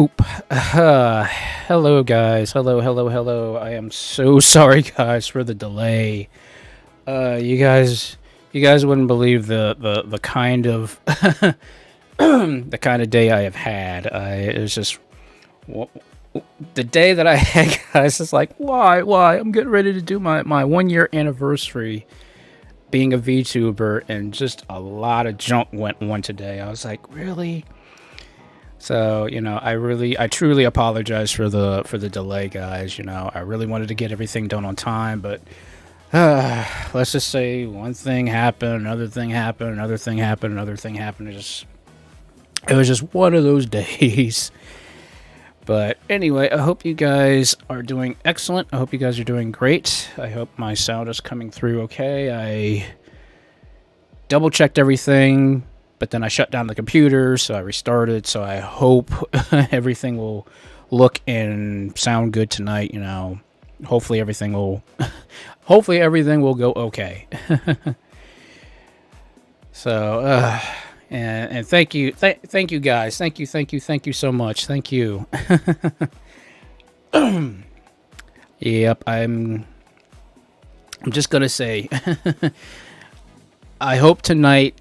Boop. Hello guys. Hello. I am so sorry guys for the delay. You guys wouldn't believe the kind of the kind of day I have had. It was just the day that I had, guys. It's like why? I'm getting ready to do my 1 year anniversary being a VTuber, and just a lot of junk went on today. I was like, really? So, I truly apologize for the delay, guys. I really wanted to get everything done on time, but let's just say one thing happened, another thing happened, another thing happened, another thing happened. It was just one of those days. But anyway, I hope you guys are doing excellent. I hope you guys are doing great. I hope my sound is coming through okay. I double checked everything, but then I shut down the computer, so I restarted. So I hope everything will look and sound good tonight. Hopefully everything will go okay. So and thank you guys. Thank you so much. Thank you. Yep, I'm just gonna say I hope tonight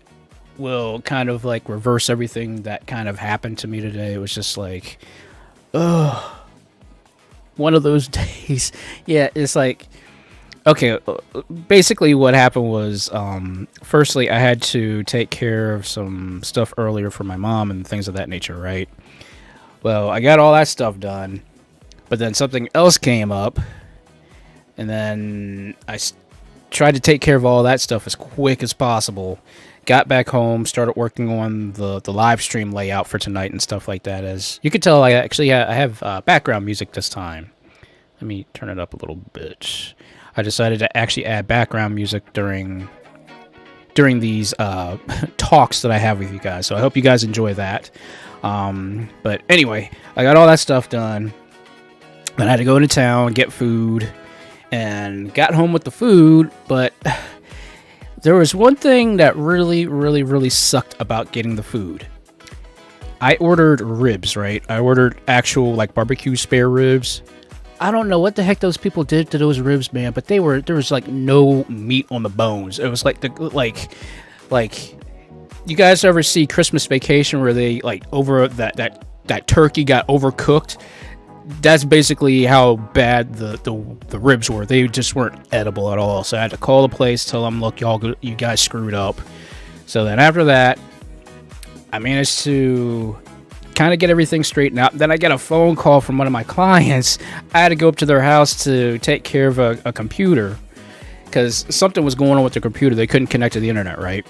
will kind of like reverse everything that kind of happened to me today. It was just like, one of those days. Yeah, it's like, okay, basically what happened was, firstly, I had to take care of some stuff earlier for my mom and things of that nature, right? Well, I got all that stuff done, but then something else came up, and then I tried to take care of all that stuff as quick as possible. Got back home, started working on the live stream layout for tonight and stuff like that. As you can tell, I have background music this time. Let me turn it up a little bit. I decided to actually add background music during these talks that I have with you guys. So I hope you guys enjoy that. But anyway, I got all that stuff done. Then I had to go into town, get food, and got home with the food, but there was one thing that really sucked about getting the food. I ordered ribs, right? I ordered actual like barbecue spare ribs. I don't know what the heck those people did to those ribs, man, but there was like no meat on the bones. It was like like you guys ever see Christmas Vacation where they like over that turkey got overcooked? That's basically how bad the ribs were. They just weren't edible at all. So I had to call the place, tell them, look, you guys screwed up. So then after that, I managed to kind of get everything straightened out. Then I got a phone call from one of my clients. I had to go up to their house to take care of a computer because something was going on with the computer. They couldn't connect to the internet, right?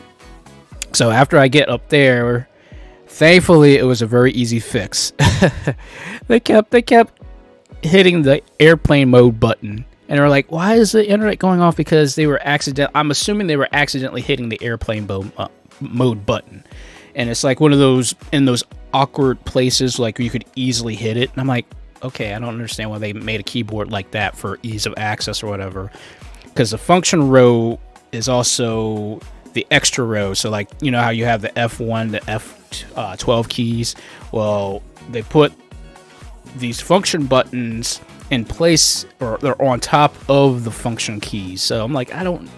So after I get up there, thankfully, it was a very easy fix. They kept hitting the airplane mode button, and they were like, "Why is the internet going off?" Because I'm assuming they were accidentally hitting the airplane mode button, and it's like one of those in those awkward places like you could easily hit it. And I'm like, okay, I don't understand why they made a keyboard like that for ease of access or whatever. Because the function row is also the extra row. So like, how you have the F1 to F12 keys. Well, they put these function buttons in place, or they're on top of the function keys. So I'm like, I don't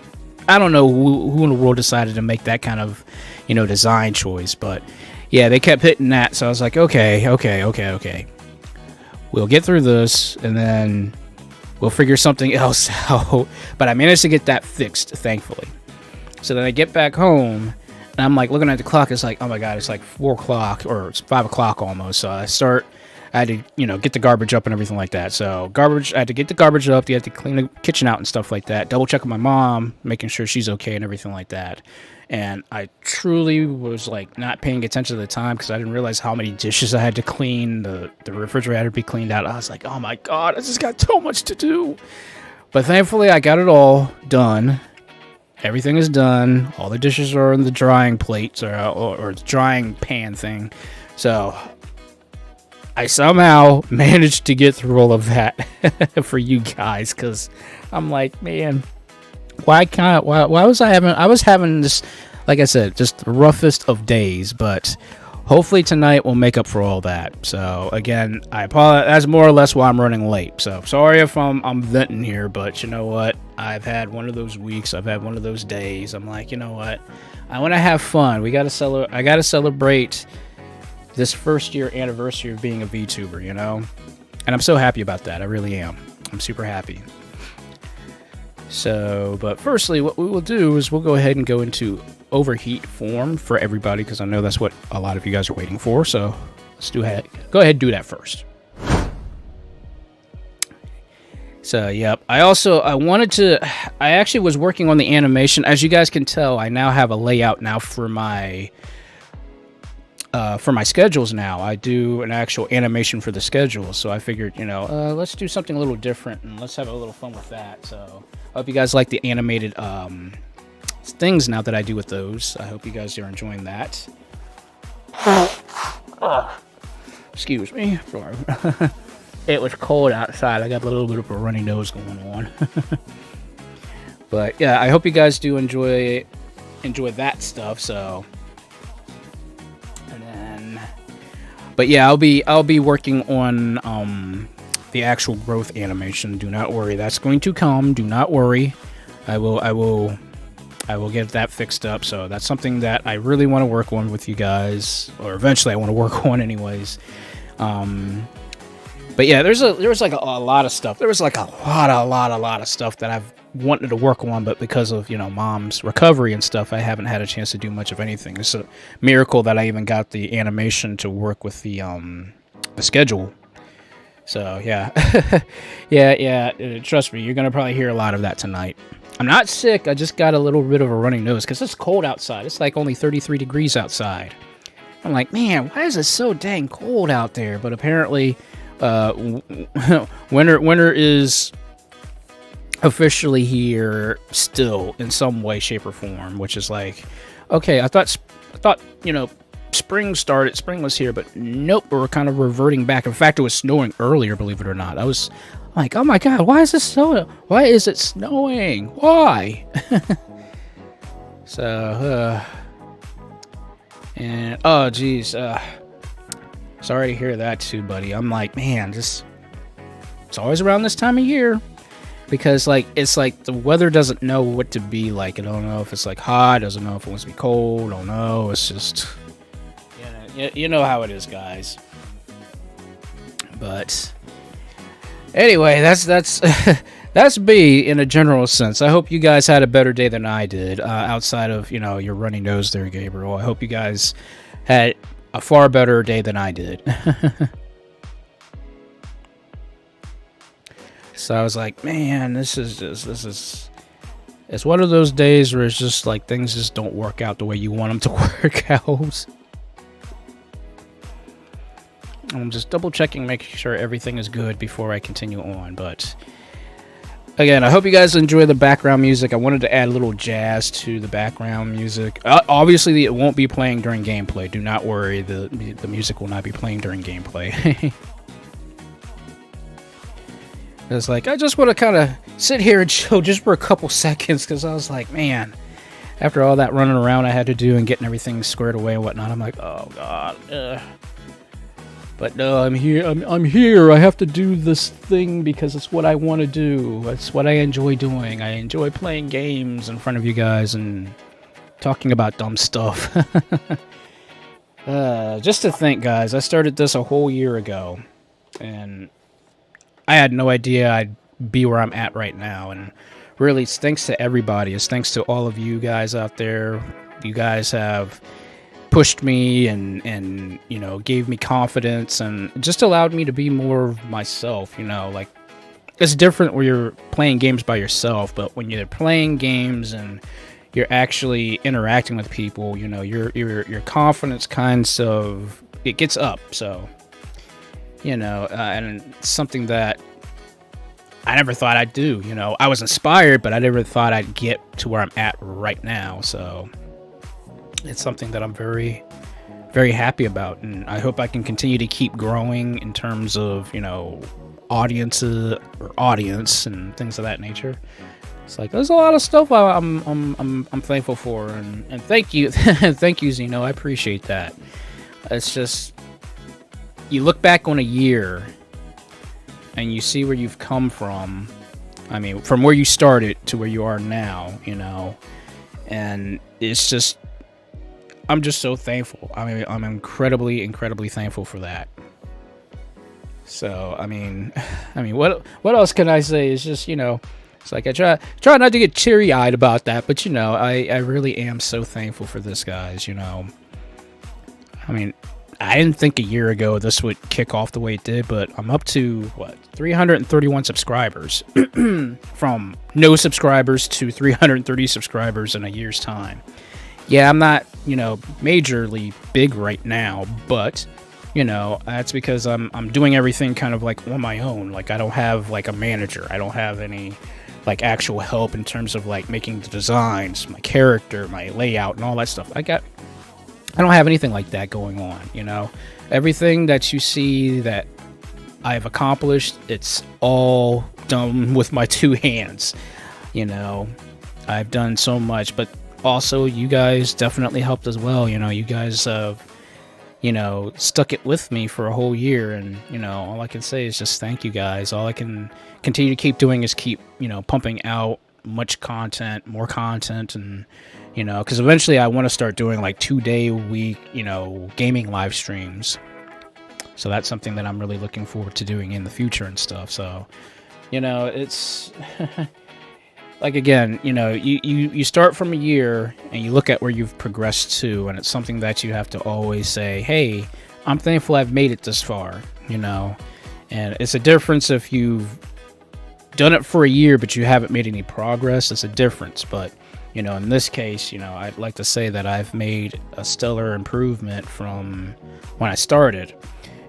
know who in the world decided to make that kind of design choice, but yeah, they kept hitting that. So I was like, okay, we'll get through this and then we'll figure something else out. But I managed to get that fixed, thankfully. So then I get back home and I'm like looking at the clock. It's like, oh my god, it's like 4 o'clock or it's 5 o'clock almost. So I had to, get the garbage up and everything like that. So I had to get the garbage up. You had to clean the kitchen out and stuff like that. Double check with my mom, making sure she's okay and everything like that. And I truly was like not paying attention at the time because I didn't realize how many dishes I had to clean. The refrigerator had to be cleaned out. I was like, oh my god, I just got so much to do. But thankfully, I got it all done. Everything is done. All the dishes are in the drying plates or the drying pan thing. So I somehow managed to get through all of that for you guys, because I'm like, man, why was I having this, like I said, just the roughest of days. But hopefully tonight will make up for all that. So again, I apologize. That's more or less why I'm running late. So sorry if I'm venting here, but you know what? I've had one of those weeks. I've had one of those days. I'm like, you know what? I want to have fun. I gotta celebrate this first year anniversary of being a VTuber, you know? And I'm so happy about that. I really am. I'm super happy. So, but firstly, what we will do is we'll go ahead and go into Overheat form for everybody, because I know that's what a lot of you guys are waiting for. So let's go ahead and do that first. So, yep. I actually was working on the animation. As you guys can tell, I now have a layout now for my schedules now. I do an actual animation for the schedule. So I figured, you know, let's do something a little different and let's have a little fun with that. So I hope you guys like the animated things now that I do with those. I hope you guys are enjoying that. Excuse me. Sorry. It was cold outside. I got a little bit of a runny nose going on. But yeah, I hope you guys do enjoy that stuff. So, and then, but yeah, I'll be working on the actual growth animation. Do not worry, that's going to come. Do not worry. I will get that fixed up. So that's something that I really want to work on with you guys, or eventually I want to work on anyways. But yeah, there was like a lot of stuff. There was like a lot of stuff that I've wanted to work on, but because of, you know, Mom's recovery and stuff, I haven't had a chance to do much of anything. It's a miracle that I even got the animation to work with the schedule. So yeah, yeah. Trust me, you're gonna probably hear a lot of that tonight. I'm not sick. I just got a little bit of a running nose because it's cold outside. It's like only 33 degrees outside. I'm like, man, why is it so dang cold out there? But apparently, winter is officially here still in some way, shape, or form. Which is like, okay, I thought you know, spring was here, but nope, we're kind of reverting back. In fact, it was snowing earlier, believe it or not. I was like, oh my god, why is it snowing? Why? So and oh geez, sorry to hear that too, buddy. I'm like, man, it's always around this time of year, because like it's like the weather doesn't know what to be like. I don't know if it's like hot, doesn't know if it wants to be cold. I don't know. It's just, you know how it is, guys. But anyway, that's that's me in a general sense. I hope you guys had a better day than I did, outside of, you know, your runny nose there, Gabriel. I hope you guys had a far better day than I did. So I was like, man, it's one of those days where it's just like things just don't work out the way you want them to work out. I'm just double checking, making sure everything is good before I continue on. But again, I hope you guys enjoy the background music. I wanted to add a little jazz to the background music. Obviously, it won't be playing during gameplay. Do not worry, the music will not be playing during gameplay. It's like, I just want to kind of sit here and chill just for a couple seconds, because I was like, man, after all that running around I had to do and getting everything squared away and whatnot, I'm like, oh god. But no, I'm here. I'm here. I have to do this thing because it's what I want to do. It's what I enjoy doing. I enjoy playing games in front of you guys and talking about dumb stuff. Just to think, guys, I started this a whole year ago, and I had no idea I'd be where I'm at right now. And really, it's thanks to everybody. It's thanks to all of you guys out there. You guys have pushed me and you know, gave me confidence and just allowed me to be more of myself. You know, like, it's different when you're playing games by yourself, but when you're playing games and you're actually interacting with people, you know, your confidence kinds of, it gets up. So, you know, and it's something that I never thought I'd do. You know, I was inspired, but I never thought I'd get to where I'm at right now. So it's something that I'm very, very happy about, and I hope I can continue to keep growing in terms of, you know, audience and things of that nature. It's like, there's a lot of stuff I'm thankful for, and thank you, thank you, Zeno. I appreciate that. It's just, you look back on a year and you see where you've come from. I mean, from where you started to where you are now, you know, and it's just, I'm just so thankful. I mean, I'm incredibly thankful for that. So, I mean, what else can I say? It's just, you know, it's like I try not to get teary-eyed about that, but, you know, I really am so thankful for this, guys, you know. I mean, I didn't think a year ago this would kick off the way it did, but I'm up to, what, 331 subscribers. From no subscribers to 330 subscribers in a year's time. Yeah, I'm not, you know, majorly big right now, but, you know, that's because I'm doing everything kind of like on my own. Like, I don't have like a manager. I don't have any like actual help in terms of like making the designs, my character, my layout, and all that stuff. I don't have anything like that going on, you know. Everything that you see that I've accomplished, it's all done with my two hands, you know. I've done so much, but also you guys definitely helped as well, you know. You guys you know, stuck it with me for a whole year, and, you know, all I can say is just thank you guys. All I can continue to keep doing is keep, you know, pumping out much content, more content, and, you know, because eventually I want to start doing like 2-day a week, you know, gaming live streams. So that's something that I'm really looking forward to doing in the future and stuff. So, you know, it's like, again, you know, you start from a year and you look at where you've progressed to, and it's something that you have to always say, hey, I'm thankful I've made it this far, you know. And it's a difference if you've done it for a year but you haven't made any progress. It's a difference. But, you know, in this case, you know, I'd like to say that I've made a stellar improvement from when I started.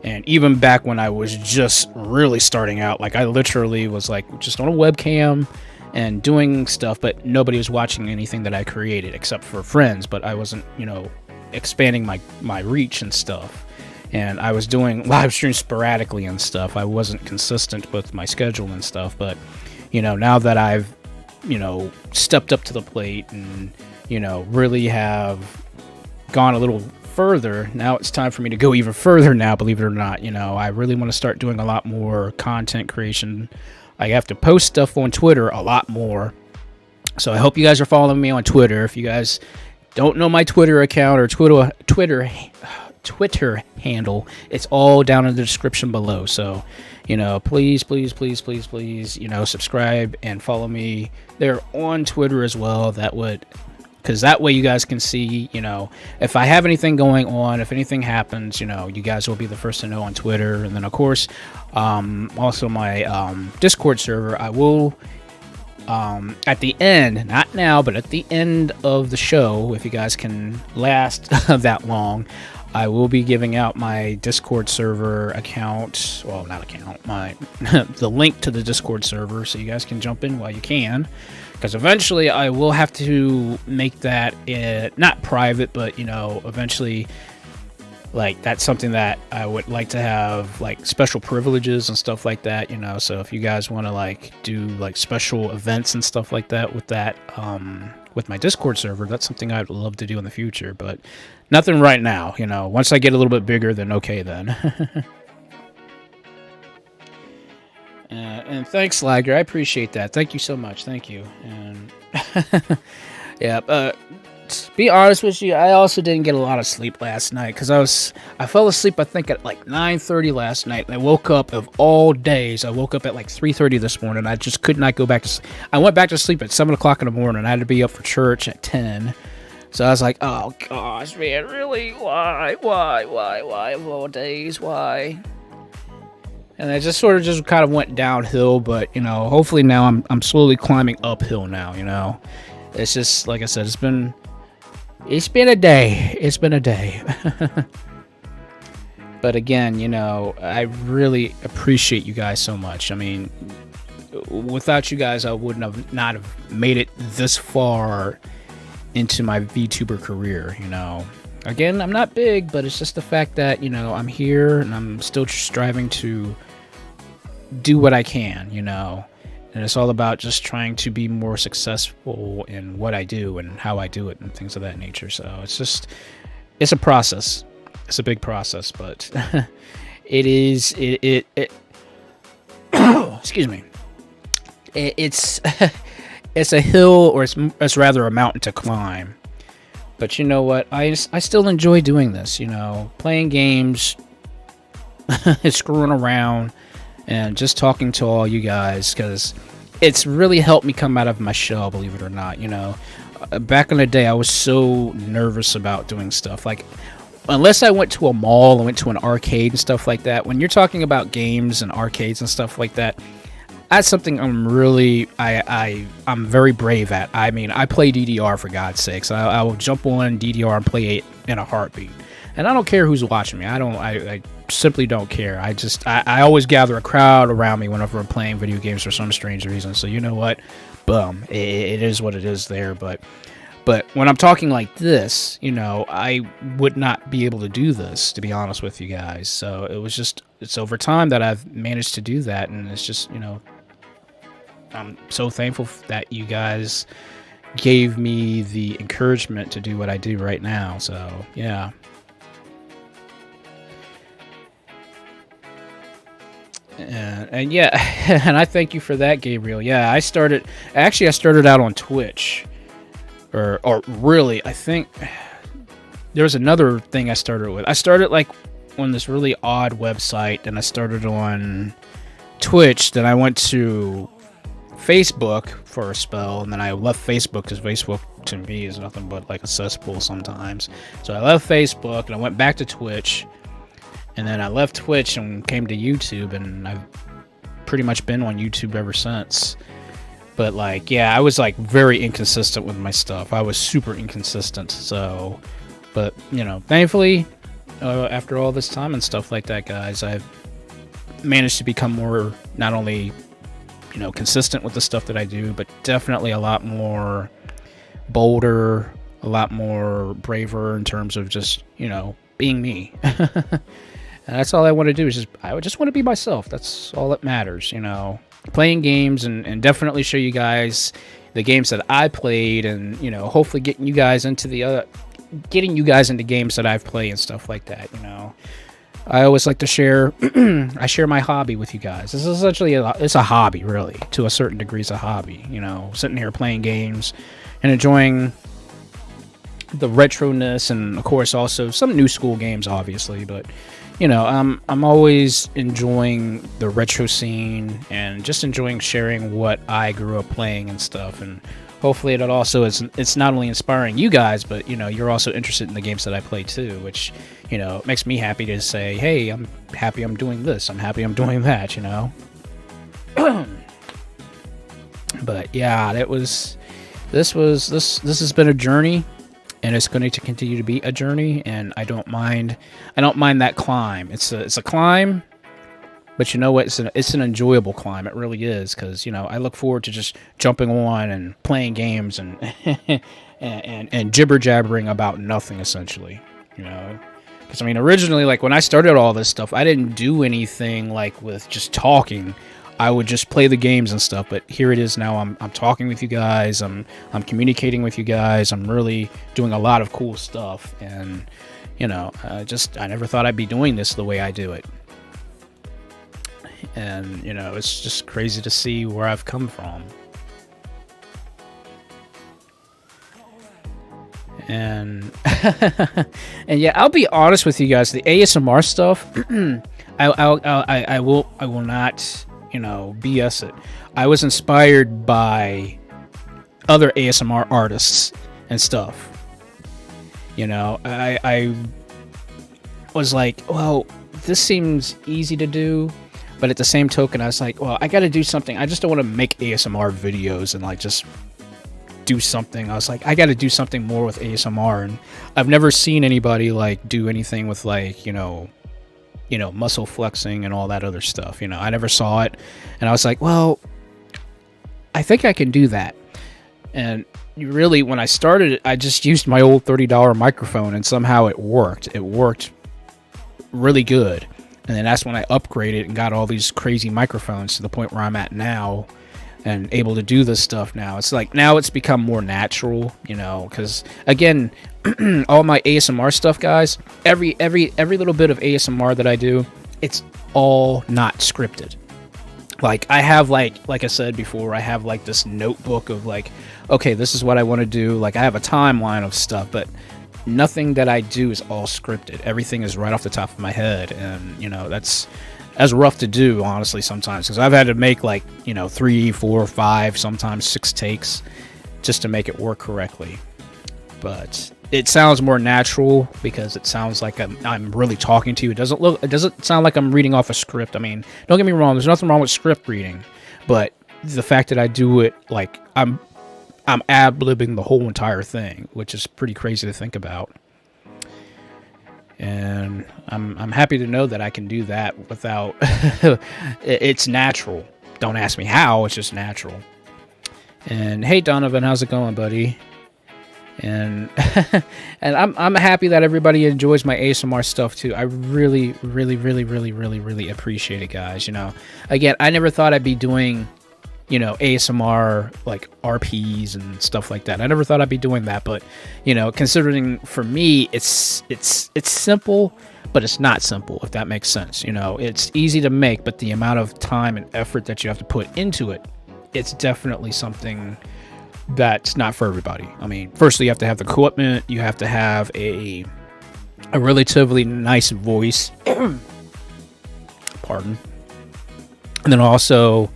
And even back when I was just really starting out, like, I literally was like just on a webcam and doing stuff, but nobody was watching anything that I created except for friends. But I wasn't, you know, expanding my reach and stuff. And I was doing live streams sporadically and stuff. I wasn't consistent with my schedule and stuff. But, you know, now that I've, you know, stepped up to the plate and, you know, really have gone a little further, now it's time for me to go even further now, believe it or not. You know, I really want to start doing a lot more content creation. I have to post stuff on Twitter a lot more. So I hope you guys are following me on Twitter. If you guys don't know my Twitter account or Twitter handle, it's all down in the description below. So, you know, please, you know, subscribe and follow me there on Twitter as well. Because that way you guys can see, you know, if I have anything going on, if anything happens, you know, you guys will be the first to know on Twitter. And then, of course, also my Discord server, I will, at the end, not now, but at the end of the show, if you guys can last that long, I will be giving out my Discord server account, well, not account, the link to the Discord server, so you guys can jump in while you can. Because eventually I will have to make that not private, but, you know, eventually, like, that's something that I would like to have, like, special privileges and stuff like that, you know. So if you guys want to, like, do, like, special events and stuff like that, with my Discord server, that's something I'd love to do in the future. But nothing right now, you know. Once I get a little bit bigger, then okay, then. And thanks, Lagger. I appreciate that. Thank you so much. Thank you. And yeah, to be honest with you, I also didn't get a lot of sleep last night because I fell asleep, I think, at like 9:30 last night, and I woke up, of all days, I woke up at like 3:30 this morning. I just could not go back to sleep. I went back to sleep at 7 o'clock in the morning. I had to be up for church at 10. So I was like, oh gosh, man, really? Why of all days? Why? And I just sort of kind of went downhill, but, you know, hopefully now I'm slowly climbing uphill now, you know. It's just, like I said, it's been a day. It's been a day. But again, you know, I really appreciate you guys so much. I mean, without you guys, I wouldn't not have made it this far into my VTuber career, you know. Again, I'm not big, but it's just the fact that, you know, I'm here and I'm still striving to do what I can, you know. And it's all about just trying to be more successful in what I do and how I do it and things of that nature. So it's a process. it's a big process, but it is it excuse me. It's it's a hill, or it's rather a mountain to climb. But you know what? I still enjoy doing this. You know, playing games, screwing around, and just talking to all you guys, because it's really helped me come out of my shell. Believe it or not, you know, back in the day, I was so nervous about doing stuff. Like, unless I went to a mall and went to an arcade and stuff like that. When you're talking about games and arcades and stuff like that, that's something I'm really I'm very brave at. I mean, I play DDR, for God's sakes. I will jump on DDR and play it in a heartbeat, and I don't care who's watching me. I simply don't care. I always gather a crowd around me whenever I'm playing video games for some strange reason. So you know what, boom, it is what it is there. But when I'm talking like this, you know, I would not be able to do this, to be honest with you guys. So it's over time that I've managed to do that, and it's just, you know, I'm so thankful that you guys gave me the encouragement to do what I do right now. So, yeah. And yeah, and I thank you for that, Gabriel. Yeah, I started out on Twitch. Or really, I think there was another thing I started with. I started like on this really odd website, and I started on Twitch. Then I went to Facebook for a spell, and then I left Facebook because Facebook to me is nothing but like a cesspool sometimes. So I left Facebook and I went back to Twitch, and then I left Twitch and came to YouTube, and I've pretty much been on YouTube ever since. But like, yeah, I was like very inconsistent with my stuff. I was super inconsistent. So, but you know, thankfully, after all this time and stuff like that, guys, I've managed to become more, not only, you know, consistent with the stuff that I do, but definitely a lot more bolder, a lot more braver in terms of just, you know, being me. And that's all I want to do, is I just want to be myself. That's all that matters, you know. Playing games, and definitely show you guys the games that I played, and, you know, hopefully getting you guys into games that I've played and stuff like that, you know. I always like to share I share my hobby with you guys. This is essentially it's a hobby, really. To a certain degree, it's a hobby, you know, sitting here playing games and enjoying the retroness, and of course also some new school games, obviously, but you know, I'm always enjoying the retro scene and just enjoying sharing what I grew up playing and stuff. And hopefully it also it's not only inspiring you guys, but you know, you're also interested in the games that I play too, which, you know, makes me happy to say, hey, I'm happy I'm doing this, I'm happy I'm doing that, you know. But yeah, this has been a journey. And it's going to continue to be a journey, and I don't mind that climb. It's a climb, but you know what? It's an enjoyable climb. It really is, because you know, I look forward to just jumping on and playing games and and jibber jabbering about nothing, essentially. You know, because I mean, originally, like when I started all this stuff, I didn't do anything like with just talking. I would just play the games and stuff, but here it is now. I'm talking with you guys. I'm communicating with you guys. I'm really doing a lot of cool stuff, and you know, I never thought I'd be doing this the way I do it. And you know, it's just crazy to see where I've come from. And and yeah, I'll be honest with you guys. The ASMR stuff, I will not, you know, BS it. I was inspired by other ASMR artists and stuff. You know, I was like, well, this seems easy to do, but at the same token, I was like, well, I got to do something. I just don't want to make ASMR videos and like just do something. I was like, I got to do something more with ASMR, and I've never seen anybody like do anything with like, you know, muscle flexing and all that other stuff. You know, I never saw it, and I was like, well, I think I can do that. And really, when I started it, I just used my old $30 microphone, and somehow it worked. It worked really good. And then that's when I upgraded and got all these crazy microphones to the point where I'm at now, and able to do this stuff now. It's like, now it's become more natural, you know, because again, all my ASMR stuff, guys, every little bit of ASMR that I do, it's all not scripted. Like, I have, like I said before, I have, like, this notebook of, like, okay, this is what I want to do. Like, I have a timeline of stuff, but nothing that I do is all scripted. Everything is right off the top of my head, and, you know, that's rough to do, honestly, sometimes, because I've had to make, like, you know, 3, 4, 5, sometimes 6 takes just to make it work correctly. But it sounds more natural because it sounds like I'm really talking to you. It doesn't sound like I'm reading off a script. I mean, don't get me wrong, there's nothing wrong with script reading, but the fact that I do it like I'm ad-libbing the whole entire thing, which is pretty crazy to think about. And I'm happy to know that I can do that without it's natural. Don't ask me how, it's just natural. And hey Donovan, how's it going, buddy? And and I'm happy that everybody enjoys my ASMR stuff too. I really appreciate it, guys. You know, again, I never thought I'd be doing, you know, ASMR like RPs and stuff like that. I never thought I'd be doing that, but you know, considering for me it's simple, but it's not simple, if that makes sense. You know, it's easy to make, but the amount of time and effort that you have to put into it, it's definitely something that's not for everybody. I mean, firstly, you have to have the equipment, you have to have a relatively nice voice, pardon, and then also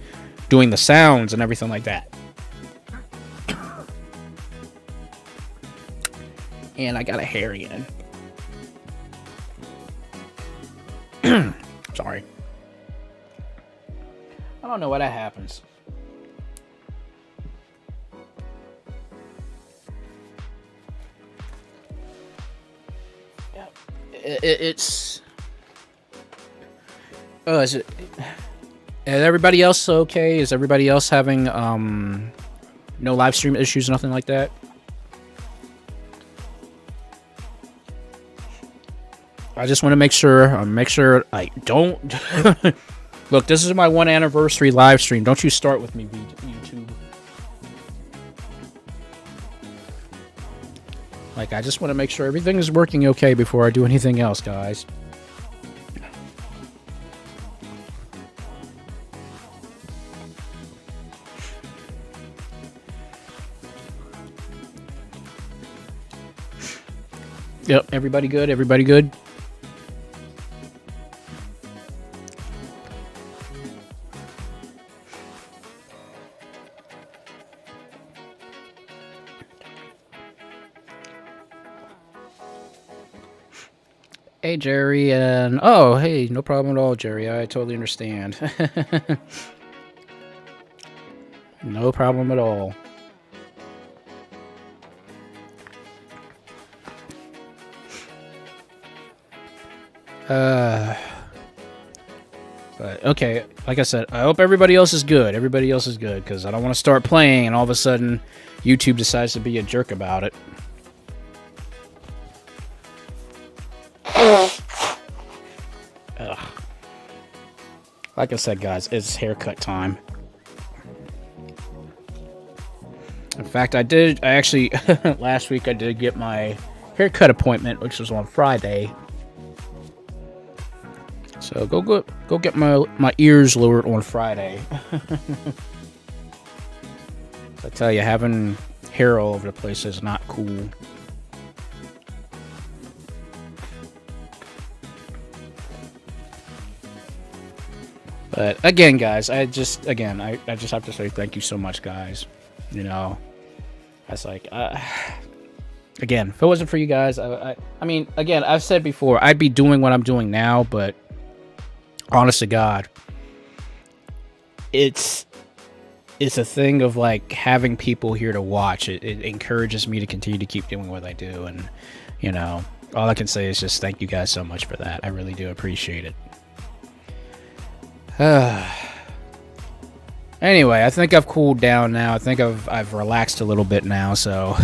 doing the sounds and everything like that. And I got a hair again. Sorry. I don't know why that happens. It's is it, is everybody else okay? Is everybody else having no live stream issues, nothing like that? I just want to make sure I don't look, this is my 1 anniversary live stream. Don't you start with me, YouTube. Like, I just want to make sure everything is working okay before I do anything else, guys. Yep, everybody good? Everybody good? Hey, Jerry, and oh, hey, no problem at all, Jerry. I totally understand. No problem at all. But okay, like I said, I hope everybody else is good. Everybody else is good, because I don't want to start playing and all of a sudden YouTube decides to be a jerk about it. Ugh. Like I said, guys, it's haircut time. In fact, I actually last week I did get my haircut appointment, which was on Friday. So go get my ears lowered on Friday. I tell you, having hair all over the place is not cool. But again, guys, I just have to say thank you so much, guys. You know, that's like, again, if it wasn't for you guys, I mean, again, I've said before, I'd be doing what I'm doing now, but honest to God, it's a thing of like having people here to watch. It encourages me to continue to keep doing what I do, and you know, all I can say is just thank you guys so much for that. I really do appreciate it. Anyway, I think I've cooled down now. I think I've relaxed a little bit now, so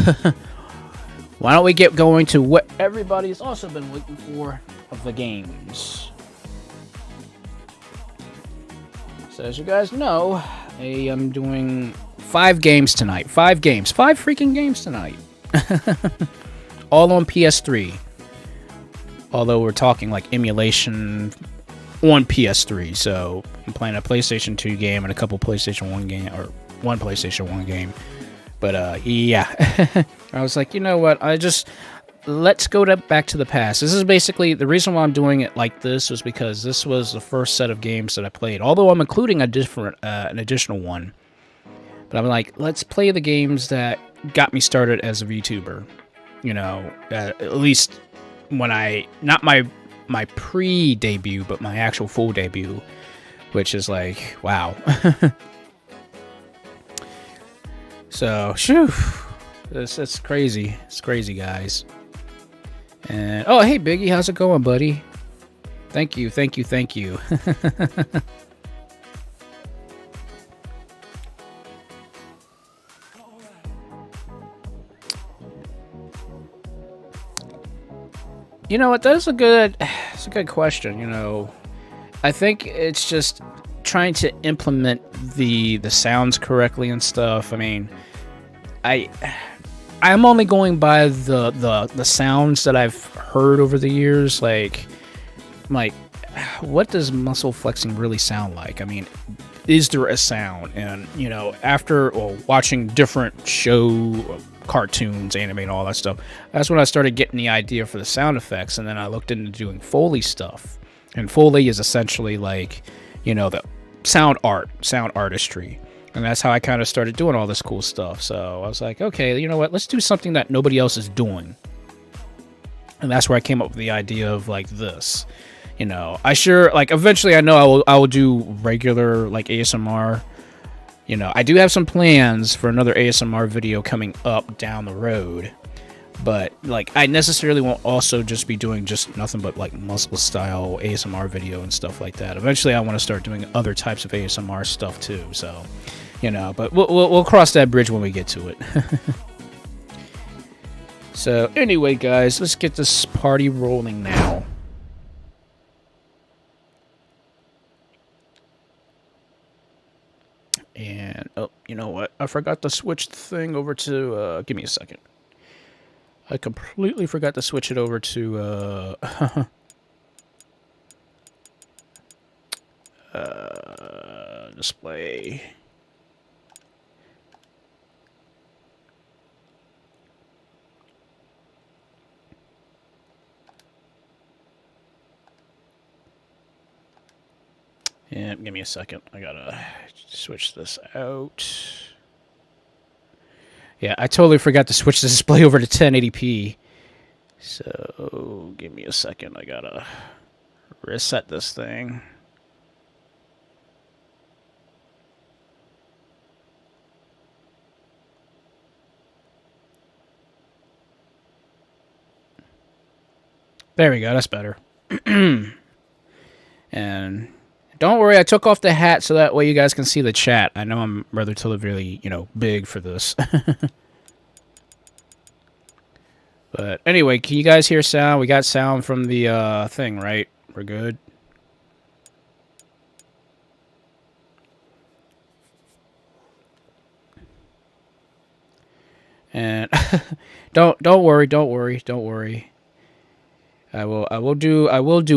why don't we get going to what everybody's also been waiting for, of the games. So as you guys know, I am doing 5 games tonight. 5 games. 5 freaking games tonight. all on PS3. Although we're talking like emulation on PS3, so I'm playing a PlayStation 2 game and a couple PlayStation 1 game, or one PlayStation 1 game. But yeah, I was like, you know what? Let's go back to the past. This is basically the reason why I'm doing it like this was because this was the first set of games that I played. Although I'm including an additional one, but I'm like, let's play the games that got me started as a VTuber. You know, at least when not my pre-debut, but my actual full debut, which is like, wow. So, shoo, it's crazy. It's crazy, guys. And oh, hey, Biggie, how's it going, buddy? Thank you. You know what? It's a good question. You know, I think it's just trying to implement the sounds correctly and stuff. I mean, I'm only going by the sounds that I've heard over the years. Like, what does muscle flexing really sound like? I mean, is there a sound? And you know, after watching different cartoons, anime, and all that stuff, that's when I started getting the idea for the sound effects. And then I looked into doing Foley stuff. And Foley is essentially like, you know, the sound artistry. And that's how I kind of started doing all this cool stuff. So I was like, okay, you know what? Let's do something that nobody else is doing. And that's where I came up with the idea of like this. You know, eventually I know I will do regular like ASMR. You know, I do have some plans for another ASMR video coming up down the road. But like, I necessarily won't also just be doing just nothing but like muscle style ASMR video and stuff like that. Eventually I want to start doing other types of ASMR stuff too. So, you know, but we'll cross that bridge when we get to it. So anyway, guys, let's get this party rolling now. And oh, you know what? I forgot to switch the thing over to give me a second. I completely forgot to switch it over to display. Yeah, give me a second. I gotta switch this out. Yeah, I totally forgot to switch the display over to 1080p. So, give me a second. I gotta reset this thing. There we go. That's better. And don't worry, I took off the hat so that way you guys can see the chat. I know I'm relatively, you know, big for this. But anyway, can you guys hear sound? We got sound from the thing, right? We're good. And don't worry. I will do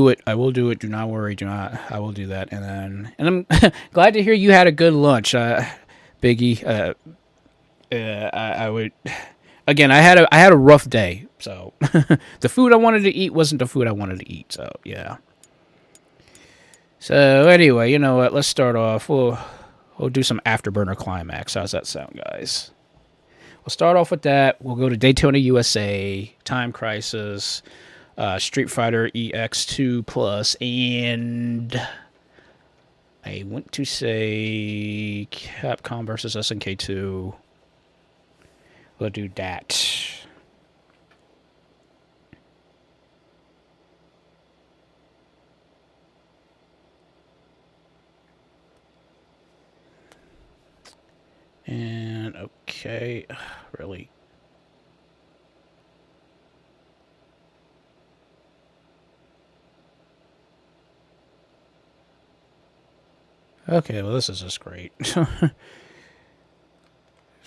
it. Do not worry. I will do that. And I'm glad to hear you had a good lunch, Biggie. I would. Again, I had a rough day, so the food I wanted to eat wasn't the food I wanted to eat. So yeah. So anyway, you know what? Let's start off. We'll do some Afterburner Climax. How's that sound, guys? We'll start off with that. We'll go to Daytona, USA, Time Crisis, Street Fighter EX2 Plus, and I want to say Capcom versus SNK2. We'll do that. And okay, really. Okay, well this is just great.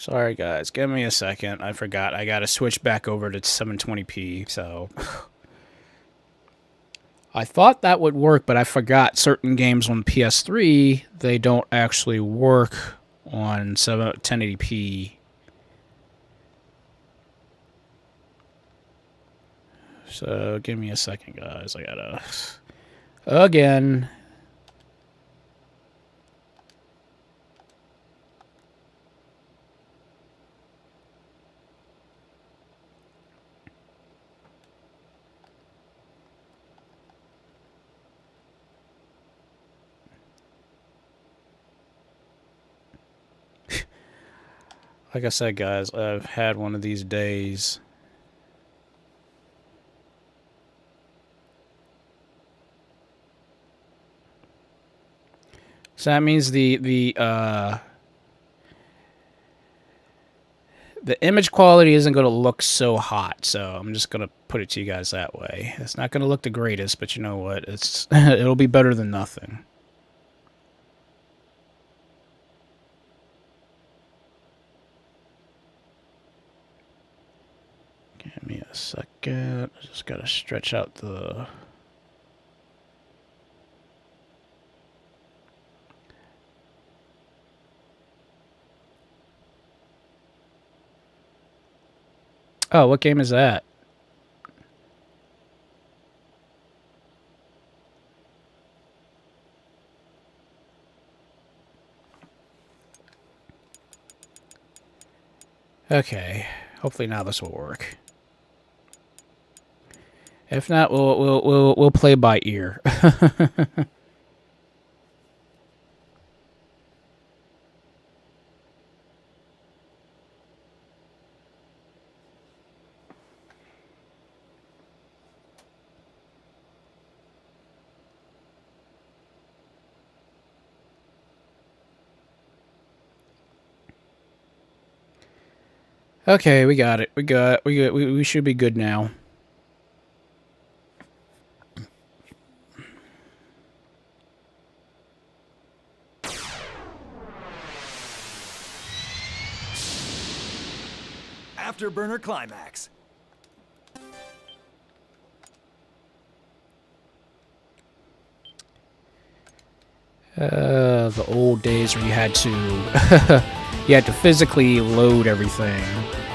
Sorry guys, give me a second. I forgot. I gotta switch back over to 720p, so... I thought that would work, but I forgot certain games on PS3, they don't actually work on 1080p. So, give me a second, guys. I gotta... Again... Like I said, guys, I've had one of these days. So that means the image quality isn't going to look so hot. So I'm just going to put it to you guys that way. It's not going to look the greatest, but you know what? It's it'll be better than nothing. Give me a second. I just gotta stretch out the... Oh, what game is that? Okay. Hopefully now this will work. If not, we'll play by ear. Okay, we got it. We should be good now. Afterburner Climax. The old days where you had to you had to physically load everything.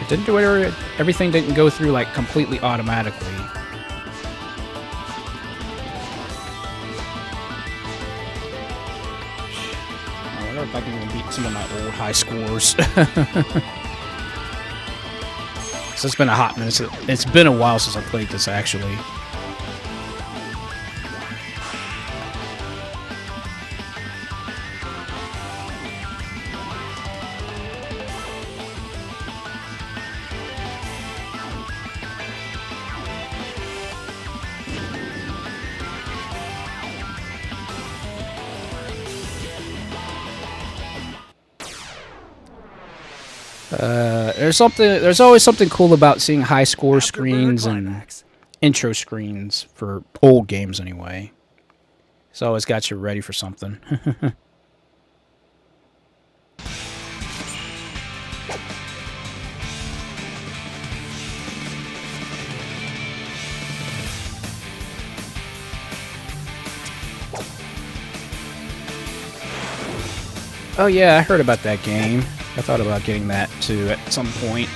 It didn't do it. Everything didn't go through like completely automatically. I wonder if I can beat some of my old high scores. So it's been a hot minute. It's been a while since I played this, actually. There's always something cool about seeing high score screens and intro screens for old games anyway. It's always got you ready for something. Oh yeah, I heard about that game. I thought about getting that too at some point.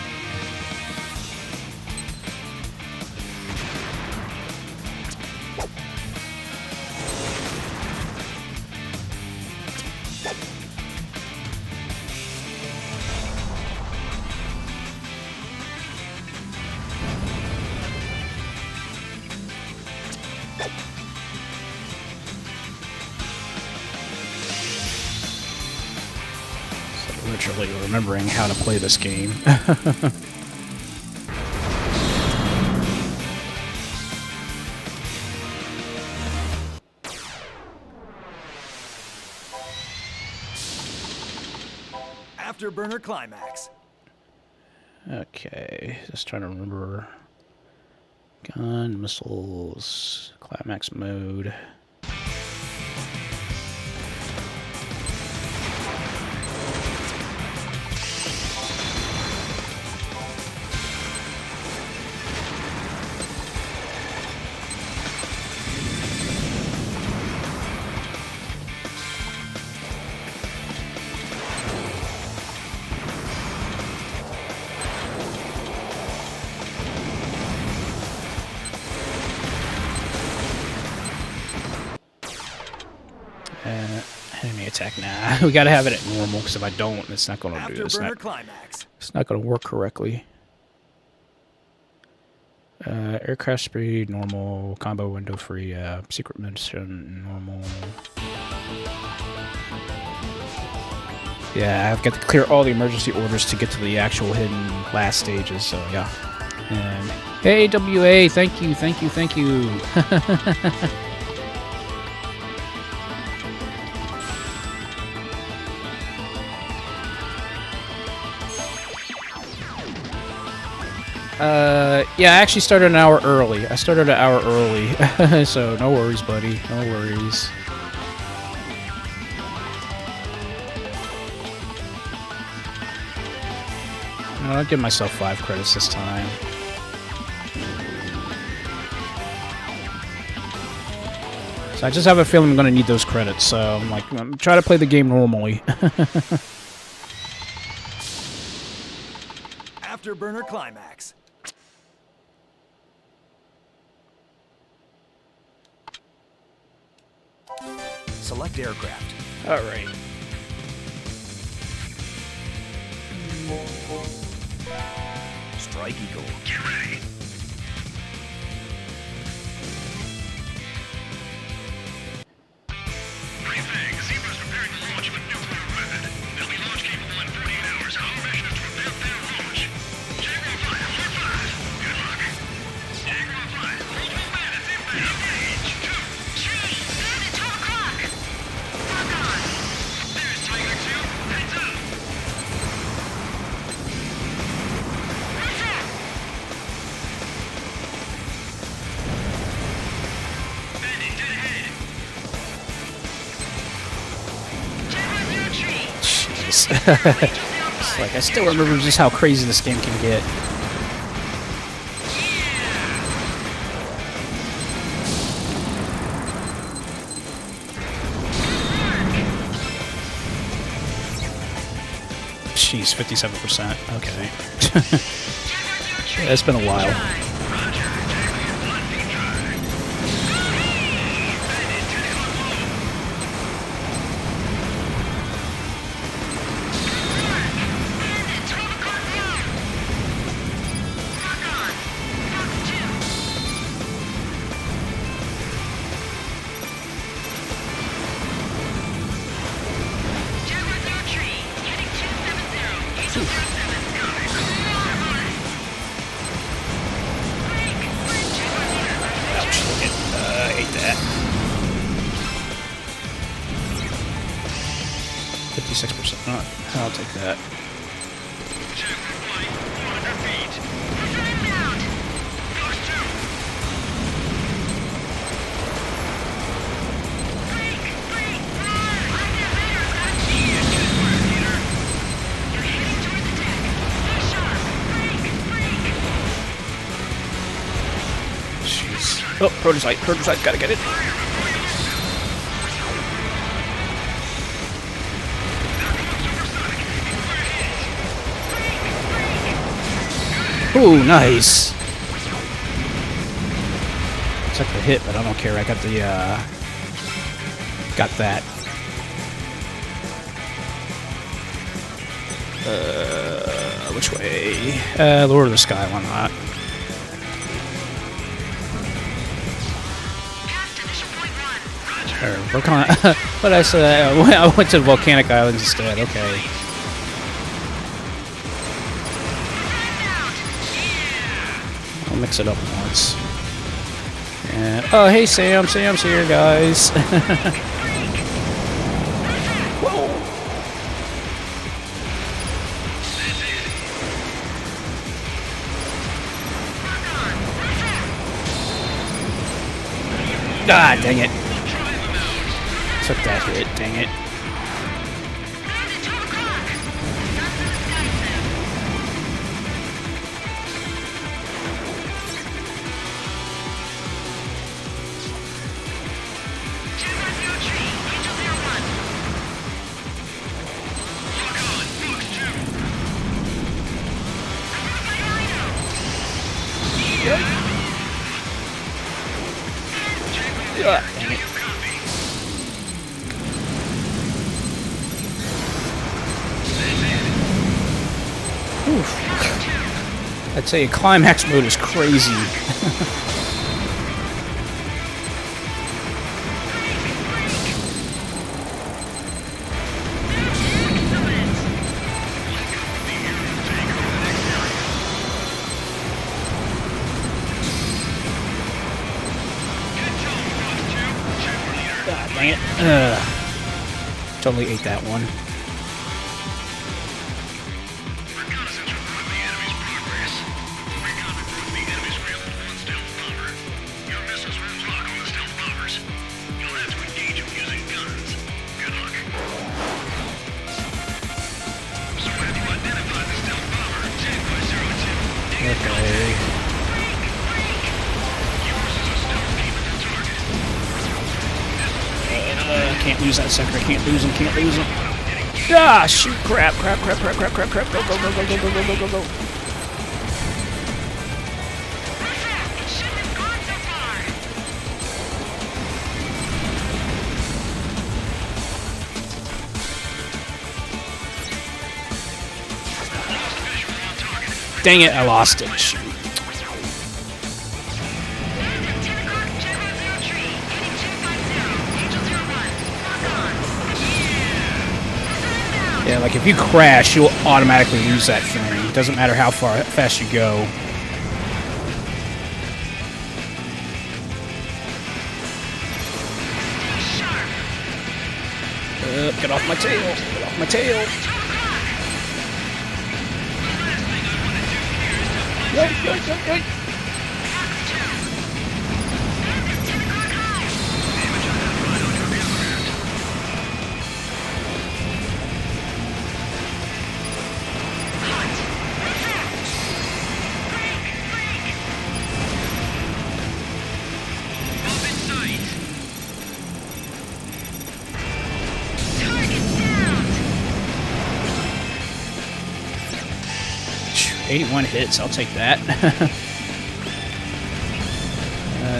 Literally remembering how to play this game. Afterburner Climax. Okay, just trying to remember. Gun, missiles, climax mode. attack. Nah, we gotta have it at normal, because if I don't, it's not gonna do this. Afterburner Climax. It's not gonna work correctly. Aircraft speed, normal. Combo window free. Secret mission, normal. Yeah, I've got to clear all the emergency orders to get to the actual hidden last stages, so yeah. And hey, WA, thank you, thank you, thank you. Yeah, I actually started an hour early. So no worries, buddy. No worries. I'll give myself 5 credits this time. So I just have a feeling I'm going to need those credits, so I'm like, I'm trying to play the game normally. Afterburner Climax. Select aircraft. Alright. Strike Eagle. Get ready. Briefing. Zebra's preparing the launch of a nuclear weapon. They'll be launch capable in 48 hours. Our mission is to prevent their launch. Jaguar 5, hard 5. Good luck. Jaguar 5, multiple bandits inbound. Engage. 2, 3, bandit 12 o'clock. Lock on. There's Tiger 2. Heads up. Roger. Bandit dead ahead. Jaguar 03. Jeez. It's like, I still remember just how crazy this game can get. Jeez, 57%. Okay. Yeah, it's been a while. Ouch, look at, I hate that. 56%. I'll take that. Jeez. Oh, prototype, gotta get it. Ooh, nice. Took the hit, but I don't care. I got the, got that. Which way? Lord of the Sky, why not? Or what I said, I went to Volcanic Islands instead, okay. I'll mix it up once. And, oh, hey Sam, Sam's here, guys. Whoa! Ah, dang it. Took that hit, dang it. Ah, dang it. I tell you, Climax mode is crazy. God dang it. Totally ate that one. Reconnaissance report the enemy's progress. Recon report the enemy's real one stealth bomber. Your missiles will lock on the stealth bombers. You'll have to engage them using guns. Good luck. So have you identified the stealth bomber? Jaguar 02. Okay. Yours is a stealth demon for target. Can't lose that sector. Can't lose him. Can't lose him. Ah, shoot! Crap! Crap! Crap! Crap! Crap! Crap! Crap! Go! Go! Go! Go! Go! Go! Go! Go! Go! Go! Dang it! I lost it. Shoot. Yeah, like if you crash, you'll automatically lose that thing. It doesn't matter how fast you go. Get off my tail! Get off my tail! Yoink, yoink, yoink, yoink. Phew, 81 hits, I'll take that.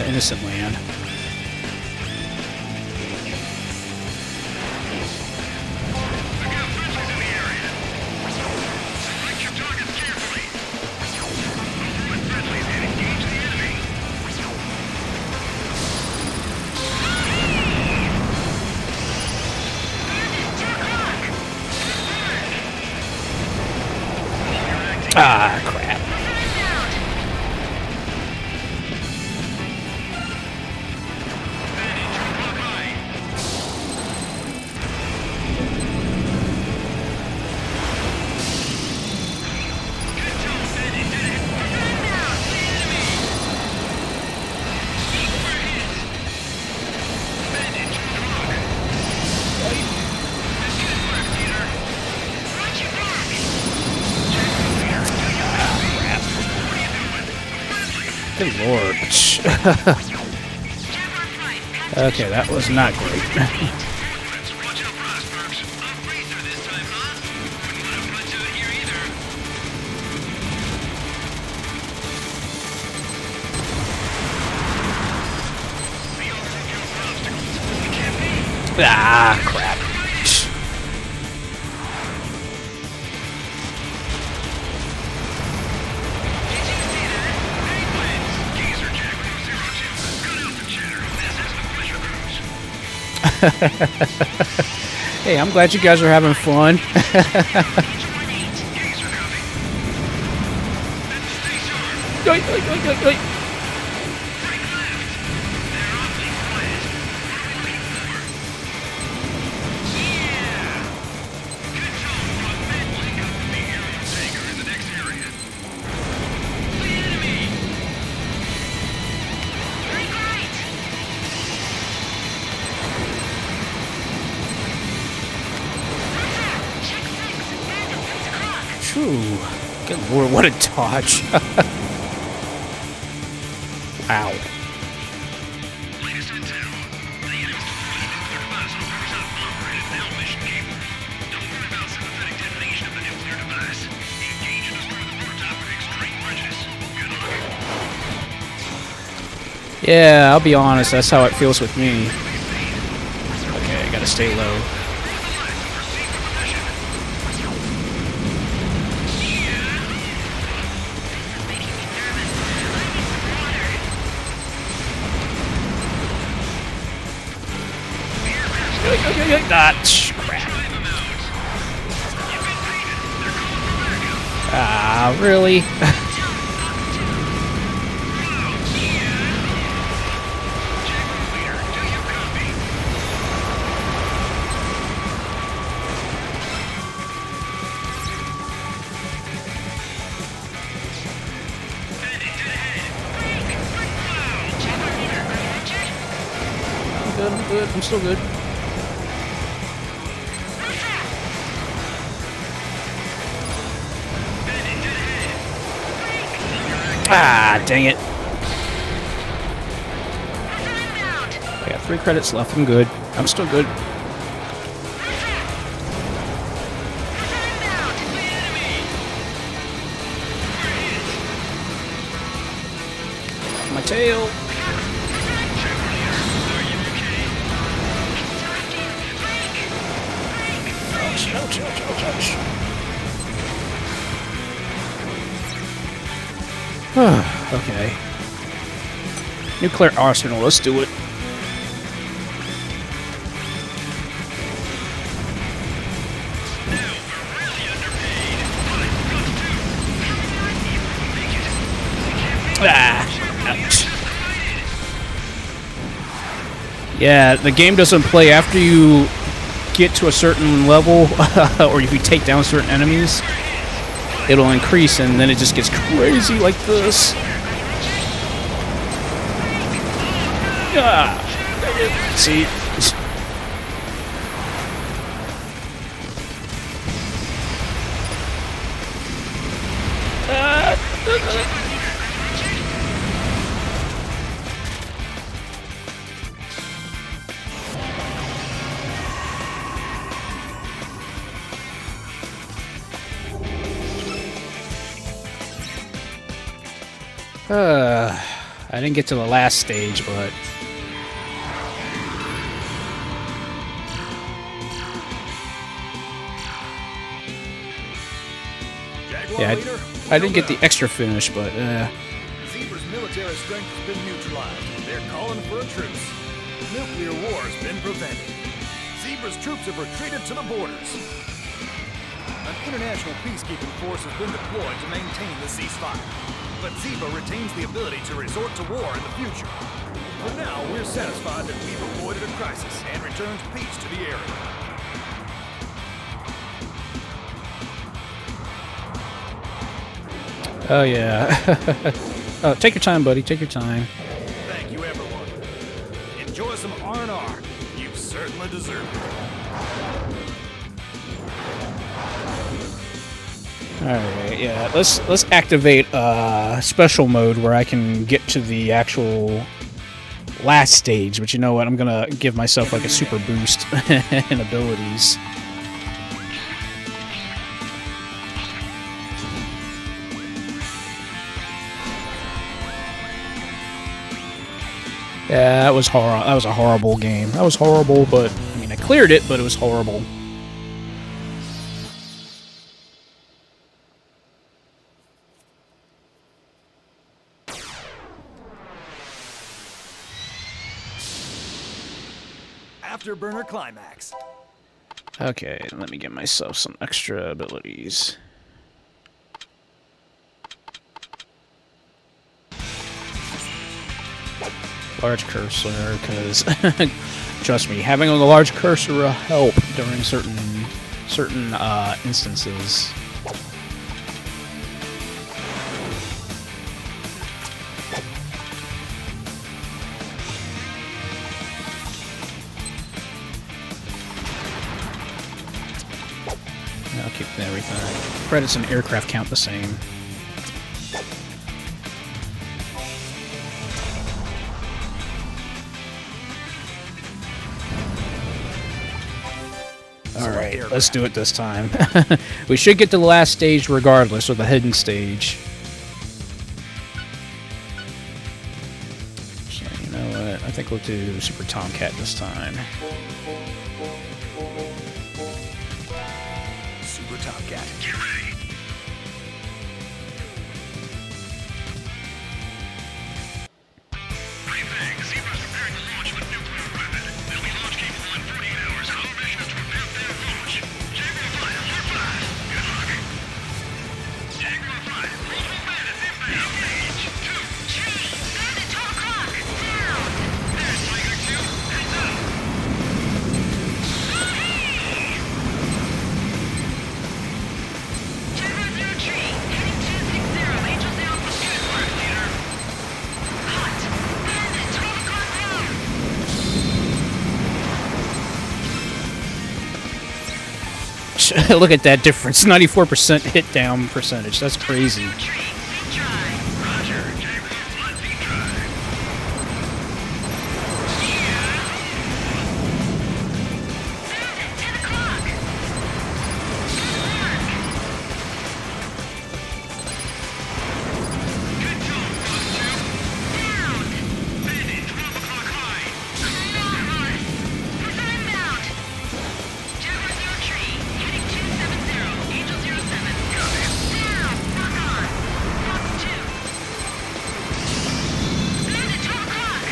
Innocent land. Ah, crap. Good lord. Okay, that was not great. Ah, crap. Hey, I'm glad you guys are having fun. Yoink, yoink, yoink, yoink, yoink. Phew. Good lord, what a dodge. Wow. Latest intel. The enemy's deploying nuclear device on Overheat bomber and now mission cable. Don't worry about sympathetic detonation of the nuclear device. Engage and destroy the prototype with extreme prejudice. Good luck. Yeah, I'll be honest, that's how it feels with me. Okay, I gotta stay low. Crap. Ah, really? I'm good. I'm still good. Ah, dang it. I got 3 credits left. I'm good. I'm still good. My tail. Ouch. Okay. Nuclear arsenal, let's do it. Ouch. Yeah, the game doesn't play after you get to a certain level, or if you take down certain enemies, it'll increase, and then it just gets crazy like this. See? I didn't get to the last stage, but yeah, I didn't get the extra finish, but Zebra's military strength has been neutralized. They're calling for a truce. Nuclear war has been prevented. Zebra's troops have retreated to the borders. An international peacekeeping force has been deployed to maintain the ceasefire. But Zebra retains the ability to resort to war in the future. For now, we're satisfied that we've avoided a crisis and returned peace to the area. oh yeah. Oh, take your time, buddy. Take your time. Thank you, everyone. Enjoy some R&R. You certainly deserve it. Alright, yeah, let's activate special mode where I can get to the actual last stage, but you know what, I'm gonna give myself like a super boost in abilities. Yeah, that was horrible. That was a horrible game. That was horrible, but I mean I cleared it, but it was horrible. Afterburner Climax. Okay, let me get myself some extra abilities. Large cursor, because trust me, having a large cursor will help during certain instances. I'll keep everything. Credits and aircraft count the same. Alright, let's do it this time. We should get to the last stage regardless, or the hidden stage. So, you know what? I think we'll do Super Tomcat this time. Super Tomcat. Get ready. Bang, Zebra's preparing to launch with nuclear weapon. They'll be launch capable in 48 hours. Our mission is Look at that difference. 94% hit down percentage. That's crazy.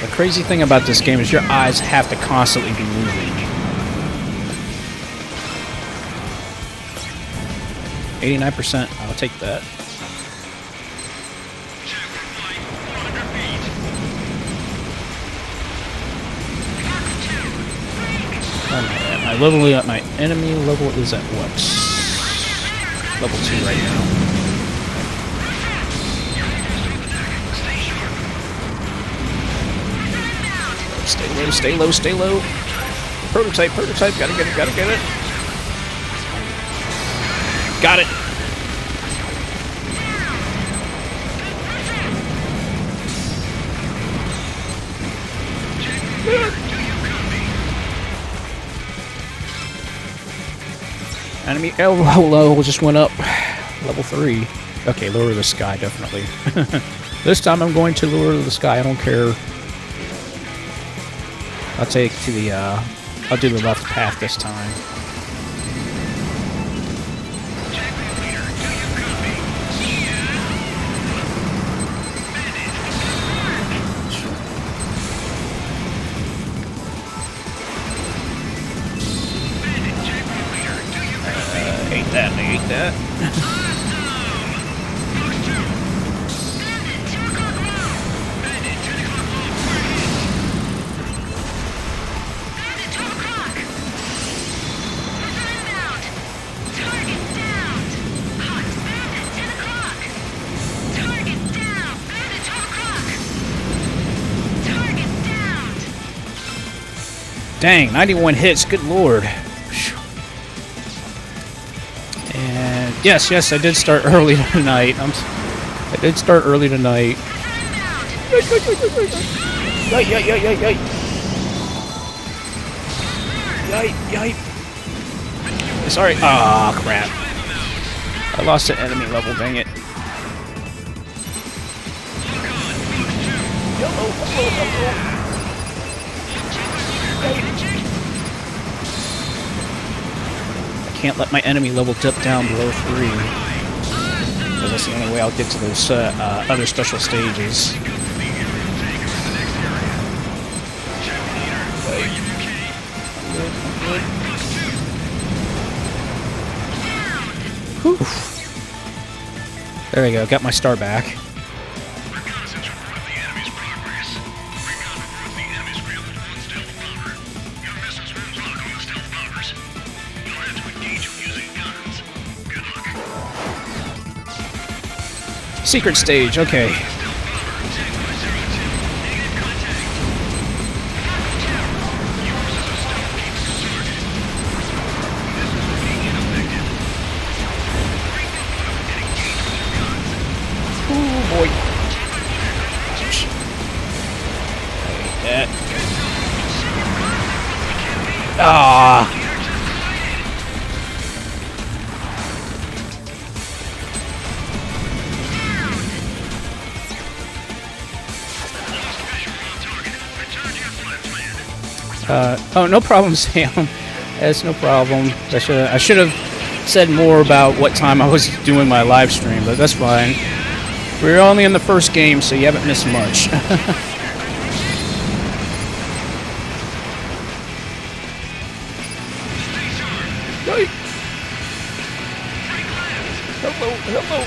The crazy thing about this game is your eyes have to constantly be moving. 89%, I'll take that. My level, my enemy level is at what? Level 2 right now. Stay low, stay low, stay low. Prototype, prototype, gotta get it, gotta get it. Got it. Enemy level just went up. Level 3. Okay, lower the sky, definitely. This time I'm going to lower the sky, I don't care. I'll take to the, I'll do the left path this time. Ate that, they ate that. Dang, 91 hits, good lord. And yes, yes, I did start early tonight. I did start early tonight. Yite, yite, yite, yite, yite. Yite, yite. Sorry. Ah, crap. I lost the enemy level, dang it. Yellow, yellow, yellow. I can't let my enemy level dip down below 3. Because that's the only way I'll get to those other special stages. Whew. There we go, got my star back. Secret stage, okay. Oh boy. That. Ah. Oh, no problem, Sam. That's no problem. I should have said more about what time I was doing my live stream, but that's fine. We're only in the first game, so you haven't missed much. Hello, hello.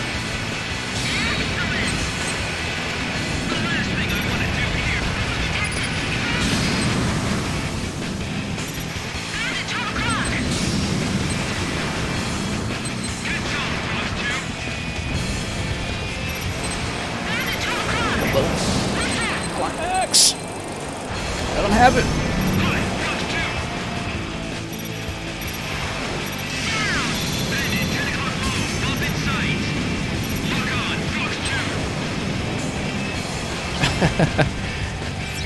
Climax! Let him have it.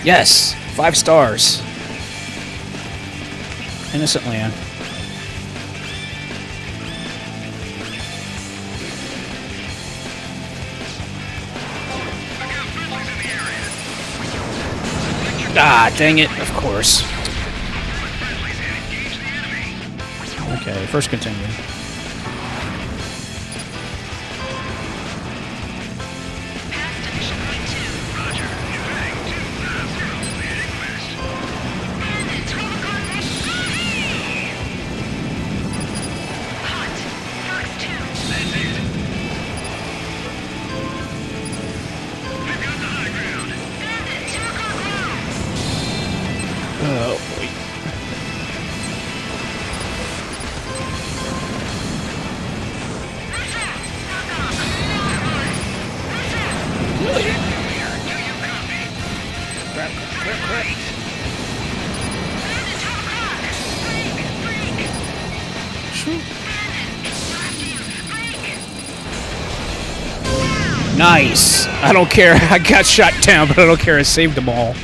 Yes! 5 stars. Innocent Land. Ah, dang it, of course. Okay, first continue. Oh, boy. Crap, crap, crap. Shoot. Nice. I don't care. I got shot down, but I don't care. I saved them all.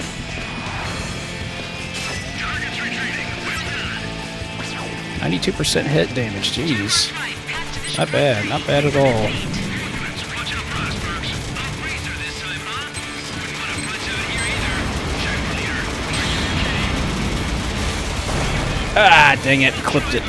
92% hit damage. Jeez. Not bad. Not bad at all. Ah, dang it. Clipped it.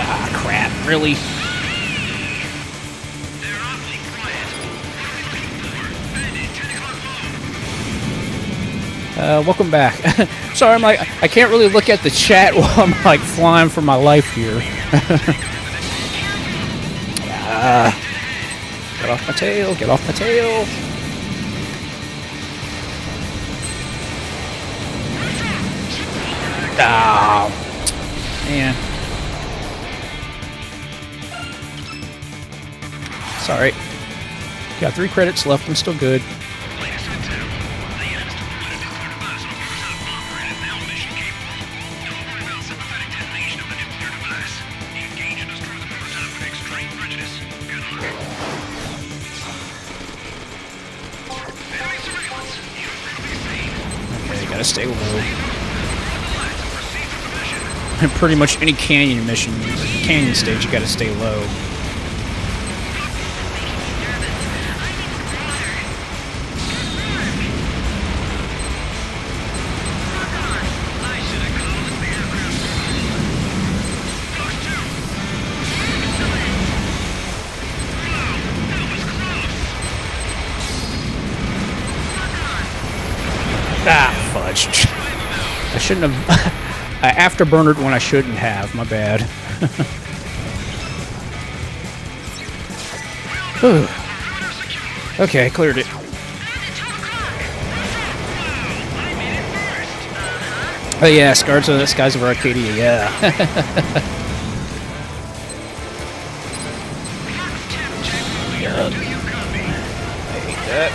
Ah, crap. Really? Welcome back. Sorry, I'm like, I can't really look at the chat while I'm like flying for my life here. Get off my tail, get off my tail. Oh, man. Sorry. Got 3 credits left. I'm still good. Okay, gotta stay low. And pretty much any canyon mission, canyon stage, you gotta stay low. Ah, fudge. I shouldn't have... I afterburnered when I shouldn't have. My bad. Okay, cleared it. Oh yeah, Skies of Arcadia, yeah. I hate that.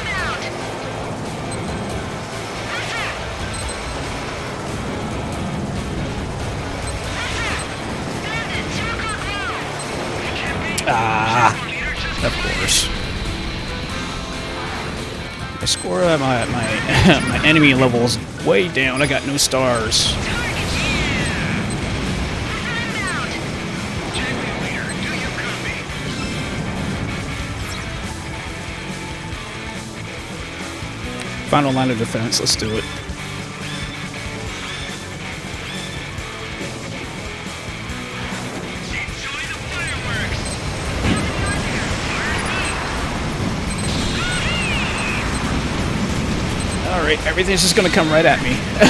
Ah, of course. My score, my enemy level is way down. I got no stars. Final line of defense. Let's do it. Alright, everything's just gonna come right at me. I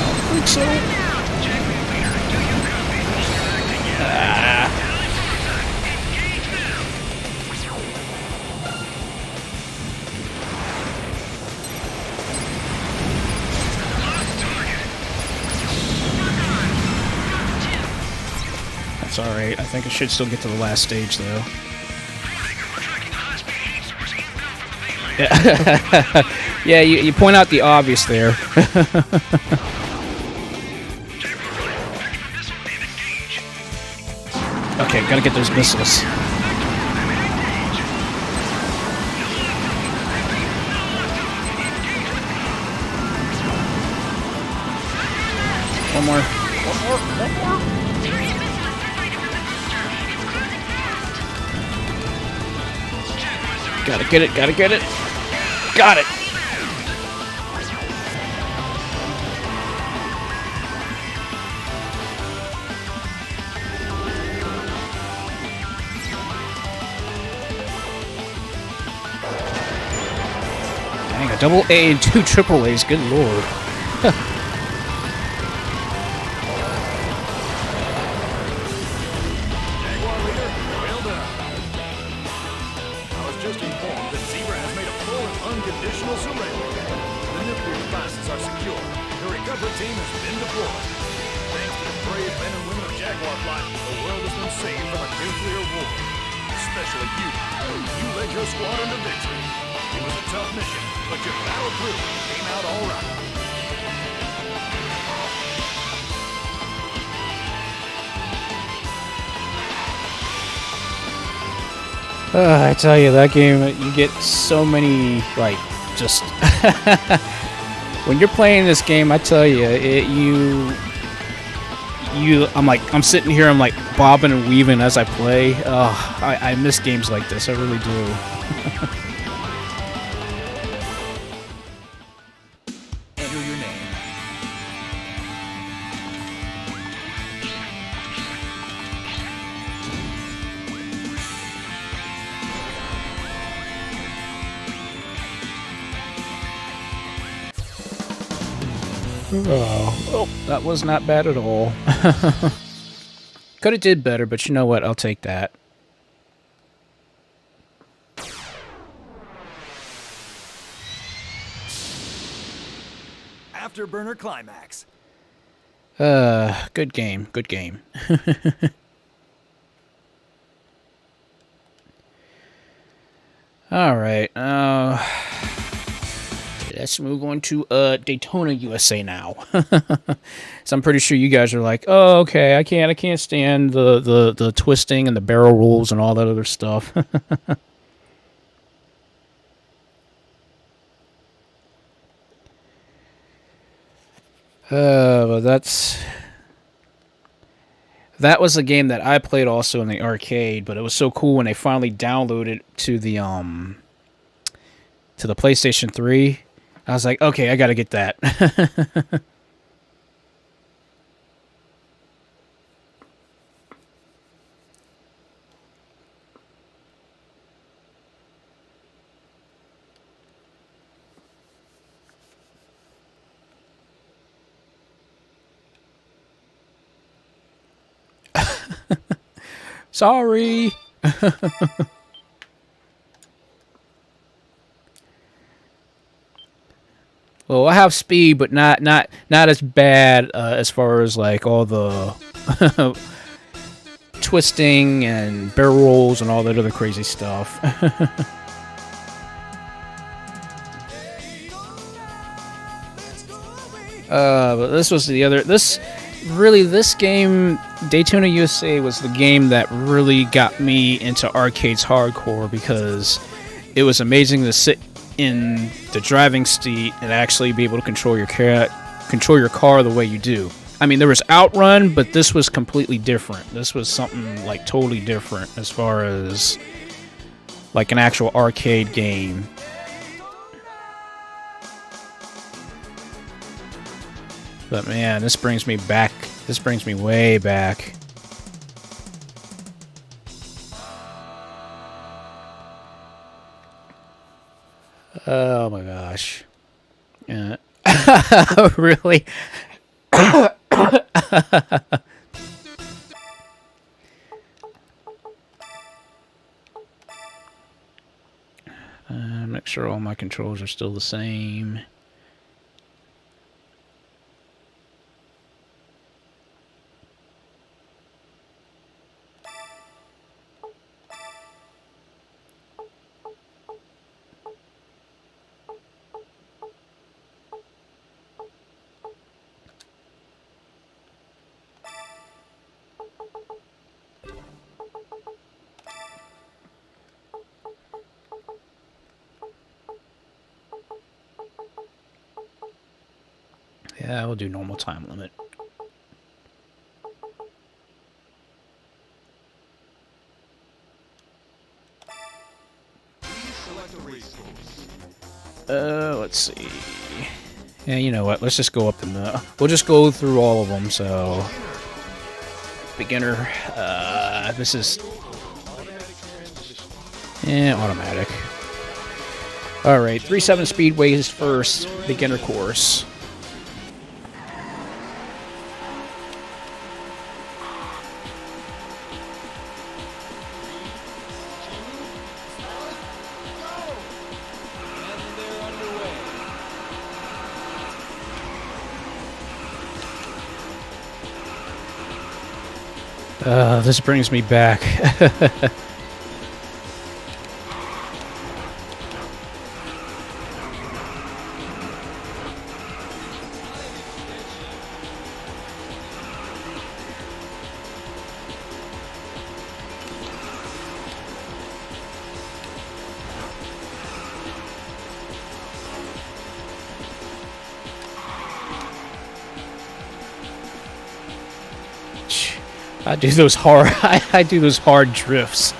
don't think so. It's alright. I think I should still get to the last stage, though. Yeah, you point out the obvious there. Okay, gotta get those missiles. One more. Gotta get it, gotta get it. Got it! Dang, a double A and 2 triple A's, good lord. Jaguar leader, well done. I was just informed that Zebra has made a full and unconditional surrender. The nuclear devices are secure. The recovery team has been deployed. Thanks to the brave men and women of Jaguar Flight, the world has been saved from a nuclear war. Especially you. You led your squadron to victory. It was a tough mission, but you battled through and came out all right. I tell you, that game, you get so many, like, just... when you're playing this game, I tell you, I'm sitting here, I'm like bobbing and weaving as I play. I miss games like this, I really do. Enter your name. Oh, that was not bad at all. Could have did better, but you know what? I'll take that. Afterburner Climax. Good game, good game. All right, let's move on to Daytona, USA now. So I'm pretty sure you guys are like, oh, okay, I can't stand the twisting and the barrel rolls and all that other stuff. But that was a game that I played also in the arcade, but it was so cool when they finally downloaded to the PlayStation 3. I was like, okay, I gotta get that. Sorry. Well, I have speed, but not as bad as far as like all the twisting and barrel rolls and all that other crazy stuff. But this was the other. This game, Daytona USA, was the game that really got me into arcades hardcore because it was amazing to sit in the driving seat and actually be able to control your car the way you do. I mean, there was Outrun, but this was completely different. This was something like totally different as far as like an actual arcade game. But man, this brings me back. This brings me way back. Oh my gosh. Really? Make sure all my controls are still the same. Yeah, we'll do normal time limit. Let's see. Yeah, you know what? Let's just go up the. We'll just go through all of them. So, beginner. This is. Yeah, automatic. All right, 3.7 speedways first. Beginner course. This brings me back. I do those hard. I do those hard drifts.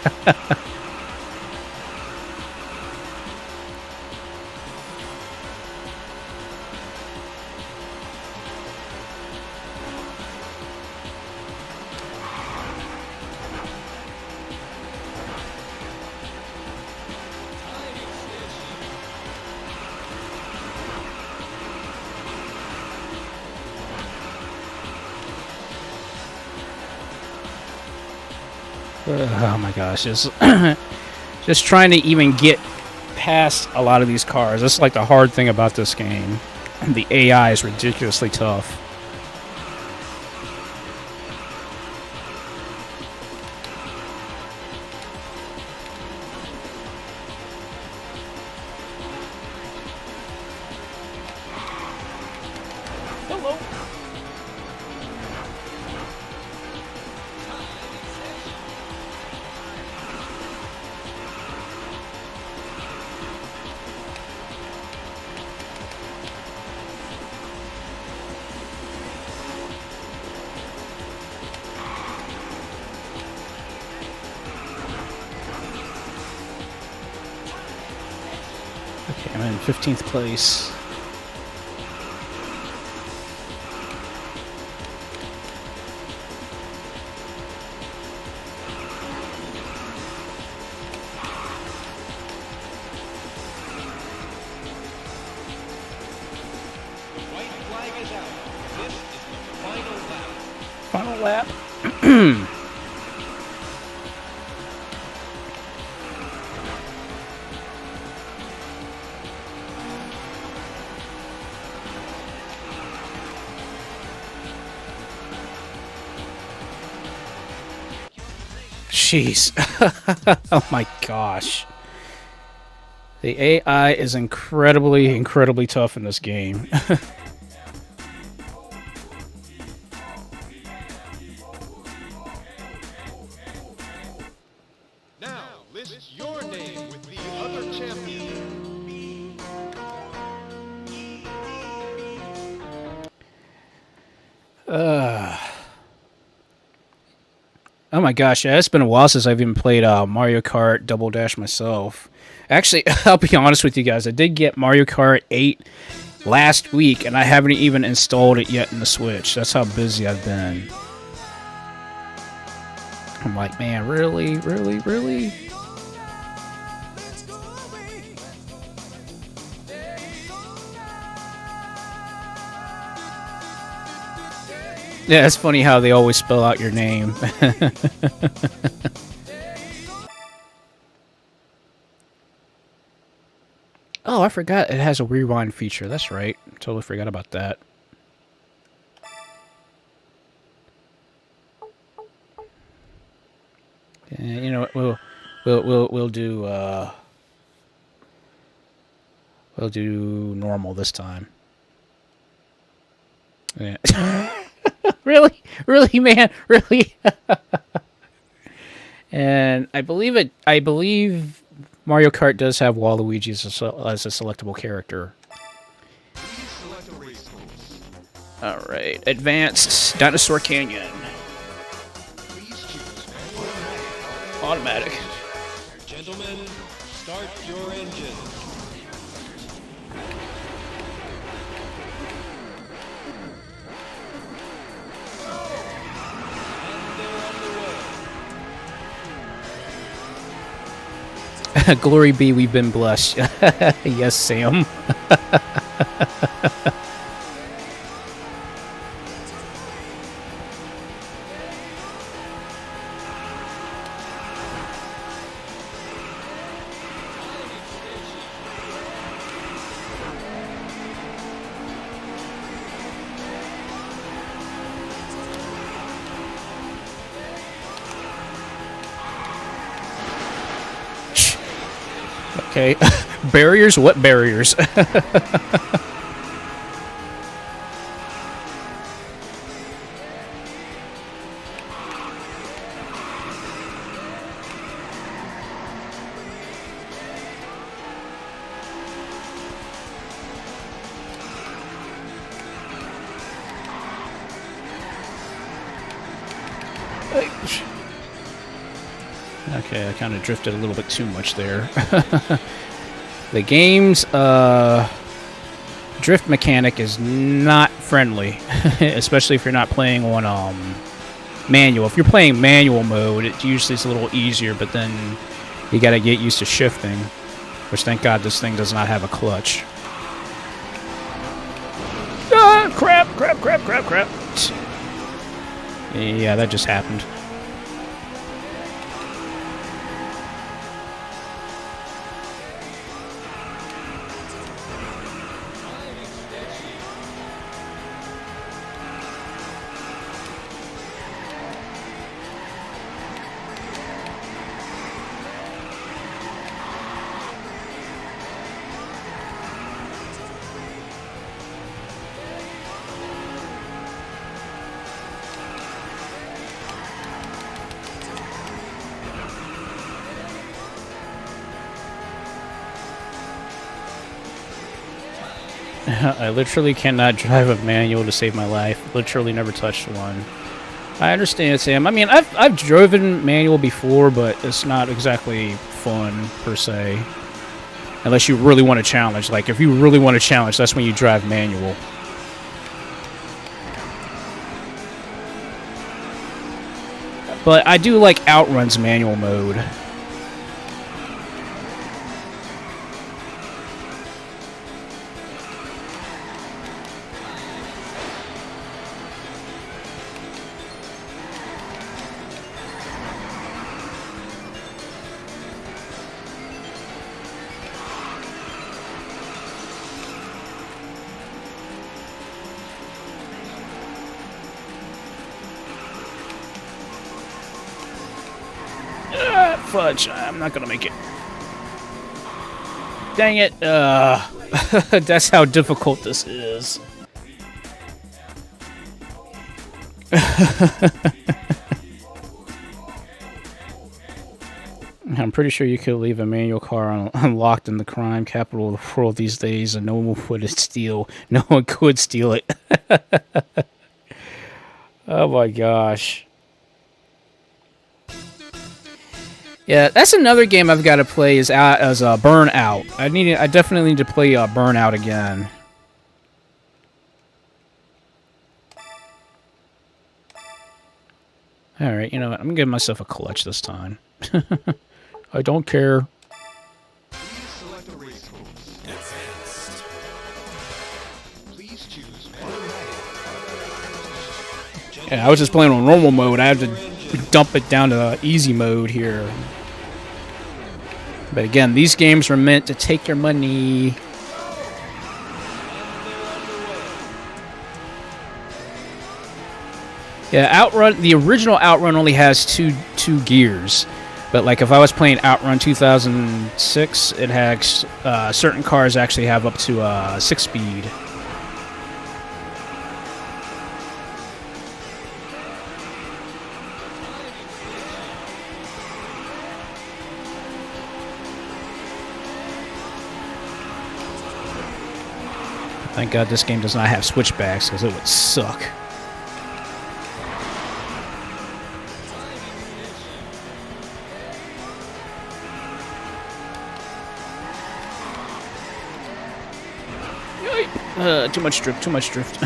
Oh my gosh, just trying to even get past a lot of these cars. That's like the hard thing about this game. The AI is ridiculously tough. Okay, I'm in 15th place. White flag is out. This is the final Final lap. lap. Jeez. Oh my gosh. The AI is incredibly tough in this game. Now, list your name with the other champion. Oh my gosh, yeah, it's been a while since I've even played Mario Kart Double Dash myself. Actually, I'll be honest with you guys, I did get Mario Kart 8 last week, and I haven't even installed it yet in the Switch. That's how busy I've been. I'm like, man, really? Yeah, it's funny how they always spell out your name. Oh, I forgot it has a rewind feature. That's right. Totally forgot about that. Yeah, you know what? We'll do normal this time. Yeah. Really, man, really. And I believe Mario Kart does have Waluigi as a selectable character. Please select a race course. All right, advanced Dinosaur Canyon. Automatic. Gentlemen, start your engine. And they're underway. Glory be, we've been blessed. Yes, Sam. Okay. Barriers? What barriers? Okay, I kind of drifted a little bit too much there. The game's drift mechanic is not friendly, especially if you're not playing on manual. If you're playing manual mode, it usually is a little easier, but then you got to get used to shifting, which thank God this thing does not have a clutch. Ah, crap, crap, crap, crap, crap. Yeah, that just happened. I literally cannot drive a manual to save my life. Literally never touched one. I understand, Sam. I mean, I've driven manual before, but it's not exactly fun, per se. Unless you really want to challenge. Like, if you really want to challenge, that's when you drive manual. But I do like Outrun's manual mode. Fudge, I'm not gonna make it. Dang it. That's how difficult this is. I'm pretty sure you could leave a manual car unlocked in the crime capital of the world these days and no one would steal. No one could steal it. Oh my gosh. Yeah, that's another game I've got to play as Burnout. I definitely need to play Burnout again. All right, you know what? I'm giving myself a clutch this time. I don't care. Yeah, I was just playing on normal mode. I have to dump it down to easy mode here. But again, these games are meant to take your money. Yeah, Outrun, the original Outrun only has two gears. But like if I was playing Outrun 2006, it has certain cars actually have up to 6-speed. Thank God this game does not have switchbacks, because it would suck. Too much drift, too much drift.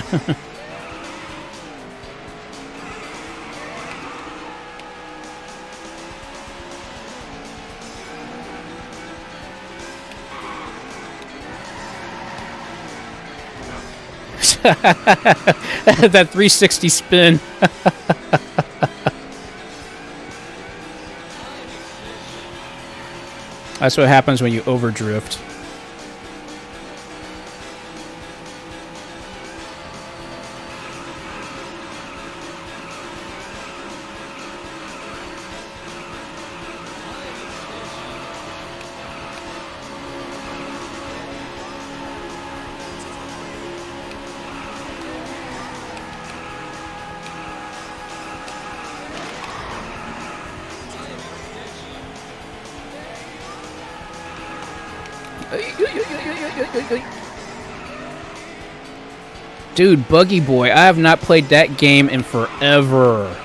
That 360 spin. That's what happens when you overdrift. Dude, Buggy Boy, I have not played that game in forever.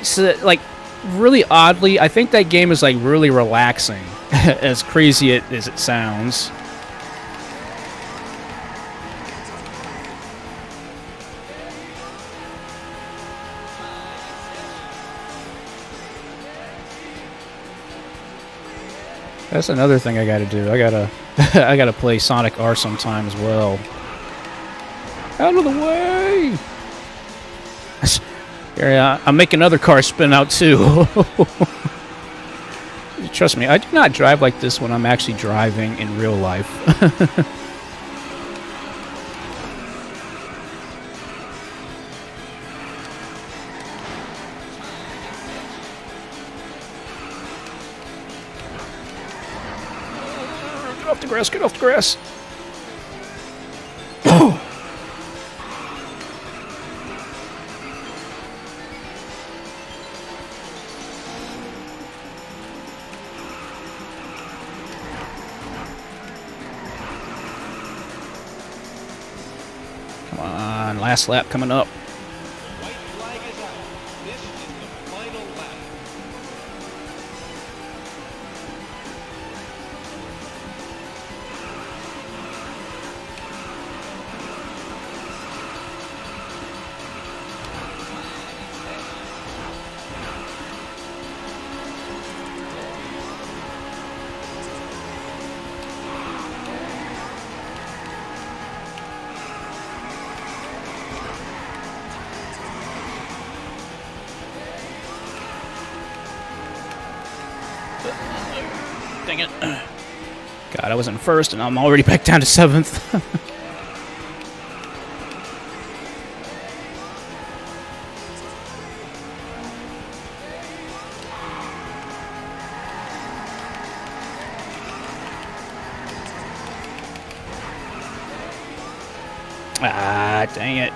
So, like, really oddly, I think that game is, like, really relaxing, as crazy as it sounds. That's another thing I gotta do. I gotta play Sonic R sometime as well. Out of the way! Yeah, I'm making other cars spin out too. Trust me, I do not drive like this when I'm actually driving in real life. Get off the grass, get off the grass! Last lap coming up. White flag is out. This is the final lap. Dang it. God, I was in first and I'm already back down to 7th. Ah, dang it.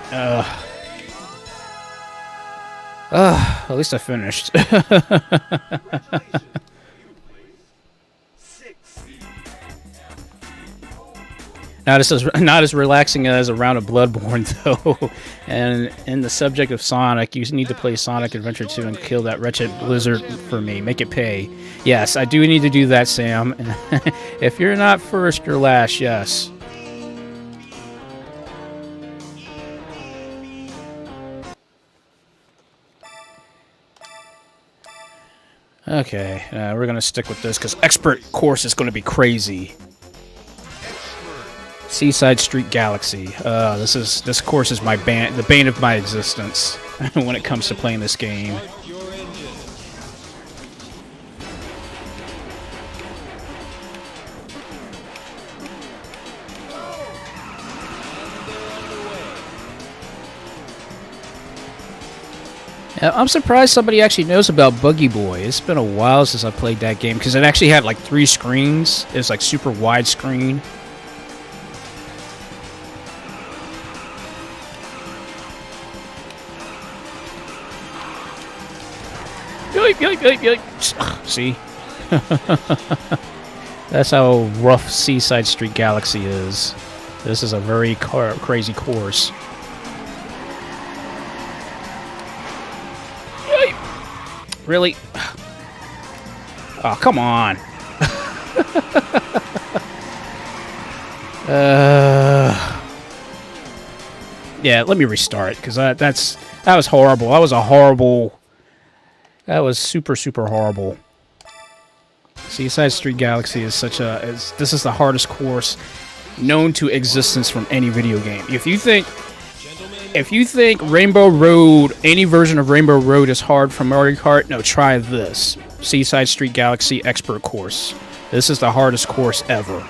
At least I finished. Not as relaxing as a round of Bloodborne, though. And in the subject of Sonic, you need to play Sonic Adventure 2 and kill that wretched Blizzard for me. Make it pay. Yes, I do need to do that, Sam. If you're not first, you're last, yes. Okay, we're going to stick with this, because Expert Course is going to be crazy. Seaside Street Galaxy. This course is the bane of my existence when it comes to playing this game. I'm surprised somebody actually knows about Buggy Boy. It's been a while since I played that game, because it actually had like 3 screens. It was like super widescreen. See? That's how rough Seaside Street Galaxy is. This is a very crazy course. Really? Oh, come on. Yeah, let me restart, because that was horrible. That was super horrible. Seaside Street Galaxy is this is the hardest course known to existence from any video game. If you think Rainbow Road, any version of Rainbow Road is hard from Mario Kart, no, try this. Seaside Street Galaxy Expert Course. This is the hardest course ever.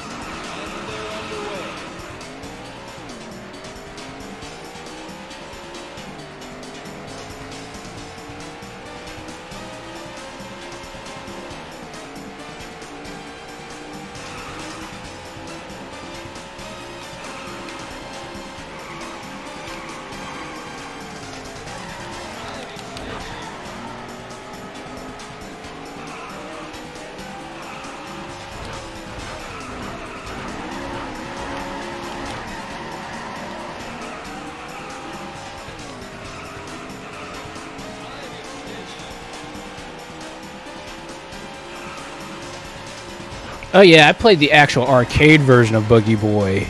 Oh yeah, I played the actual arcade version of Boogie Boy.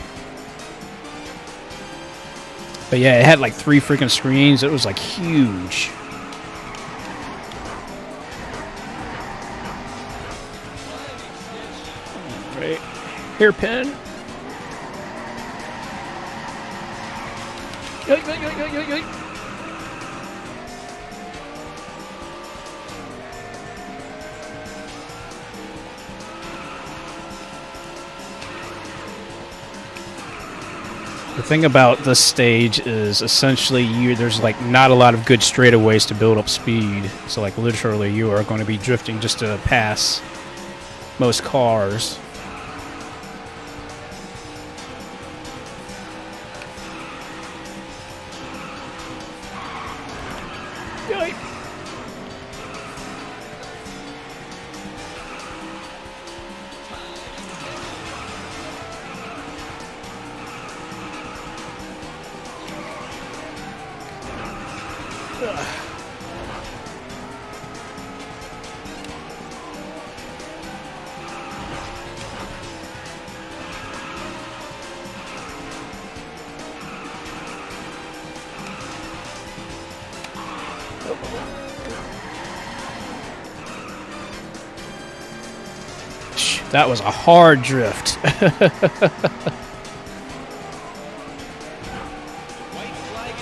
But yeah, it had like 3 freaking screens. It was like huge. Right. Hairpin. Yoink, yoink, yoink, yoink, yoink, yoink. The thing about this stage is essentially there's like not a lot of good straightaways to build up speed. So like literally you are going to be drifting just to pass most cars. Yoink. That was a hard drift. White flag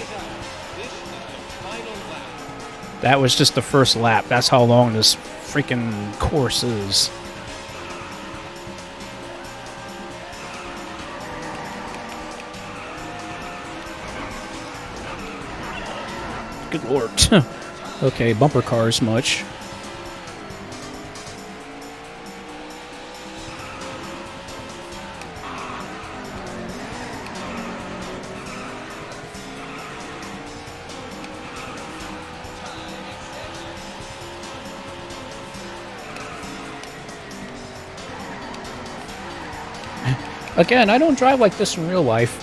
is out. This is the final lap. That was just the first lap. That's how long this freaking course is. Good lord. Okay, bumper cars much. Again, I don't drive like this in real life.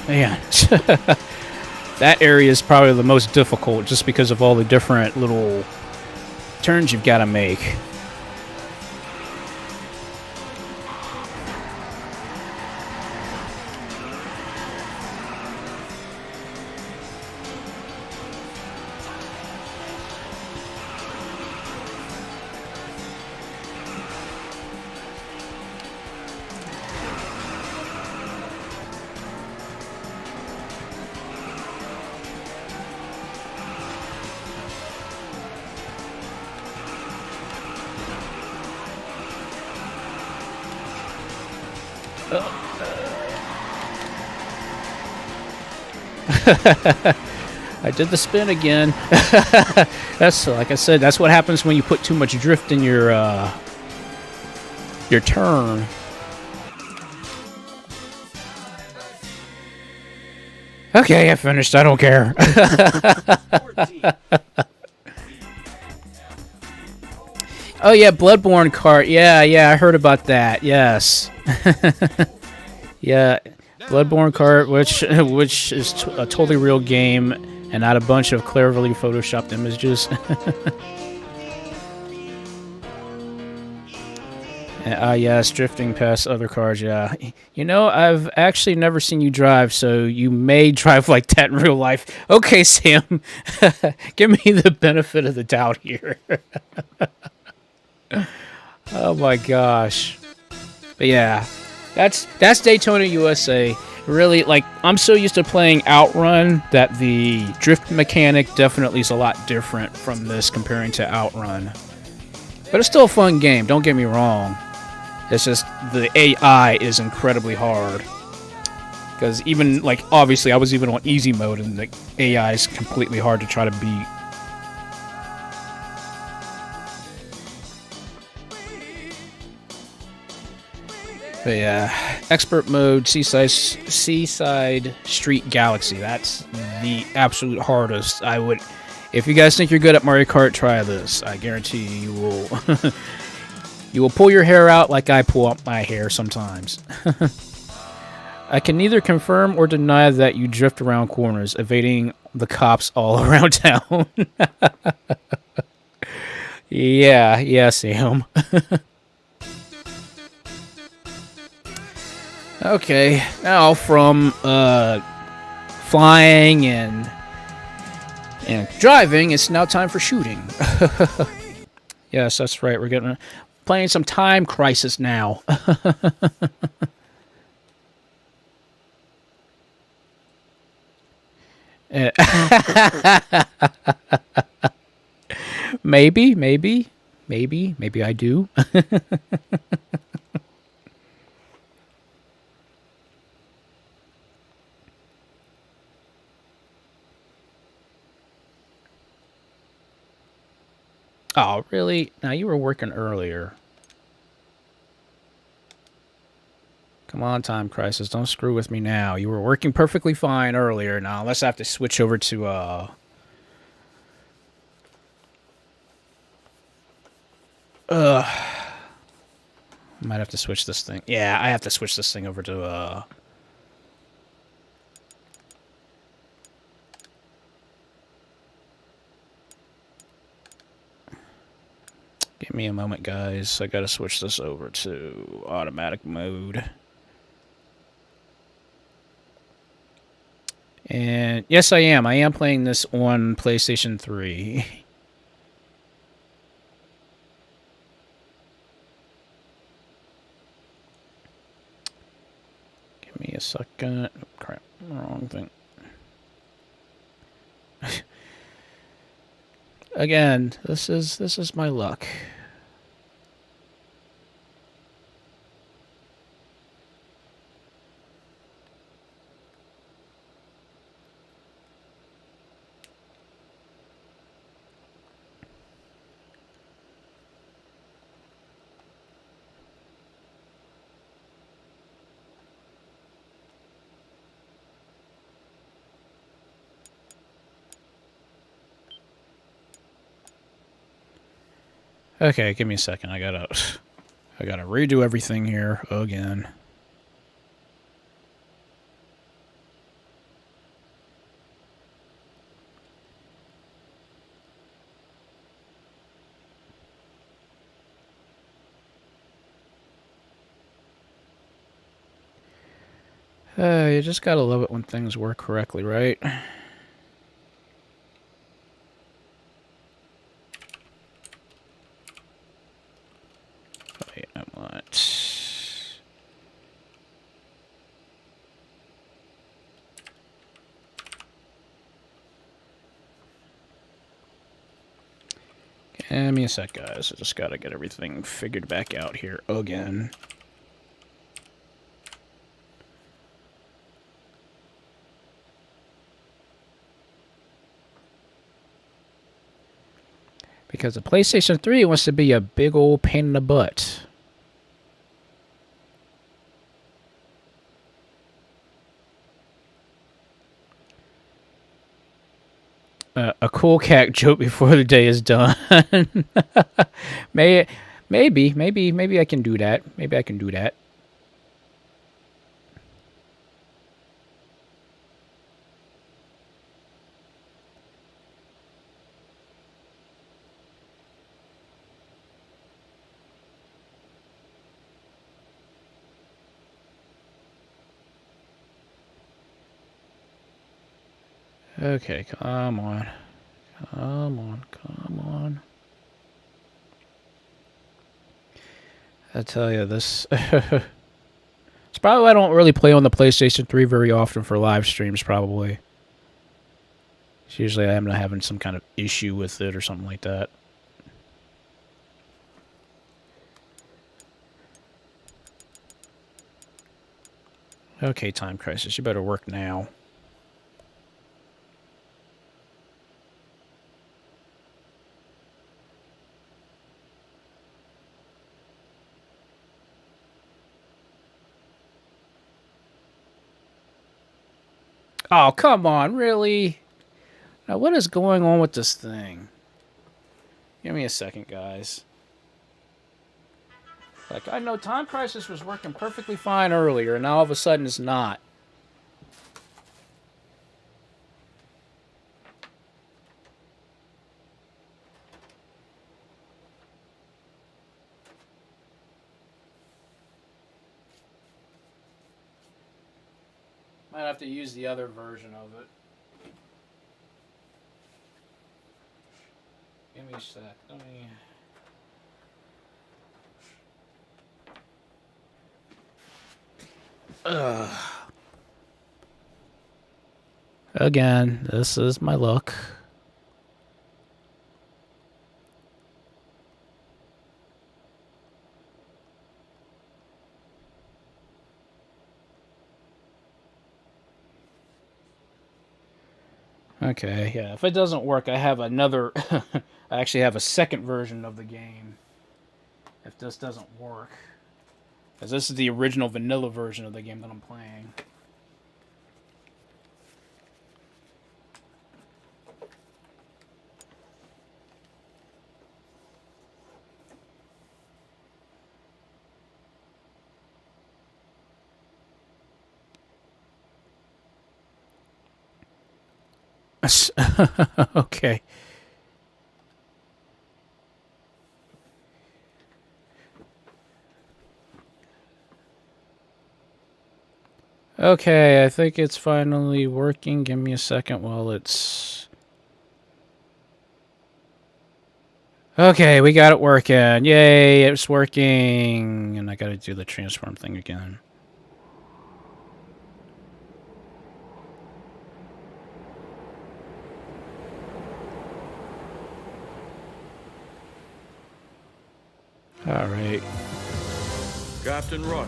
Man, that area is probably the most difficult just because of all the different little turns you've got to make. I did the spin again. That's like I said. That's what happens when you put too much drift in your turn. Okay, I finished. I don't care. Oh yeah, Bloodborne cart. Yeah, I heard about that. Yes. Yeah, Bloodborne cart, which is a totally real game and not a bunch of cleverly photoshopped images. Yes, drifting past other cars, yeah. You know, I've actually never seen you drive, so you may drive like that in real life. Okay, Sam. Give me the benefit of the doubt here. Oh my gosh. But yeah, that's Daytona, USA. Really, like, I'm so used to playing Outrun that the drift mechanic definitely is a lot different from this comparing to Outrun. But it's still a fun game, don't get me wrong. It's just the AI is incredibly hard. Because even, like, obviously I was even on easy mode and the AI is completely hard to try to beat. But yeah, expert mode, Seaside Street Galaxy. That's the absolute hardest. If you guys think you're good at Mario Kart, try this. I guarantee you will. You will pull your hair out like I pull out my hair sometimes. I can neither confirm or deny that you drift around corners, evading the cops all around town. Yeah, Sam. Okay, now from flying and driving, it's now time for shooting. Yes, that's right. We're playing some Time Crisis now. Maybe I do. Oh, really? Now, you were working earlier. Come on, Time Crisis. Don't screw with me now. You were working perfectly fine earlier. Now, let's have to switch over to, might have to switch this thing. Yeah, I have to switch this thing over to, Give me a moment, guys. I gotta switch this over to automatic mode. And yes, I am. I am playing this on PlayStation 3. Give me a second. Oh, crap. Wrong thing. Again, this is my luck. Okay, give me a second. I gotta redo everything here again. You just gotta love it when things work correctly, right? Wait, I want... Give me a sec, guys. I just gotta get everything figured back out here again. Because the PlayStation 3 wants to be a big old pain in the butt. A cool cat joke before the day is done. Maybe I can do that. Maybe I can do that. Okay, come on. Come on, come on. I tell you, this... it's probably why I don't really play on the PlayStation 3 very often for live streams, probably. It's usually I'm having some kind of issue with it or something like that. Okay, Time Crisis, you better work now. Oh, come on, really? Now, what is going on with this thing? Give me a second, guys. Like, I know Time Crisis was working perfectly fine earlier, and now all of a sudden it's not. Might have to use the other version of it. Give me a sec. Let me... Again, this is my luck. Okay, yeah, if it doesn't work, I have another... I actually have a second version of the game. If this doesn't work. Because this is the original vanilla version of the game that I'm playing. Okay. Okay, I think it's finally working. Give me a second while it's... Okay, we got it working. Yay, it's working. And I gotta do the transform thing again. All right. Captain Rush,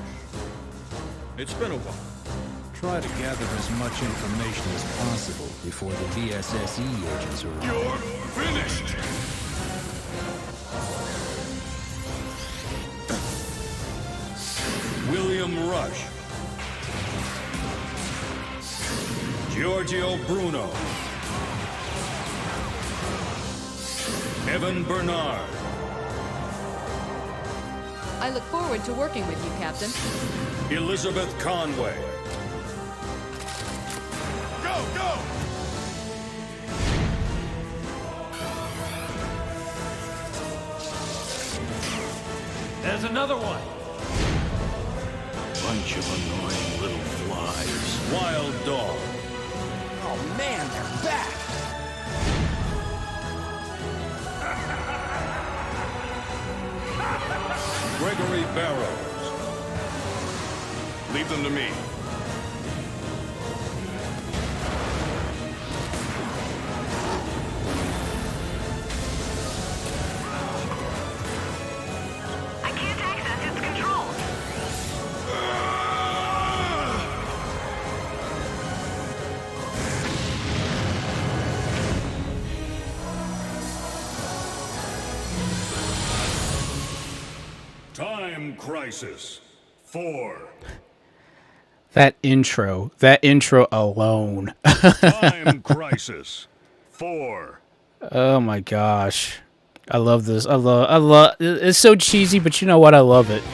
it's been a while. Try to gather as much information as possible before the VSSE agents arrive. You're finished! William Rush. Giorgio Bruno. Evan Bernard. I look forward to working with you, Captain. Elizabeth Conway. Go, go! There's another one. Bunch of annoying little flies. Wild Dog. Oh man, they're back. Gregory Barrows. Leave them to me. I can't access its controls. Time Crisis 4. That intro alone. Time Crisis 4. Oh my gosh. I love this. I love it's so cheesy, but you know what? I love it.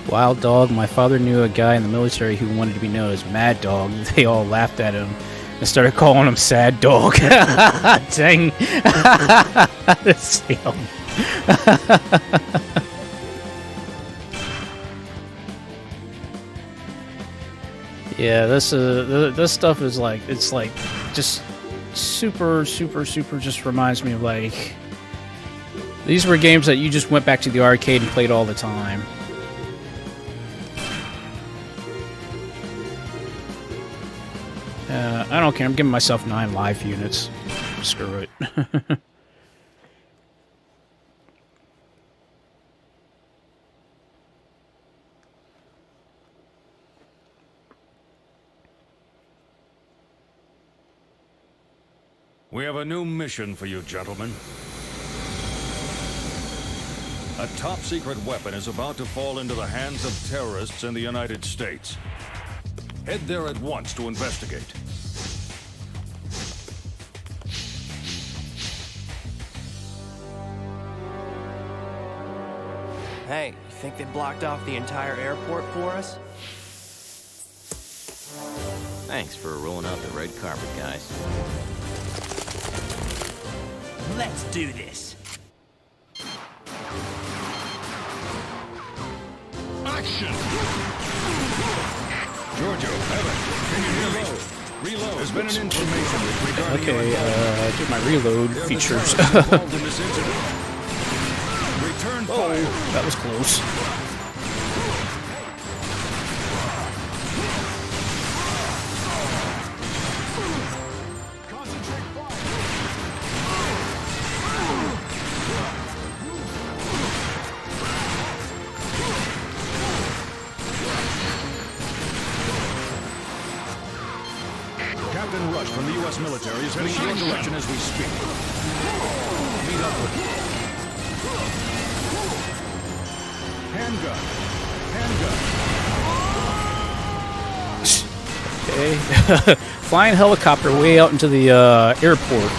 Wild Dog. My father knew a guy in the military who wanted to be known as Mad Dog. They all laughed at him and started calling him Sad Dog. Dang. That's him. Yeah, this stuff is like, it's like just super just reminds me of like, these were games that you just went back to the arcade and played all the time. I don't care. I'm giving myself 9 life units. Screw it. We have a new mission for you, gentlemen. A top-secret weapon is about to fall into the hands of terrorists in the United States. Head there at once to investigate. Hey, you think they blocked off the entire airport for us? Thanks for rolling out the red carpet, guys. Let's do this. Action! Giorgio, Evan, can you hear me? Reload. There's been an information regarding Okay, do my reload features. involved in this incident. Return fire. That was close. Captain Rush from the U.S. military is heading your direction as we speak. Meet up with him. Handgun. Okay. Flying helicopter way out into the airport.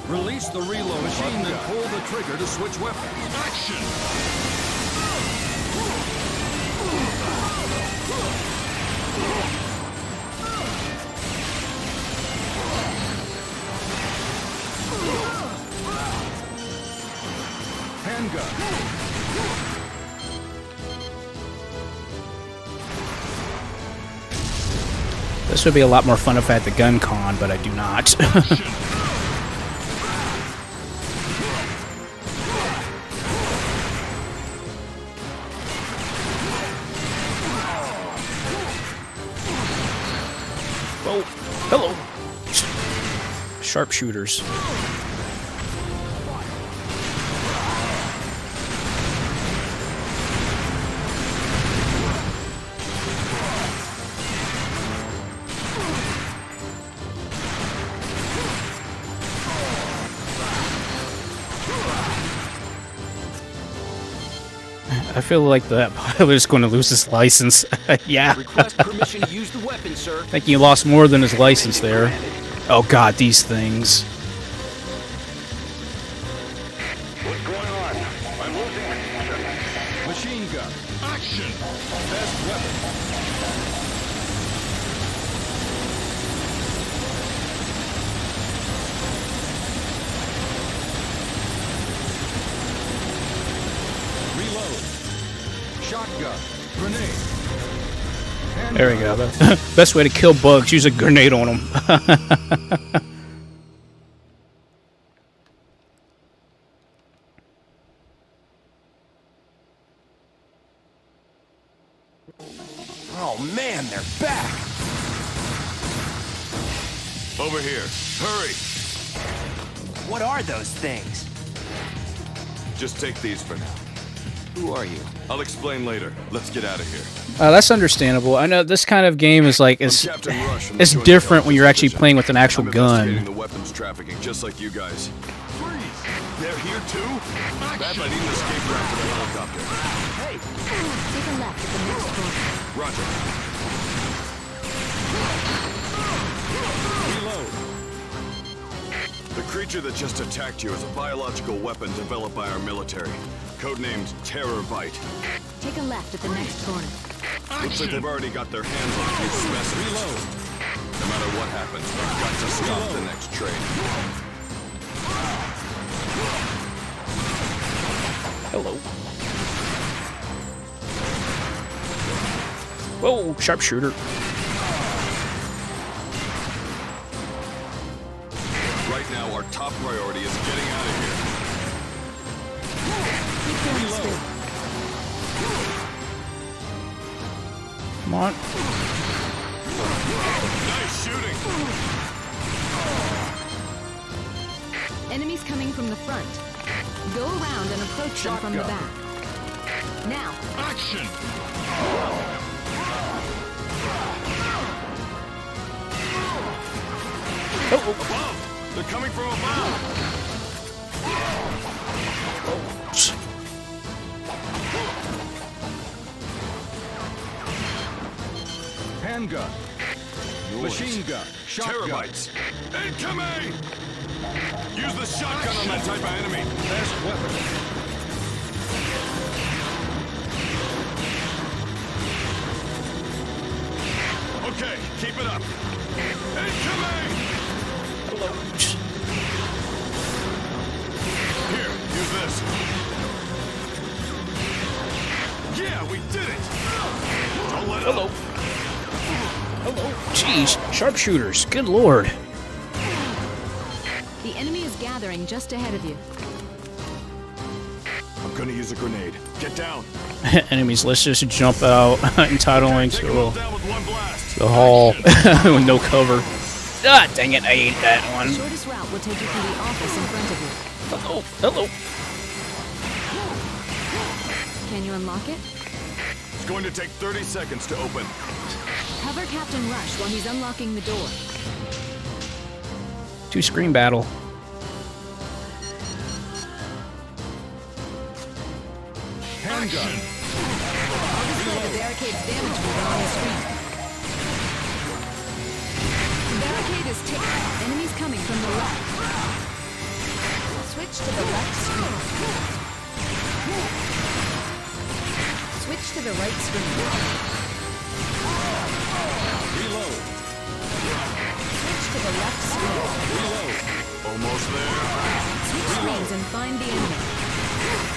Release the reload machine and pull the trigger to switch weapons. Action! Handgun. This would be a lot more fun if I had the gun con, but I do not. Oh, hello. Sharpshooters. I feel like that pilot is going to lose his license. Yeah. Request permission to use the weapon, sir. I think he lost more than his license there. Oh god, these things. What's going on? I'm losing reception. Machine gun. Action! Best weapon. Reload. Shotgun. Grenade. There we go. Best way to kill bugs, use a grenade on them. here. Hurry! What are those things? Just take these for now. Who are you? I'll explain later. Let's get out of here. That's understandable. I know this kind of game is like it's Captain Rush from the it's Joint different when you're actually Division. playing with an actual I'm investigating gun. the weapons trafficking, just like you guys. Freeze! They're here too? Bad, I need an escape route to the helicopter. Take a left at the next corner. Roger. The creature that just attacked you is a biological weapon developed by our military, codenamed Terror Bite. Take a left at the next corner. Looks like they've already got their hands on a few specimens. No matter what happens, we've got to stop the next train. Hello. Whoa, sharpshooter. Right now, our top priority is getting out of here. Keep going straight. Come on. Nice shooting! Enemies coming from the front. Go around and approach them from the back. Now, Action! Above! They're coming from above! Handgun. Machine gun. Shotgun. Terabytes! Incoming! Use the shotgun on that type of enemy! Best weapon. Okay, keep it up! Incoming! Here, use this. Yeah, we did it! Don't let up! Hello. Jeez, sharpshooters. Good lord. the enemy is gathering just ahead of you. I'm gonna use a grenade. Get down! Enemies, let's just jump out, entitling Take to them all down with one blast! the hall with no cover. Ah, dang it, I ate that The one. shortest route will take you to the office in front of Hello. you. Can you unlock it? It's going to take 30 seconds to open. Cover Captain Rush while he's unlocking the door. 2 screen battle. Handgun. I'll display the barricade's damage meter on the screen. The barricade is taken. Enemies coming from the left. Switch to the left screen. Switch to the right screen. Reload. Switch to the left screen. Reload. Almost there. Switch screens and find the enemy.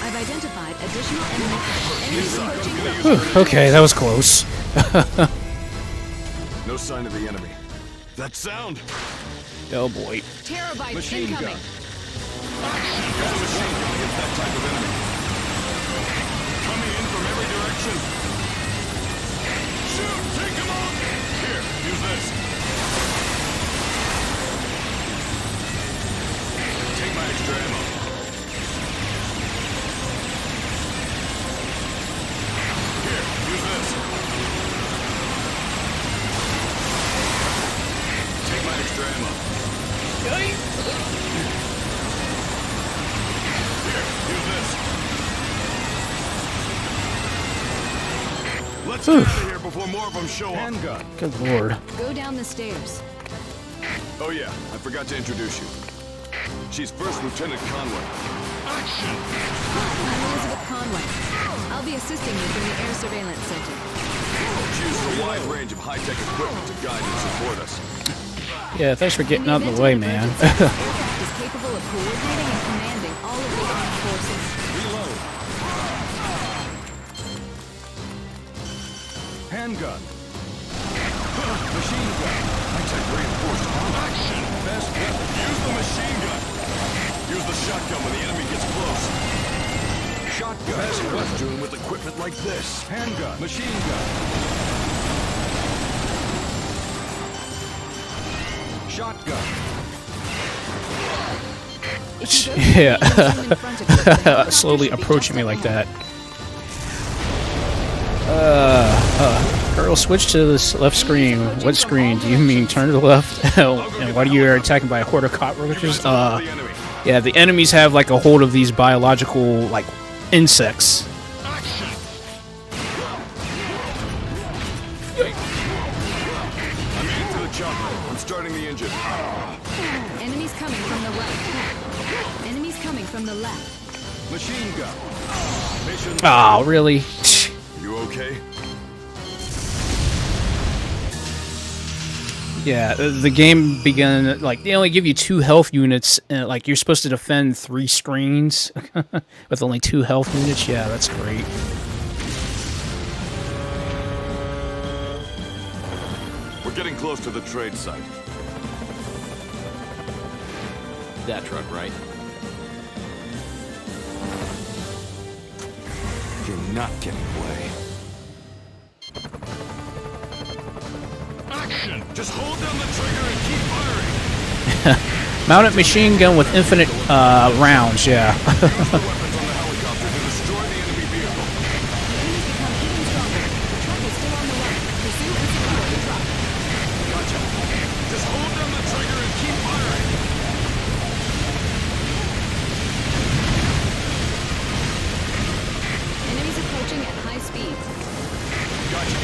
I've identified additional enemies approaching. Whew, okay, that was close. No sign of the enemy. That sound! Oh boy. Terabytes Machine incoming. gun. Use a machine gun against that type of enemy. Coming in from every direction. Shoot! Take him out! Here, use this. Take my extra ammo. Here, use this. Take my extra ammo. Here, use this. Let's get out of here before more of them show up. Handgun. Good lord. Go down the stairs. Oh yeah, I forgot to introduce you. She's First Lieutenant Conway. Action! I'm Elizabeth Conway. I'll be assisting you from the Air Surveillance Center. She uses a wide range of high-tech equipment to guide and support us. Yeah, thanks for getting out of the way, man. The aircraft is capable of coordinating and commanding all of the armed forces. Reload. Handgun. Machine gun. High-tech reinforced armor. Action! Best weapon. Use the machine gun. Use the shotgun when the enemy gets close. Shotgun. Best weapon doing with equipment like this. Handgun. Machine gun. Shotgun. If you go to the Yeah. zoom in front of you, the helicopter Slowly should be approaching just me like ahead. that. Girl, switch to this left screen. What screen? Do you mean turn to the left? And what are you attacking by a horde of cockroaches? Yeah, the enemies have like a hold of these biological like insects. I'm heading to the chopper. I'm starting the engine. Enemies coming from the right. Enemies coming from the left. Machine gun. Mission. Oh, really? You okay? Yeah, the game began like they only give you 2 health units. Like you're supposed to defend 3 screens with only 2 health units. Yeah, that's great. We're getting close to the trade site. That truck, right? You're not getting away. Action! Just hold down the trigger and keep firing. Mounted machine gun with infinite rounds. Yeah. Use the weapons on the helicopter to destroy the enemy vehicle. Enemies become even stronger. The truck is still on the right. Pursue and secure the truck. Gotcha. Just hold down the trigger and keep firing. Enemies approaching at high speed. Gotcha.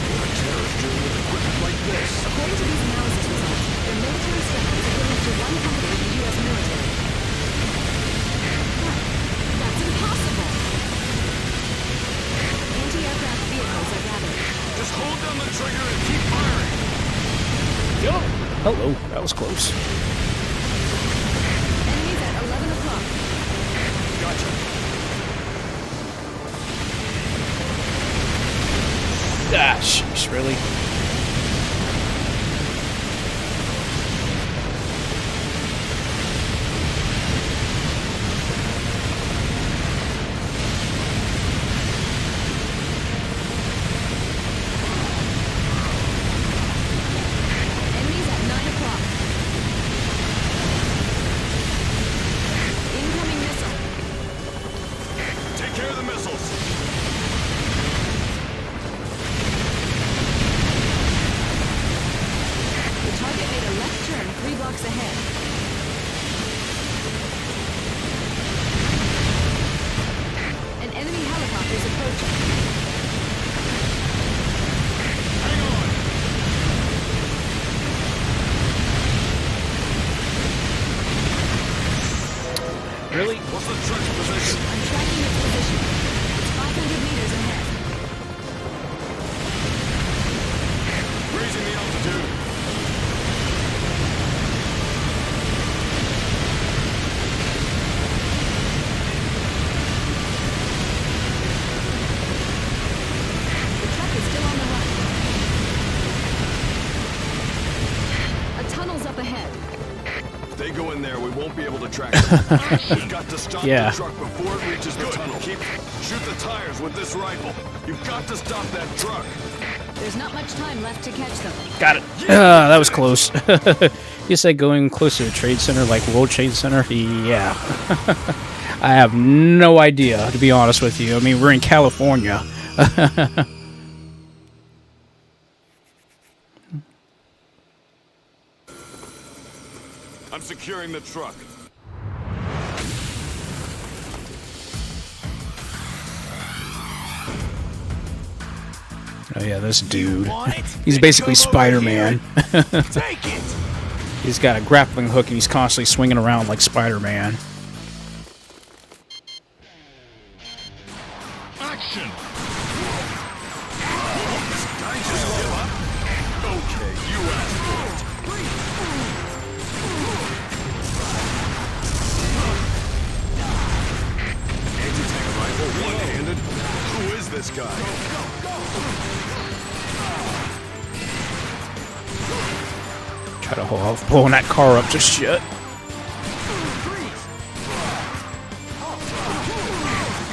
What a terrorist doing with equipment like this? According to these analysis results, their military strength is equivalent to one company in the U.S. military. What? That's impossible! Anti-aircraft vehicles are gathered. Just hold down the trigger and keep firing. Hello, that was close. Enemies at 11 o'clock. Gotcha. Ah, sheesh, really? Enemies at 9 o'clock. Incoming missile. Take care of the missiles. The target made a left turn 3 blocks ahead. An enemy helicopter is approaching. Hang on. Really? What's the truck's position? I'm tracking its position. It's 500 meters ahead. Raising the altitude. The truck is still on the right. A tunnel's up ahead. If they go in there, we won't be able to track them. We've got to stop Yeah. the truck before it reaches the tunnel. Shoot the tires with this rifle. You've got to stop that truck. There's not much time left to catch them. Got it. That was close. You said going close to the trade center, like World Trade Center? Yeah. I have no idea, to be honest with you. I mean, we're in California. I'm securing the truck. Oh yeah, this dude. He's basically Spider-Man. Take it. He's got a grappling hook and he's constantly swinging around like Spider-Man. Action. I just give up. Okay, you asked for it. Anti-tank rifle, one-handed. Who is this guy? Try to hold off pulling that car up just yet.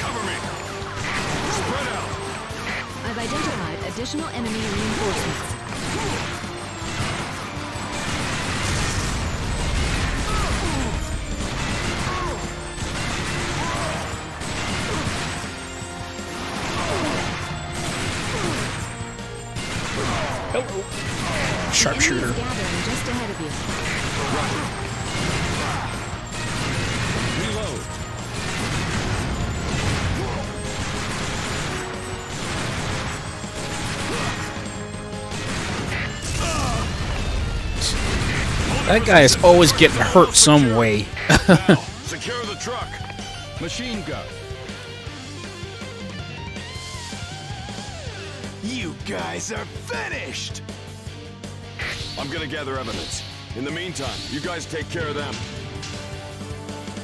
Cover me. Spread out. I've identified additional enemy reinforcements. Sharpshooter. The enemy is gathering just ahead of you. Reload. That guy is always getting hurt some way. Now, secure the truck. Machine gun. You guys are finished. I'm gonna gather evidence. In the meantime, you guys take care of them.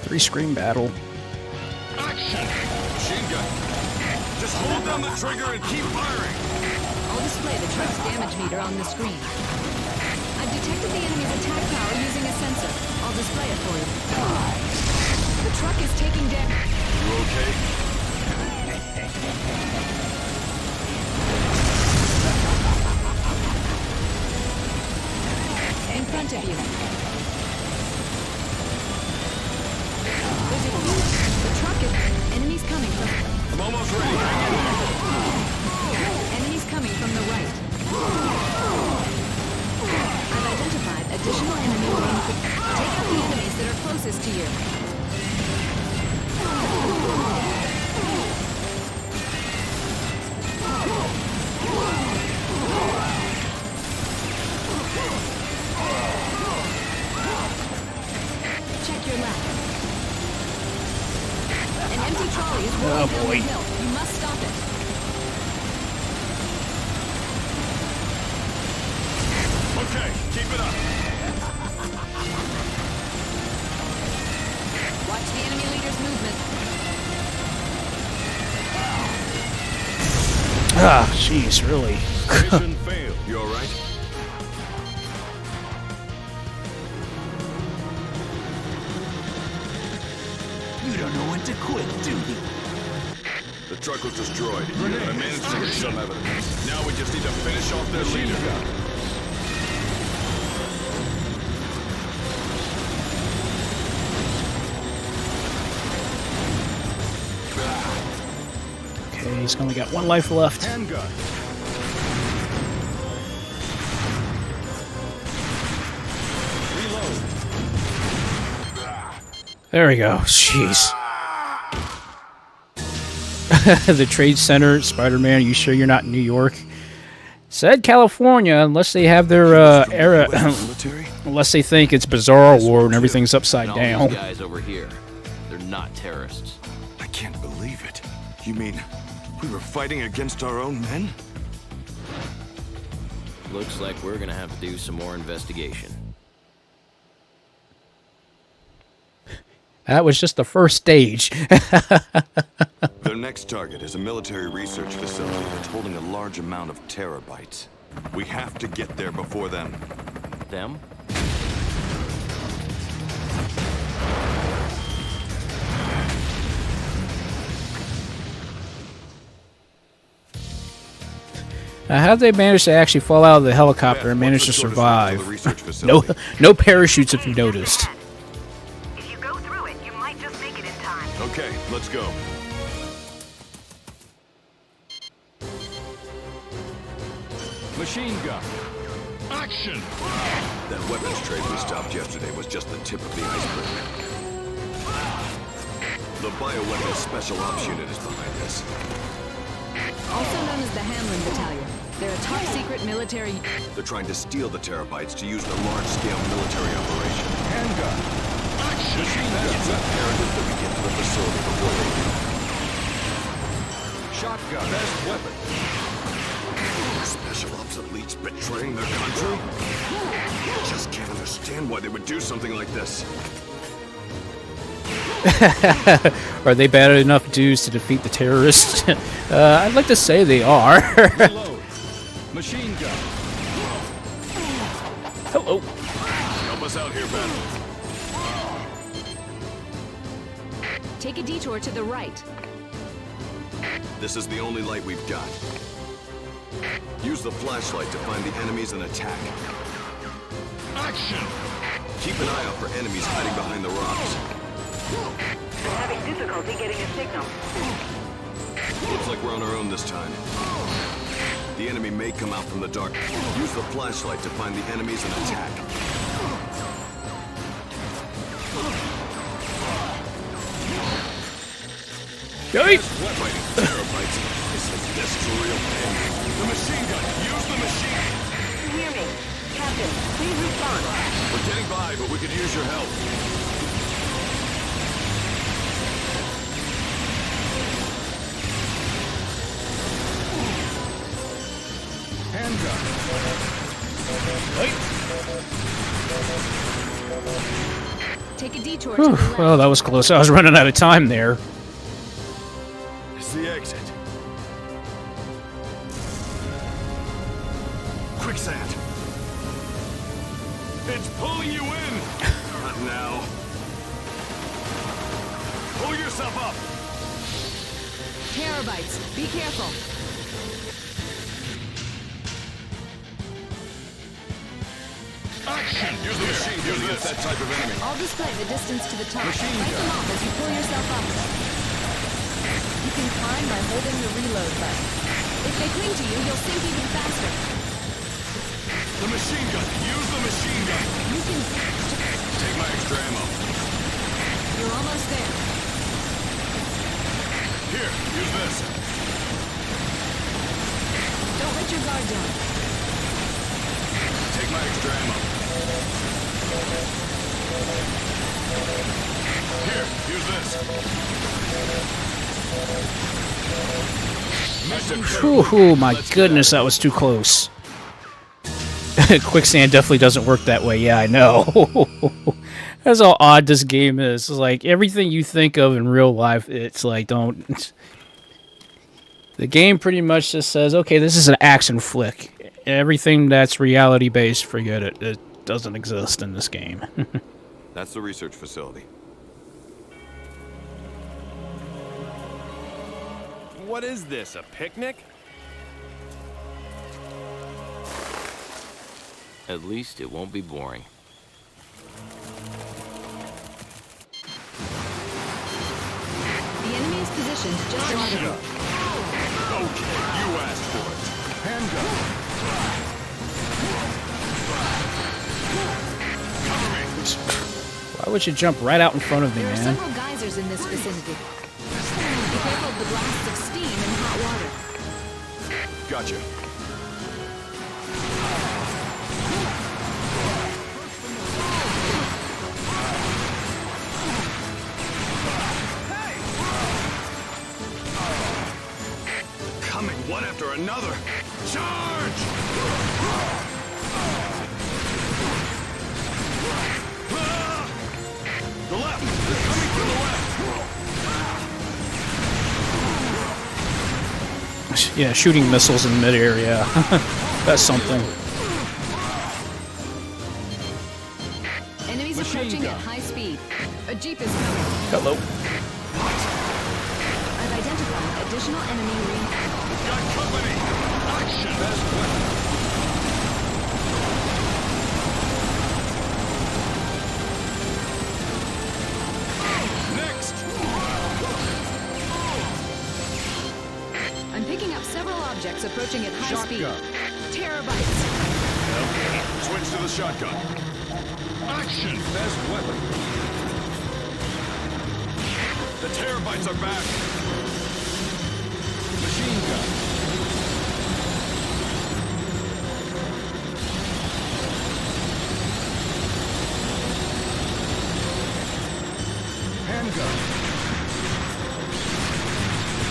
3-screen battle. Action! Machine gun. Just hold down the trigger and keep firing. I'll display the truck's damage meter on the screen. I've detected the enemy's attack power using a sensor. I'll display it for you. The truck is taking damage. You okay? In front of you. The truck is... Enemies coming from... I'm almost ready. Enemies coming from the right. I've identified additional enemy lane. Take out the enemies that are closest to you. Check your left. An empty trolley is rolling down the hill. You must stop it. Okay, keep it up. Watch the enemy leader's movement. Ah, jeez, really. Mission failed. You all right? You don't know when to quit, do you? The truck was destroyed. I managed to get some evidence. Now we just need to finish off their leader. Okay, he's only got 1 life left. Handgun. Reload. There we go. Jeez. The Trade Center, Spider-Man, you sure you're not in New York? Said California, unless they have their era, Military? unless they think it's Bizarre War and everything's upside And all down. these guys over here, they're not terrorists. I can't believe it. You mean we were fighting against our own men? Looks like we're gonna have to do some more investigation. That was just the first stage. Their next target is a military research facility that's holding a large amount of terabytes. We have to get there before them. Them? How'd they manage to actually fall out of the helicopter and manage to survive? No parachutes if you noticed. If you go through it, you might just make it in time. Okay, let's go. Machine gun. Action! That weapons trade we stopped yesterday was just the tip of the iceberg. The bioweapons special ops unit is behind this. Also known as the Hamlin Battalion. They're a top-secret military... They're trying to steal the terabytes to use in a large-scale military operation. Handgun. Action! It's imperative that we get to the facility before they do. Shotgun. Best weapon. Special ops elites betraying their country? Just can't understand why they would do something like this. Are they bad enough dudes to defeat the terrorists? I'd like to say they are. Reload. Machine gun. Hello. Help us out here, Ben. Take a detour to the right. This is the only light we've got. Use the flashlight to find the enemies and attack. Action! Keep an eye out for enemies hiding behind the rocks. I'm having difficulty getting a signal. Looks like we're on our own this time. The enemy may come out from the dark. Use the flashlight to find the enemies and attack. Yoink! Fighting terabytes is like this for real pain. The machine gun! Use the machine! You hear me? Captain, please respond. We're getting by, but we could use your help. Take a detour to the left. Well, that was close. I was running out of time there. It's the exit. Quicksand. It's pulling you in. Not now. Pull yourself up. Terabytes, be careful. Action! Use the machine. Use against that type of enemy. I'll display the distance to the top. Fight them off as you pull yourself up. You can climb by holding the reload button. If they cling to you, you'll sink even faster. The machine gun. Use the machine gun. You can... Take my extra ammo. You're almost there. Here, use this. Don't let your guard down. Take my extra ammo. Here, use this. Whew, my goodness, that was too close. Quicksand definitely doesn't work that way. Yeah, I know. That's how odd this game is. It's like everything you think of in real life, it's like don't. The game pretty much just says, okay, this is an action flick. Everything that's reality based, forget it. It doesn't exist in this game. That's the research facility. What is this, a picnic? At least it won't be boring. The enemy is positioned just ahead of you. Okay, you asked for it. Handgun. Why would you jump right out in front of me, There are man? several geysers in this vicinity. Be careful of the blasts of steam and hot water. Gotcha. Coming one after another. Charge! The left! They're coming from the left! Yeah, shooting missiles in midair, yeah. That's something. Enemies approaching at high speed. A jeep is coming. Hello. I've identified additional enemy reinforcements. Got company! Action! Best weapon! Next! I'm picking up several objects approaching at high speed. Terabytes. Okay, switch to the shotgun. Action! Best weapon! The terabytes are back! Machine gun! Handgun!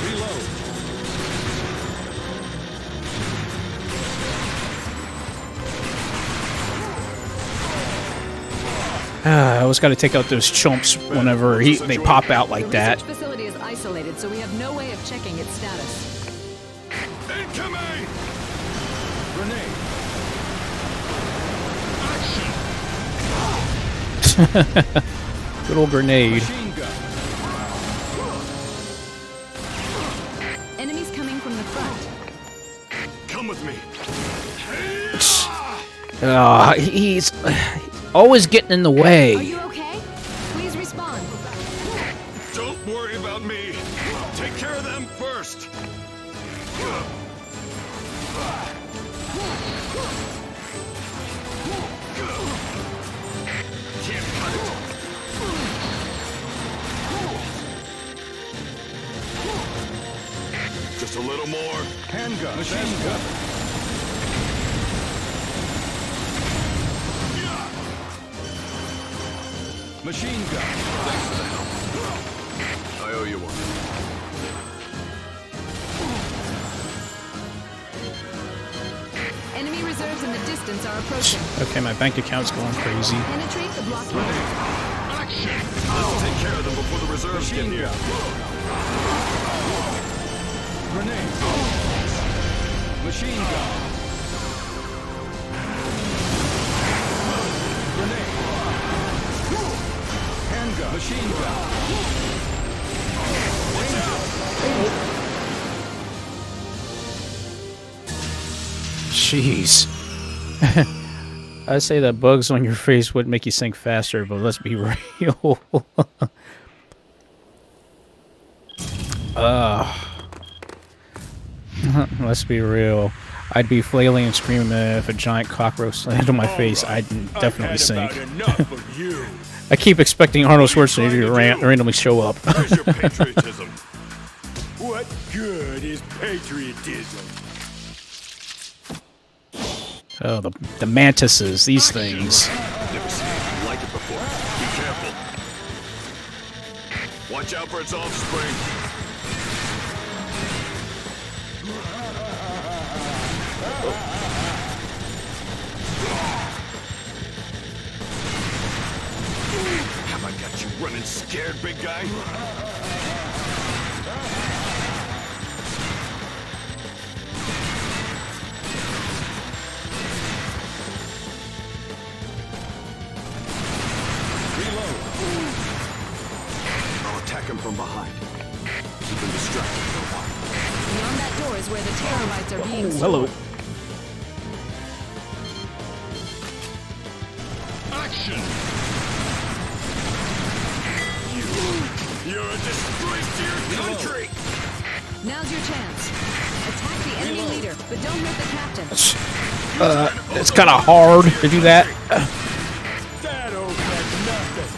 Reload! I always got to take out those chumps whenever they pop out like The that. research facility is isolated, so we have no way of checking its status. Incoming! Grenade! Action! Good old grenade. Machine gun! Enemies coming from the front. Come with me! He's always getting in the Are way. you okay? Please respond. Don't worry about me! Take care of them first! little more. Handgun. Machine gun. Machine gun. Thanks for the help. I owe you one. Enemy reserves in the distance are approaching. Okay, my bank account's going crazy. Penetrate the blockade. Action! Let's take care of them before the reserves get here. Grenade. Machine gun. Grenade. Handgun. Machine gun. Jeez. I say that bugs on your face would make you sink faster, but let's be real. Let's be real. I'd be flailing and screaming if a giant cockroach landed on my face. I'd definitely sink. I keep expecting Arnold Schwarzenegger to randomly show up. Where's your patriotism? What good is patriotism? Oh, the mantises, these things. Never seen anything like it before. Be careful. Watch out for its offspring. Have I got you running scared, big guy? Him from behind. Keep him distracted for a while. Beyond that door is where the terrorites are being Hello. Action! You're a disgrace to your country! Now's your chance. Attack the enemy leader, but don't hurt the captain. It's kind of hard to do that. That old like nothing.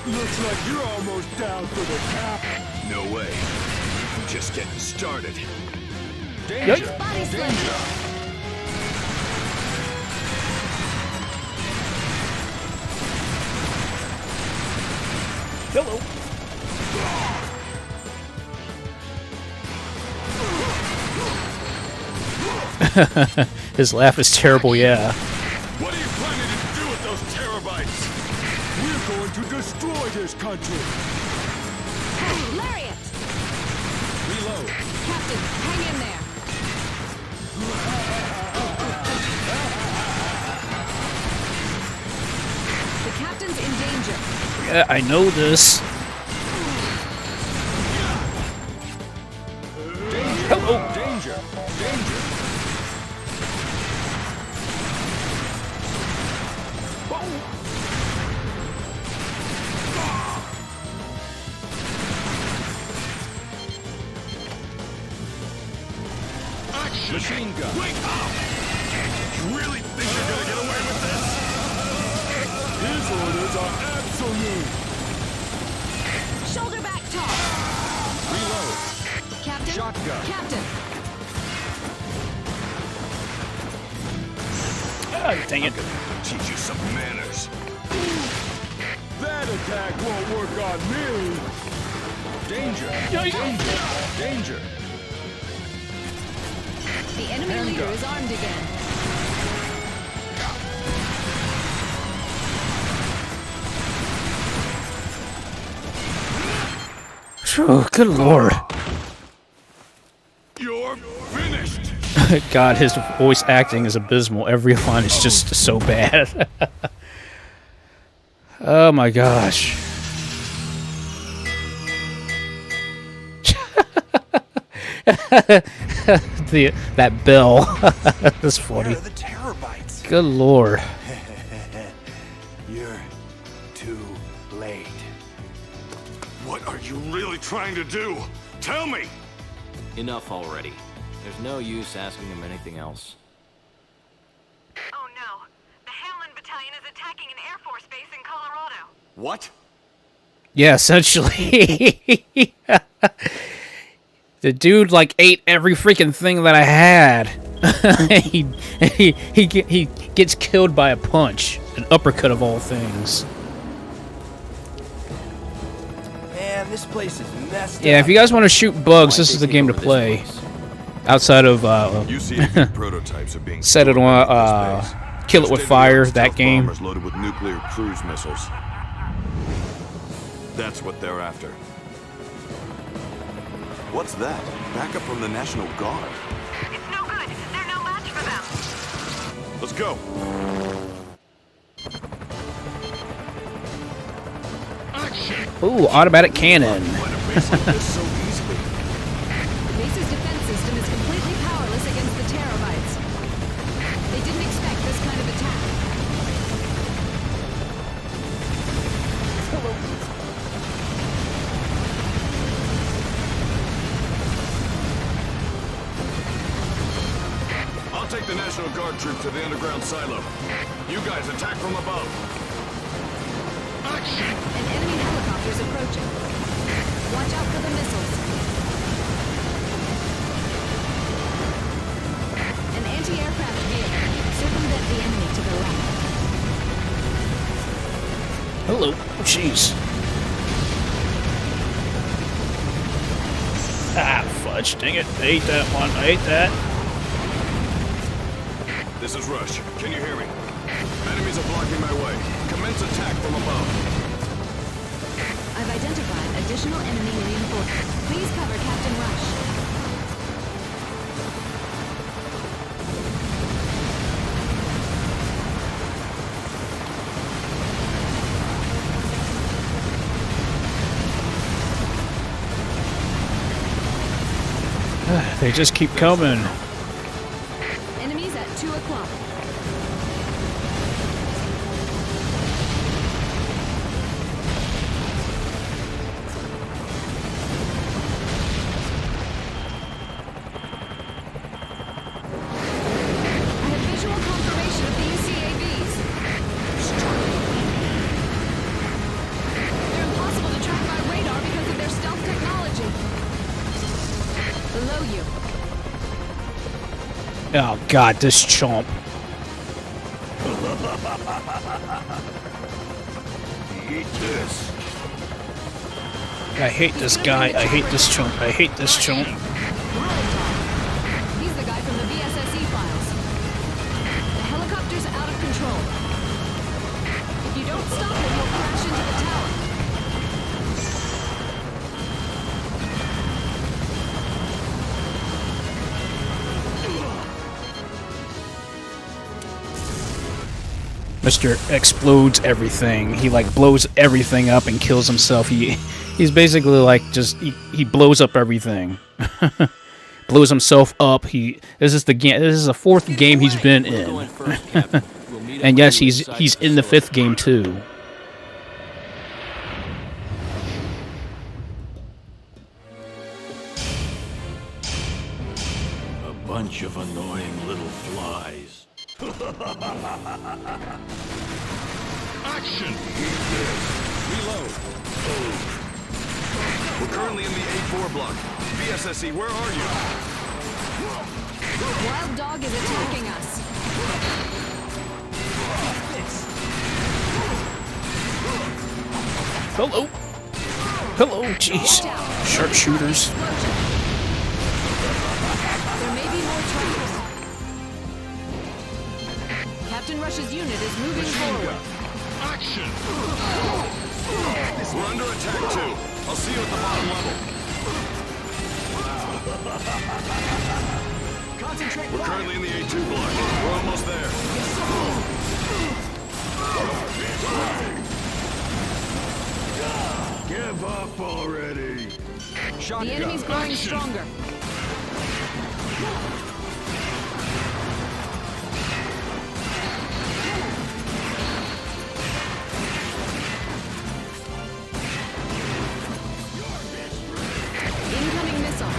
Looks like you're almost down for the count. No way. I'm just getting started. Danger! Body slam. Hello. His laugh is terrible, yeah. What are you planning to do with those terabytes? We're going to destroy this country. Lariat! Reload. Captain, hang in there. The captain's in danger. Yeah, I know this. Hello. Danger! Danger! Action! Machine gun! Wake up! You really think you're gonna get away with this? His orders are absolute! Shoulder back toss. Reload! Captain. Shotgun. Captain. Ah, dang it. Teach you some manners. That attack won't work on me! Danger! Danger! Danger! The enemy leader is armed again. Oh, good lord. You're finished! God, his voice acting is abysmal. Every line is just so bad. Oh my gosh. That bell. That's funny. Where are the terabytes? Good lord. You're too late. What are you really trying to do? Tell me! Enough already. There's no use asking him anything else. Oh no. The Hamlin Battalion is attacking an Air Force base in Colorado. What? Yeah, essentially. The dude like ate every freaking thing that I had. he gets killed by a punch, an uppercut of all things. Man, this place is messed Yeah, up. if you guys want to shoot bugs, this is the game to play. Outside of UCAV prototypes are being set it stored on beneath this base. Kill It With Fire, that Stealth game. bombers loaded with nuclear cruise missiles. That's what they're after. What's that? Backup from the National Guard. It's no good. They're no match for them. Let's go. Ooh, automatic cannon. This so easily. The base's defense system is completely powerless against the terabytes. They didn't expect this kind of attack. I'll take the National Guard troop to the underground silo. You guys attack from above. An enemy helicopter's approaching. Watch out for the missiles. An anti-aircraft vehicle. Circumvent the enemy to the left. Hello. Jeez. Ah, fudge. Dang it. I ate that one. I ate that. This is Rush. Can you hear me? Enemies are blocking my way. Commence attack from above. I've identified additional enemy reinforcements. Please cover Captain Rush. They just keep coming. Enemies at 2 o'clock. I have visual confirmation of the UCAVs. They're impossible to track by radar because of their stealth technology. Below you. Oh god, this chomp. Eat this. I hate this guy. I hate this chump. I hate this chump. He's the guy from the VSSE files. The helicopter's out of control. If you don't stop it, you'll crash into the tower. Mr. Explodes everything. He like blows everything up and kills himself. He's basically like just he blows up everything. Blows himself up. This is the game. This is the 4th game he's been in. And yes, he's in the 5th game too. A bunch of annoying little flies. Action! Eat this. Reload. We're currently in the A4 block. VSSE, where are you? Wild Dog is attacking us. Hello. Hello. Jeez. Sharpshooters. There may be more traps. Captain Rush's unit is moving forward. Action! We're under attack too. I'll see you at the bottom level. We're currently in the A2 block. We're almost there. Give up already. The enemy's growing stronger. Incoming missile.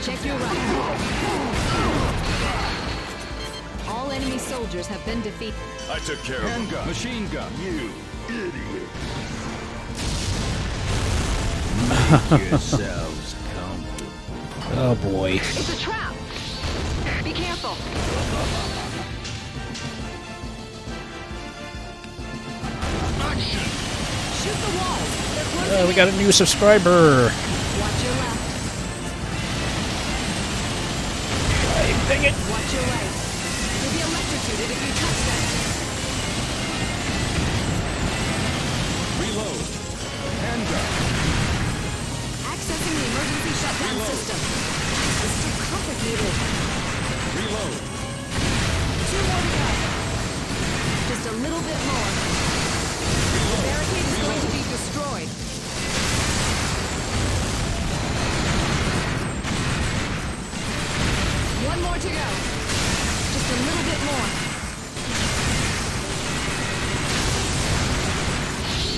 Check your right. All enemy soldiers have been defeated. I took care of him. Handgun. Machine gun. You idiot. Make yourselves comfortable. Oh boy. It's a trap. Be careful. Shoot the walls. They're closing We got a new subscriber. in. Watch your left. Dang it. Watch your right. You'll be electrocuted if you touch them. Reload. Handgun. Accessing the emergency shutdown system. This is too complicated. Reload. 2 more to go. Just a little bit more. The barricade is going to be destroyed. One more to go. Just a little bit more.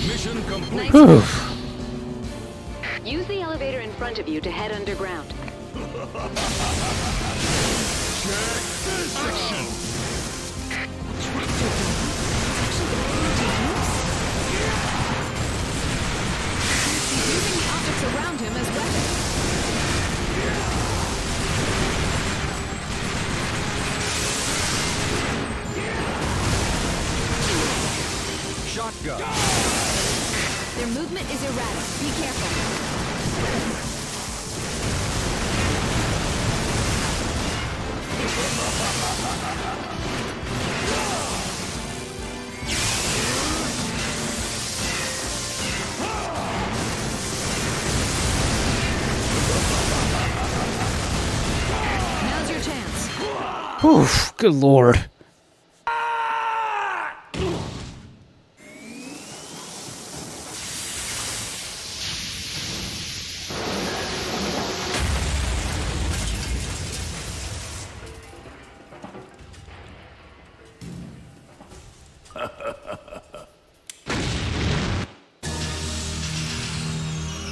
Mission complete. Whew. Use the elevator in front of you to head underground. Using the objects around him as weapons. Shotgun. Their movement is erratic. Be careful. Now's your chance. Oof, good lord.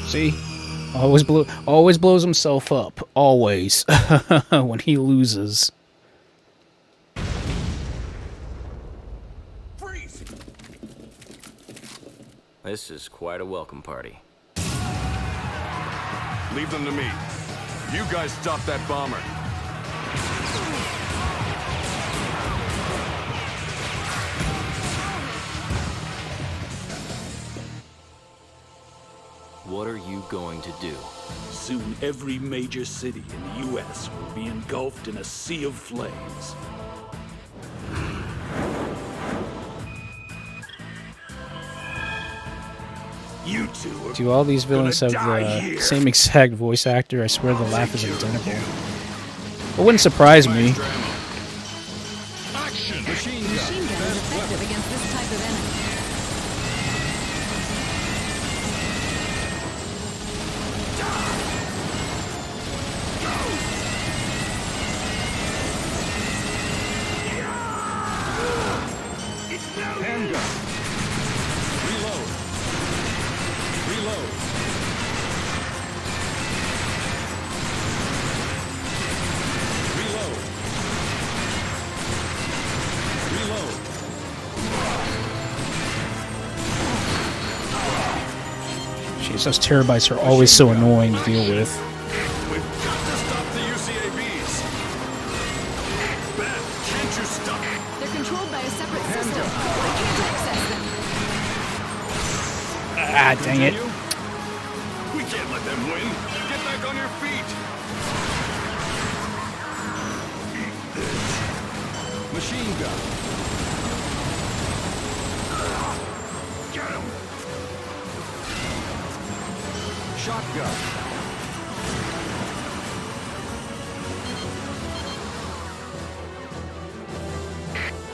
See? Always blows himself up. Always. When he loses. Freeze! This is quite a welcome party. Leave them to me. You guys stop that bomber. What are you going to do? Soon every major city in the U.S. will be engulfed in a sea of flames. You two are Do all these villains have gonna die the here. same exact voice actor? I swear the laugh is identical. It wouldn't surprise me. Action. Machine gun. Machine gun is effective against this type of enemy. Handgun. Reload. Reload. Reload. Reload. Jeez, those terabytes are always so annoying to deal with. We've got to stop the UCAVs. Ben, can't you stop? They're controlled by a separate system. I can't access them. Ah, dang it. We can't let them win. Get back on your feet. Eat this. Machine gun. Get him. Shotgun.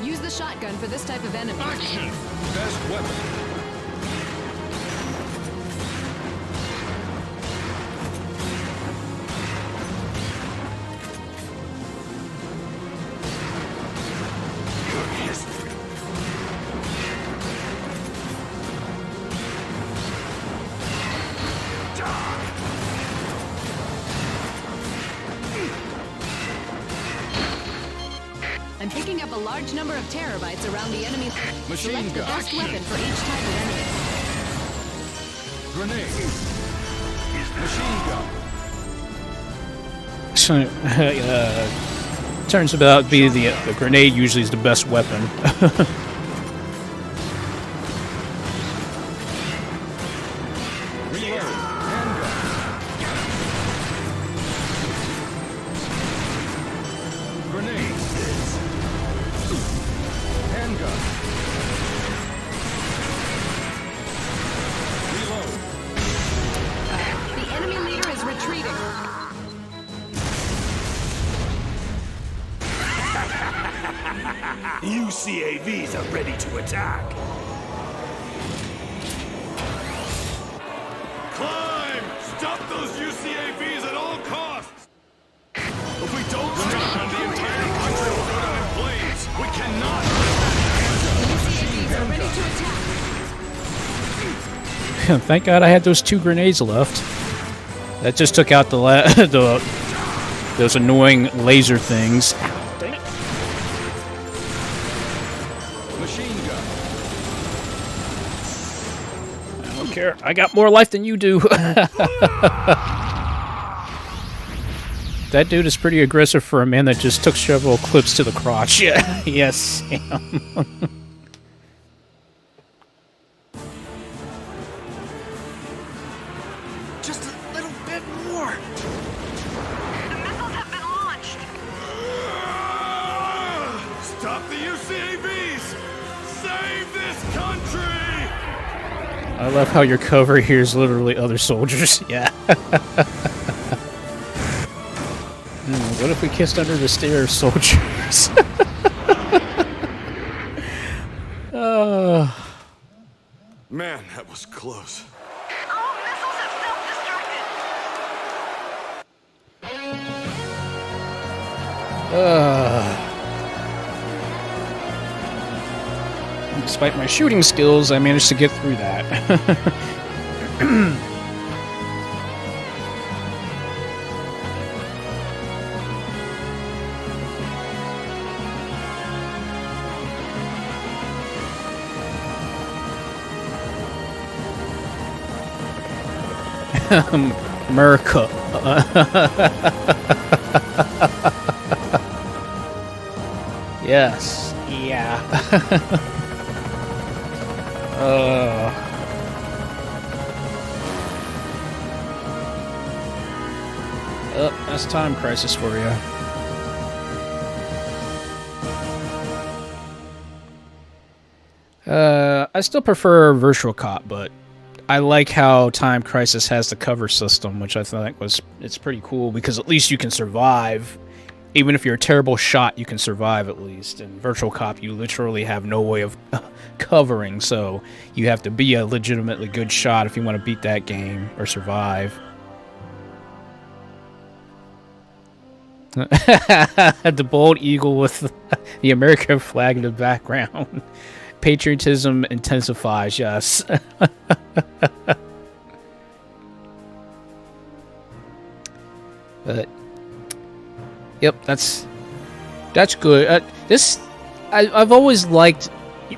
Use the shotgun for this type of enemy. Action. Best weapon. Your history. I'm picking up a large number of terabytes around the enemy. Machine Select the gun. best weapon for each type of enemy. Grenade. Machine gun. So, turns out to be the grenade usually is the best weapon. Reload. Handgun. Grenade. Handgun. Reload. The enemy leader is retreating. UCAVs are ready to attack. Climb! Stop those UCAVs at all costs! If we don't stop, the entire country will go down in flames. We cannot UCAVs are ready to attack. Thank God I had those 2 grenades left. That just took out those annoying laser things. Dang it. Machine gun. I don't care. I got more life than you do. That dude is pretty aggressive for a man that just took several clips to the crotch. Yeah. Yes, Sam. Just a little bit more. The missiles have been launched. Stop the UCAVs! Save this country! I love how your cover here is literally other soldiers. Yeah. What if we kissed under the stairs, soldiers? Man, that was close. All missiles have self-destructed. Despite my shooting skills, I managed to get through that. America. Yes. Yeah. Oh, that's Time Crisis for you. I still prefer Virtual Cop, but I like how Time Crisis has the cover system, which I think it's pretty cool because at least you can survive. Even if you're a terrible shot, you can survive at least. In Virtual Cop, you literally have no way of covering, so you have to be a legitimately good shot if you want to beat that game or survive. The bald eagle with the American flag in the background. Patriotism intensifies, yes. But yep, that's good. I've always liked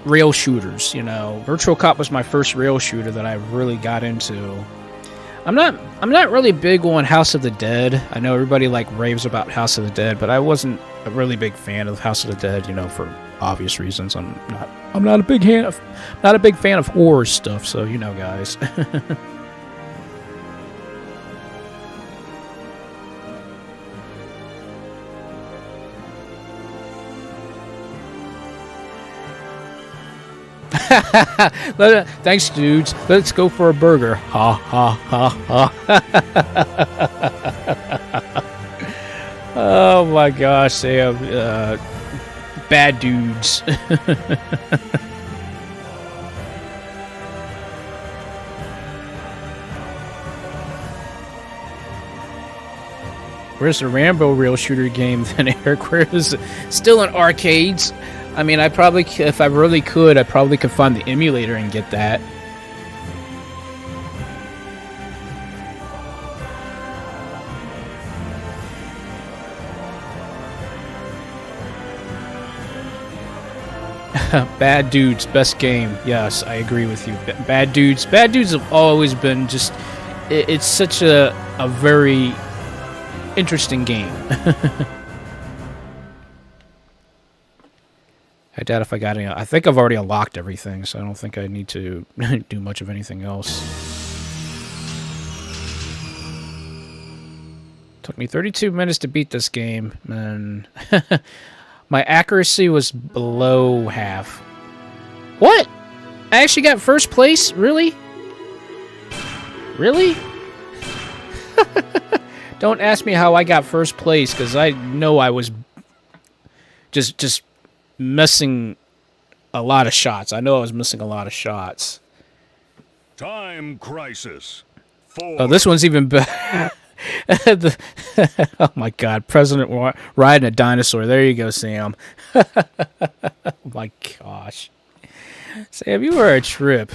rail shooters. You know, Virtual Cop was my first rail shooter that I really got into. I'm not really big on House of the Dead. I know everybody raves about House of the Dead, but I wasn't a really big fan of House of the Dead. You know, for obvious reasons. I'm not a big fan of horror stuff. So you know, guys. Thanks, dudes. Let's go for a burger. Ha ha ha ha. Oh my gosh, Sam. Bad dudes. Where's the Rambo rail shooter game then, Eric? Where is it? Still in arcades. I mean, if I really could, I probably could find the emulator and get that. Bad Dudes, best game. Yes, I agree with you. Bad Dudes. Bad Dudes have always been just... It's such a very interesting game. I doubt if I got any... I think I've already unlocked everything, so I don't think I need to do much of anything else. Took me 32 minutes to beat this game, and my accuracy was below half. What? I actually got first place? Really? Really? Don't ask me how I got first place, because I know I was just missing a lot of shots. I know I was missing a lot of shots. Time crisis. 4. Oh, this one's even better. Oh my God, President riding a dinosaur. There you go, Sam. Oh my gosh. Sam, you are a trip.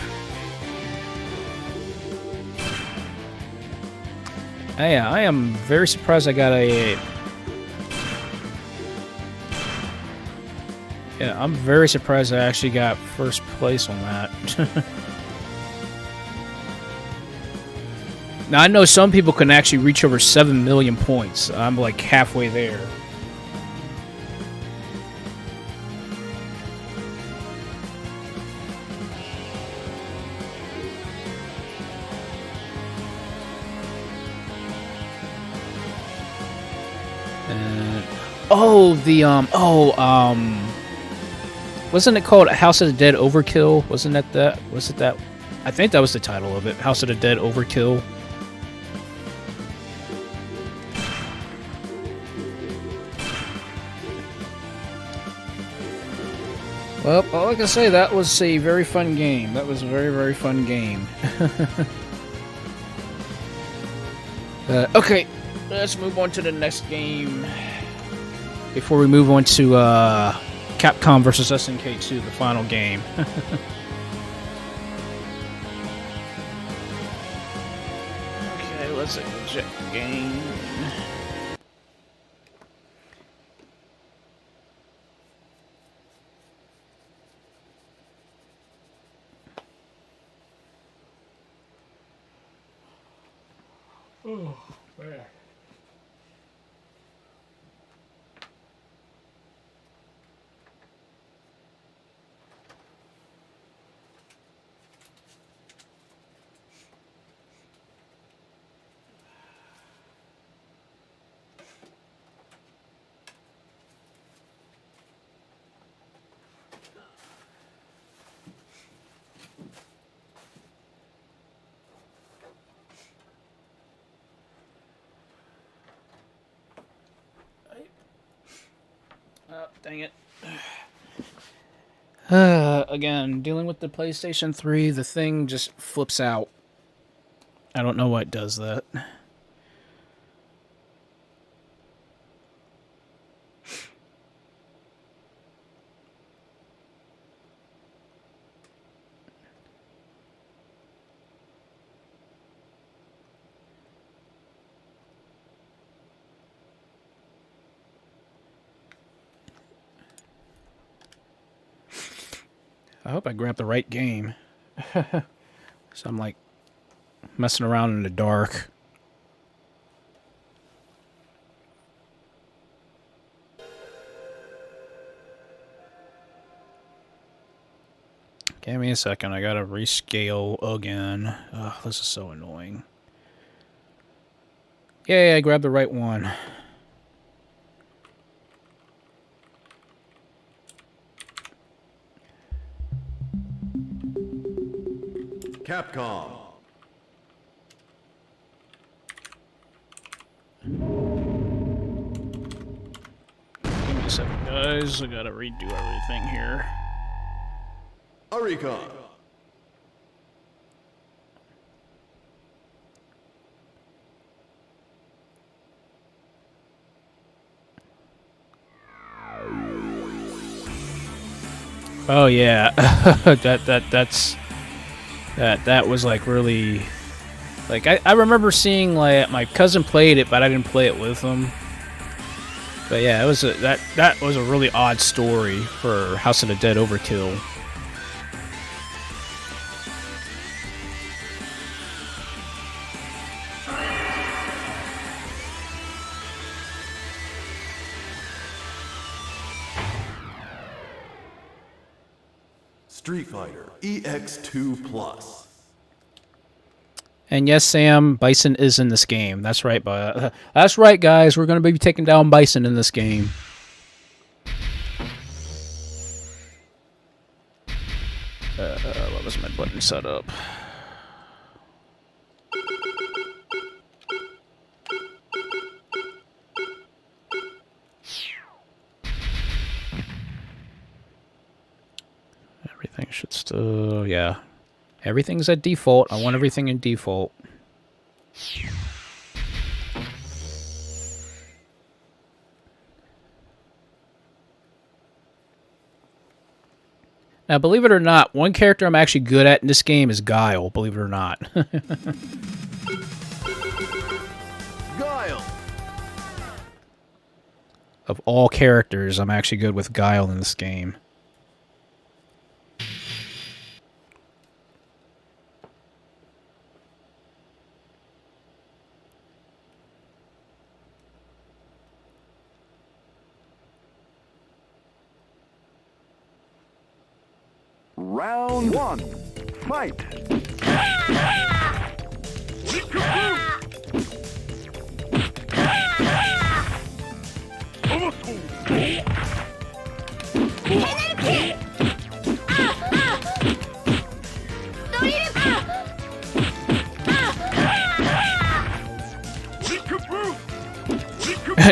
I am very surprised I got a... Yeah, I'm very surprised I actually got first place on that. Now, I know some people can actually reach over 7 million points. I'm like halfway there. Wasn't it called House of the Dead Overkill? Wasn't that? Was it that? I think that was the title of it. House of the Dead Overkill. Well, all I can say, that was a very fun game. That was a very, very fun game. Okay, let's move on to the next game. Before we move on to Capcom vs. SNK 2, the final game. Okay, let's eject the game. Oh, man. Oh, dang it. Again, dealing with the PlayStation 3, the thing just flips out. I don't know why it does that. I hope I grabbed the right game. So I'm like messing around in the dark. Give me a second, I gotta rescale again. Ugh, this is so annoying. Yay, I grabbed the right one. Capcom. Give me a second, guys. I gotta redo everything here. Arika. Oh yeah, that was like really, like I remember seeing like my cousin played it, but I didn't play it with him. But yeah, it was that was a really odd story for House of the Dead Overkill. Street Fighter EX2 Plus. And yes, Sam, Bison is in this game. That's right, but that's right, guys. We're going to be taking down Bison in this game. What was my button set up? Everything should still, yeah. Everything's at default. I want everything in default. Now, believe it or not, one character I'm actually good at in this game is Guile, believe it or not. Guile! Of all characters, I'm actually good with Guile in this game. Round one. Fight!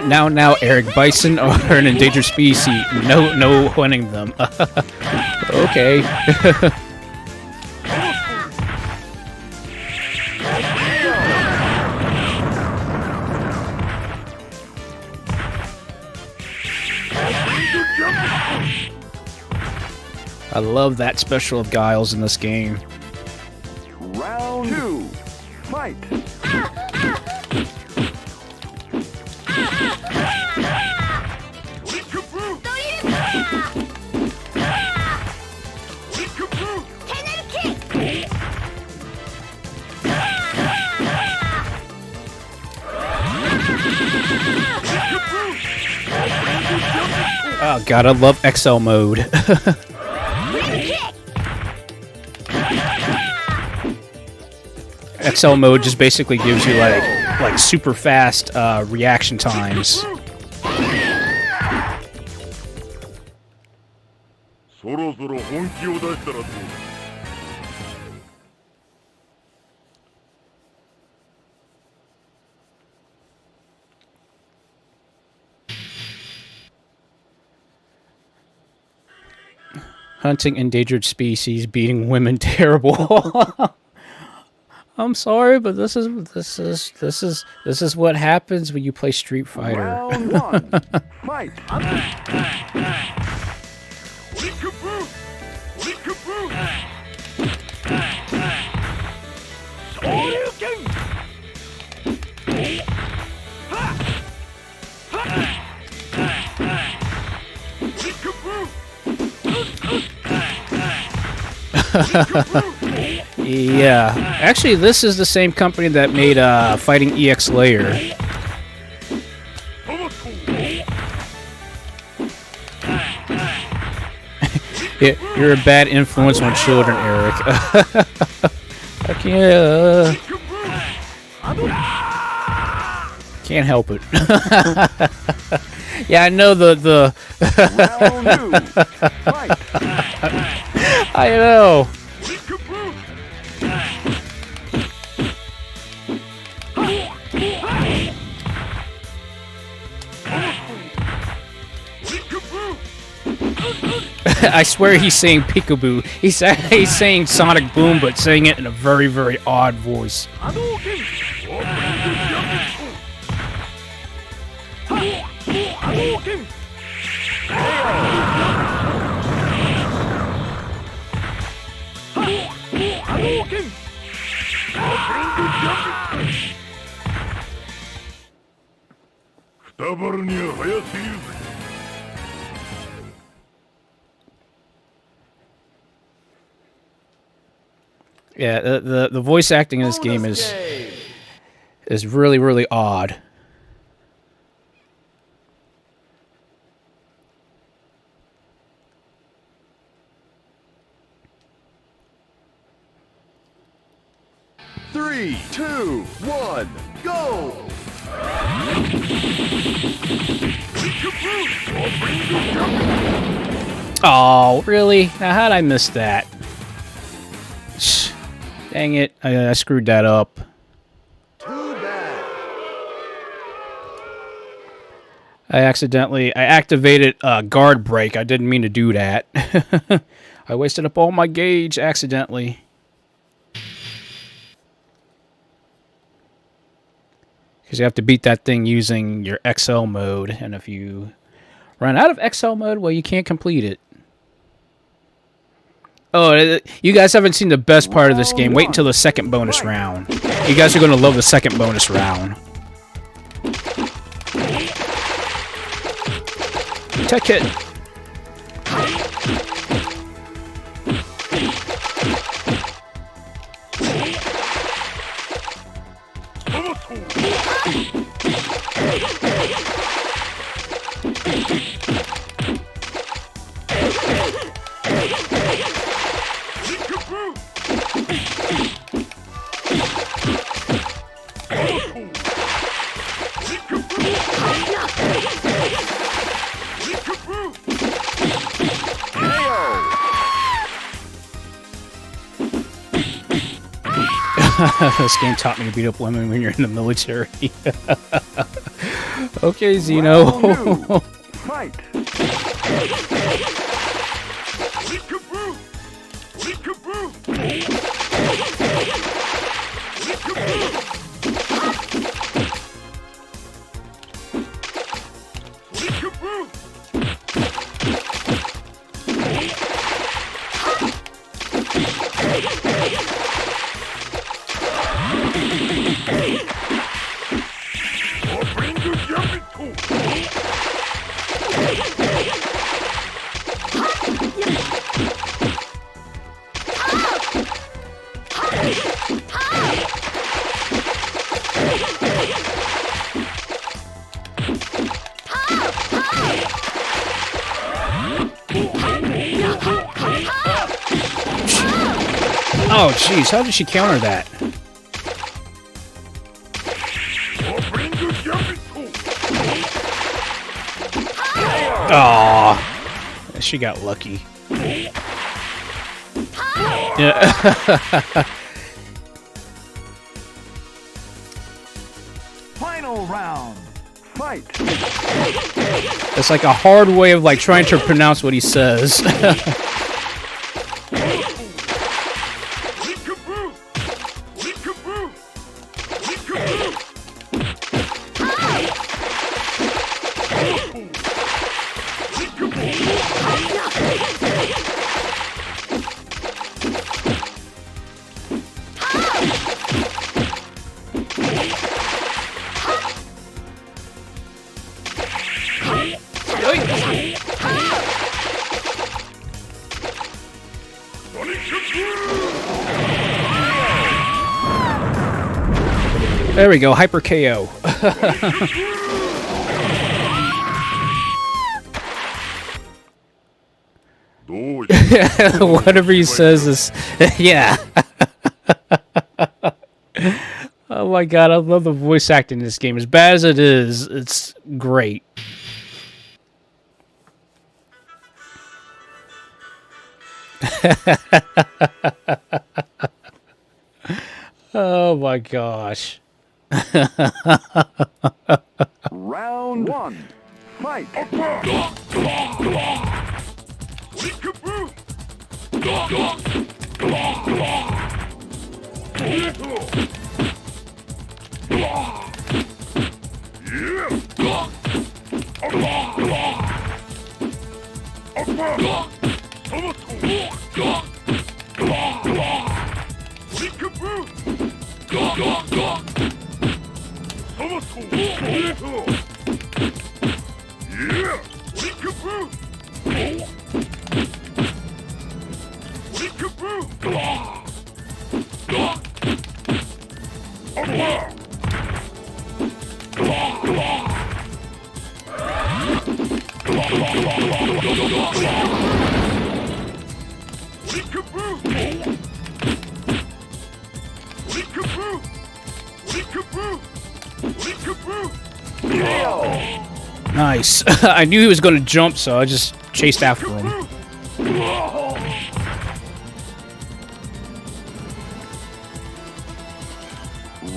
Now, Eric, Bison are an endangered species. No hunting them. Okay. I love that special of Guile's in this game. Round two. Fight! Oh god, I love XL mode. XL mode just basically gives you like super fast reaction times. Hunting endangered species, beating women, terrible. I'm sorry, but this is what happens when you play Street Fighter. Round one. Fight! Yeah, actually, this is the same company that made Fighting EX Layer. You're a bad influence on children, Eric. I can't help it. Yeah, I know the I know. I swear he's saying peekaboo. He's saying Sonic Boom, but saying it in a very, very odd voice. Yeah, the voice acting in this game is really, really odd. Three, two, one, go! Oh, really? Now, how'd I miss that? Dang it, I screwed that up. Too bad. I activated guard break. I didn't mean to do that. I wasted up all my gauge accidentally. Because you have to beat that thing using your XL mode, and if you run out of XL mode, well, you can't complete it. Oh, you guys haven't seen the best part of this game. Wait until the second bonus round. You guys are going to love the second bonus round. Tech hit. This game taught me to beat up women when you're in the military. Okay, Zeno. Fight! Oh, jeez, how did she counter that? Aw, she got lucky. Yeah. Final round. Fight. It's like a hard way of like trying to pronounce what he says. There we go, Hyper KO. Whatever he says is, yeah. Oh my god, I love the voice acting in this game. As bad as it is, it's great. Oh my gosh. Round one. Fight. Nice. I knew he was going to jump, so I just chased after him.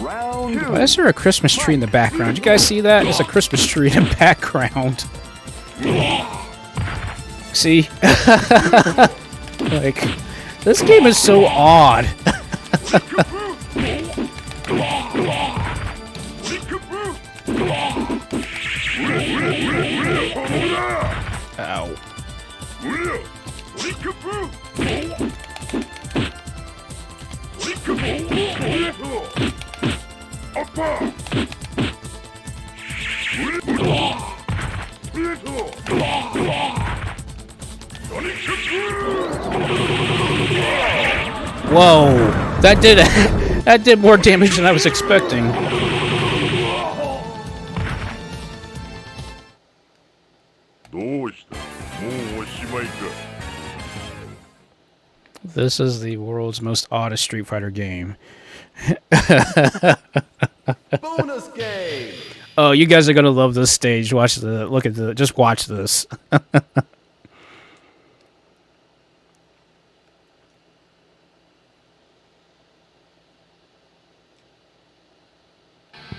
Round 2. Why is there a Christmas tree in the background? You guys see that? There's a Christmas tree in the background. See? Like, this game is so odd. Ow. Whoa, that did that did more damage than I was expecting. This is the world's most oddest Street Fighter game. Bonus game. Oh, you guys are gonna love this stage. Watch the look at the just watch this.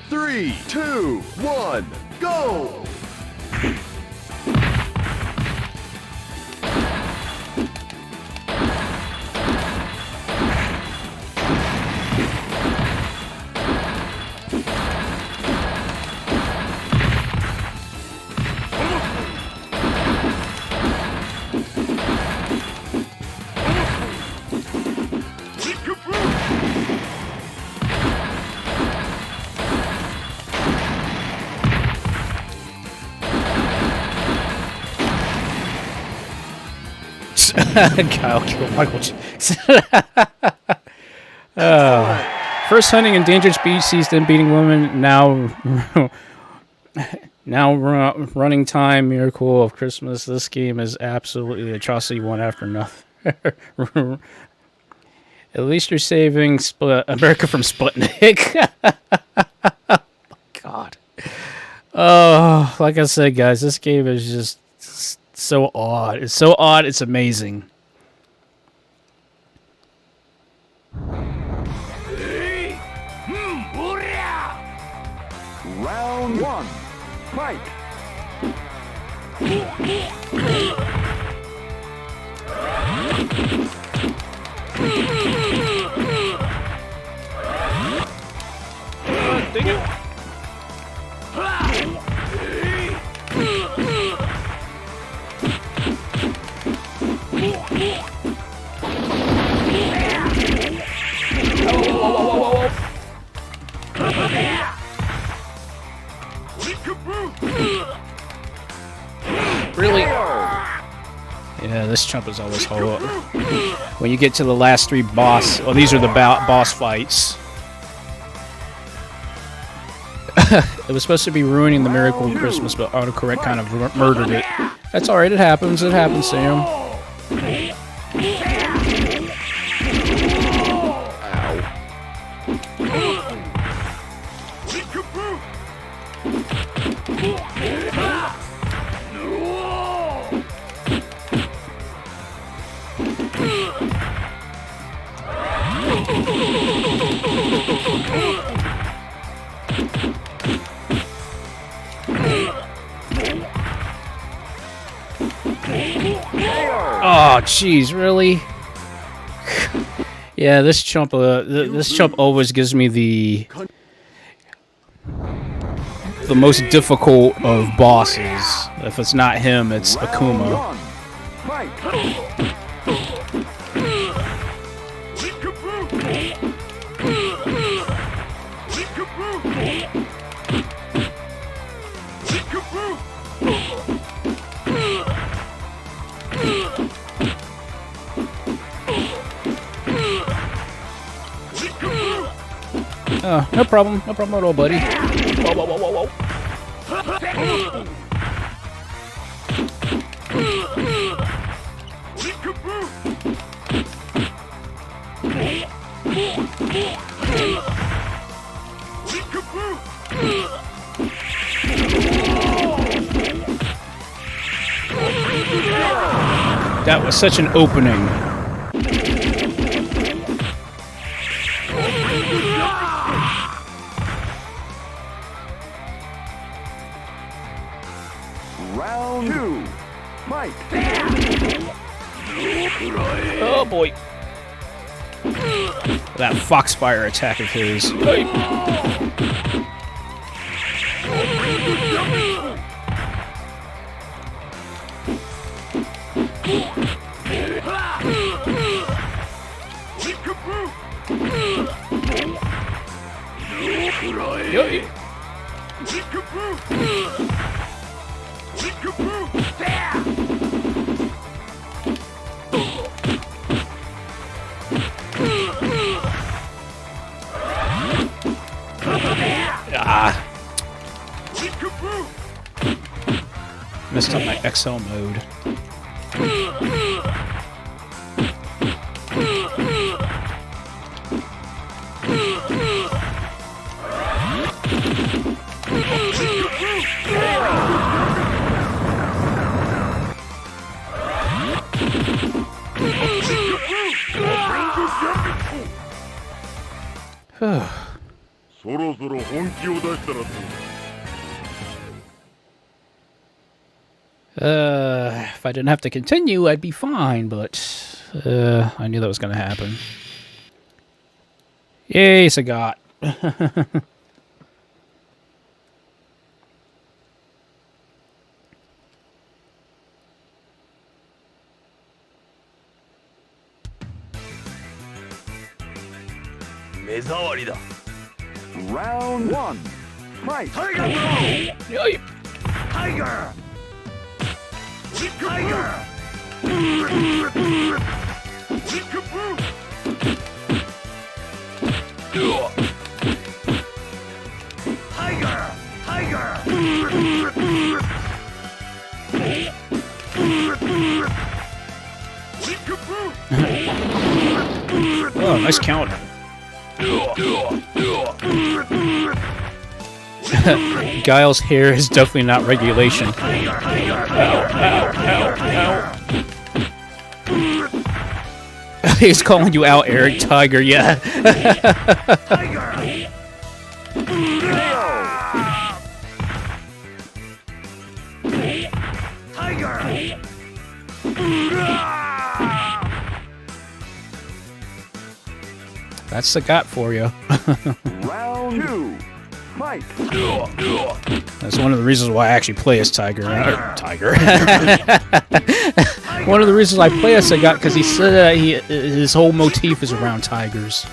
3, 2, 1, go! Kyle killed Michael Jackson. First hunting endangered species, then beating women. Now, running time. Miracle of Christmas. This game is absolutely the atrocity one after another. At least you're saving America from Sputnik. God. Oh, like I said, guys, this game is just so odd. It's so odd, it's amazing. Round 1. Fight. Dang it. Really? Yeah, this chump is always hold up. When you get to the last three boss, well, these are the boss fights. It was supposed to be ruining the Miracle of Christmas, but autocorrect kind of murdered it. That's alright, it happens. It happens, Sam. Oh, jeez, really? Yeah, this chump always gives me the most difficult of bosses. If it's not him, it's Akuma. No problem at all, buddy. Whoa, whoa, whoa, whoa, whoa. That was such an opening. Round 2. Fight. Oh boy. That Foxfire attack of his. Ah. Messed up my XL mode. If I didn't have to continue, I'd be fine, but I knew that was going to happen. Yay, Sagat. Round 1. Fight. Yay. Tiger! Tiger! Tiger! Oh, nice counter. Guile's hair is definitely not regulation. He's calling you out, Eric. Tiger, yeah. That's the got for you. Round 2. Fight. That's one of the reasons why I actually play as Tiger. Tiger. One of the reasons I play as Sagat because he said that his whole motif is around tigers.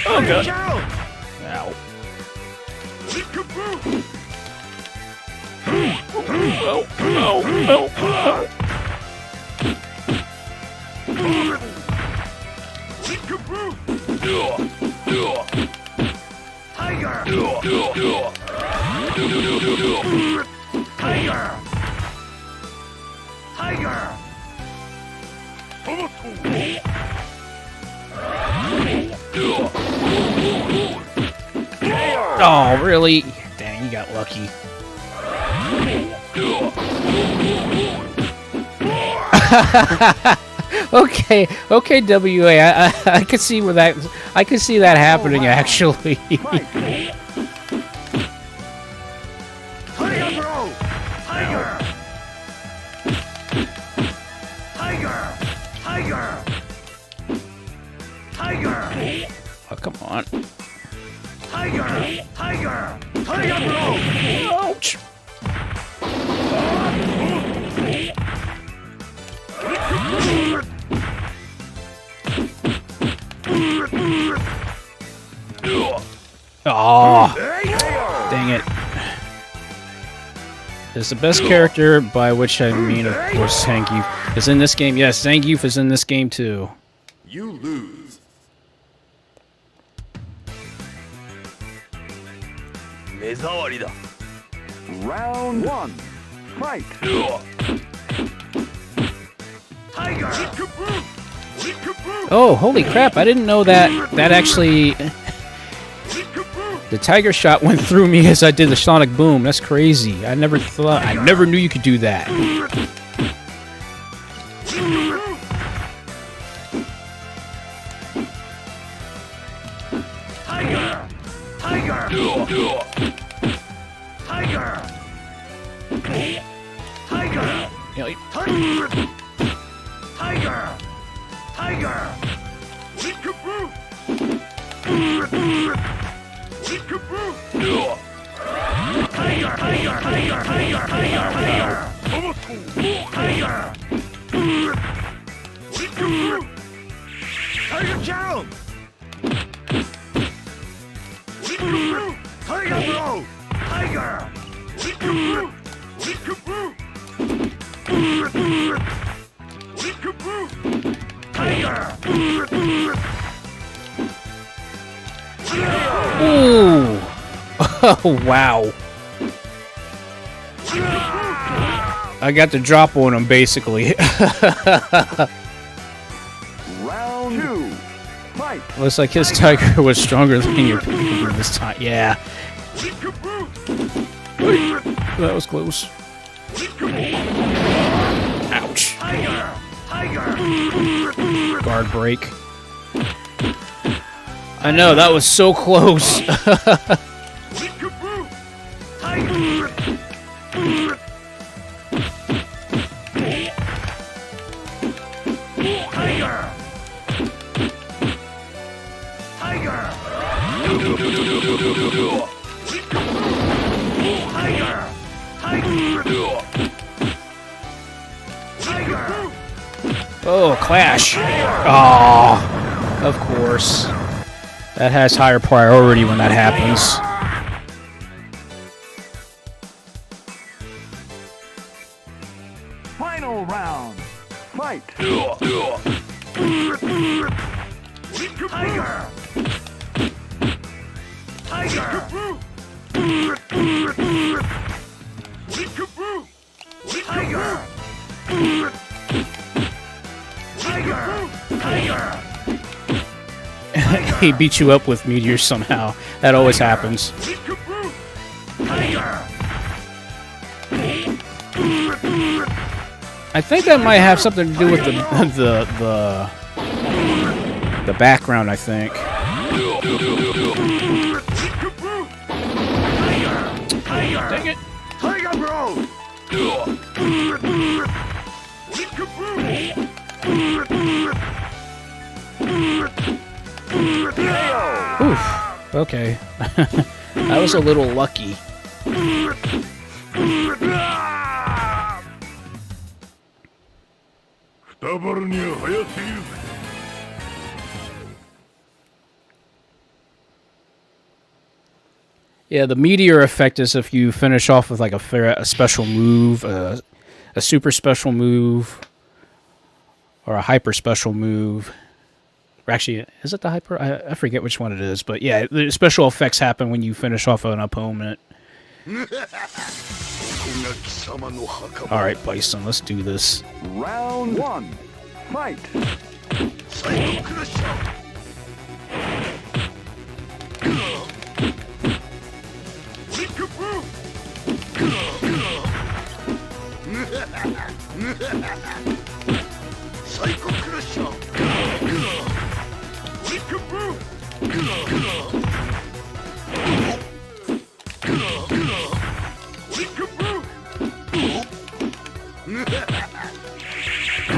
Oh god. Ow. Oh. Oh, really? Dang, you got lucky. Okay, WA. I could see where that. I could see that happening actually. Oh, come on. Tiger! Ouch! Oh, dang it. It's the best character, by which I mean, of course, Zangief is in this game. Yes, Zangief is in this game too. You lose. Round 1. Fight! Oh, holy crap! I didn't know that. That actually, the tiger shot went through me as I did the sonic boom. That's crazy. I never knew you could do that. Ooh! Oh, wow. I got the drop on him, basically. Round 2. Fight! Looks like his tiger was stronger than your Peekaboo this time. Yeah. That was close. Ouch. Guard break. I know, that was so close. Oh, clash. Oh, of course. That has higher priority when that happens. Final round. Fight! He beat you up with meteors somehow. That always happens. I think that might have something to do with the background, I think. Dang it. Oof. Okay. That was a little lucky. Yeah, the meteor effect is if you finish off with like a special move, a super special move, or a hyper special move. Or actually, is it the hyper? I forget which one it is, but yeah, the special effects happen when you finish off an opponent. Alright, Bison, let's do this. Round 1. Fight!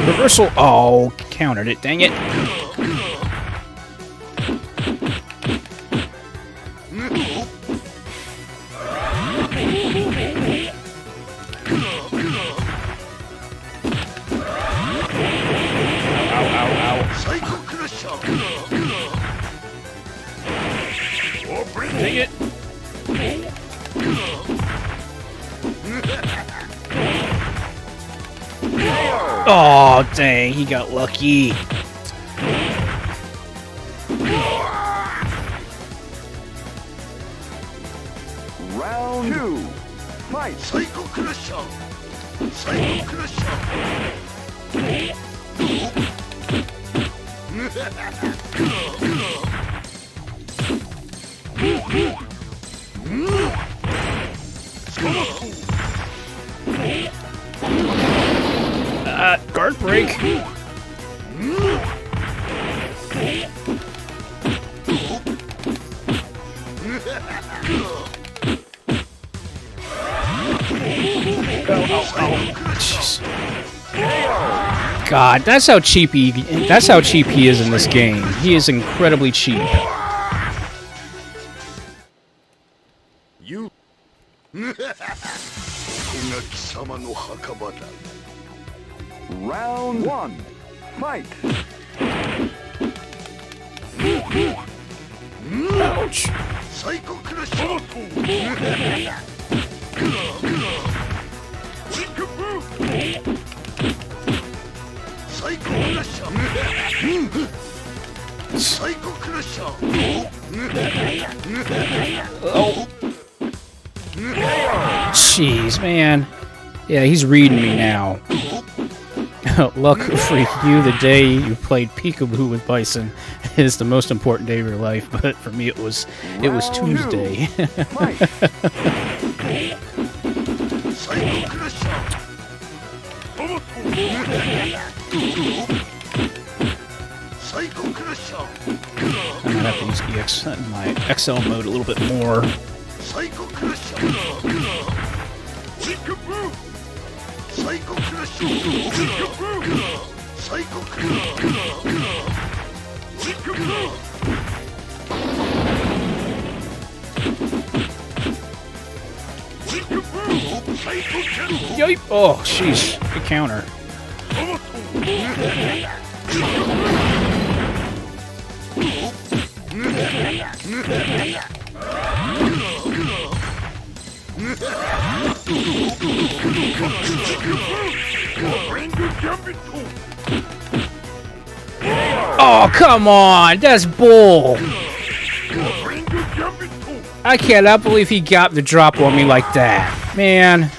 Reversal. Oh, countered it. Dang it. Dang it. Oh, dang, he got lucky. Round 2. Fight! Guard break. Jeez. God, that's how cheap he is in this game. He is incredibly cheap. You. Round 1. Fight. Ouch. Psycho Crusher. Psycho Crusher. Psycho Crusher. Oh. Jeez, man. Yeah, he's reading me now. Luck for you, the day you played Peekaboo with Bison is the most important day of your life, but for me it was Tuesday. I'm gonna have to use EX in my XL mode a little bit more. Psycho Crusher. Peekaboo. Psycho Crusher. Peekaboo. Psycho Crusher. Peekaboo. Peekaboo. Psycho Crusher. Yoip! Oh, jeez. Good counter. Oh, come on! That's bull! I cannot believe he got the drop on me like that. Man.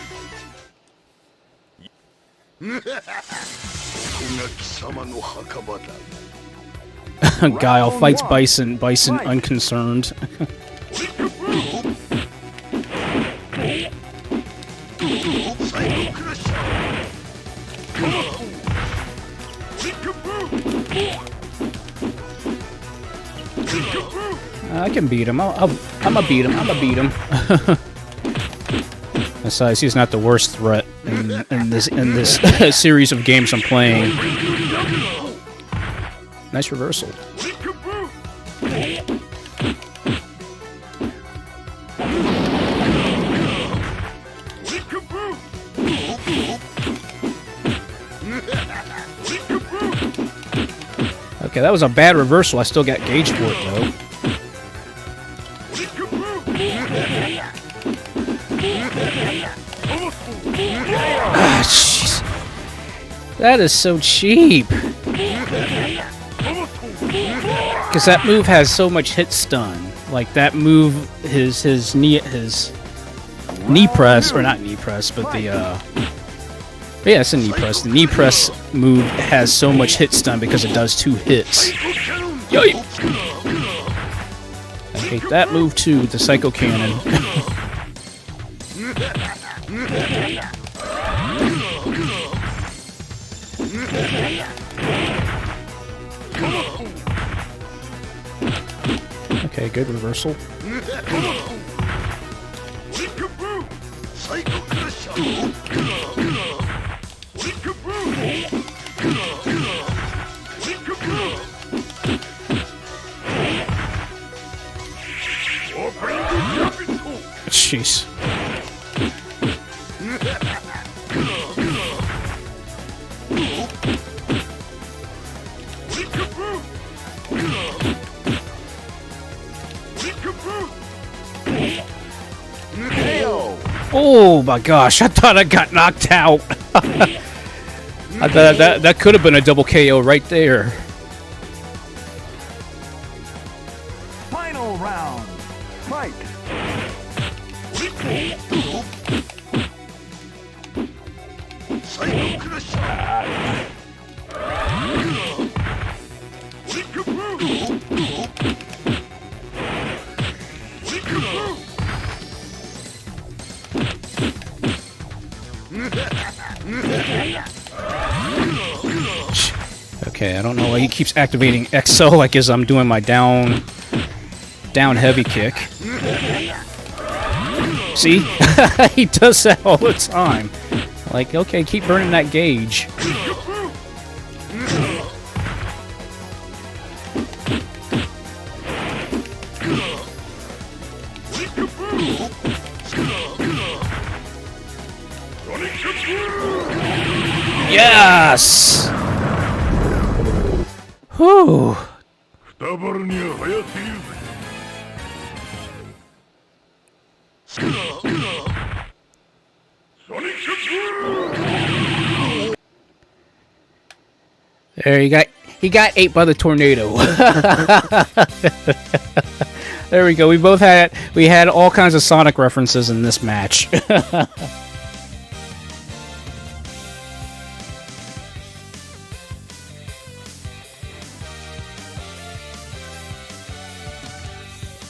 Guile fights Bison. Bison unconcerned. I can beat him. I'ma beat him. I'ma beat him. Besides, he's not the worst threat in this series of games I'm playing. Nice reversal. Okay, that was a bad reversal. I still got gauge for it, though. Ah, jeez. That is so cheap. Because that move has so much hit stun. Like, that move, his knee press, or not knee press, but the, yeah, it's a knee press. The knee press move has so much hit stun because it does 2 hits. Yoip! I hate that move too, the Psycho Cannon. Okay, good reversal. Jeez. Oh my gosh, I thought I got knocked out. I thought that could have been a double KO right there. Final round. Fight. Okay, I don't know why he keeps activating XO like as I'm doing my down heavy kick. See? He does that all the time. Like, okay, keep burning that gauge. Yes! Whew. There, he got ate by the tornado. There we go. We had all kinds of Sonic references in this match.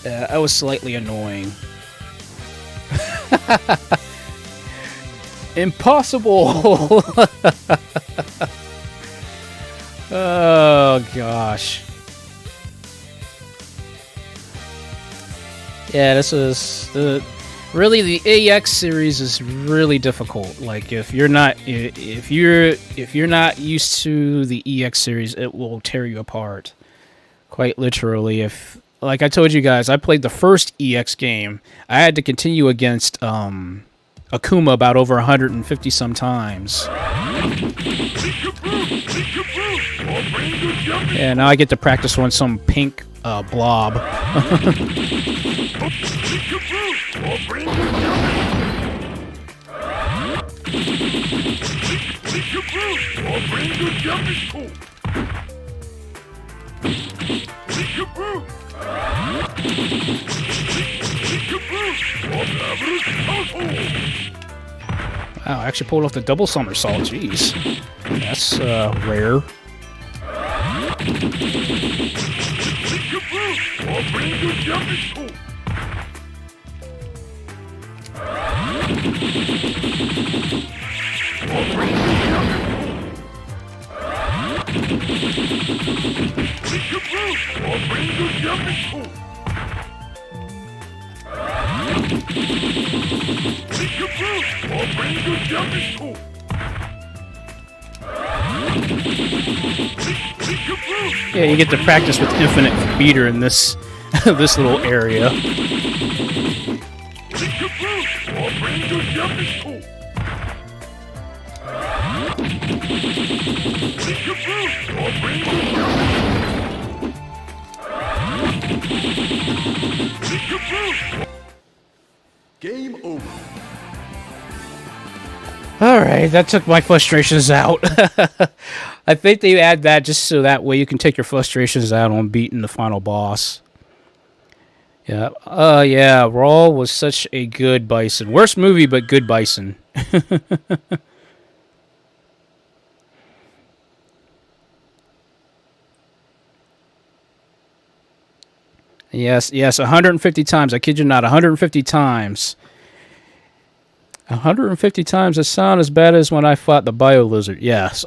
That was slightly annoying. Impossible! Oh, gosh. Yeah, this is really the EX series is really difficult. Like if you're not used to the EX series, it will tear you apart. Quite literally. If, like I told you guys, I played the first EX game. I had to continue against Akuma about over 150 some times. Yeah, now I get to practice on some pink blob. Wow, I actually pulled off the double somersault. Jeez. That's rare. Yeah, you get to practice with infinite beater in this this little area. Game over. Alright, that took my frustrations out. I think they add that just so that way you can take your frustrations out on beating the final boss. Yeah, yeah, Raw was such a good Bison. Worst movie, but good Bison. Yes, 150 times. I kid you not, 150 times. 150 times the sound as bad as when I fought the Bio Lizard. Yes.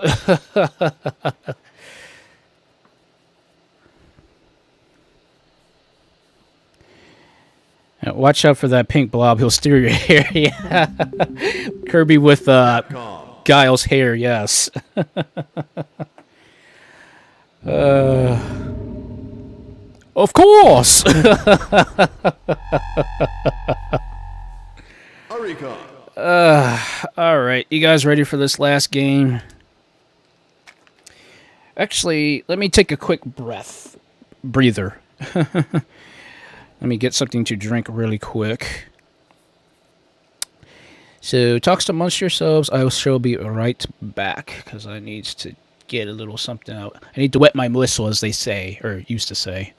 Watch out for that pink blob. He'll steer your hair. Yeah. Kirby with Guile's hair. Yes. Of course. All right, you guys ready for this last game? Actually, let me take a quick breather. Let me get something to drink really quick. So, talks amongst yourselves. I shall be right back because I need to get a little something out. I need to wet my whistle, as they say, or used to say.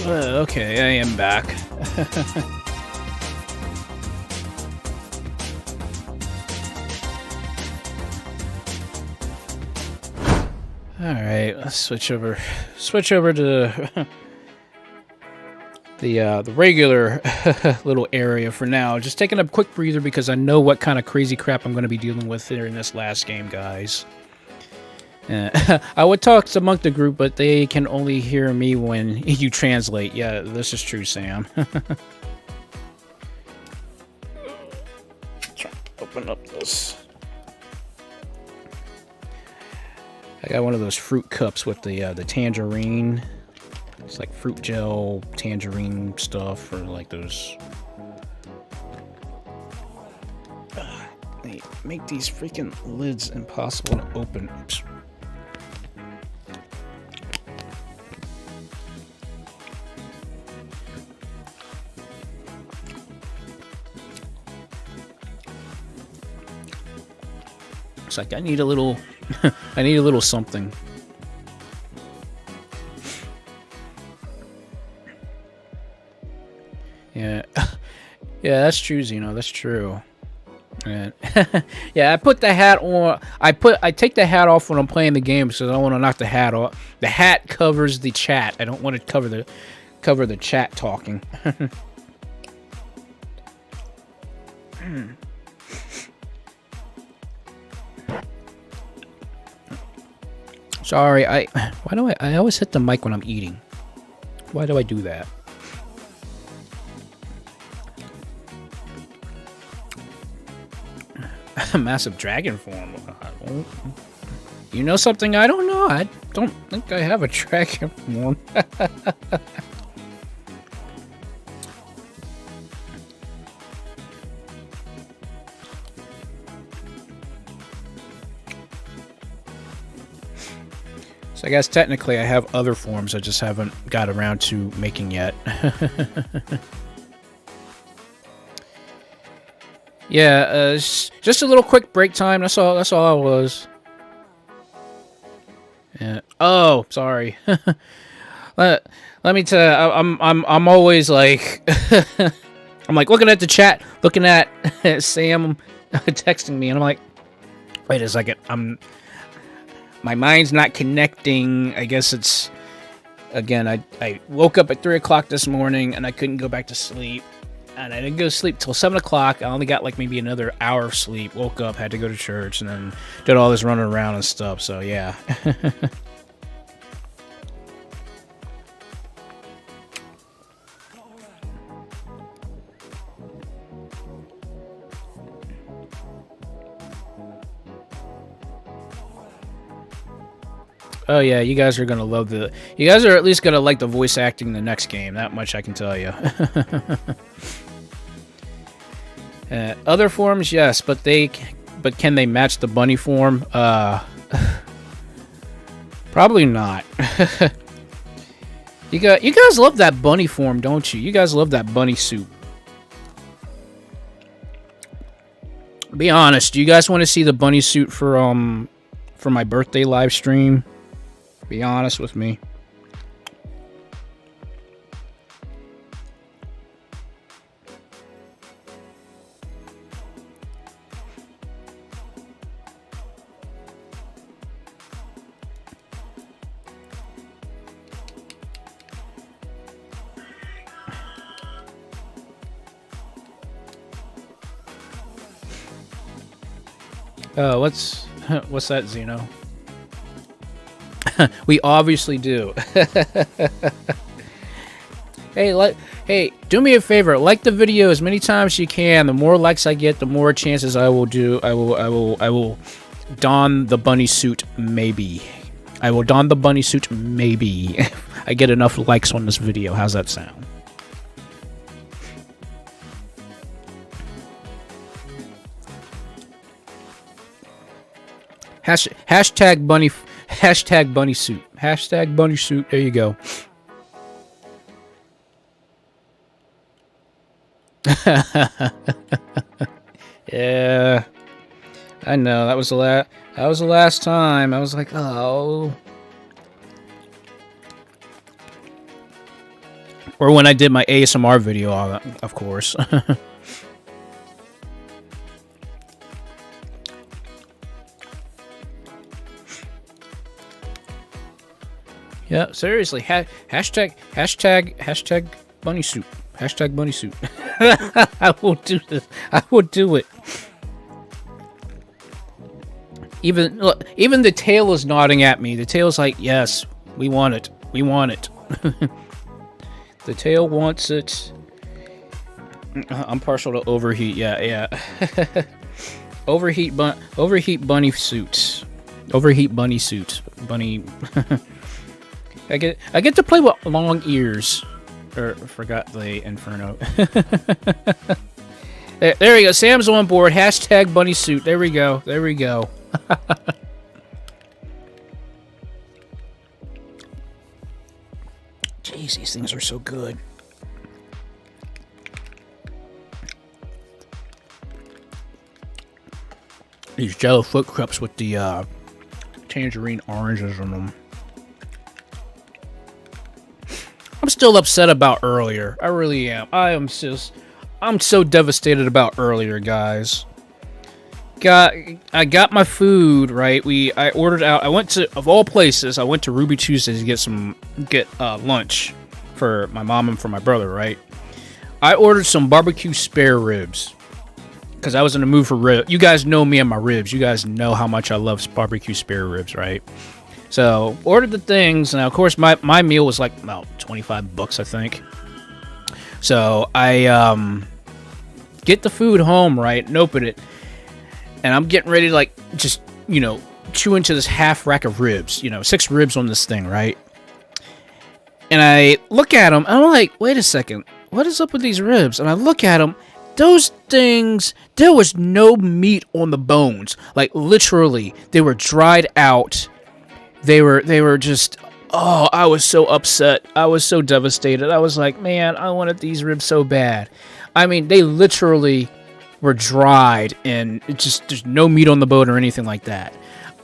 Okay, I am back. All right, let's switch over to the regular little area for now. Just taking a quick breather because I know what kind of crazy crap I'm going to be dealing with here in this last game, guys. I would talk among the group, but they can only hear me when you translate. Yeah, this is true, Sam. Try to open up this. I got one of those fruit cups with the tangerine. It's like fruit gel, tangerine stuff, or like those. They make these freaking lids impossible to open. Oops. It's like I need a little, I need a little something. Yeah, yeah, that's true, Zeno. That's true. Yeah, yeah. I put the hat on. I take the hat off when I'm playing the game because I don't want to knock the hat off. The hat covers the chat. I don't want to cover the chat talking. Sorry, why do I always hit the mic when I'm eating? Why do I do that? Massive dragon form. You know something I don't know? I don't think I have a dragon form. So I guess technically I have other forms I just haven't got around to making yet. Yeah, just a little quick break time. That's all I was. Yeah. Oh, sorry. let me tell you, I'm always like I'm like looking at the chat, looking at Sam texting me, and I'm like, wait a second, my mind's not connecting. I guess it's, again, I woke up at 3 o'clock this morning and I couldn't go back to sleep. And I didn't go to sleep till 7 o'clock. I only got like maybe another hour of sleep. Woke up, had to go to church, and then did all this running around and stuff. So, yeah. Oh yeah, you guys are gonna love the. You guys are at least gonna like the voice acting in the next game. That much I can tell you. Other forms, yes, but can they match the bunny form? Probably not. You guys love that bunny form, don't you? You guys love that bunny suit. Be honest. Do you guys want to see the bunny suit for my birthday live stream? Be honest with me. What's that, Zeno? We obviously do. Hey, do me a favor. Like the video as many times as you can. The more likes I get, the more chances I will don the bunny suit. Maybe I will don the bunny suit. Maybe I get enough likes on this video. How's that sound? Hashtag bunny suit. Hashtag bunny suit. There you go. Yeah, I know that was the last time. I was like, oh. Or when I did my ASMR video, of course. Yeah, seriously. Hashtag bunny suit. Hashtag bunny suit. I will do this. I will do it. Even the tail is nodding at me. The tail's like, yes, we want it. We want it. The tail wants it. I'm partial to overheat. Yeah. Overheat bunny suits. Overheat bunny suit. Bunny. I get to play with long ears. Forgot the Inferno. There we go. Sam's on board. Hashtag bunny suit. There we go. There we go. Jeez, these things are so good. These Jello foot cups with the tangerine oranges in them. I'm still upset about earlier. I really am. I'm so devastated about earlier, guys. I got my food, right? I ordered out. I went to, of all places, I went to Ruby Tuesday to get lunch for my mom and for my brother, right? I ordered some barbecue spare ribs because I was in the mood for ribs. You guys know me and my ribs. You guys know how much I love barbecue spare ribs, right? So ordered the things, and of course my meal was like about $25, I think. So I get the food home, right, and open it, and I'm getting ready to like just chew into this half rack of ribs, 6 ribs on this thing, right? And I look at them, and I'm like, wait a second, what is up with these ribs? And I look at them, those things, there was no meat on the bones, like literally, they were dried out. They were just, oh, I was so upset. I was so devastated. I was like, man, I wanted these ribs so bad. I mean, they literally were dried and there's no meat on the bone or anything like that.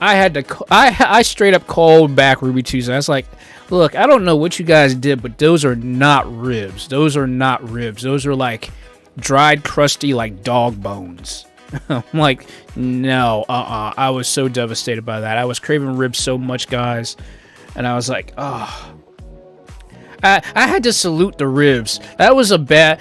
I straight up called back Ruby Tuesday. I was like, look, I don't know what you guys did, but those are not ribs. Those are not ribs. Those are like dried, crusty, like dog bones. I'm like, no, I was so devastated by that. I was craving ribs so much, guys. And I was like, oh. I had to salute the ribs. That was a bad...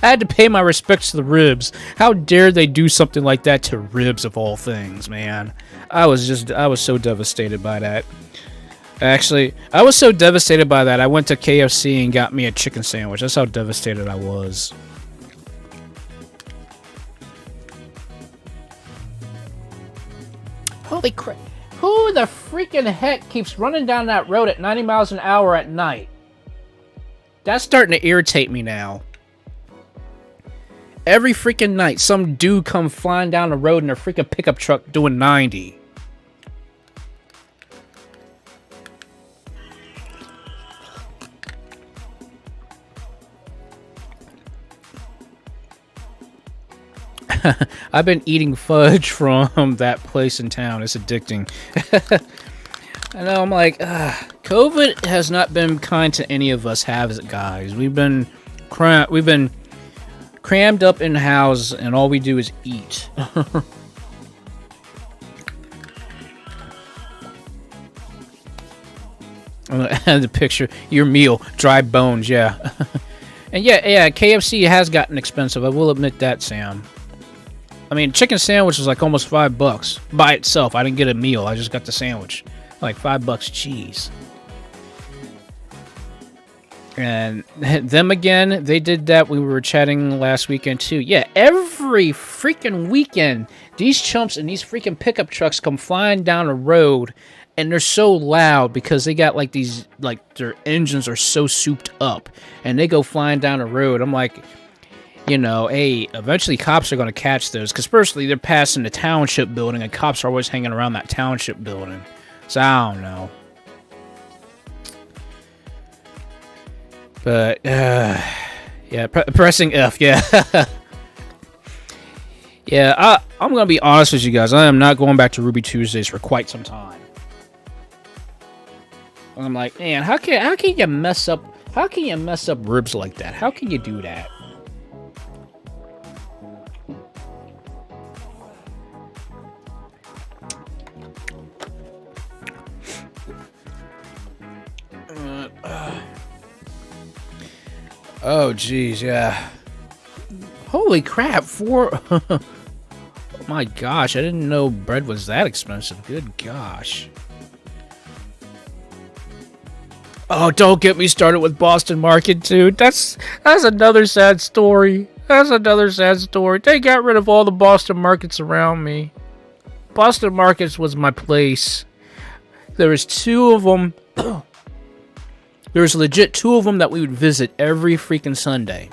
I had to pay my respects to the ribs. How dare they do something like that to ribs of all things, man. I was so devastated by that. Actually, I was so devastated by that, I went to KFC and got me a chicken sandwich. That's how devastated I was. Holy crap. Who the freaking heck keeps running down that road at 90 miles an hour at night? That's starting to irritate me now. Every freaking night, some dude come flying down the road in a freaking pickup truck doing 90. I've been eating fudge from that place in town. It's addicting. I know, I'm like, COVID has not been kind to any of us, has it, guys? We've been crammed up in the house, and all we do is eat. The picture, your meal, dry bones, yeah. And yeah, KFC has gotten expensive. I will admit that, Sam. I mean, chicken sandwich was like almost $5 by itself. I didn't get a meal. I just got the sandwich. Like $5, jeez. And them again, they did that. We were chatting last weekend too. Yeah, every freaking weekend, these chumps and these freaking pickup trucks come flying down the road, and they're so loud because they got like these, like their engines are so souped up, and they go flying down the road. I'm like, hey, eventually cops are going to catch those, because personally, they're passing the township building, and cops are always hanging around that township building. So I don't know. But, yeah, pressing F, yeah. Yeah, I'm going to be honest with you guys. I am not going back to Ruby Tuesdays for quite some time. I'm like, man, how can you mess up How can you mess up ribs like that? How can you do that? Oh, geez, yeah. Holy crap, oh my gosh, I didn't know bread was that expensive. Good gosh. Oh, don't get me started with Boston Market, dude. That's another sad story. That's another sad story. They got rid of all the Boston Markets around me. Boston Markets was my place. There was 2 of them. There was legit 2 of them that we would visit every freaking Sunday.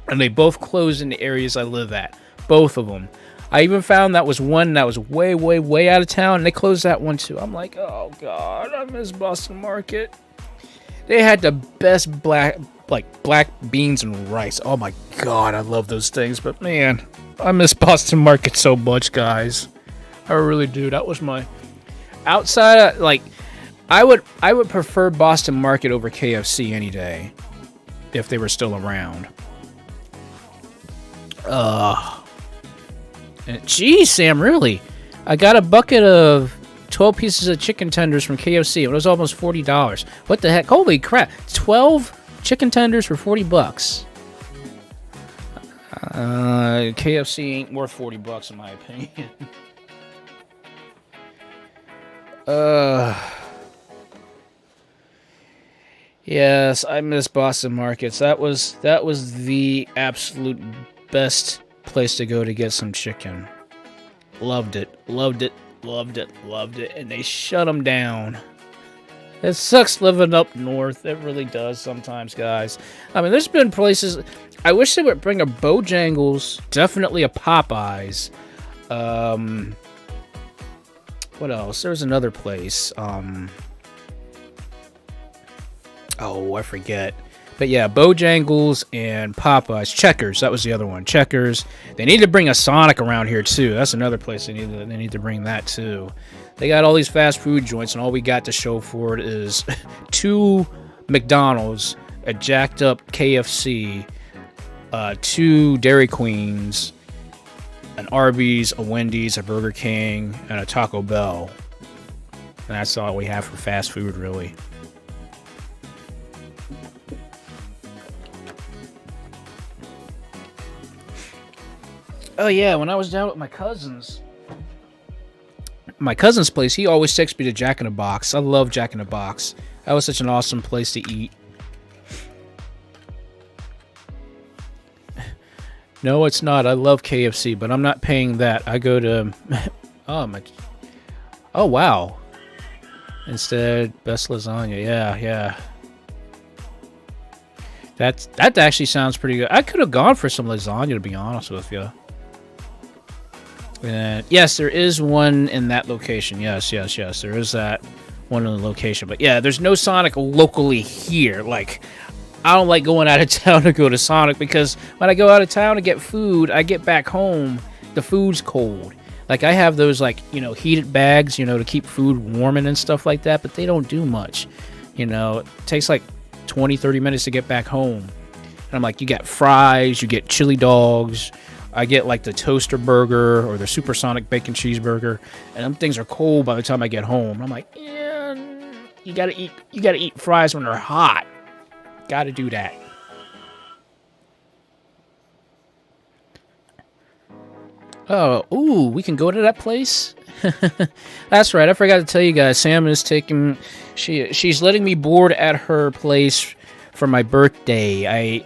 And they both closed in the areas I live at. Both of them. I even found that was one that was way, way, way out of town. And they closed that one too. I'm like, oh God, I miss Boston Market. They had the best black beans and rice. Oh my God, I love those things. But man, I miss Boston Market so much, guys. I really do. That was my... Outside, like... I would prefer Boston Market over KFC any day if they were still around. Geez, Sam, really? I got a bucket of 12 pieces of chicken tenders from KFC. It was almost $40. What the heck? Holy crap. 12 chicken tenders for $40. KFC ain't worth $40 in my opinion. Yes, I miss Boston Markets. That was the absolute best place to go to get some chicken. Loved it, loved it, loved it, loved it, and they shut them down. It sucks living up north. It really does sometimes, guys. I mean, there's been places... I wish they would bring a Bojangles, definitely a Popeyes. What else? There's another place. Oh, I forget. But yeah, Bojangles and Popeyes. Checkers, that was the other one. Checkers. They need to bring a Sonic around here too. That's another place they need to bring that too. They got all these fast food joints, and all we got to show for it is 2 McDonald's, a jacked up KFC, 2 Dairy Queens, an Arby's, a Wendy's, a Burger King, and a Taco Bell. And that's all we have for fast food, really. Oh yeah, when I was down with my cousin's place, he always takes me to Jack in the Box. I love Jack in the Box. That was such an awesome place to eat. No, it's not. I love KFC, but I'm not paying that. I go to... Oh, wow. Instead, best lasagna. Yeah. That actually sounds pretty good. I could have gone for some lasagna, to be honest with you. Yes, there is one in that location. Yes. There is that one in the location. But yeah, there's no Sonic locally here. Like, I don't like going out of town to go to Sonic because when I go out of town to get food, I get back home, the food's cold. Like, I have those, like, heated bags, to keep food warming and stuff like that, but they don't do much. It takes like 20, 30 minutes to get back home. And I'm like, you got fries, you get chili dogs. I get like the toaster burger or the supersonic bacon cheeseburger, and them things are cold by the time I get home. I'm like, yeah, you gotta eat fries when they're hot. Gotta do that. Oh, ooh, we can go to that place? That's right, I forgot to tell you guys, Sam is she's letting me board at her place for my birthday.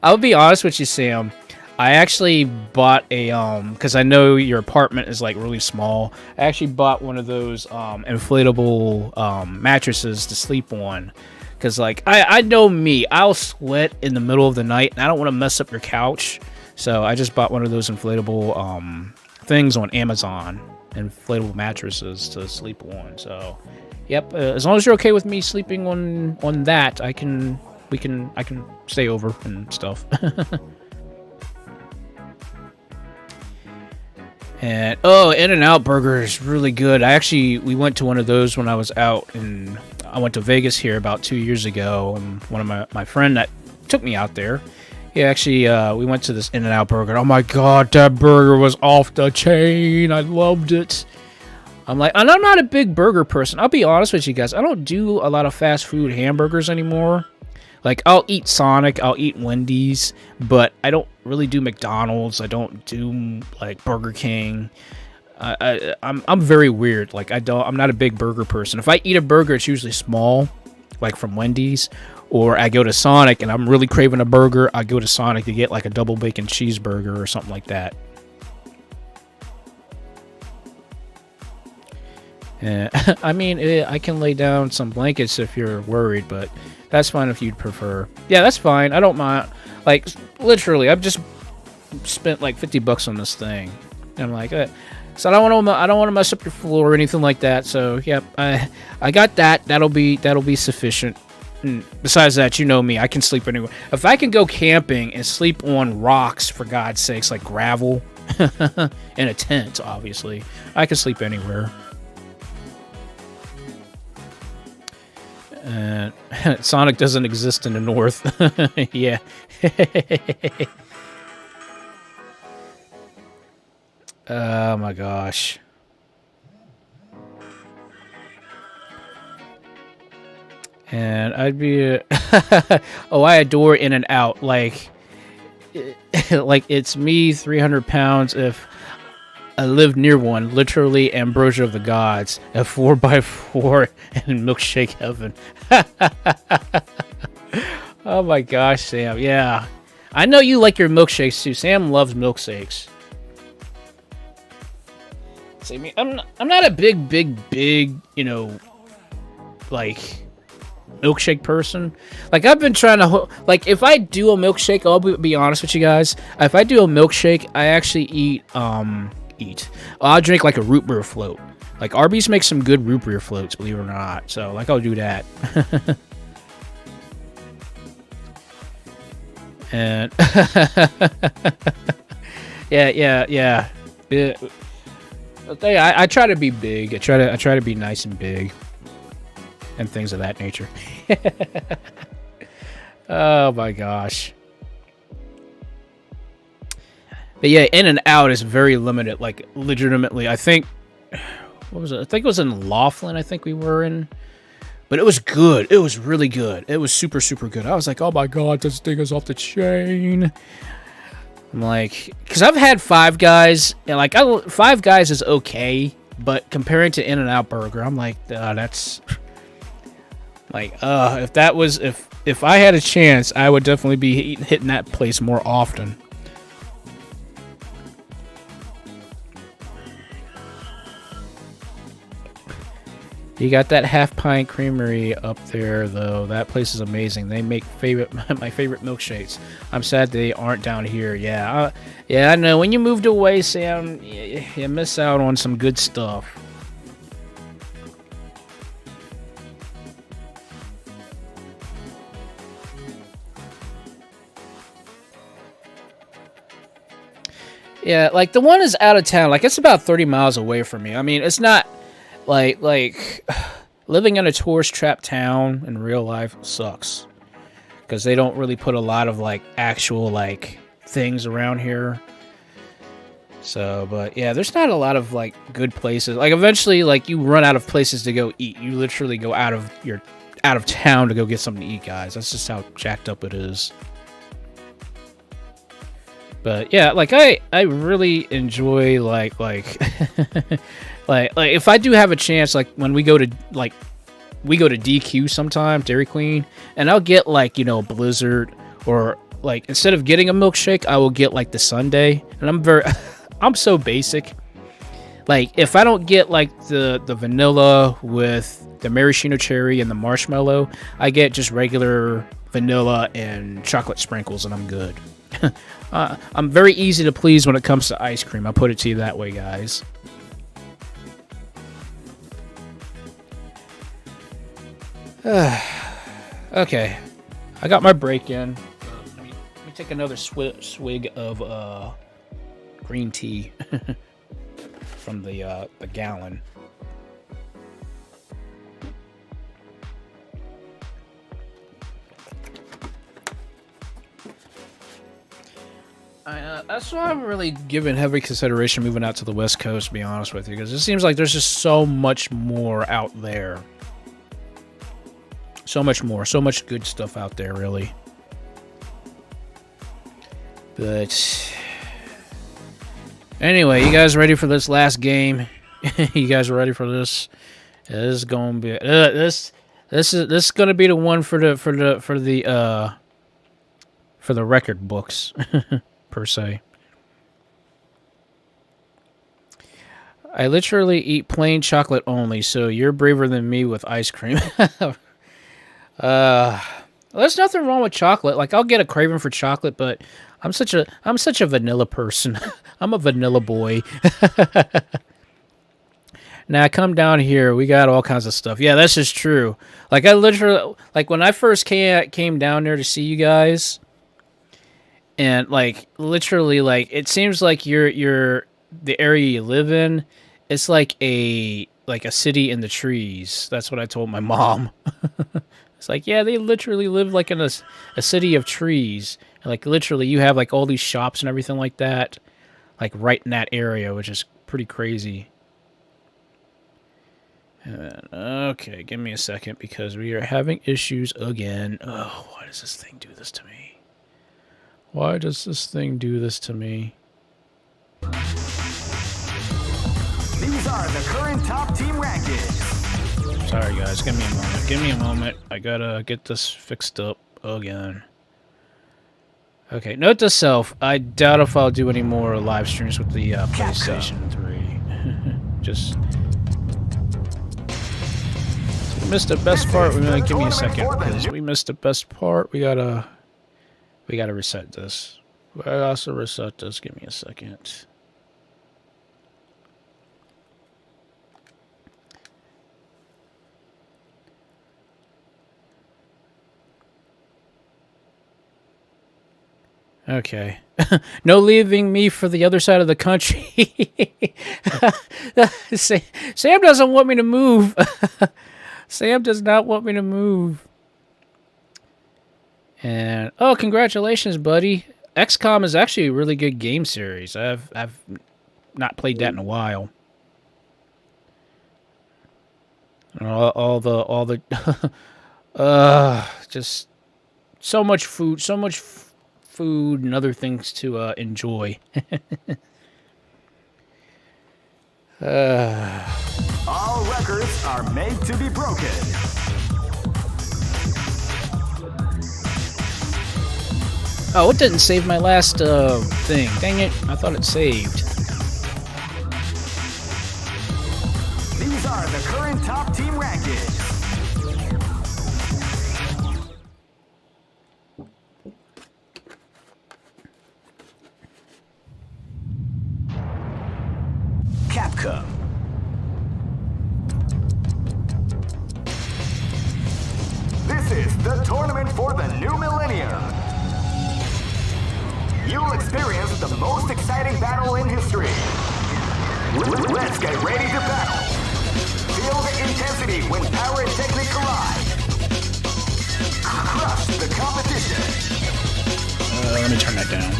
I'll be honest with you, Sam. I actually bought a, because I know your apartment is, like, really small. I actually bought one of those, inflatable, mattresses to sleep on. Because, like, I know me. I'll sweat in the middle of the night, and I don't want to mess up your couch. So I just bought one of those inflatable, things on Amazon. Inflatable mattresses to sleep on. So, yep, as long as you're okay with me sleeping on that, I can stay over and stuff. And In-N-Out Burger is really good. We went to one of those when I was out in I went to Vegas here about 2 years ago, and one of my friend that took me out there, he actually we went to this In-N-Out Burger. Oh my god, that burger was off the chain. I loved it. I'm like, and I'm not a big burger person. I'll be honest with you guys. I don't do a lot of fast food hamburgers anymore. Like, I'll eat Sonic, I'll eat Wendy's, but I don't really do McDonald's. I don't do like Burger King. I'm very weird. Like, I'm not a big burger person. If I eat a burger, it's usually small, like from Wendy's, or I go to Sonic and I'm really craving a burger. I go to Sonic to get like a double bacon cheeseburger or something like that. I mean, I can lay down some blankets if you're worried, but that's fine if you'd prefer. Yeah, that's fine. I don't mind. Like, literally, I've just spent like $50 on this thing. And I'm like, so I don't want to mess up your floor or anything like that. So, yep, I got that. That'll be sufficient. And besides that, you know me, I can sleep anywhere. If I can go camping and sleep on rocks, for God's sakes, like gravel, in a tent, obviously, I can sleep anywhere. Sonic doesn't exist in the north. Yeah. Oh my gosh. And I'd be oh, I adore In-N-Out. Like like it's me 300 pounds if I lived near one, literally Ambrosia of the Gods, a 4x4 in milkshake heaven. Oh my gosh, Sam. Yeah. I know you like your milkshakes too. Sam loves milkshakes. See me, I'm not a big, you know, like milkshake person. Like, I've been trying to, like, if I do a milkshake, I'll be honest with you guys. If I do a milkshake, I actually eat I'll drink like a root beer float. Like, Arby's makes some good root beer floats, believe it or not. So, like, I'll do that. And yeah. I try to be big. I try to be nice and big, and things of that nature. Oh my gosh. But yeah, In-N-Out is very limited. Like, legitimately, I think, what was it? I think it was in Laughlin. I think we were in, but it was good. It was really good. It was super good. I was like, oh my god, this thing is off the chain. I'm like, because I've had Five Guys, and like, Five Guys is okay, but comparing to In-N-Out Burger, I'm like, that's like, if I had a chance, I would definitely be hitting that place more often. You got that Half Pint Creamery up there, though. That place is amazing. They make my favorite milkshakes. I'm sad they aren't down here. Yeah, I know. When you moved away, Sam, you miss out on some good stuff. Yeah, like, the one is out of town. Like, it's about 30 miles away from me. I mean, it's not... Like, living in a tourist trap town in real life sucks. Because they don't really put a lot of, like, actual, like, things around here. So, but, yeah, there's not a lot of, like, good places. Like, eventually, like, you run out of places to go eat. You literally go out of town to go get something to eat, guys. That's just how jacked up it is. But, yeah, like, I really enjoy, like... Like if I do have a chance, like when we go to DQ sometimes, Dairy Queen, and I'll get like, you know, Blizzard, or like instead of getting a milkshake, I will get like the sundae. And I'm so basic. Like, if I don't get like the vanilla with the maraschino cherry and the marshmallow, I get just regular vanilla and chocolate sprinkles, and I'm good. I'm very easy to please when it comes to ice cream. I'll put it to you that way, guys. Okay, I got my break in. Let me take another swig of green tea from the gallon. That's why I'm really giving heavy consideration moving out to the West Coast, to be honest with you, because it seems like there's just so much more out there. So much more. So much good stuff out there, really. But anyway, you guys ready for this last game? You guys ready for this? This is gonna be this is gonna be the one for the record books per se. I literally eat plain chocolate only, so you're braver than me with ice cream. There's nothing wrong with chocolate. Like, I'll get a craving for chocolate, but I'm such a vanilla person. I'm a vanilla boy. Now, come down here. We got all kinds of stuff. Yeah, that's just true. Like, I literally, like, when I first came down there to see you guys, and, like, literally, like, it seems like the area you live in, it's like a city in the trees. That's what I told my mom. It's like, yeah, they literally live, like, in a city of trees. And, like, literally, you have, like, all these shops and everything like that, like, right in that area, which is pretty crazy. Okay, give me a second, because we are having issues again. Oh, why does this thing do this to me? Why does this thing do this to me? These are the current top team rankings. Sorry, guys. Give me a moment. Give me a moment. I gotta get this fixed up again. Okay, note to self. I doubt if I'll do any more live streams with the PlayStation 3. Just... We missed the best part. We're gonna give me a second, because we missed the best part. We gotta reset this. I also reset this. Give me a second. Okay. No leaving me for the other side of the country. Sam doesn't want me to move. Sam does not want me to move. And oh, congratulations, buddy! XCOM is actually a really good game series. I've not played that in a while. All the just so much food, food and other things to enjoy. All records are made to be broken. Oh, it didn't save my last thing. Dang it. I thought it saved. These are the current top team rankings. Capcom. This is the tournament for the new millennium. You'll experience the most exciting battle in history. Let's get ready to battle. Feel the intensity when power and technique collide. Crush the competition. Let me turn that down.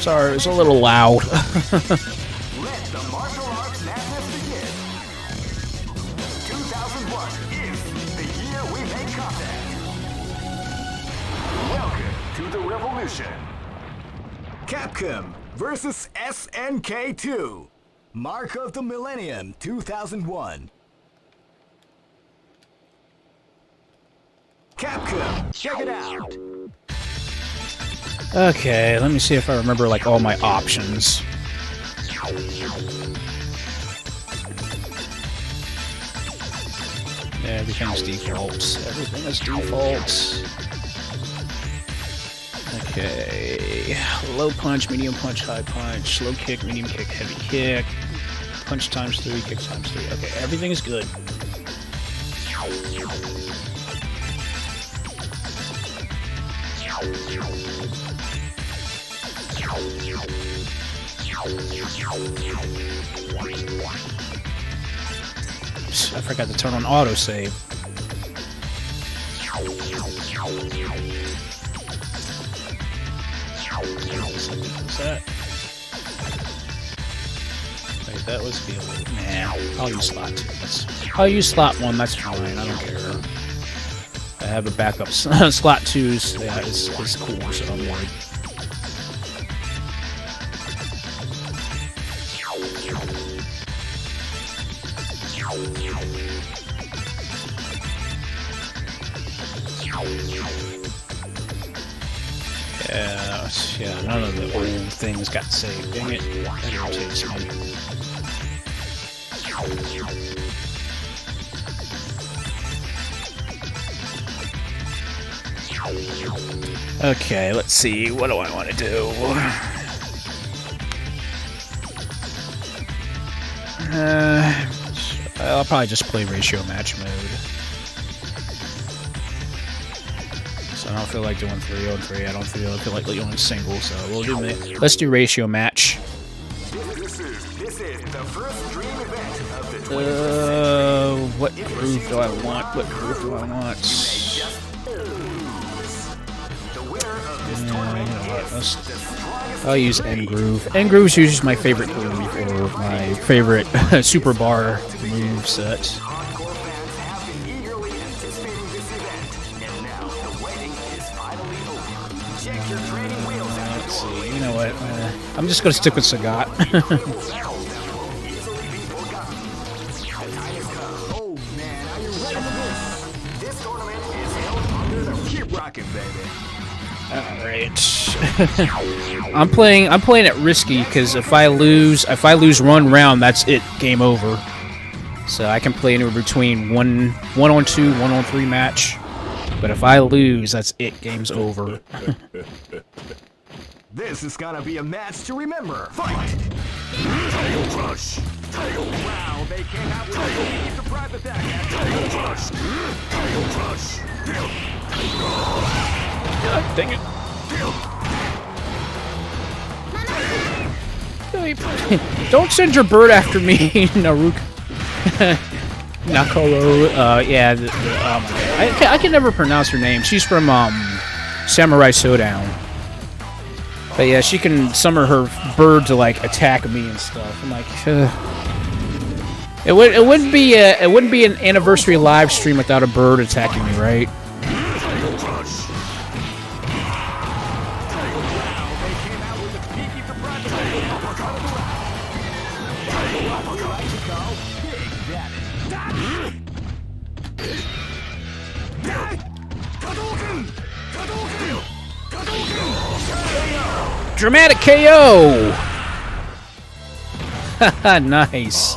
Sorry, it's a little loud. Let the martial arts madness begin. 2001 is the year we make contact. Welcome to the revolution. Capcom versus SNK2. Mark of the Millennium 2001. Capcom, check it out. Okay, let me see if I remember like all my options. Yeah, everything's defaults. Everything is defaults. Okay. Low punch, medium punch, high punch, low kick, medium kick, heavy kick, punch times 3, kick times 3. Okay, everything is good. Oops, I forgot to turn on autosave. that? Wait, that was the old. Nah, I'll use slot 2. I'll use slot 1. That's fine. I don't care. I have a backup. Slot 2's is cool, so I'm worried. Yeah, none of the old things got saved. Dang it. That irritates me. Okay, let's see. What do I want to do? I'll probably just play ratio match mode. So I don't feel like doing 3-on-3. I don't feel like doing single. So we'll do. Let's do ratio match. This is the first dream event of the What groove do I want? What groove do I want? I'll use N groove. N groove's usually my favorite groove or my favorite super bar move set. Let's see. You know what? I'm just gonna stick with Sagat. Alright. I'm playing it risky because if I lose 1 round, that's it. Game over. So I can play anywhere between 1-on-2, 1-on-3 match. But if I lose, that's it. Game's over. This is gonna be a match to remember. Fight! Title Crush! Wow, they came out with a surprise attack at Title Crush! Title Crush! God dang it. Don't send your bird after me, Naruka. Nakolo, yeah, I can never pronounce her name. She's from Samurai Showdown. But yeah, she can summon her bird to like attack me and stuff. I'm like, it wouldn't be an anniversary live stream without a bird attacking me, right? Dramatic KO! Haha, nice.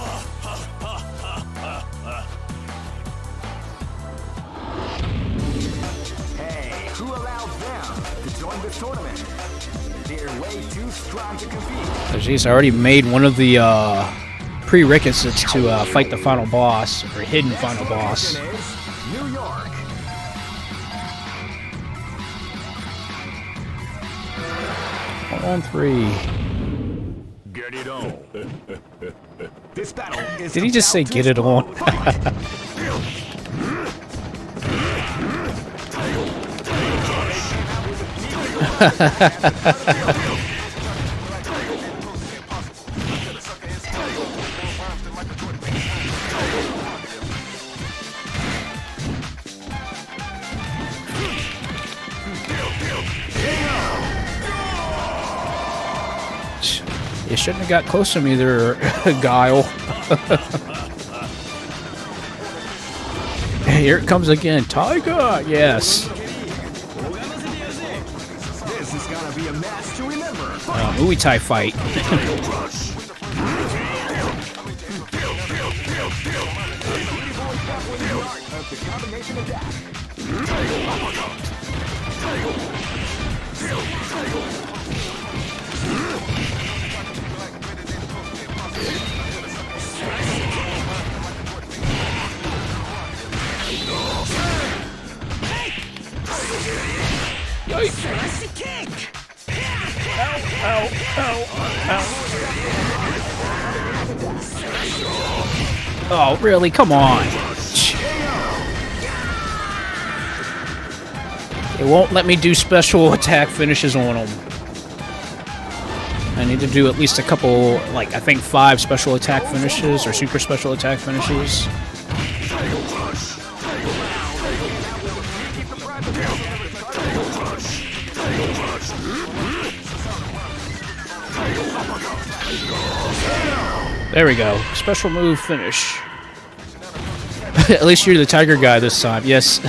Hey, who allowed them to join this tournament? They're way too strong to compete. Oh, jeez, I already made one of the prerequisites to fight the final boss, or hidden final boss. New York. 1-on-3. Get it on. This battle is. Did he just say get it on? You shouldn't have got close to me there, Guile. Here it comes again. Tiger! Yes. This is gonna be a match to remember. Muay Thai fight. Ow, ow, ow. Oh, really? Come on. It won't let me do special attack finishes on him. I need to do at least a couple, like, I think 5 special attack finishes or super special attack finishes. There we go. Special move finish. At least you're the tiger guy this time. Yes.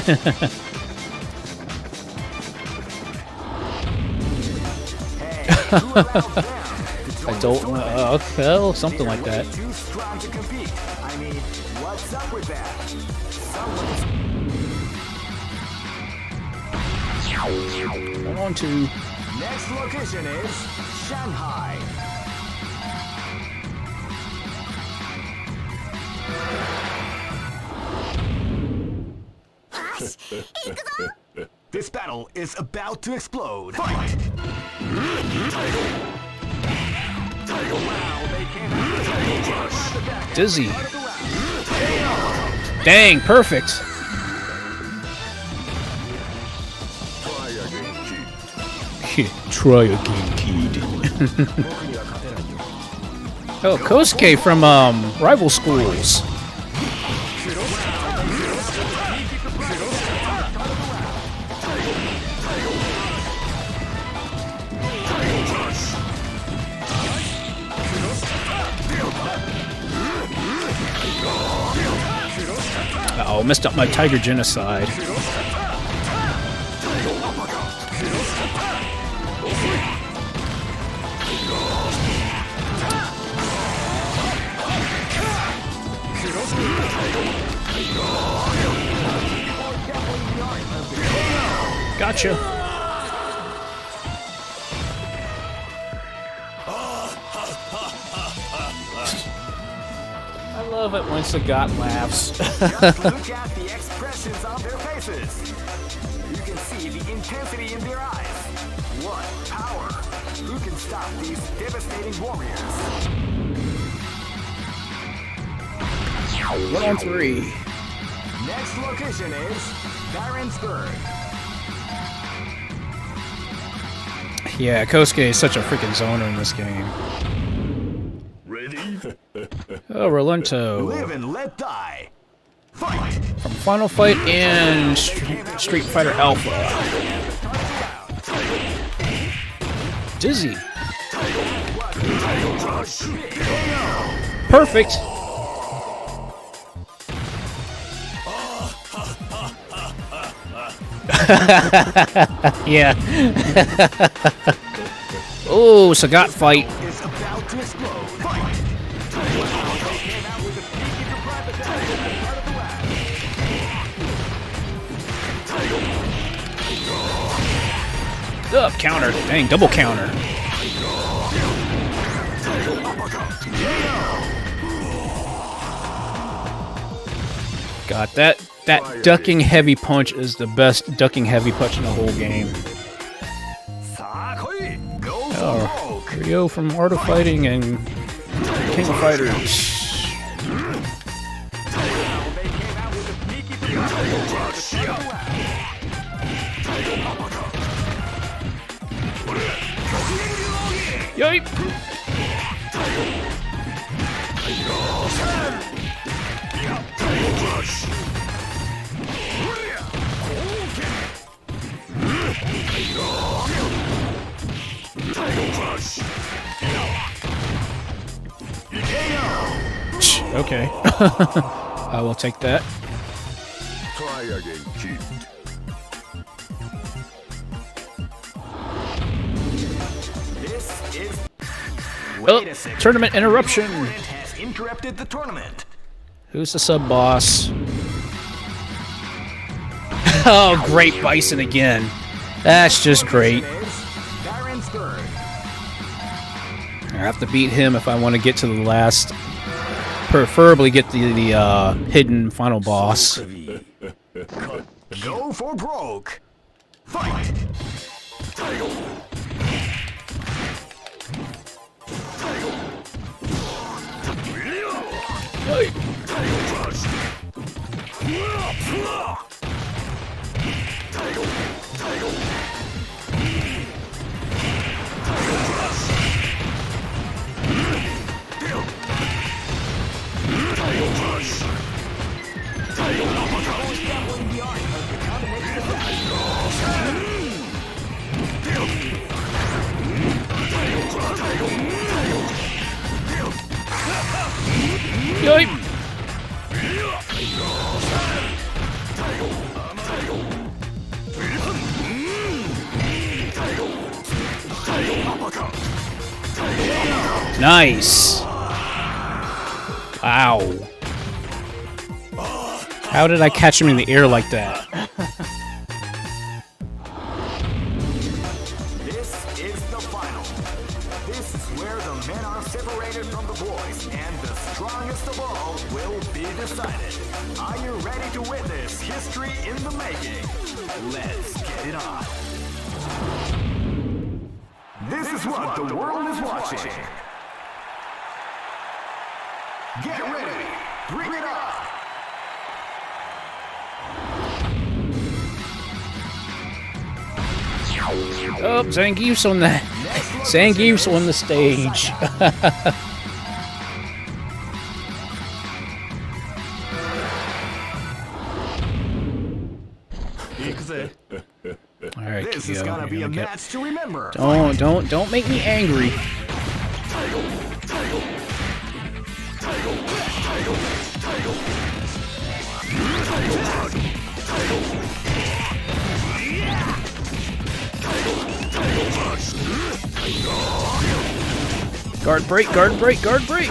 I don't want well, something like that. Too strong to compete. I mean, what's up with that? On to Next location is Shanghai. This battle is about to explode. Fight! Dizzy. Dang, perfect. Try again, kid. Oh, Kosuke from Rival Schools. Uh-oh, messed up my Tiger Genocide. Gotcha. I love it when Sagat laughs. Just look at the expressions on their faces. You can see the intensity in their eyes. What power! Who can stop these devastating warriors? 1-on-3. Next location is Darrensburg. Yeah, Kosuke is such a freaking zoner in this game. Ready? Oh, Rolento. Live and let die. Fight! From Final Fight and Street Fighter Alpha. Dizzy. Perfect. Yeah. Oh, Sagat fight. Is about to explode. Fight! Ugh, counter. Dang, double counter. God, that ducking heavy punch is the best ducking heavy punch in the whole game. Oh, Ryo from Art of Fighting and King of Fighters. Yoip! Okay. I will take that. Try again, kid. This is... Oh, Wait a second. tournament interruption. Opponent has interrupted the tournament. Who's the sub boss? Oh, great Bison again. That's just great. Darrensburg. I have to beat him if I want to get to the last. Preferably get the hidden final boss. Go for broke. Fight! Yoip. Nice. Wow. How did I catch him in the air like that? This is the final. This is where the men are separated from the boys, and the strongest of all will be decided. Are you ready to witness history in the making? Let's get it on. This is what the world is watching. Get ready. Bring it on. Oh, Zangief's on the stage. All right, this is gonna be a match to remember. Don't make me angry. Guard break, guard break, guard break.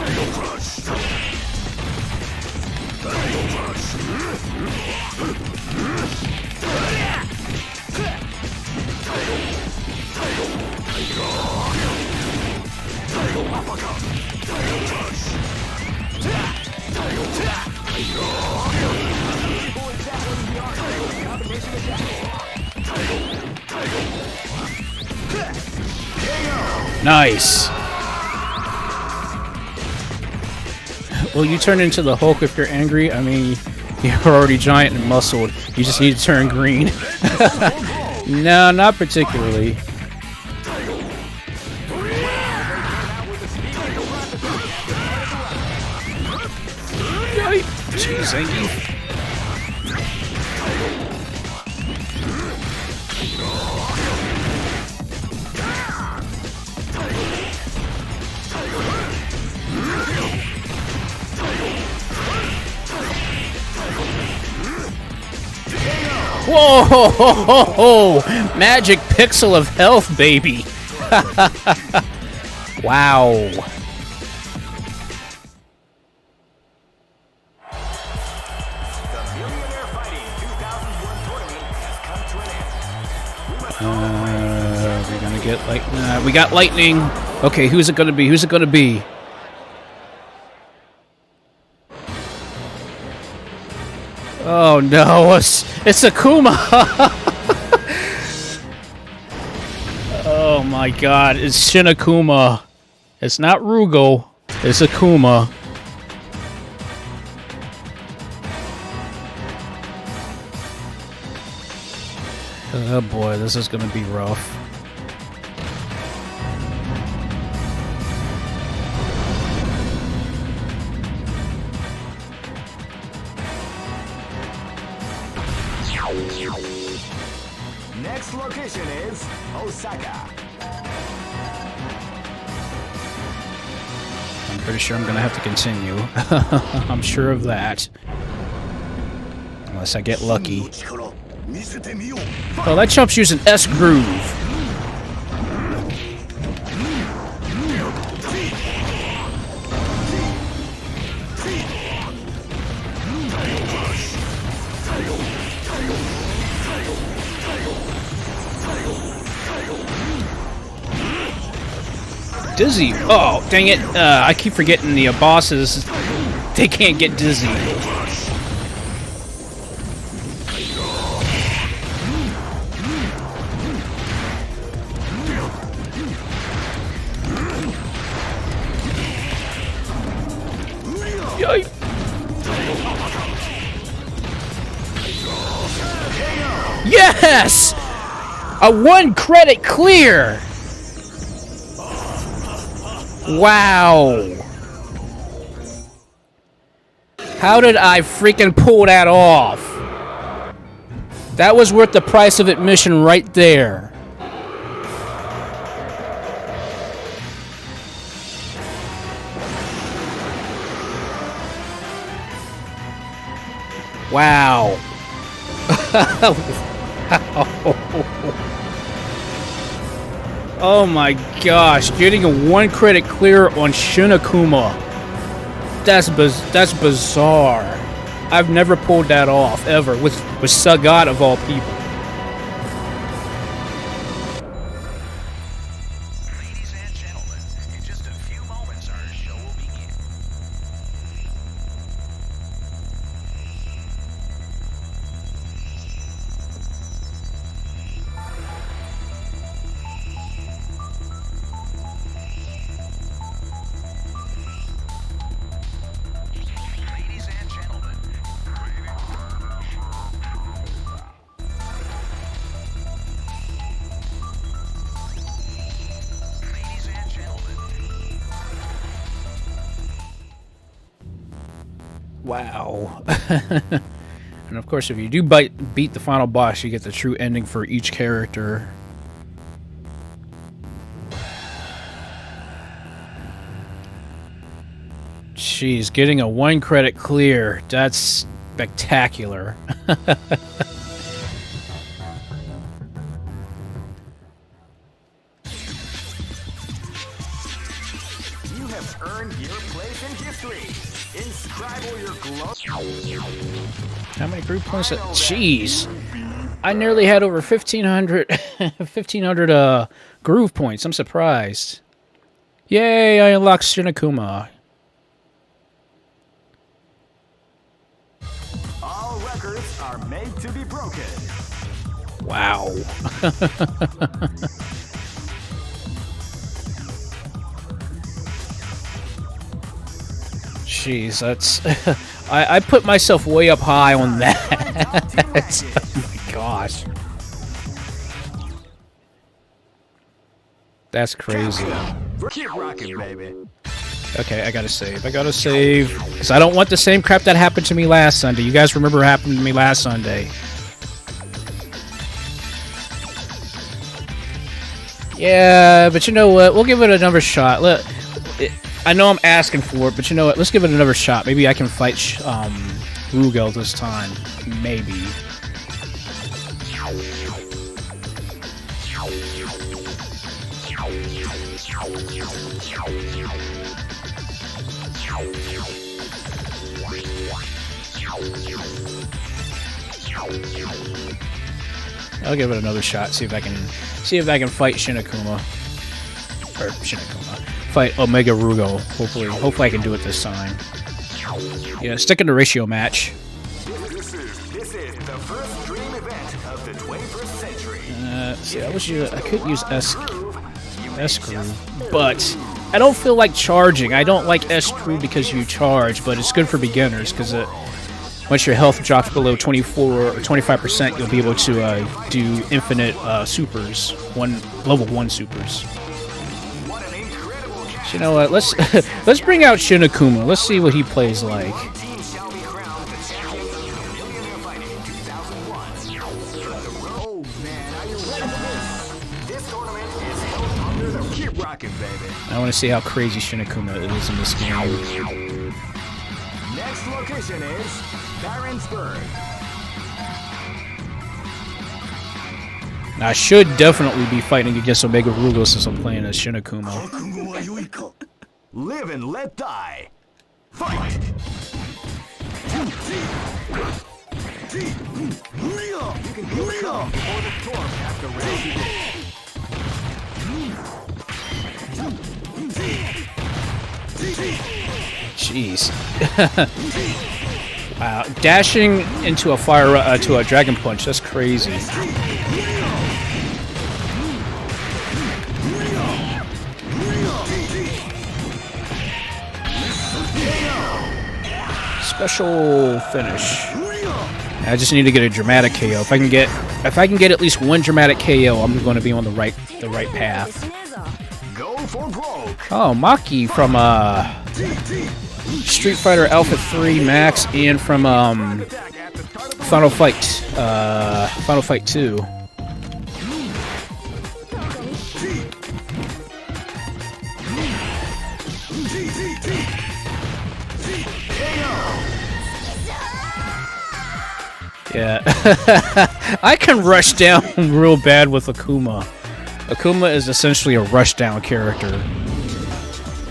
Nice. Well, you turn into the Hulk if you're angry. I mean, you're already giant and muscled. You just need to turn green. No, not particularly. Jeez, Zangief. Whoa! Magic pixel of health, baby. Wow. We're gonna get we got lightning. Okay, who's it gonna be? Who's it gonna be? Oh no, it's Akuma! Oh my god, it's Shin Akuma. It's not Rugo, it's Akuma. Oh boy, this is gonna be rough. Next location is Osaka. I'm pretty sure I'm gonna have to continue. I'm sure of that. Unless I get lucky. Oh, that chump's using S-Groove. Dizzy. Oh, dang it. I keep forgetting the bosses. They can't get dizzy. Yay. Yes! A 1 credit clear! Wow. How did I freaking pull that off? That was worth the price of admission right there. Wow. Oh my gosh, getting a 1 credit clear on Shinakuma. That's bizarre. I've never pulled that off ever with Sagat of all people. Ladies and gentlemen, in just a few moments our show will begin. Ladies and gentlemen, ladies and gentlemen. Wow. And of course, if you do beat the final boss, you get the true ending for each character. Jeez, getting a 1 credit clear. That's spectacular. You have earned your place in history. Inscribe your glow. How many groove points? Jeez. I nearly had over 1,500 groove points. I'm surprised. Yay, I unlocked Shinakuma. All records are made to be broken. Wow. Jeez, that's... I put myself way up high on that. Oh my gosh. That's crazy. Keep rocking, baby. Okay, I gotta save. I gotta save. Because I don't want the same crap that happened to me last Sunday. You guys remember what happened to me last Sunday. Yeah, but you know what? We'll give it another shot. Look, I know I'm asking for it, but you know what? Let's give it another shot. Maybe I can fight Rugel this time. Maybe. I'll give it another shot. See if I can fight Shinakuma. Or Shinakuma. Fight Omega Rugo. Hopefully I can do it this time. Yeah, stick in the ratio match. This is the first dream event of the 21st century. See, I could use S groove, but I don't feel like charging. I don't like S groove because you charge, but it's good for beginners because once your health drops below 24 or 25%, you'll be able to do infinite supers, level 1 supers. So you know what? Let's bring out Shinakuma. Let's see what he plays like. I want to see how crazy Shinakuma is in this game. Next location is Barentsburg. I should definitely be fighting against Omega Rugo since I'm playing as Shinakuma. Live and let die. Fight! You can feel the calm before the storm after round 2. Jeez. Wow, dashing into a fire to a dragon punch. That's crazy. Special finish. I just need to get a dramatic KO. If I can get at least one dramatic KO, I'm going to be on the right path. Go for broke. Oh, Maki from Street Fighter Alpha 3 Max and from Final Fight 2. Yeah. I can rush down real bad with Akuma. Akuma is essentially a rush down character.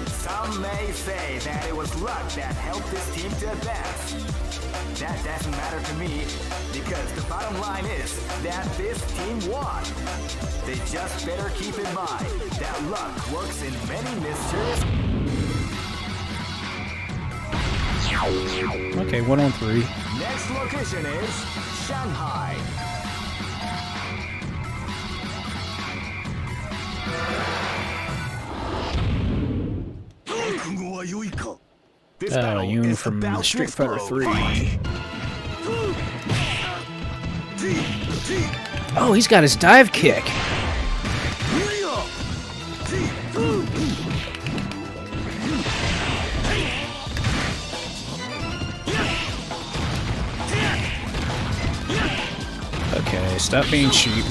Some may say that it was luck that helped this team to advance. That doesn't matter to me, because the bottom line is that this team won. They just better keep in mind that luck works in many mysterious... Okay, 1-on-3. Next location is Shanghai. This battle Yoon is from about to Street Fighter explode. 3. Oh, he's got his dive kick. Okay, stop being cheap.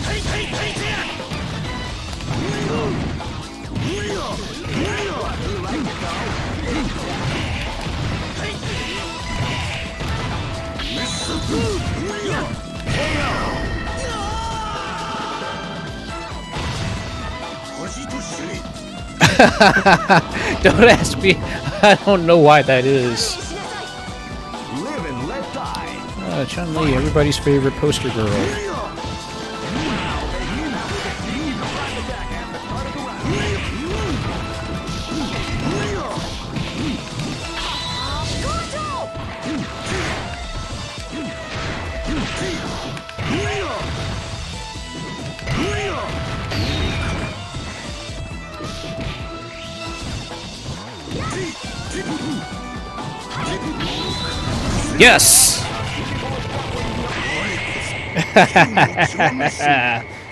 Don't ask me. I don't know why that is. Live and let die. Chun-Li, everybody's favorite poster girl. Yes!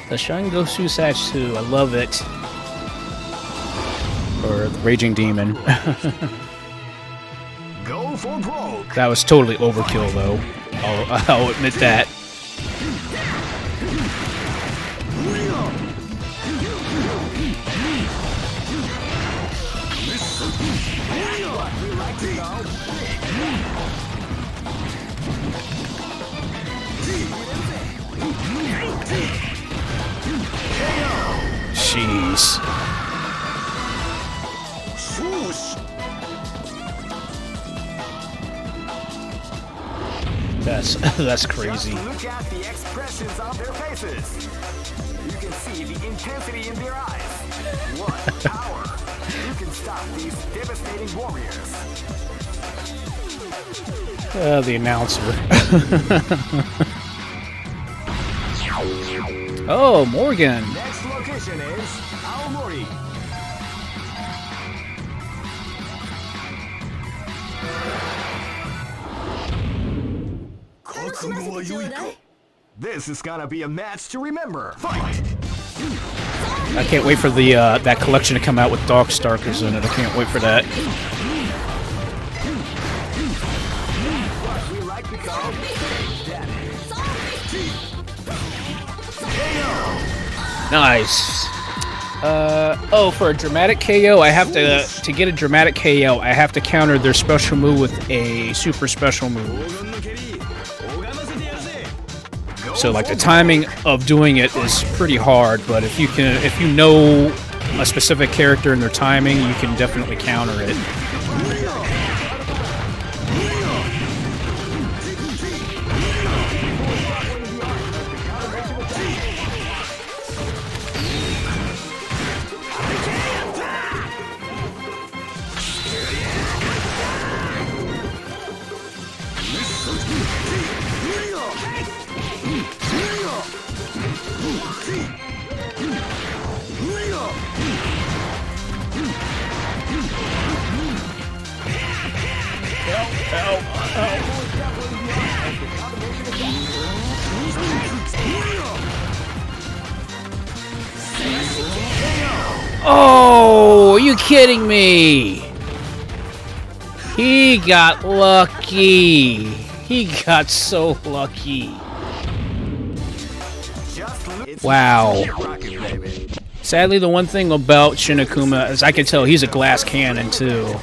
The Shangosu Satsu, I love it. Or the Raging Demon. Go for broke. That was totally overkill, though. I'll admit that. Jeez. That's crazy. Just look at the expressions on their faces. You can see the intensity in their eyes. What power! Who can stop these devastating warriors? The announcer. Oh, Morgan. Next location is Aomori. This is gonna be a match to remember. Fight! I can't wait for the that collection to come out with Darkstalkers in it. I can't wait for that. Nice. Oh, for a dramatic KO, I have to get a dramatic KO, I have to counter their special move with a super special move. So like the timing of doing it is pretty hard, but if you know a specific character and their timing, you can definitely counter it. Oh, are you kidding me? He got lucky. He got so lucky. Wow. Sadly, the one thing about Shin Akuma is I can tell he's a glass cannon too.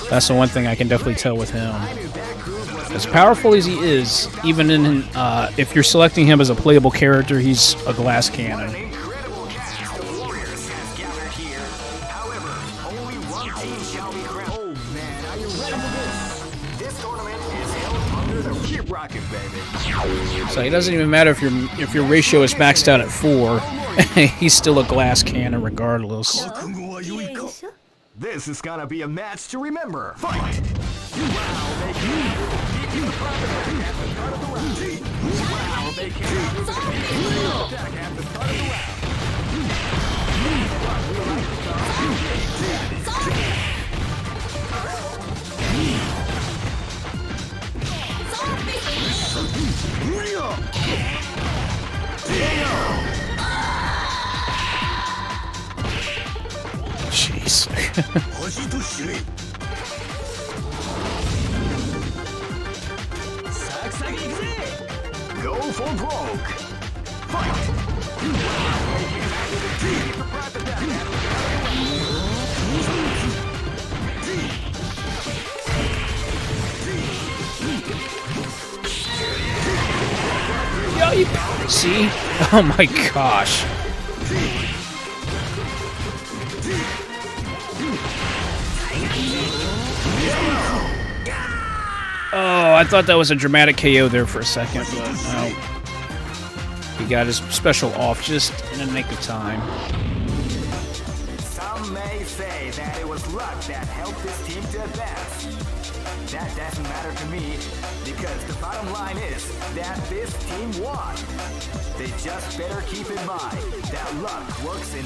That's the one thing I can definitely tell with him. As powerful as he is, even in if you're selecting him as a playable character, he's a glass cannon. Incredible cast of warriors has gathered here. However, only one team shall be crowned. Oh man, are you ready for this? This tournament is held under the keep rocking, baby. So it doesn't even matter if your ratio is maxed out at 4. He's still a glass cannon regardless. This is gonna be a match to remember. Fight! Wow, they can't attack at the start of the round. Jeez. Go for broke. Fight! Yo, you see? Oh my gosh. Oh, I thought that was a dramatic KO there for a second, but no. He got his special off just in the nick of time. Some may say that it was luck that helped this team to advance. That doesn't matter to me, because the bottom line is that this team won. They just better keep in mind that luck works in...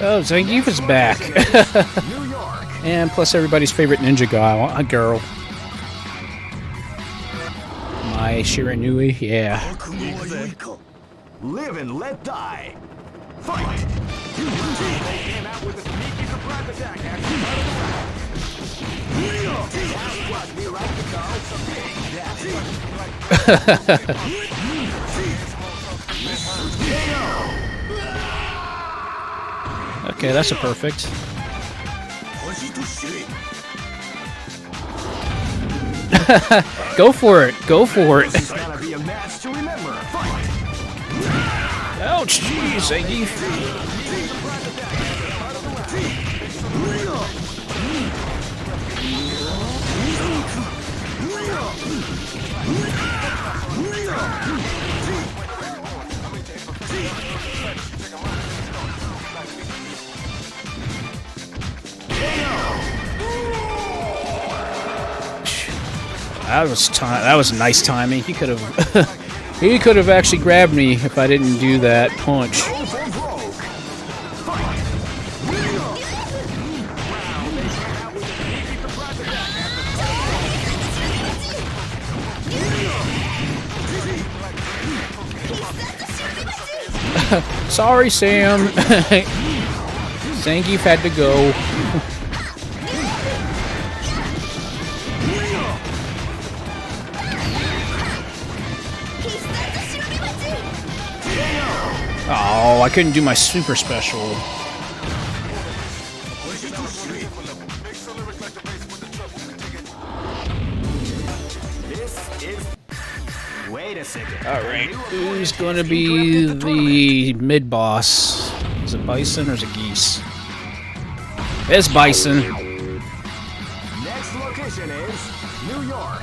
Oh, Zangief is back. And plus everybody's favorite ninja guy, girl. My Shiranui, yeah. Live and let die. Fight! They came out with a sneaky surprise attack after the round. That's what we like to call a big Okay, that's a perfect. Go for it. Go for it. This is gonna be a match to remember. Fight! Ouch, jeez, Zangief. That was nice timing. He could have he could have actually grabbed me if I didn't do that punch. Sorry, Sam. Zangief had to go. Oh, I couldn't do my super special. Wait a second. Alright, who's gonna be the mid-boss? Is it Bison or is it Geese? It's Bison. Next location is New York.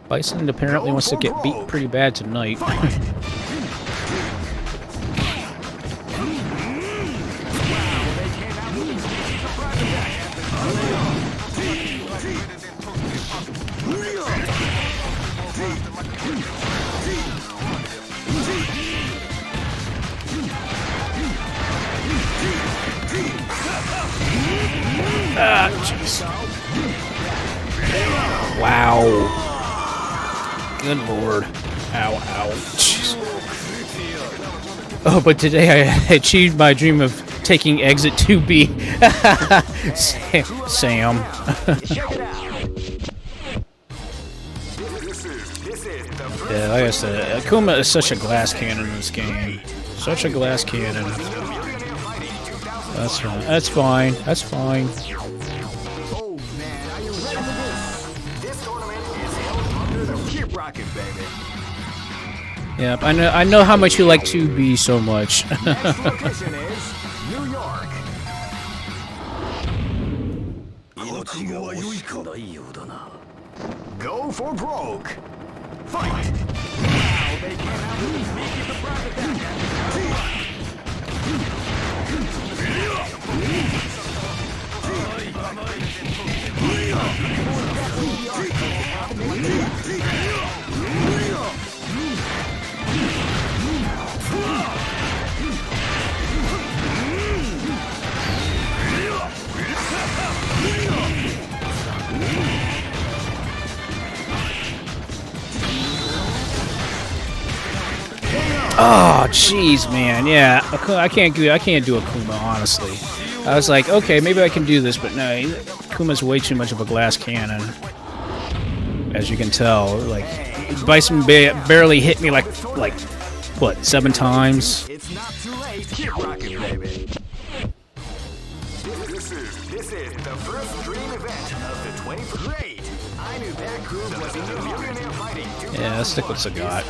Bison apparently wants to get beat pretty bad tonight. Ah, jeez. Wow. Good lord. Ow, ow. Jeez. Oh, but today I achieved my dream of taking exit 2B. Sam. Yeah, like I said, Akuma is such a glass cannon in this game. Such a glass cannon. That's fine. That's fine. That's fine. Oh man, are you ready for this? This tournament is held under the keep rocking, baby. Yep, I know how much you like 2B so much. Next location is New York. Go for broke. Fight! Wow, they came out with a sneaky surprise attack. Oh, jeez, man. Yeah, I can't do Akuma, honestly. I was like, okay, maybe I can do this, but no, Akuma's way too much of a glass cannon. As you can tell, like Bison barely hit me like what, 7 times. It's not too late. Keep rocking, baby. This is the first dream event of the 20th. Great! I knew that groove was in the millionaire fighting. Yeah, let's stick with Sagat.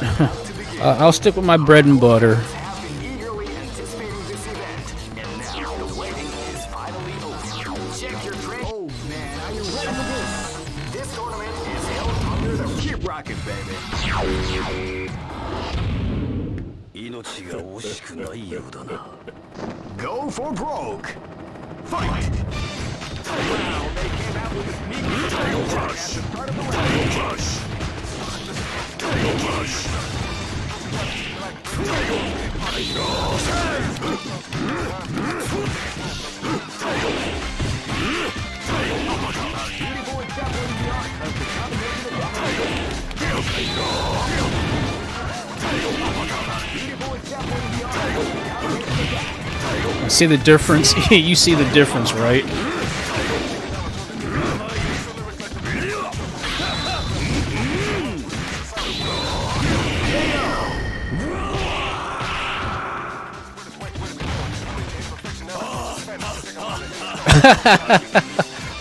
I'll stick with my bread and butter. Have been eagerly anticipating this event, and now the waiting is finally over. Check your train. Oh man, are you ready for this? This tournament is held under the keep rocking, baby. Go for broke. Fight! Wow, they came out with a sneaky surprise attack at the start of the round. See the difference? You see the difference, right?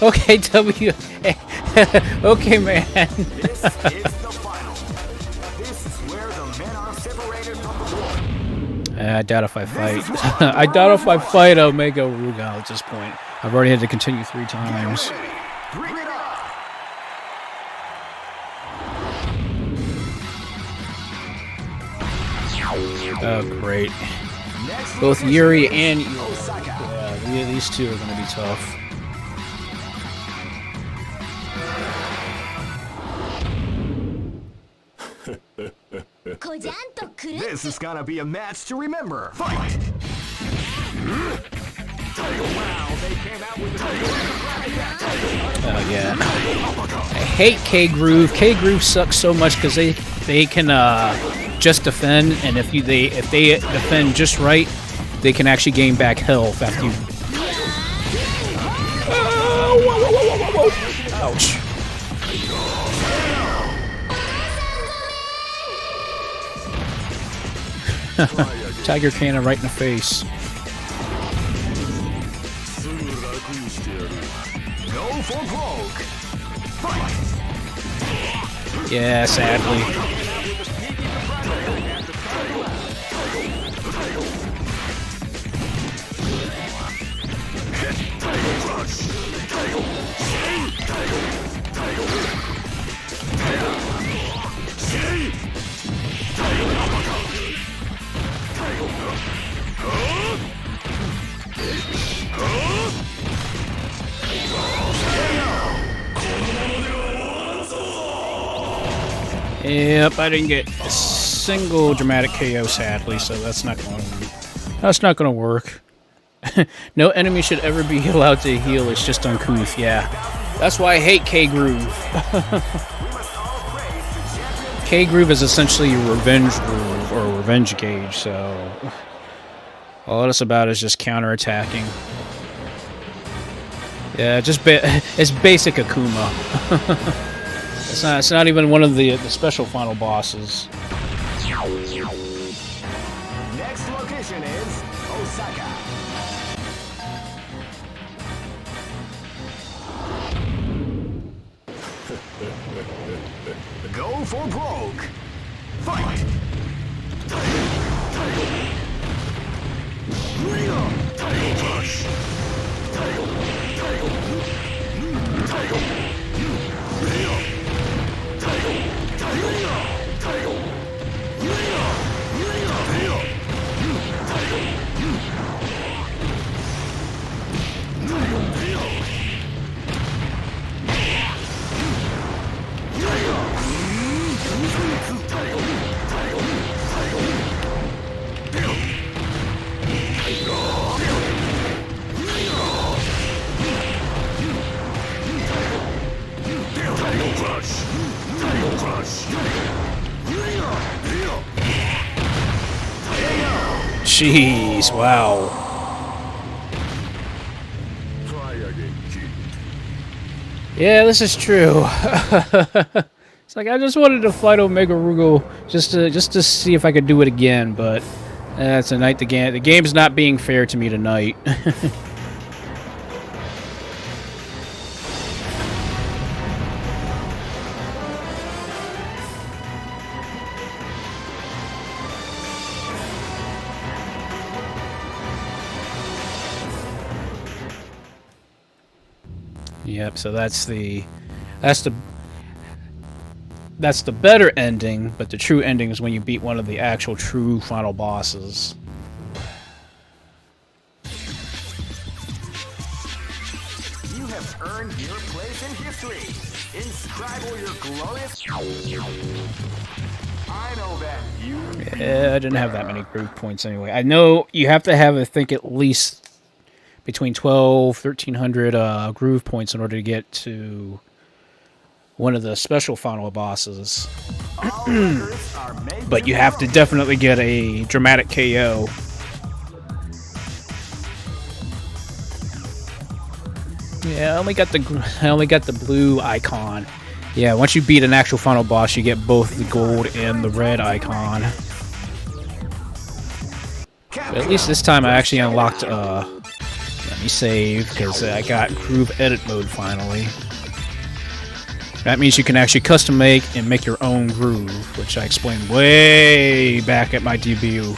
Okay, W. Okay, man. This is the final. This is where the men are separated from the board. I doubt if I fight. I doubt if I fight Omega Rugal at this point. I've already had to continue 3 times. Bring it up. Oh, great. Both Yuri and yeah, these two are going to be tough. This is gonna be a match to remember. Fight! Wow, they came out with Oh yeah. I hate K-Groove. K-Groove sucks so much because they can just defend, and if they defend just right, they can actually gain back health after you. Ouch. Tiger cannon right in the face. Go for broke. Yeah, sadly. Yep, I didn't get a single dramatic KO, sadly, so that's not going to work. No enemy should ever be allowed to heal. It's just uncouth. Yeah, that's why I hate K-Groove. K-Groove is essentially a revenge groove or revenge gauge, so all it's about is just counterattacking. Yeah, just it's basic Akuma. It's not even one of the special final bosses. Next location is Osaka. Go for broke. Fight! Jeez, wow. Yeah, this is true. It's like I just wanted to fight Omega Rugal just to see if I could do it again, but tonight the game's not being fair to me tonight. Yep, so that's the better ending, but the true ending is when you beat one of the actual true final bosses. You have earned your place in history. Inscribe your glorious. I know that you. Yeah, I didn't have that many groove points anyway. I know you have to have, I think, at least between 1,300 groove points in order to get to one of the special final bosses. But you have to definitely get a dramatic KO. Yeah, I only got the blue icon. Yeah, once you beat an actual final boss, you get both the gold and the red icon. But at least this time I actually unlocked let me save, because I got Groove Edit mode finally. That means you can actually custom make and make your own groove, which I explained way back at my debut.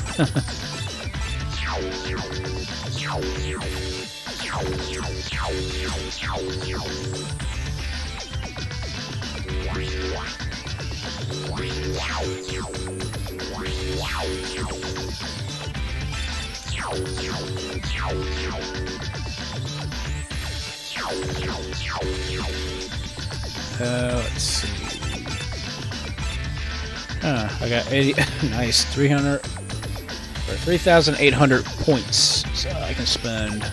Let's see. I got 80. Nice, 300 or 3,800 points, so I can spend.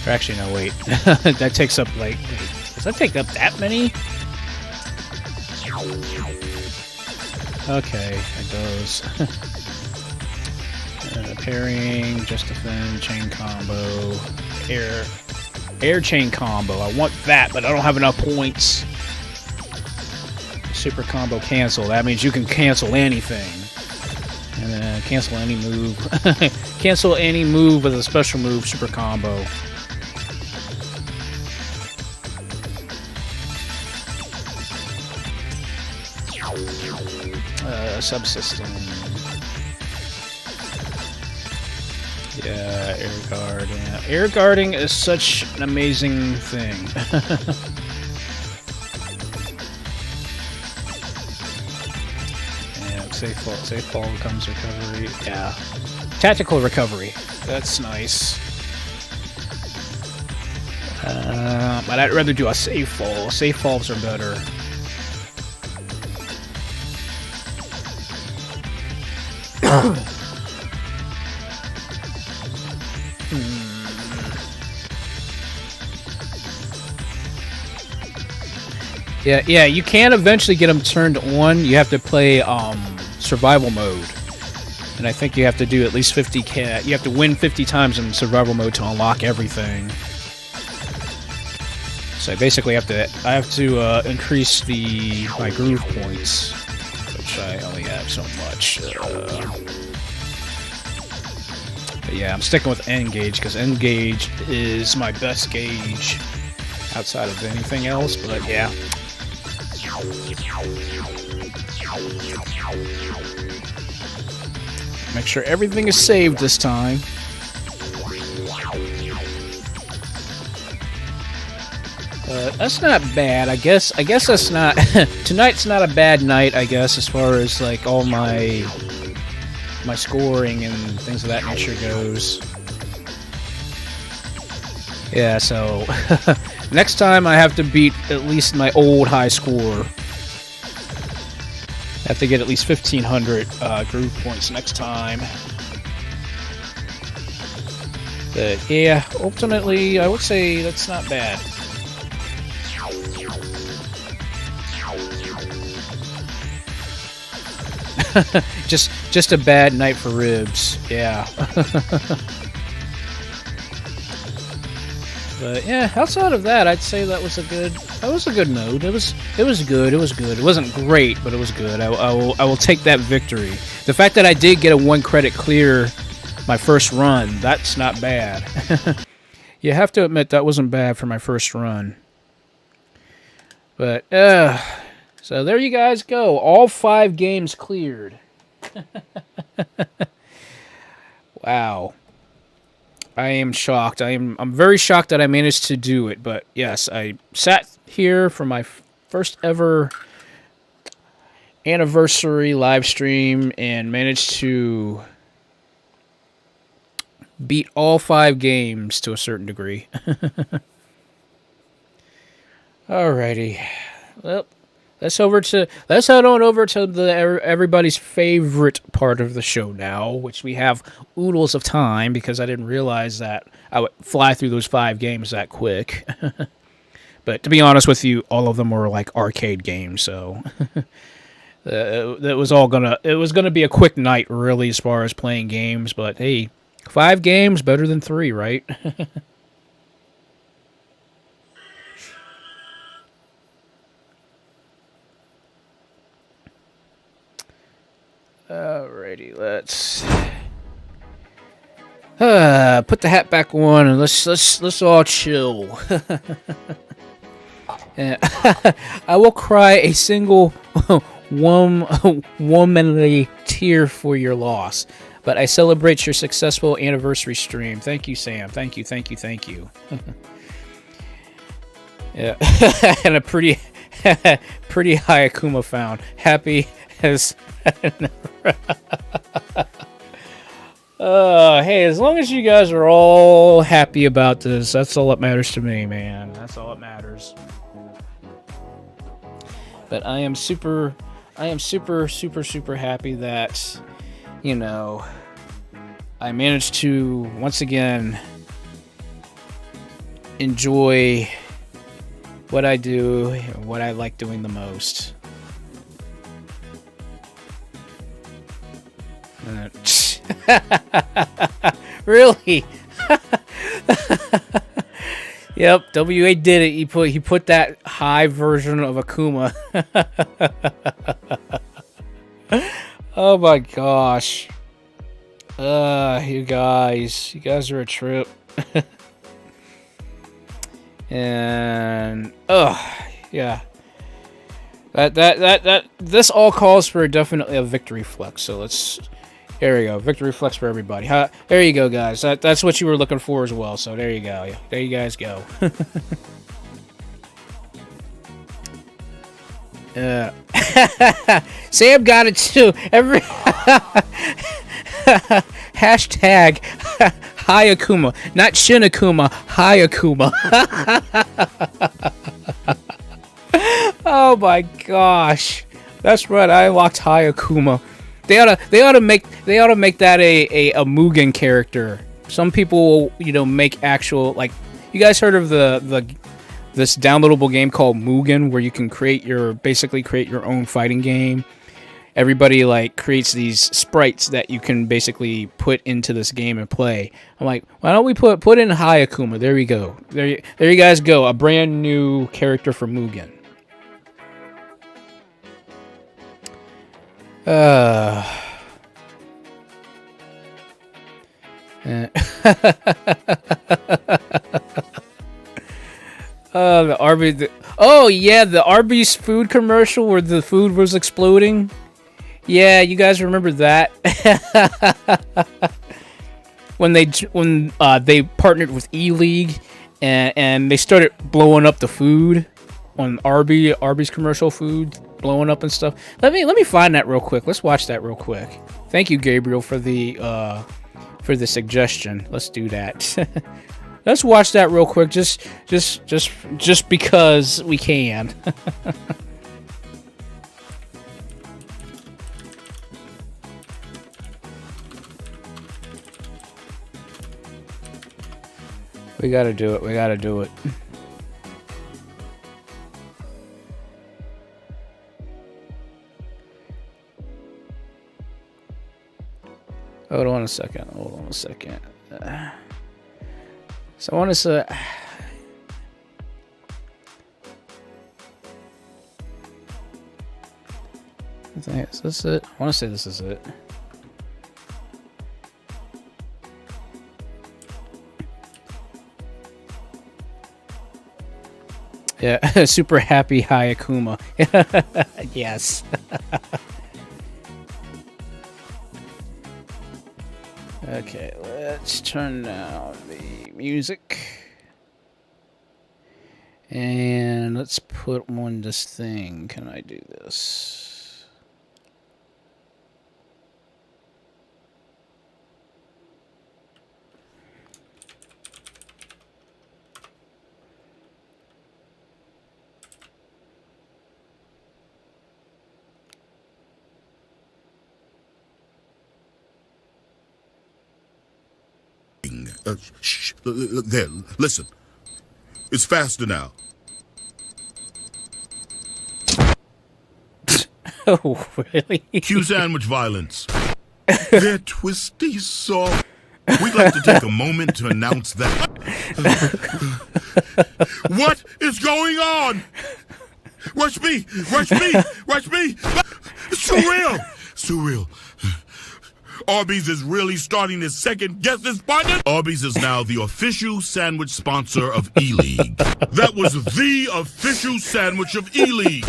Or actually, no, wait. That takes up like. Wait, does that take up that many? Okay, it goes. Pairing, just defend, chain combo, air chain combo. I want that, but I don't have enough points. Super combo cancel. That means you can cancel anything. And then cancel any move. Cancel any move with a special move, super combo. Subsystem. Yeah, air guard. Yeah. Air guarding is such an amazing thing. Yeah, safe fall becomes recovery. Yeah, tactical recovery. That's nice. But I'd rather do a safe fall. Safe falls are better. Yeah, you can eventually get them turned on. You have to play survival mode. And I think you have to do at least 50k. You have to win 50 times in survival mode to unlock everything. So I basically have to increase my groove points, which I only have so much. But yeah, I'm sticking with N gauge because N gauge is my best gauge outside of anything else. But yeah. Make sure everything is saved this time. That's not bad. I guess that's not... Tonight's not a bad night, I guess, as far as, like, all my scoring and things of that nature goes. Yeah, so... next time I have to beat at least my old high score. I have to get at least 1,500 groove points next time. But yeah, ultimately, I would say that's not bad. just a bad night for ribs. Yeah. But yeah, outside of that, I'd say that was a good mode. It was good. It wasn't great, but it was good. I will take that victory. The fact that I did get a 1 credit clear my first run, that's not bad. You have to admit that wasn't bad for my first run. But so there you guys go. All 5 games cleared. Wow. I am shocked. I'm very shocked that I managed to do it. But yes, I sat here for my first ever anniversary live stream and managed to beat all 5 games to a certain degree. Alrighty. Well, let's head on over to everybody's favorite part of the show now, which we have oodles of time because I didn't realize that I would fly through those 5 games that quick. But to be honest with you, all of them were like arcade games, so it was gonna be a quick night really as far as playing games. But hey, 5 games better than 3, right? Alrighty, let's put the hat back on and let's all chill. I will cry a single womanly tear for your loss, but I celebrate your successful anniversary stream. Thank you, Sam. Thank you. Yeah, and a pretty high Akuma found. Happy as hey, as long as you guys are all happy about this, that's all that matters to me, man. That's all that matters. But I am super happy that, you know, I managed to once again enjoy what I do and what I like doing the most. Really? Yep, WA did it. He put that high version of Akuma. Oh my gosh. You guys are a trip. And yeah. This all calls for definitely a victory flex. So there you go, victory flex for everybody. There you go, guys. That's what you were looking for as well. So there you go. There you guys go. Sam got it too. Hashtag Hi Akuma, not Shin Akuma. Hi Akuma. Oh my gosh, that's right. I unlocked Hi Akuma. They ought to make that a Mugen character. Some people, you know, make actual, like, you guys heard of the this downloadable game called Mugen, where you can basically create your own fighting game. Everybody like creates these sprites that you can basically put into this game and play. I'm like, why don't we put in Hayakuma? There we go. There you guys go. A brand new character for Mugen. The Arby's. Oh yeah, the Arby's food commercial where the food was exploding. Yeah, you guys remember that? when they partnered with E-League and they started blowing up the food on Arby's commercial food, blowing up and stuff. Let me find that real quick. Let's watch that real quick. Thank you, Gabriel, for the suggestion. Let's do that. Let's watch that real quick, just because we can. We gotta do it. We gotta do it. Hold on a second. So I want to say. Is this it? I want to say this is it. Yeah, super happy Hayakuma. Yes. Okay, let's turn down the music. And let's put on this thing. Can I do this? There, listen. It's faster now. Oh, really? Q sandwich violence. They're twisty soft. We'd like to take a moment to announce that. What is going on? Rush me! Rush me! Rush me! It's surreal! Surreal. Arby's is really starting to second guess this partner. Arby's is now the official sandwich sponsor of E-League. That was the official sandwich of E-League.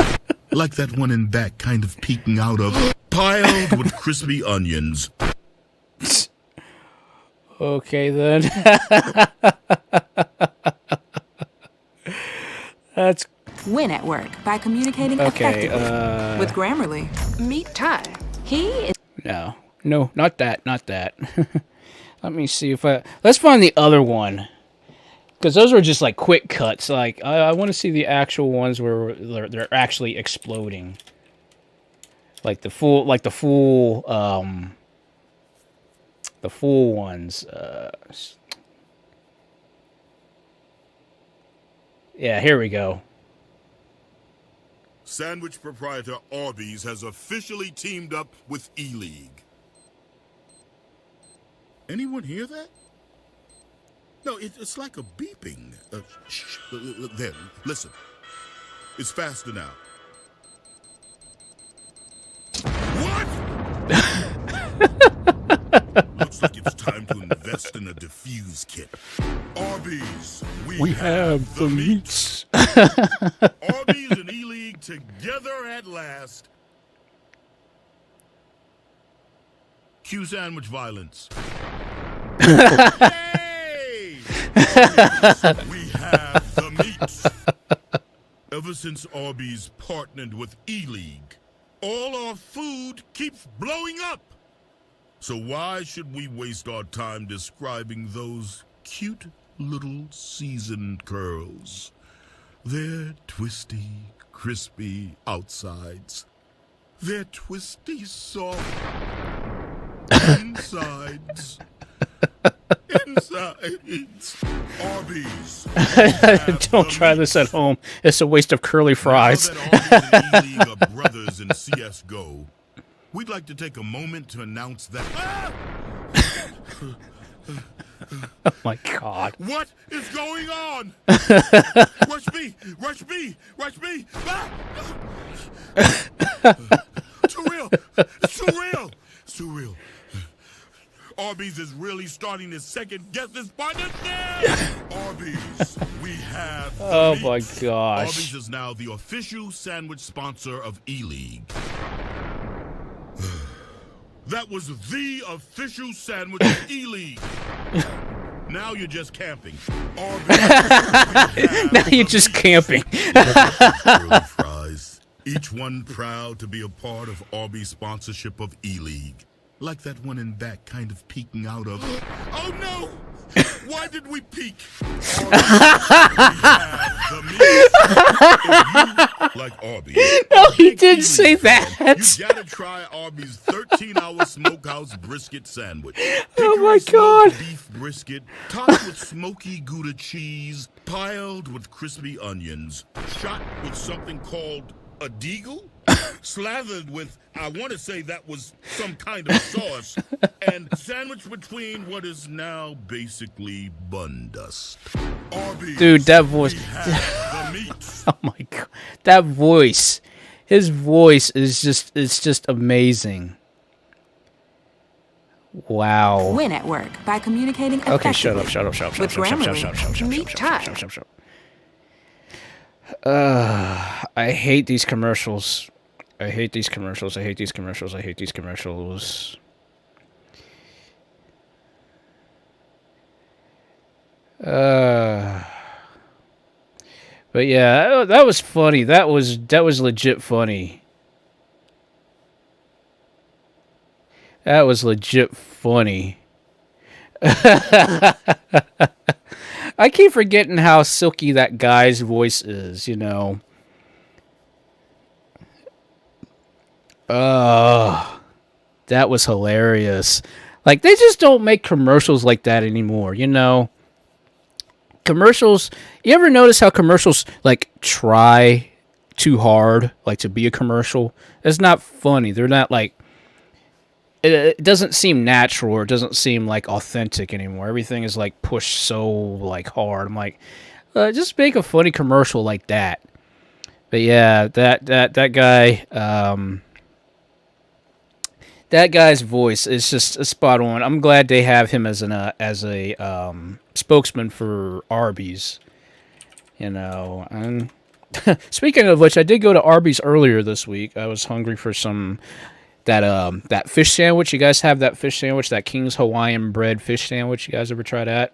Like that one in back kind of peeking out of, piled with crispy onions. Okay then. That's win at work by communicating effectively with Grammarly. Meet Ty. He is No, not that. Let me see if let's find the other one. Because those were just like quick cuts. Like I want to see the actual ones where they're actually exploding. Like the full ones. Yeah, here we go. Sandwich proprietor Arby's has officially teamed up with E-League. Anyone hear that? No, it's like a beeping. There, listen. It's faster now. What? Looks like it's time to invest in a diffuse kit. Arby's, we have the meats. Arby's and E-League together at last. Q sandwich violence. Yay! We have the meats. Ever since Arby's partnered with E-League, all our food keeps blowing up. So why should we waste our time describing those cute little seasoned curls? They're twisty, crispy outsides. They're twisty, soft insides. Inside Arby's. Don't try this at home. It's a waste of curly fries. Now that Arby's and E-League are brothers in CSGO, we'd like to take a moment to announce that... Oh my God. What is going on? Rush B! Rush B! Rush B! Ah! Too real! It's too real! It's too real. Arby's is really starting to second guess this partnership. Arby's, we have. Oh my gosh. Arby's is now the official sandwich sponsor of E-League. That was the official sandwich of E-League. Now you're just camping. Arby's, now you're just camping. curly fries. Each one proud to be a part of Arby's sponsorship of E-League. Like that one in back kind of peeking out of... Oh no! Why did we peek? Like Arby's. No, he didn't say that. You gotta try Arby's 13-hour smokehouse brisket sandwich. Oh my God. Beef brisket, topped with smoky Gouda cheese, piled with crispy onions, shot with something called a deagle, slathered with, I want to say that was some kind of sauce, and sandwiched between what is now basically bun dust. Arby's, dude, that voice. Oh my God, that voice. His voice is just—it's just amazing. Wow. Win at work by communicating Okay, effectively. shut up, shut up, shut up, shut up, shut up, shut up, shut up, shut up, shut up, shut up. I hate these commercials. I hate these commercials. I hate these commercials. I hate these commercials. But yeah, that was funny. That was legit funny. That was legit funny. I keep forgetting how silky that guy's voice is, you know. That was hilarious. Like, they just don't make commercials like that anymore, you know. Commercials, you ever notice how commercials, like, try too hard, like, to be a commercial? It's not funny. They're not, like, it doesn't seem natural, or it doesn't seem, like, authentic anymore. Everything is, like, pushed so, like, hard. I'm like, just make a funny commercial like that. But yeah, that guy, that guy's voice is just spot on. I'm glad they have him as a spokesman for Arby's. You know, and speaking of which, I did go to Arby's earlier this week. I was hungry for some that fish sandwich. You guys have that fish sandwich, that King's Hawaiian bread fish sandwich? You guys ever try that?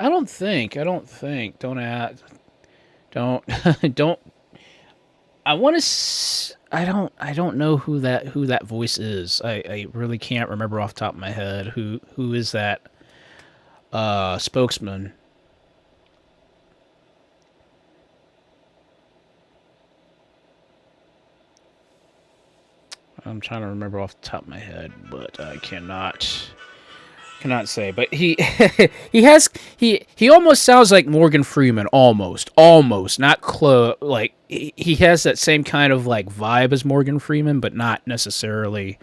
I don't think. Don't add. Don't. Don't. I want to. I don't know who that voice is. I really can't remember off the top of my head who is that spokesman. I'm trying to remember off the top of my head, but I cannot say. But he he almost sounds like Morgan Freeman, almost not close. Like he has that same kind of like vibe as Morgan Freeman, but not necessarily.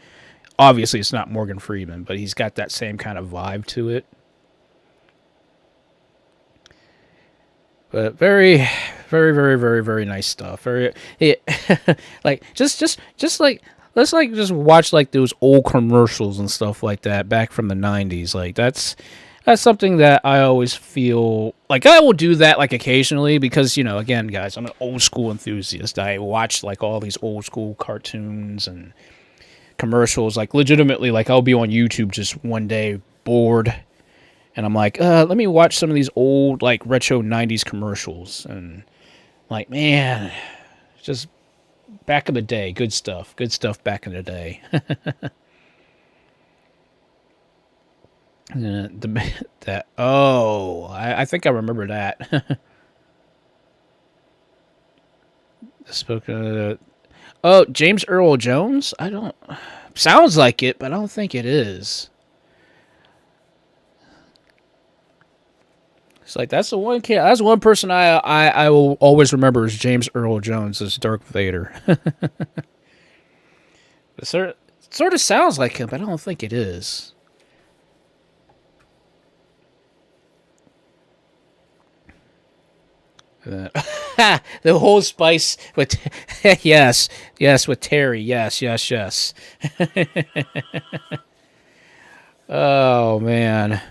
Obviously, it's not Morgan Freeman, but he's got that same kind of vibe to it. But very, very, very, very, very nice stuff. Very, like just like. Let's like just watch like those old commercials and stuff like that back from the 90s. Like that's something that I always feel like I will do that like occasionally because, you know, again, guys, I'm an old school enthusiast. I watch like all these old school cartoons and commercials. Like legitimately, like I'll be on YouTube just one day bored and I'm like, let me watch some of these old like retro 90s commercials. And like, man, just back in the day, good stuff back in the day. I think I remember that. James Earl Jones? I don't. Sounds like it, but I don't think it is. It's like that's the one kid. That's one person I will always remember is James Earl Jones as Darth Vader. It sort of sounds like him, but I don't think it is. The whole spice with yes with Terry, yes. Oh man.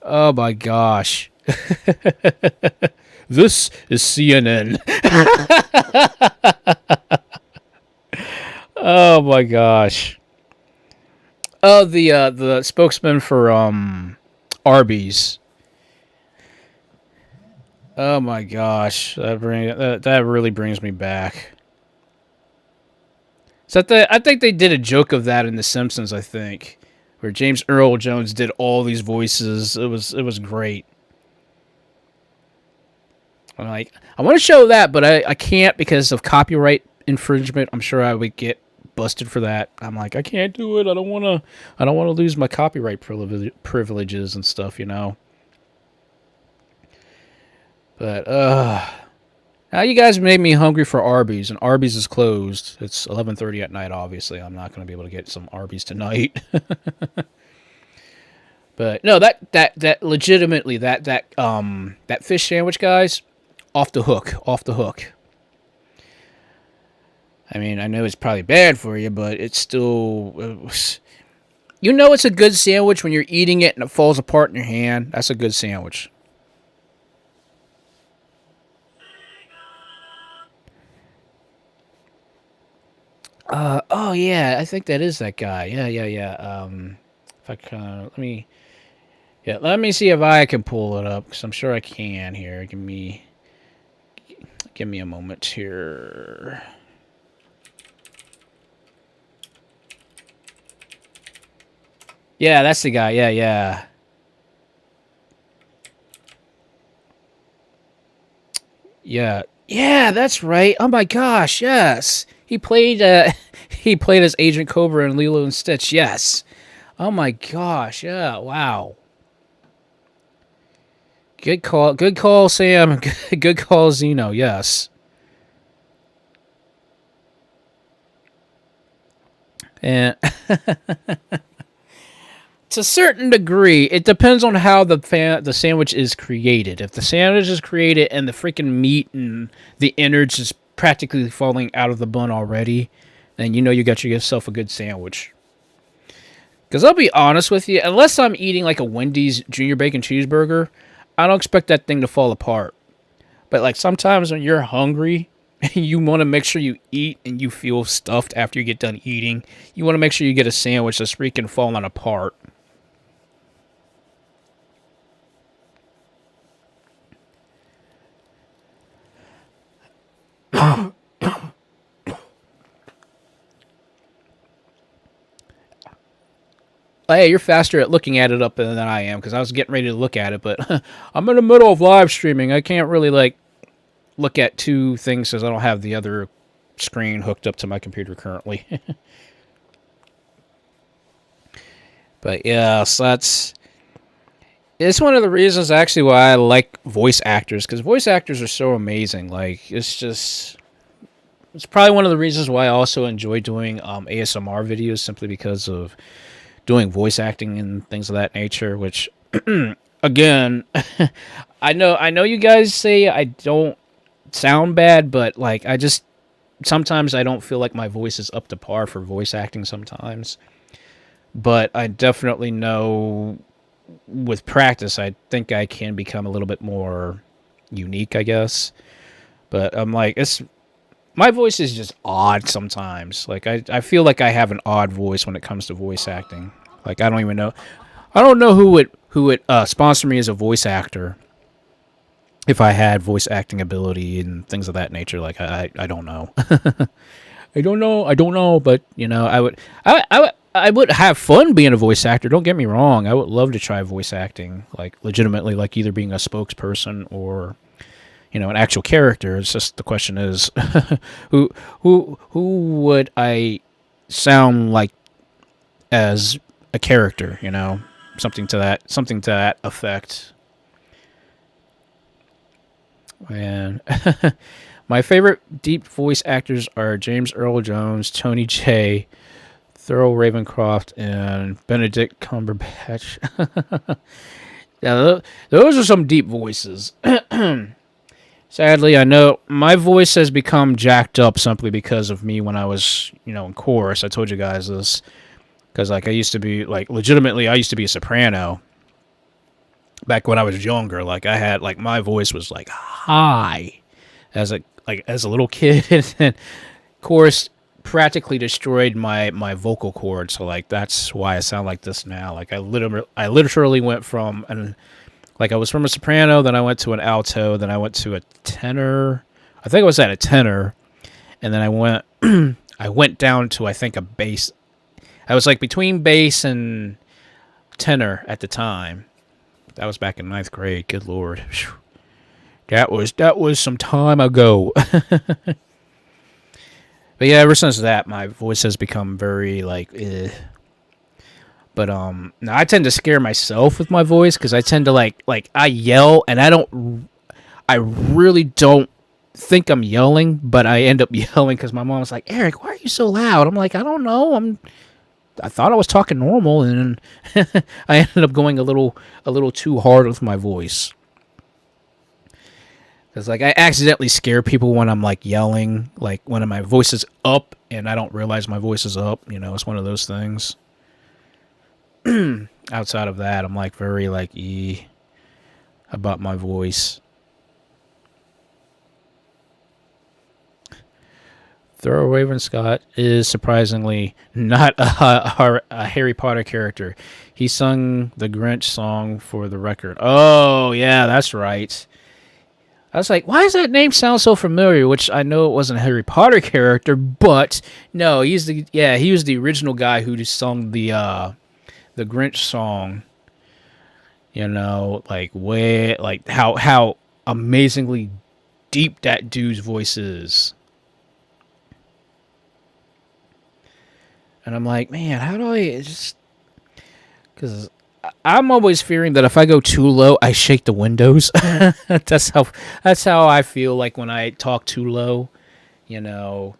Oh my gosh. This is CNN. Oh my gosh. Oh, the spokesman for Arby's. Oh my gosh, that really brings me back. So I think they did a joke of that in The Simpsons, I think, where James Earl Jones did all these voices. It was great. I'm like, I want to show that, but I can't because of copyright infringement. I'm sure I would get busted for that. I'm like, I can't do it. I don't want to lose my copyright privileges and stuff, you know. But now you guys made me hungry for Arby's, and Arby's is closed. It's 11:30 at night. Obviously, I'm not going to be able to get some Arby's tonight. But no, that legitimately that fish sandwich, guys, off the hook. I mean, I know it's probably bad for you, but it's still, you know, it's a good sandwich when you're eating it and it falls apart in your hand. That's a good sandwich. Oh yeah, I think that is that guy. Yeah. If I can, let me see if I can pull it up, because I'm sure I can here. Give me a moment here. Yeah, that's the guy. Yeah. Yeah, that's right. Oh my gosh, yes. He played as Agent Cobra in Lilo and Stitch. Yes. Oh my gosh. Yeah. Wow. Good call, Sam. Good call, Zeno. Yes. And to a certain degree, it depends on how the sandwich is created. If the sandwich is created and the freaking meat and the innards is practically falling out of the bun already, then you know you got yourself a good sandwich. Because I'll be honest with you, unless I'm eating like a Wendy's Junior Bacon Cheeseburger, I don't expect that thing to fall apart. But like sometimes when you're hungry, you want to make sure you eat and you feel stuffed after you get done eating. You want to make sure you get a sandwich that's freaking falling apart. Hey, you're faster at looking at it up than I am, because I was getting ready to look at it, but I'm in the middle of live streaming. I can't really like look at two things because I don't have the other screen hooked up to my computer currently. But yeah, so it's one of the reasons actually why I like voice actors, because voice actors are so amazing. Like it's probably one of the reasons why I also enjoy doing ASMR videos, simply because of doing voice acting and things of that nature, which again, I know you guys say I don't sound bad, but like sometimes I don't feel like my voice is up to par for voice acting sometimes. But I definitely know with practice, I think I can become a little bit more unique, I guess. But I'm like, my voice is just odd sometimes. Like I feel like I have an odd voice when it comes to voice acting. Like I don't even know. I don't know who would sponsor me as a voice actor. if I had voice acting ability and things of that nature. Like I don't know. I don't know, but you know, I would have fun being a voice actor. Don't get me wrong. I would love to try voice acting, like legitimately, like either being a spokesperson or, you know, an actual character. It's just the question is, who would I sound like as a character? You know, something to that effect. And my favorite deep voice actors are James Earl Jones, Tony Jay, Thurl Ravencroft, and Benedict Cumberbatch. Yeah, those are some deep voices. Sadly, I know my voice has become jacked up simply because of me when I was, you know, in chorus. I told you guys this. Because, like, I used to be, like, legitimately, I used to be a soprano. Back when I was younger, like, I had, like, my voice was, like, high as a little kid. And then chorus practically destroyed my vocal cords. So, like, that's why I sound like this now. Like, I literally went from, I was from a soprano, then I went to an alto, then I went to a tenor. I think I was at a tenor. And then I went down to, I think, a bass. I was, like, between bass and tenor at the time. That was back in 9th grade. Good Lord. Whew. That was some time ago. But yeah, ever since that, my voice has become very, like, eh. But, now I tend to scare myself with my voice, because I tend to, like, I yell, and I really don't think I'm yelling, but I end up yelling, because my mom's like, Eric, why are you so loud? I'm like, I don't know, I thought I was talking normal, and I ended up going a little too hard with my voice. Because, like, I accidentally scare people when I'm, like, yelling, like, when my voice is up, and I don't realize my voice is up. You know, it's one of those things. Outside of that, I'm, like, very, like, about my voice. Thurl Ravenscott is surprisingly not a Harry Potter character. He sung the Grinch song for the record. Oh, yeah, that's right. I was like, why does that name sound so familiar? Which I know it wasn't a Harry Potter character, but no, he was the original guy who just sung the Grinch song. You know, like how amazingly deep that dude's voice is. And I'm like, man, how do I just... Because I'm always fearing that if I go too low, I shake the windows. That's how I feel like when I talk too low, you know.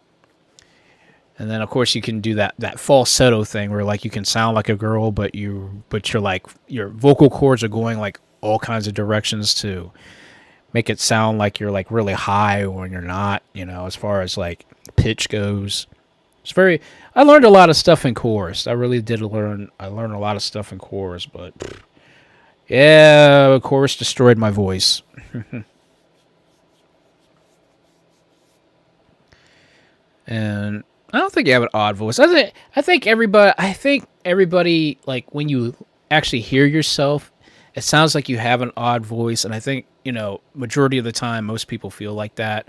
And then, of course, you can do that falsetto thing where, like, you can sound like a girl, but you're like, your vocal cords are going, like, all kinds of directions to make it sound like you're, like, really high when you're not, you know, as far as, like, pitch goes. I learned a lot of stuff in chorus. I really did learn a lot of stuff in chorus, but yeah, chorus destroyed my voice. And I don't think you have an odd voice. I think everybody, like, when you actually hear yourself, it sounds like you have an odd voice, and I think, you know, majority of the time most people feel like that.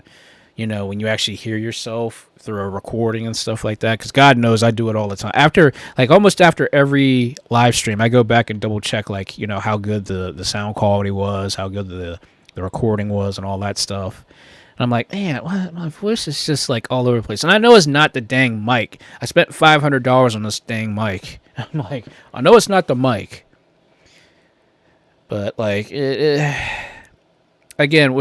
You know, when you actually hear yourself through a recording and stuff like that. Because God knows I do it all the time. Almost after every live stream, I go back and double check, like, you know, how good the sound quality was, how good the recording was, and all that stuff. And I'm like, man, my voice is just, like, all over the place. And I know it's not the dang mic. I spent $500 on this dang mic. I'm like, I know it's not the mic. But, like, again,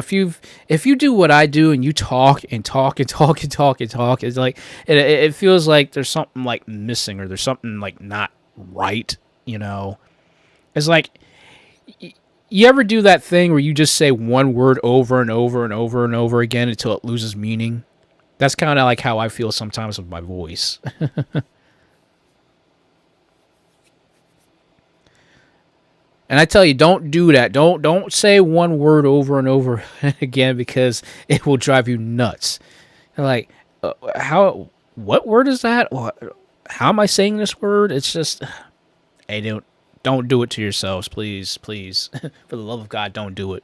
if you do what I do and you talk and talk and talk and talk and talk, it's like it feels like there's something, like, missing, or there's something, like, not right, you know. It's like, you ever do that thing where you just say one word over and over and over and over again until it loses meaning? That's kind of like how I feel sometimes with my voice. And I tell you, don't do that. Don't say one word over and over again, because it will drive you nuts. You're like, what word is that? How am I saying this word? It's just, hey, don't do it to yourselves, please. For the love of God, don't do it.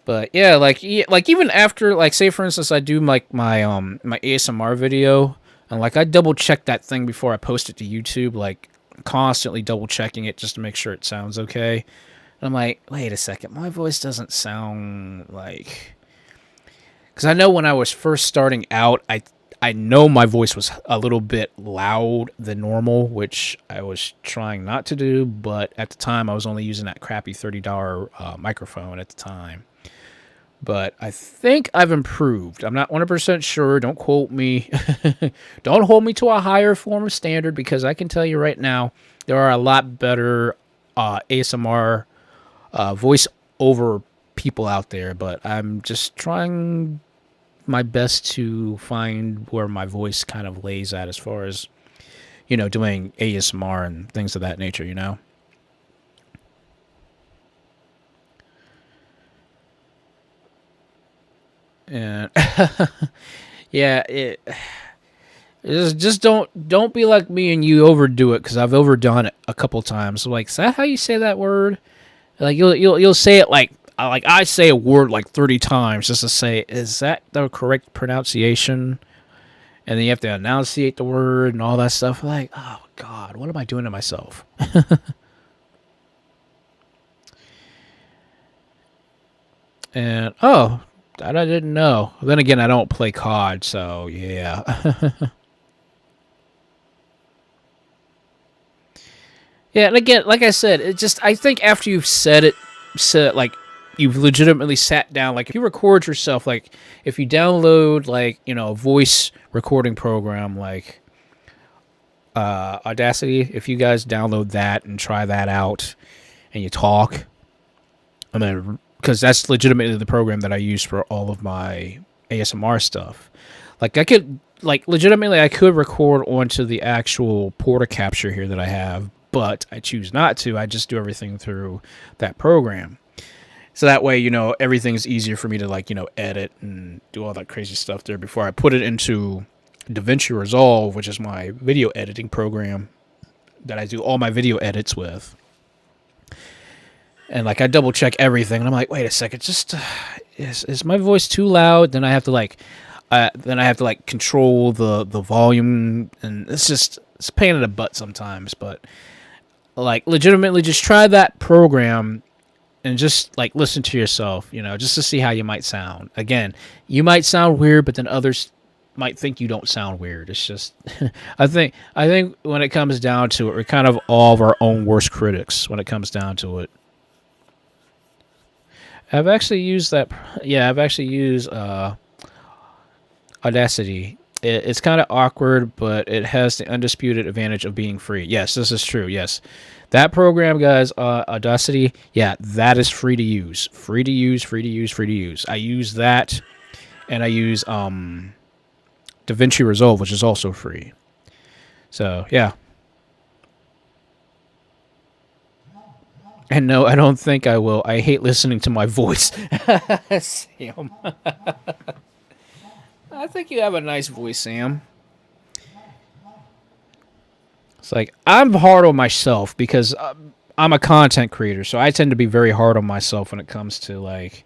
But yeah, like even after, like, say for instance I do like my ASMR video, and like I double check that thing before I post it to YouTube, like constantly double checking it just to make sure it sounds okay. And I'm like, wait a second, my voice doesn't sound like, because I know when I was first starting out, I know my voice was a little bit loud than normal, which I was trying not to do, but at the time I was only using that crappy $30 microphone at the time. But I think I've improved. I'm not 100% sure. Don't quote me. Don't hold me to a higher form of standard, because I can tell you right now, there are a lot better ASMR voice over people out there. But I'm just trying my best to find where my voice kind of lays at as far as, you know, doing ASMR and things of that nature, you know? And yeah, just don't be like me and you overdo it, because I've overdone it a couple times. So like, is that how you say that word? Like you'll say it like I say a word like 30 times just to say, is that the correct pronunciation? And then you have to enunciate the word and all that stuff. Like, oh God, what am I doing to myself? And oh, that I didn't know. Then again, I don't play COD, so yeah. Yeah, and again, like I said, it just, I think after you've said like you've legitimately sat down, like if you record yourself, like if you download like, you know, a voice recording program like Audacity, if you guys download that and try that out and you talk, I mean, because that's legitimately the program that I use for all of my ASMR stuff. Like I could, like legitimately I could record onto the actual porta capture here that I have, but I choose not to. I just do everything through that program. So that way, you know, everything's easier for me to, like, you know, edit and do all that crazy stuff there before I put it into DaVinci Resolve, which is my video editing program that I do all my video edits with. And like I double check everything, and I'm like, wait a second, just is my voice too loud? Then I have to like control the volume, and it's a pain in the butt sometimes. But like legitimately, just try that program and just like listen to yourself, you know, just to see how you might sound. Again, you might sound weird, but then others might think you don't sound weird. It's just I think when it comes down to it, we're kind of all of our own worst critics when it comes down to it. I've actually used that. Yeah, I've actually used Audacity. It's kind of awkward, but it has the undisputed advantage of being free. Yes, this is true. Yes, that program, guys, Audacity. Yeah, that is free to use. Free to use. Free to use. Free to use. I use that, and I use DaVinci Resolve, which is also free. So yeah. And no, I don't think I will. I hate listening to my voice. Sam. I think you have a nice voice, Sam. It's like, I'm hard on myself because I'm a content creator, so I tend to be very hard on myself when it comes to, like,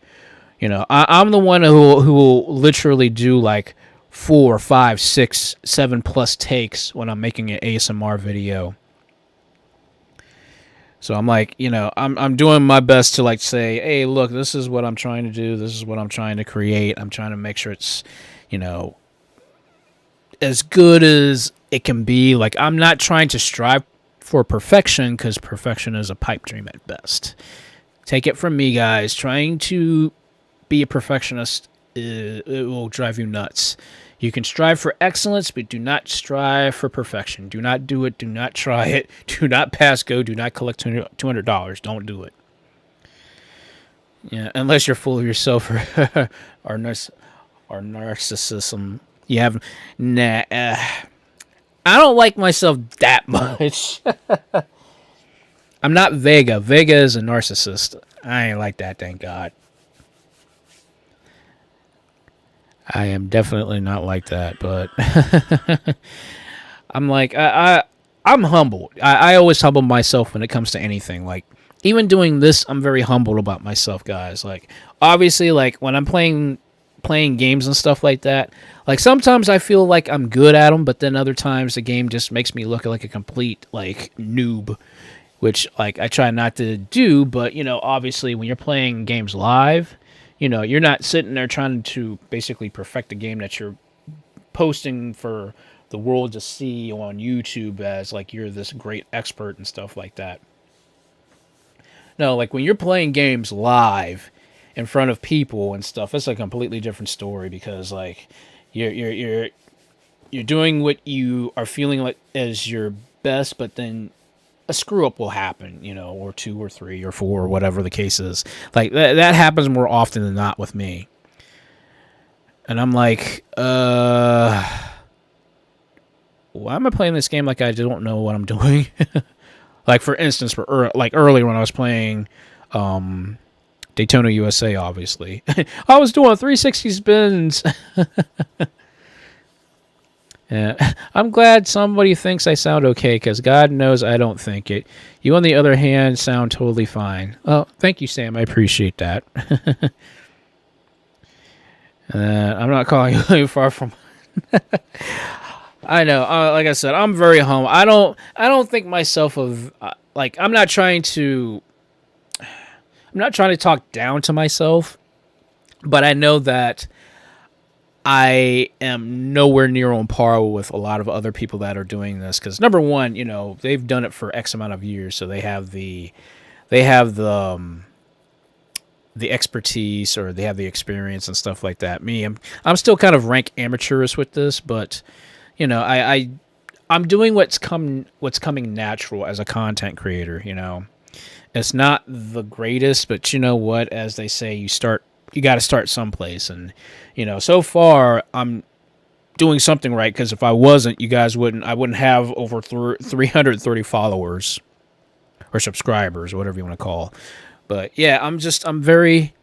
you know, I'm the one who will literally do, like, 4, 5, 6, 7 plus takes when I'm making an ASMR video. So I'm like, you know, I'm doing my best to like say, hey, look, this is what I'm trying to do. This is what I'm trying to create. I'm trying to make sure it's, you know, as good as it can be. Like, I'm not trying to strive for perfection, because perfection is a pipe dream at best. Take it from me, guys. Trying to be a perfectionist, it will drive you nuts. You can strive for excellence, but do not strive for perfection. Do not do it. Do not try it. Do not pass go. Do not collect $200. Don't do it. Yeah, unless you're full of yourself or narcissism. You have I don't like myself that much. I'm not Vega. Vega is a narcissist. I ain't like that, thank God. I am definitely not like that, but I'm like, I'm humble. I always humble myself when it comes to anything. Like, even doing this, I'm very humbled about myself, guys. Like, obviously, like when I'm playing games and stuff like that, like sometimes I feel like I'm good at them, but then other times the game just makes me look like a complete like noob, which like I try not to do. But obviously when you're playing games live, you're not sitting there trying to basically perfect the game that you're posting for the world to see on YouTube as like you're this great expert and stuff like that. No, like when you're playing games live in front of people and stuff, it's a completely different story because like you're doing what you are feeling like as your best, but then a screw up will happen, or 2 or 3 or 4 or whatever the case is. Like that happens more often than not with me. And I'm like, why am I playing this game like I don't know what I'm doing? Like for instance, like earlier when I was playing Daytona USA, obviously, I was doing 360 spins. Yeah, I'm glad somebody thinks I sound okay, because God knows I don't think it. You, on the other hand, sound totally fine. Oh, thank you, Sam. I appreciate that. I'm not calling you far from. I know. Like I said, I'm very humble. I don't think myself of like I'm not trying to talk down to myself, but I know that I am nowhere near on par with a lot of other people that are doing this. Because number one, they've done it for X amount of years, so they have the expertise, or they have the experience and stuff like that. Me, I'm still kind of rank amateurish with this, but I'm doing what's coming natural as a content creator. It's not the greatest, but you know what? As they say, you got to start someplace, and so far I'm doing something right. Because if I wasn't, I wouldn't have over 330 followers or subscribers, or whatever you want to call. But yeah, I'm very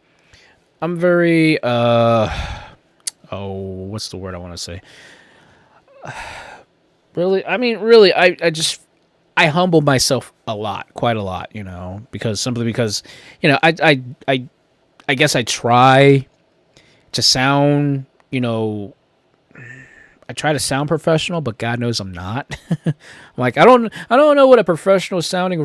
what's the word I want to say? Really, I humble myself quite a lot, simply because, I guess I try to sound, I try to sound professional, but God knows I'm not. Like, I don't know what a professional sounding,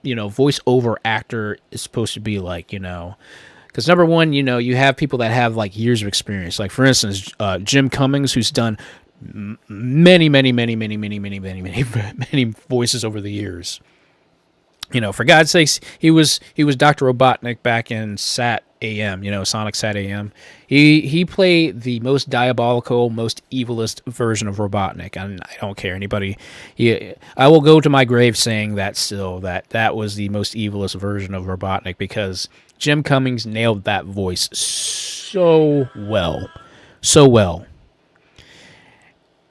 voiceover actor is supposed to be like, because number one, you have people that have like years of experience. Like for instance, Jim Cummings, who's done many voices over the years. For God's sakes, he was Dr. Robotnik back in Sat AM, Sonic Sat AM. He played the most diabolical, most evilest version of Robotnik, and I don't care anybody. I will go to my grave saying that still, that was the most evilest version of Robotnik, because Jim Cummings nailed that voice so well.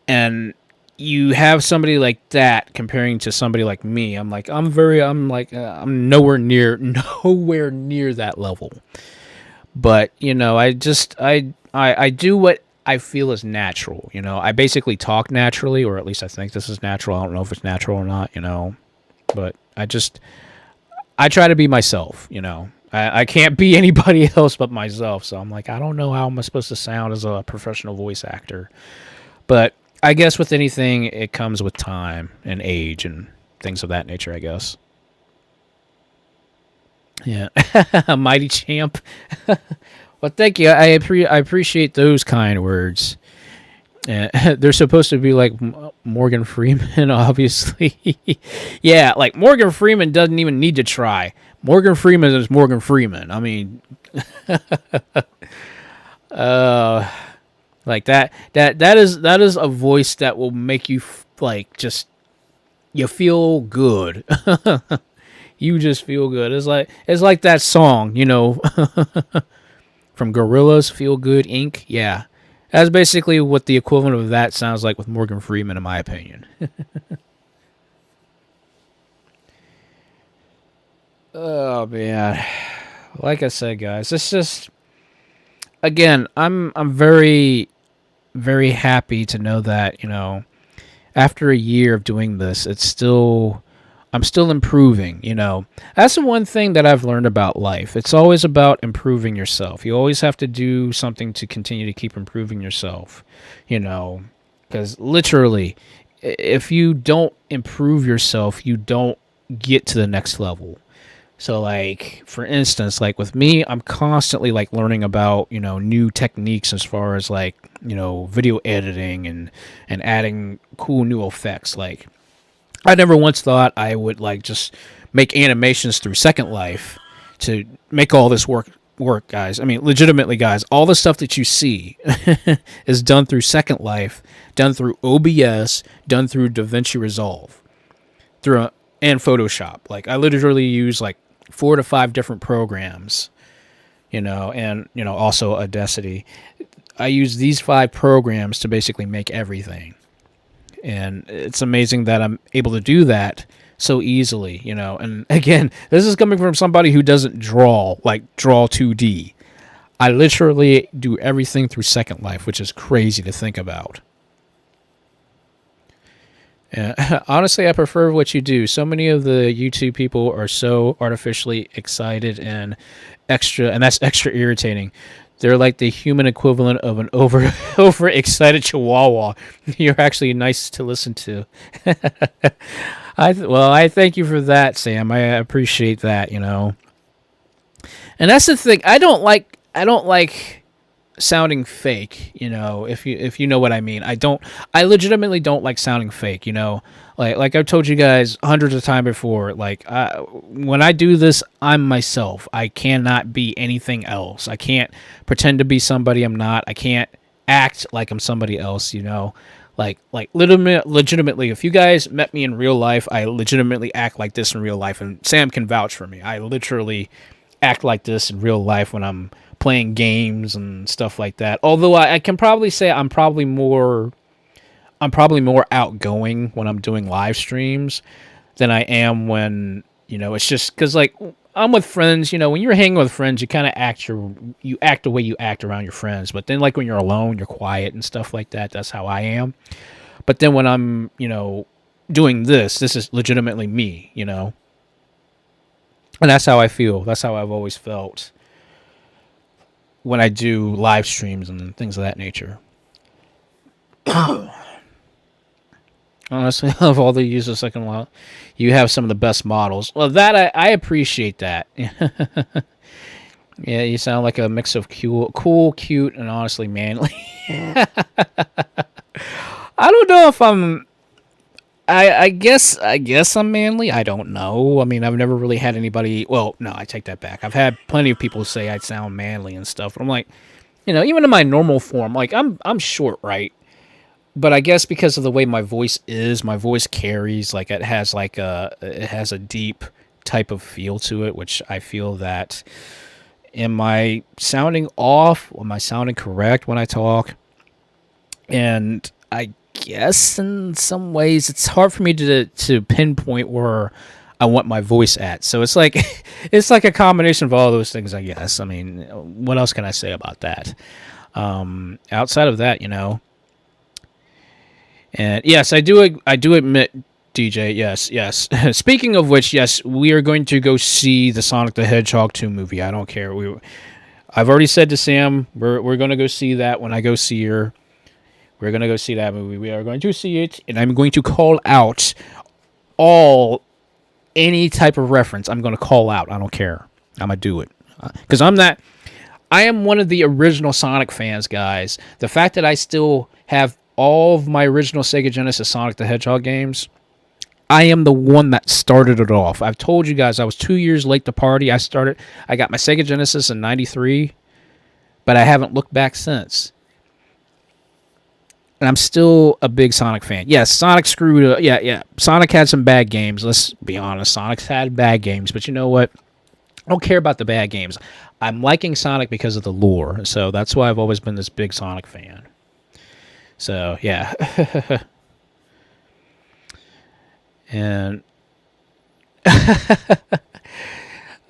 And you have somebody like that comparing to somebody like me. I'm nowhere near that level. But I do what I feel is natural. I basically talk naturally, or at least I think this is natural. I don't know if it's natural or not. But I try to be myself. I can't be anybody else but myself. So I'm like, I don't know how I'm supposed to sound as a professional voice actor. But I guess with anything, it comes with time and age and things of that nature, I guess. Yeah. Mighty champ. Well, thank you. I appreciate those kind words. They're supposed to be like Morgan Freeman, obviously. Yeah, like Morgan Freeman doesn't even need to try. Morgan Freeman is Morgan Freeman. I mean, like that is a voice that will make you you feel good. You just feel good. It's like that song, from Gorillaz, Feel Good Inc. Yeah. That's basically what the equivalent of that sounds like with Morgan Freeman, in my opinion. Oh man. Like I said, guys, it's just, again, I'm very, very happy to know that, after a year of doing this, it's still I'm still improving, you know. That's the one thing that I've learned about life. It's always about improving yourself. You always have to do something to continue to keep improving yourself, you know. Because literally, if you don't improve yourself, you don't get to the next level. So, like, for instance, like with me, I'm constantly like learning about, you know, new techniques as far as like, you know, video editing and adding cool new effects. Like, I never once thought I would like just make animations through Second Life to make all this work, guys. I mean, legitimately, guys, all the stuff that you see is done through Second Life, done through OBS, done through DaVinci Resolve, and Photoshop. Like, I literally use like 4 to 5 different programs, you know, and, you know, also Audacity. I use these 5 programs to basically make everything. And it's amazing that I'm able to do that so easily, you know. And again, this is coming from somebody who doesn't draw 2D. I literally do everything through Second Life, which is crazy to think about. Honestly, I prefer what you do. So many of the YouTube people are so artificially excited and that's extra irritating. They're like the human equivalent of an overexcited chihuahua. You're actually nice to listen to. I thank you for that, Sam. I appreciate that, you know. And that's the thing. I don't like sounding fake, you know, if you know what I mean. I legitimately don't like sounding fake, you know. Like I've told you guys hundreds of times before, like when I do this, I'm myself. I cannot be anything else. I can't pretend to be somebody I'm not. I can't act like I'm somebody else, you know. Like legitimately, if you guys met me in real life, I legitimately act like this in real life, and Sam can vouch for me. I literally act like this in real life when I'm playing games and stuff like that. Although I can probably say I'm probably more outgoing when I'm doing live streams than I am when, you know, it's just because, like, I'm with friends, you know, when you're hanging with friends, you kind of act the way you act around your friends. But then, like, when you're alone, you're quiet and stuff like that. That's how I am. But then when I'm, you know, doing this is legitimately me, you know. And that's how I feel. That's how I've always felt when I do live streams and things of that nature. Honestly, of all the users Second Life, you have some of the best models. Well, that I appreciate that. Yeah, you sound like a mix of cool, cute, and honestly manly. I don't know if I'm. I guess I'm manly. I don't know. I mean, I've never really had anybody. Well, no, I take that back. I've had plenty of people say I sound manly and stuff. But I'm like, you know, even in my normal form, like I'm short, right? But I guess because of the way my voice is, my voice carries, like it has a deep type of feel to it, which I feel that, am I sounding off? Am I sounding correct when I talk? And I guess in some ways it's hard for me to pinpoint where I want my voice at. So it's like a combination of all those things, I guess. I mean, what else can I say about that? Outside of that, you know. And yes, I do admit, DJ, yes. Speaking of which, yes, we are going to go see the Sonic the Hedgehog 2 movie. I don't care. I've already said to Sam, we're going to go see that when I go see her. We're going to go see that movie. We are going to see it, and I'm going to call out any type of reference. I'm going to call out. I don't care. I'm going to do it. Because I am one of the original Sonic fans, guys. The fact that I still have all of my original Sega Genesis Sonic the Hedgehog games, I am the one that started it off. I've told you guys I was 2 years late to party. I got my Sega Genesis in 93, but I haven't looked back since. And I'm still a big Sonic fan. Yes, Sonic screwed up. Yeah. Sonic had some bad games. Let's be honest. Sonic's had bad games, but you know what? I don't care about the bad games. I'm liking Sonic because of the lore, so that's why I've always been this big Sonic fan. So, yeah. And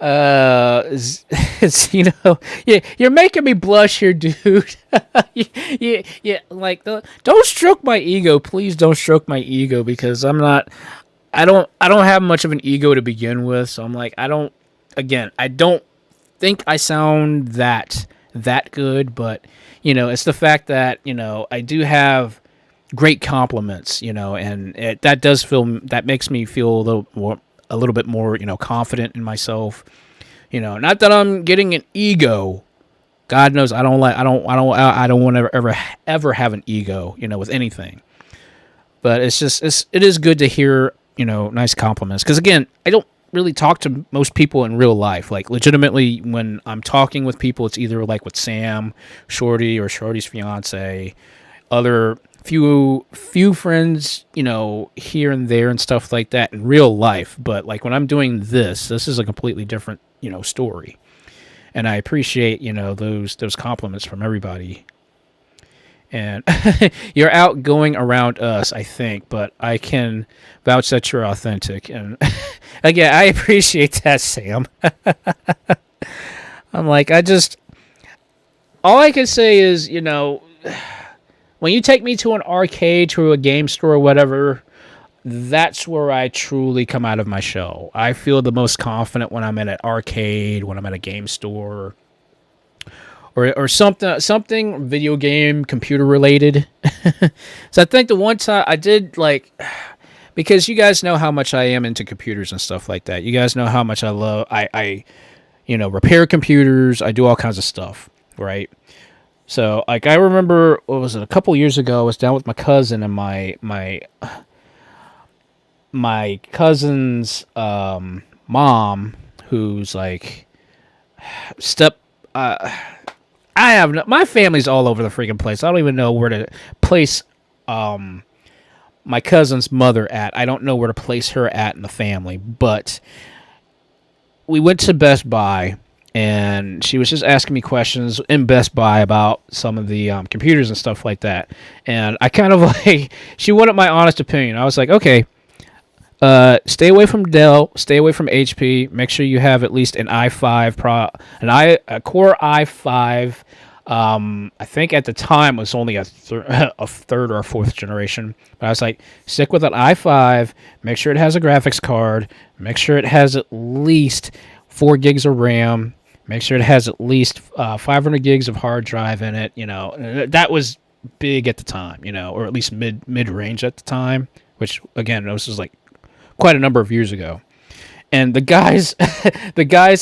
it's, you know, you're making me blush here, dude. Yeah, like, don't stroke my ego. Please don't stroke my ego, because I'm not I don't have much of an ego to begin with, so I'm like, I don't think I sound that good, but it's the fact that I do have great compliments, and that makes me feel a little bit more confident in myself. Not that I'm getting an ego. God knows I don't want to ever have an ego, with anything. But it is good to hear, nice compliments. Because again, I don't really talk to most people in real life. Like legitimately, when I'm talking with people, it's either like with Sam, Shorty, or Shorty's fiance, other few friends, here and there and stuff like that in real life. But like when I'm doing this is a completely different, story. And I appreciate, those compliments from everybody. And you're outgoing around us, I think, but I can vouch that you're authentic. And again, I appreciate that, Sam. I'm like, all I can say is, when you take me to an arcade, to a game store, or whatever, that's where I truly come out of my shell. I feel the most confident when I'm in an arcade, when I'm at a game store, or something video game, computer related. So I think the one time I did, like, because you guys know how much I am into computers and stuff like that. You guys know how much I love, I repair computers. I do all kinds of stuff, right? So, like, I remember, what was it, a couple years ago, I was down with my cousin, and my cousin's mom, who's like my family's all over the freaking place. I don't even know where to place my cousin's mother at. I don't know where to place her at in the family, but we went to Best Buy, and she was just asking me questions in Best Buy about some of the computers and stuff like that. And I kind of like, she wanted my honest opinion. I was like, okay, stay away from Dell, stay away from HP. Make sure you have at least an i5 a Core i5. I think at the time it was only a third or a fourth generation. But I was like, stick with an i5. Make sure it has a graphics card. Make sure it has at least 4 gigs of RAM. Make sure it has at least 500 gigs of hard drive in it. That was big at the time. Or at least mid range at the time. Which again, this was like quite a number of years ago. And the guys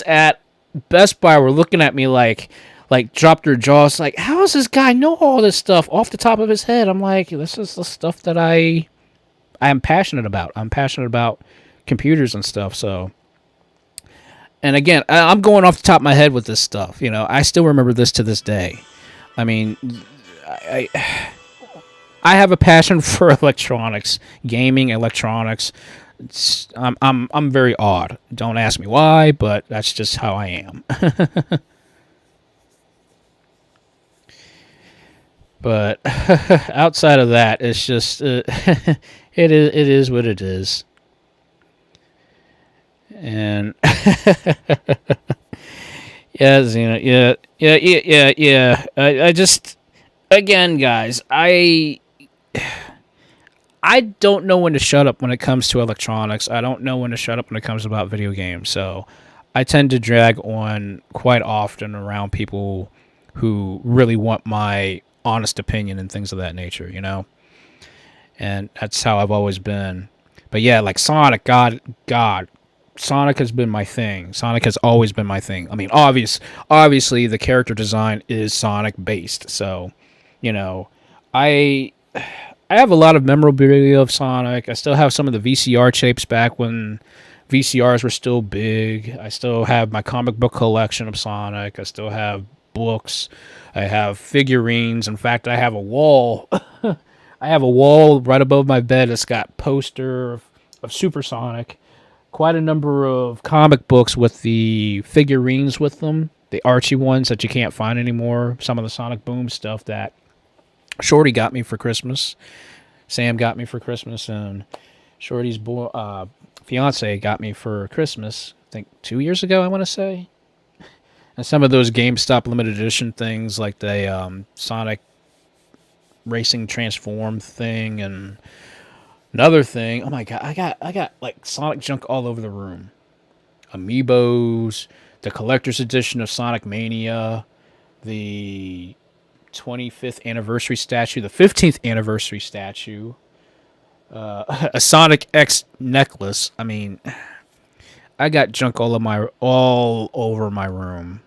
at Best Buy were looking at me like dropped their jaws, like, how does this guy know all this stuff off the top of his head? I'm like, this is the stuff that I am passionate about. I'm passionate about computers and stuff. So, and again, I'm going off the top of my head with this stuff. I still remember this to this day. I mean, I have a passion for electronics, gaming, electronics. I'm very odd. Don't ask me why, but that's just how I am. But outside of that, it's just it is what it is. And yeah, Xena, yeah. I just, again, guys, I don't know when to shut up when it comes to electronics. I don't know when to shut up when it comes about video games. So I tend to drag on quite often around people who really want my honest opinion and things of that nature, And that's how I've always been. But yeah, like Sonic, God, Sonic has been my thing. Sonic has always been my thing. I mean, obviously the character design is Sonic based. So, I have a lot of memorabilia of Sonic. I still have some of the VCR tapes back when VCRs were still big. I still have my comic book collection of Sonic. I still have books. I have figurines. In fact, I have a wall. I have a wall right above my bed that's got poster of Super Sonic. Quite a number of comic books with the figurines with them. The Archie ones that you can't find anymore. Some of the Sonic Boom stuff that Shorty got me for Christmas. Sam got me for Christmas. And Shorty's fiance got me for Christmas. I think 2 years ago, I want to say. And some of those GameStop limited edition things, like the Sonic Racing Transform thing, and Another thing, oh my god, I got like Sonic junk all over the room. Amiibos, the collector's edition of Sonic Mania, the 25th anniversary statue, the 15th anniversary statue, a Sonic X necklace. I mean, I got junk all over my room.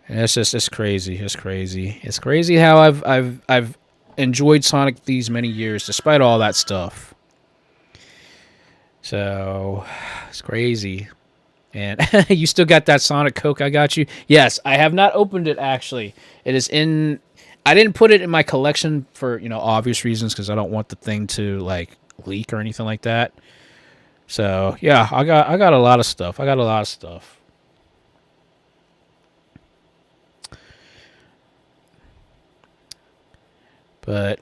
And it's crazy. It's crazy. It's crazy how I've enjoyed Sonic these many years despite all that stuff. So it's crazy. And you still got that Sonic Coke I got you? Yes, I have not opened it actually. It is in. I didn't put it in my collection for obvious reasons because I don't want the thing to like leak or anything like that. So yeah, I got a lot of stuff. But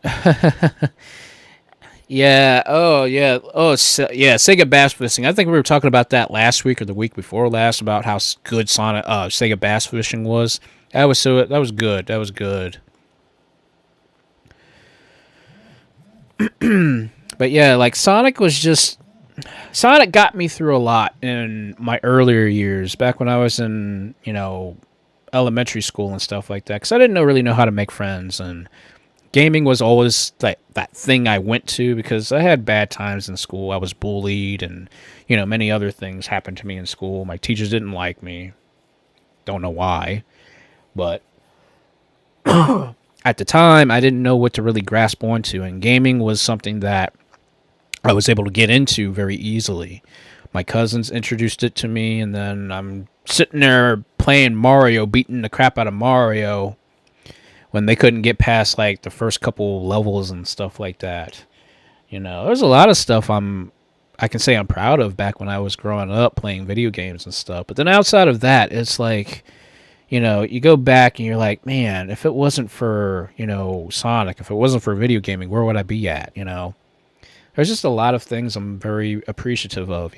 yeah, yeah, Sega bass fishing. I think we were talking about that last week or the week before last about how good Sega bass fishing was. That was good. That was good. But yeah, like Sonic got me through a lot in my earlier years, back when I was in elementary school and stuff like that, because I didn't really know how to make friends, and gaming was always that thing I went to because I had bad times in school. I was bullied, and many other things happened to me in school. My teachers didn't like me. Don't know why, but at the time I didn't know what to really grasp onto, and gaming was something that I was able to get into very easily. My cousins introduced it to me, and then I'm sitting there playing Mario, beating the crap out of Mario when they couldn't get past like the first couple levels and stuff like that. There's a lot of stuff I can say I'm proud of back when I was growing up playing video games and stuff. But then outside of that, it's like, you go back and you're like, man, if it wasn't for, Sonic, if it wasn't for video gaming, where would I be at, There's just a lot of things I'm very appreciative of,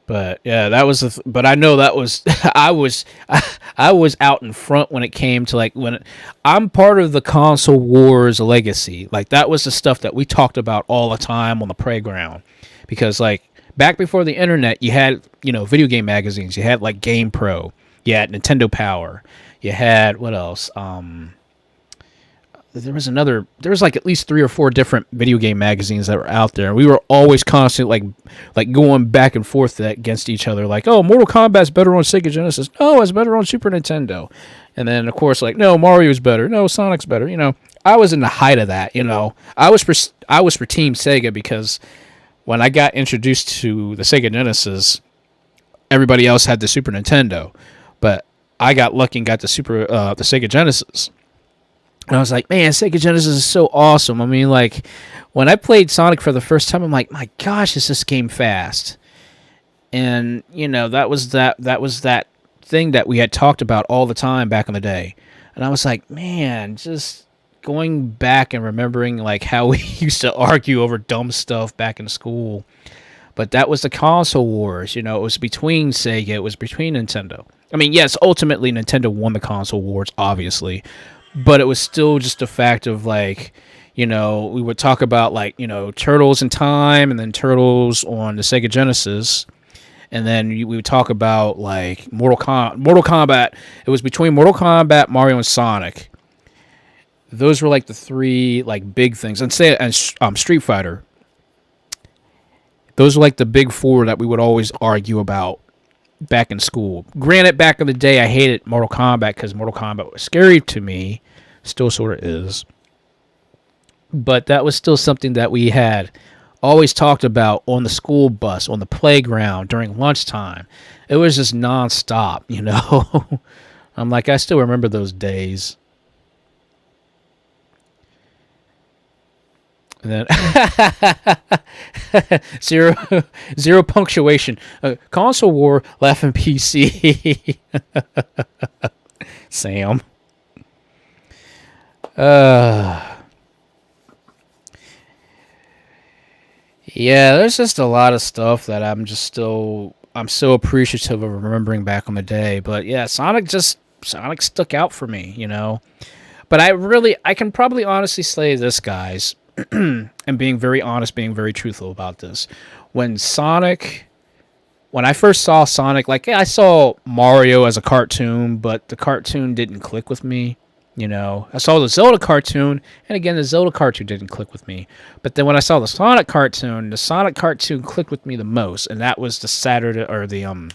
But yeah, that was. But I know that was. I was out in front when it came to like I'm part of the console wars legacy. Like that was the stuff that we talked about all the time on the playground, because like back before the internet, you had video game magazines. You had like Game Pro. You had Nintendo Power. You had what else? There was like at least 3 or 4 different video game magazines that were out there. We were always constantly like going back and forth against each other. Like, oh, Mortal Kombat's better on Sega Genesis. No, it's better on Super Nintendo. And then of course, like, no, Mario's better. No, Sonic's better. I was in the height of that. I was for Team Sega because when I got introduced to the Sega Genesis, everybody else had the Super Nintendo, but I got lucky and got the Sega Genesis. And I was like, man, Sega Genesis is so awesome. I mean, like, when I played Sonic for the first time, I'm like, my gosh, is this game fast? And, that was that thing that we had talked about all the time back in the day. And I was like, man, just going back and remembering, like, how we used to argue over dumb stuff back in school. But that was the console wars. It was between Sega. It was between Nintendo. I mean, yes, ultimately, Nintendo won the console wars, obviously. But it was still just a fact of like, we would talk about like, Turtles in Time and then Turtles on the Sega Genesis. And then we would talk about like Mortal Kombat. It was between Mortal Kombat, Mario, and Sonic. Those were like the 3 like big things. And Street Fighter. Those were like the big 4 that we would always argue about back in school. Granted, back in the day, I hated Mortal Kombat because Mortal Kombat was scary to me. Still sort of is. But that was still something that we had always talked about on the school bus, on the playground, during lunchtime. It was just nonstop, I'm like, I still remember those days. And then zero punctuation. Console war, laughing PC. Sam. Yeah, there's just a lot of stuff that I'm so appreciative of remembering back on the day. But yeah, Sonic stuck out for me, But I can probably honestly say this, guys, and being very honest, being very truthful about this. When I first saw Sonic, like, yeah, I saw Mario as a cartoon, but the cartoon didn't click with me. You know, I saw the Zelda cartoon, and again, the Zelda cartoon didn't click with me. But then when I saw the Sonic cartoon clicked with me the most, and that was the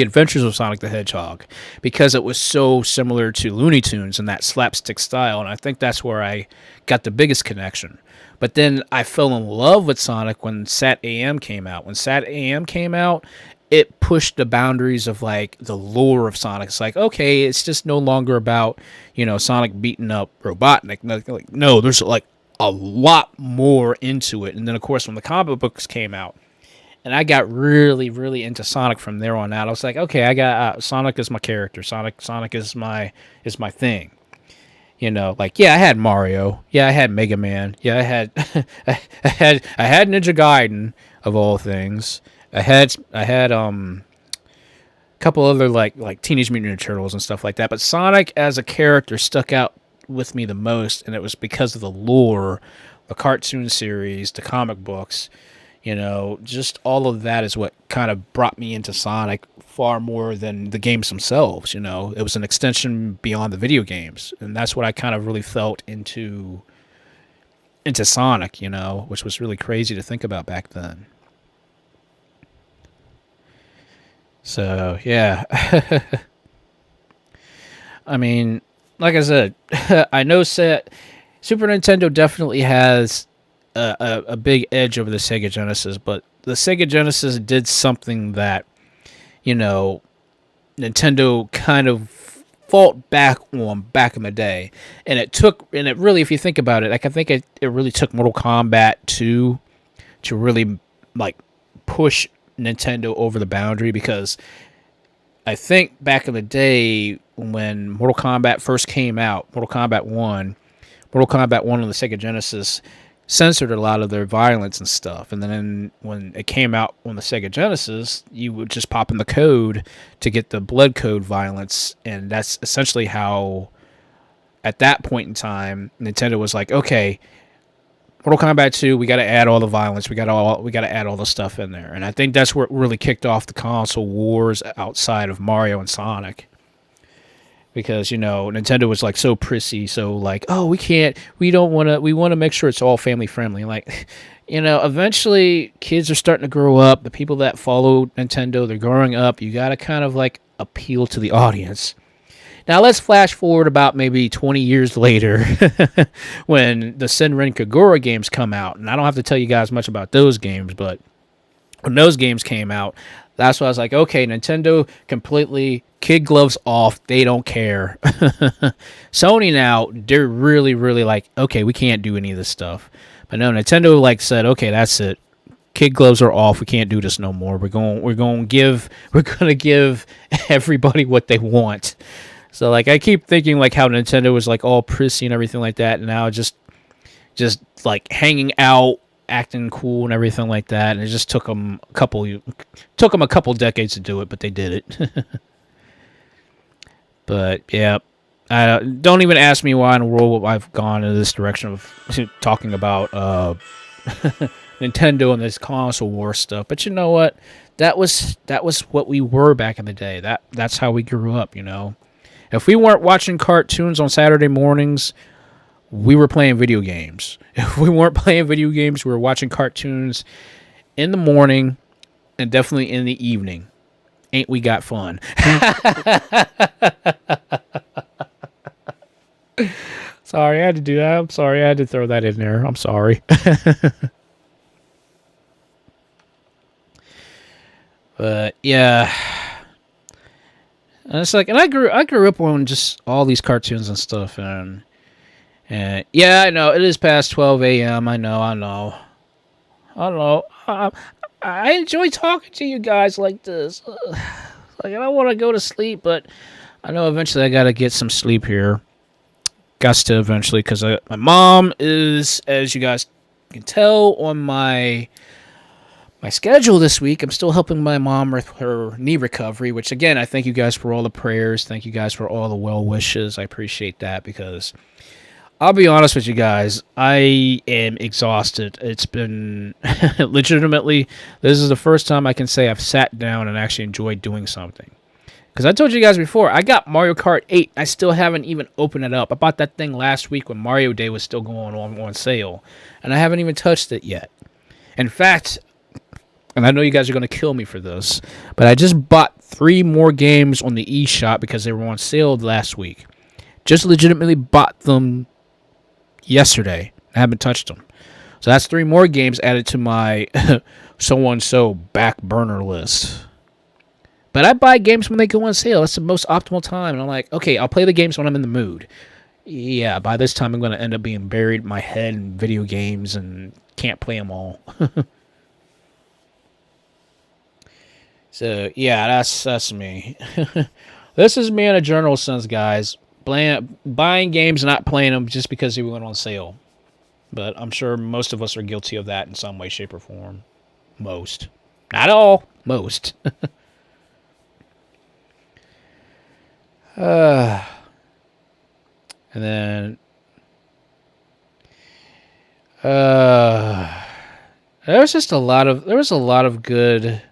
Adventures of Sonic the Hedgehog, because it was so similar to Looney Tunes in that slapstick style, and I think that's where I got the biggest connection. But then I fell in love with Sonic when Sat AM came out. When Sat AM came out, it pushed the boundaries of like the lore of Sonic. It's like, okay, it's just no longer about, you know, Sonic beating up Robotnik. Like, no, there's like a lot more into it. And then of course when the comic books came out, and I got really, really into Sonic from there on out. I was like, okay, I got Sonic is my character. Sonic is my thing. You know, like, yeah, I had Mario. Yeah, I had Mega Man. Yeah, I had I had Ninja Gaiden of all things. I had a couple other like Teenage Mutant Ninja Turtles and stuff like that. But Sonic as a character stuck out with me the most, and it was because of the lore, the cartoon series, the comic books. You know, just all of that is what kind of brought me into Sonic far more than the games themselves. You know, it was an extension beyond the video games, and that's what I kind of really felt into Sonic. You know, which was really crazy to think about back then. So yeah, I mean, like I said, I know Super Nintendo definitely has a big edge over the Sega Genesis, but the Sega Genesis did something that, you know, Nintendo kind of fought back on back in the day, and it really, if you think about it, like I think it really took Mortal Kombat 2 to really like push Nintendo over the boundary, because I think back in the day when Mortal Kombat first came out, Mortal Kombat 1 on the Sega Genesis censored a lot of their violence and stuff, and then when it came out on the Sega Genesis, you would just pop in the code to get the blood code violence, and that's essentially how, at that point in time, Nintendo was like, okay, Mortal Kombat 2, we got to add all the violence, we got to add all the stuff in there, and I think that's where it really kicked off the console wars outside of Mario and Sonic. Because, you know, Nintendo was like so prissy, so like, oh, we want to make sure it's all family friendly. Like, you know, eventually kids are starting to grow up. The people that follow Nintendo, they're growing up. You got to kind of like appeal to the audience. Now let's flash forward about maybe 20 years later when the Senran Kagura games come out. And I don't have to tell you guys much about those games, but when those games came out, that's why I was like, okay, Nintendo completely kid gloves off. They don't care. Sony now, they're really, really like, okay, we can't do any of this stuff. But no, Nintendo like said, okay, that's it. Kid gloves are off. We can't do this no more. We're gonna give everybody what they want. So like, I keep thinking like how Nintendo was like all prissy and everything like that, and now just like hanging out, acting cool and everything like that, and it just took them a couple decades to do it, but they did it. But yeah, don't even ask me why in the world I've gone in this direction of talking about Nintendo and this console war stuff. But you know what? That was what we were back in the day. That's how we grew up. You know, if we weren't watching cartoons on Saturday mornings, we were playing video games. If we weren't playing video games, we were watching cartoons in the morning and definitely in the evening. Ain't we got fun? Sorry, I had to do that. I'm sorry, I had to throw that in there. I'm sorry. But yeah, and it's like, and I grew up on just all these cartoons and stuff, and yeah, I know it is past 12 a.m. I know. I enjoy talking to you guys like this. Like, I don't want to go to sleep, but I know eventually I got to get some sleep here. Got to eventually, because my mom is, as you guys can tell on my my schedule this week. I'm still helping my mom with her knee recovery, which, again, I thank you guys for all the prayers. Thank you guys for all the well wishes. I appreciate that because I'll be honest with you guys. I am exhausted. It's been legitimately, this is the first time I can say I've sat down and actually enjoyed doing something. Because I told you guys before, I got Mario Kart 8. I still haven't even opened it up. I bought that thing last week when Mario Day was still going on sale. And I haven't even touched it yet. In fact, and I know you guys are going to kill me for this, but I just bought 3 more games on the eShop because they were on sale last week. Just legitimately bought them yesterday. I haven't touched them. So that's 3 more games added to my so-and-so back burner list. But I buy games when they go on sale. That's the most optimal time. And I'm like, okay, I'll play the games when I'm in the mood. Yeah, by this time I'm going to end up being buried in my head in video games and can't play them all. So, yeah, that's me. This is me in a general sense, guys. Buying games and not playing them just because they went on sale. But I'm sure most of us are guilty of that in some way, shape, or form. Most. Not all. Most. And then there was a lot of good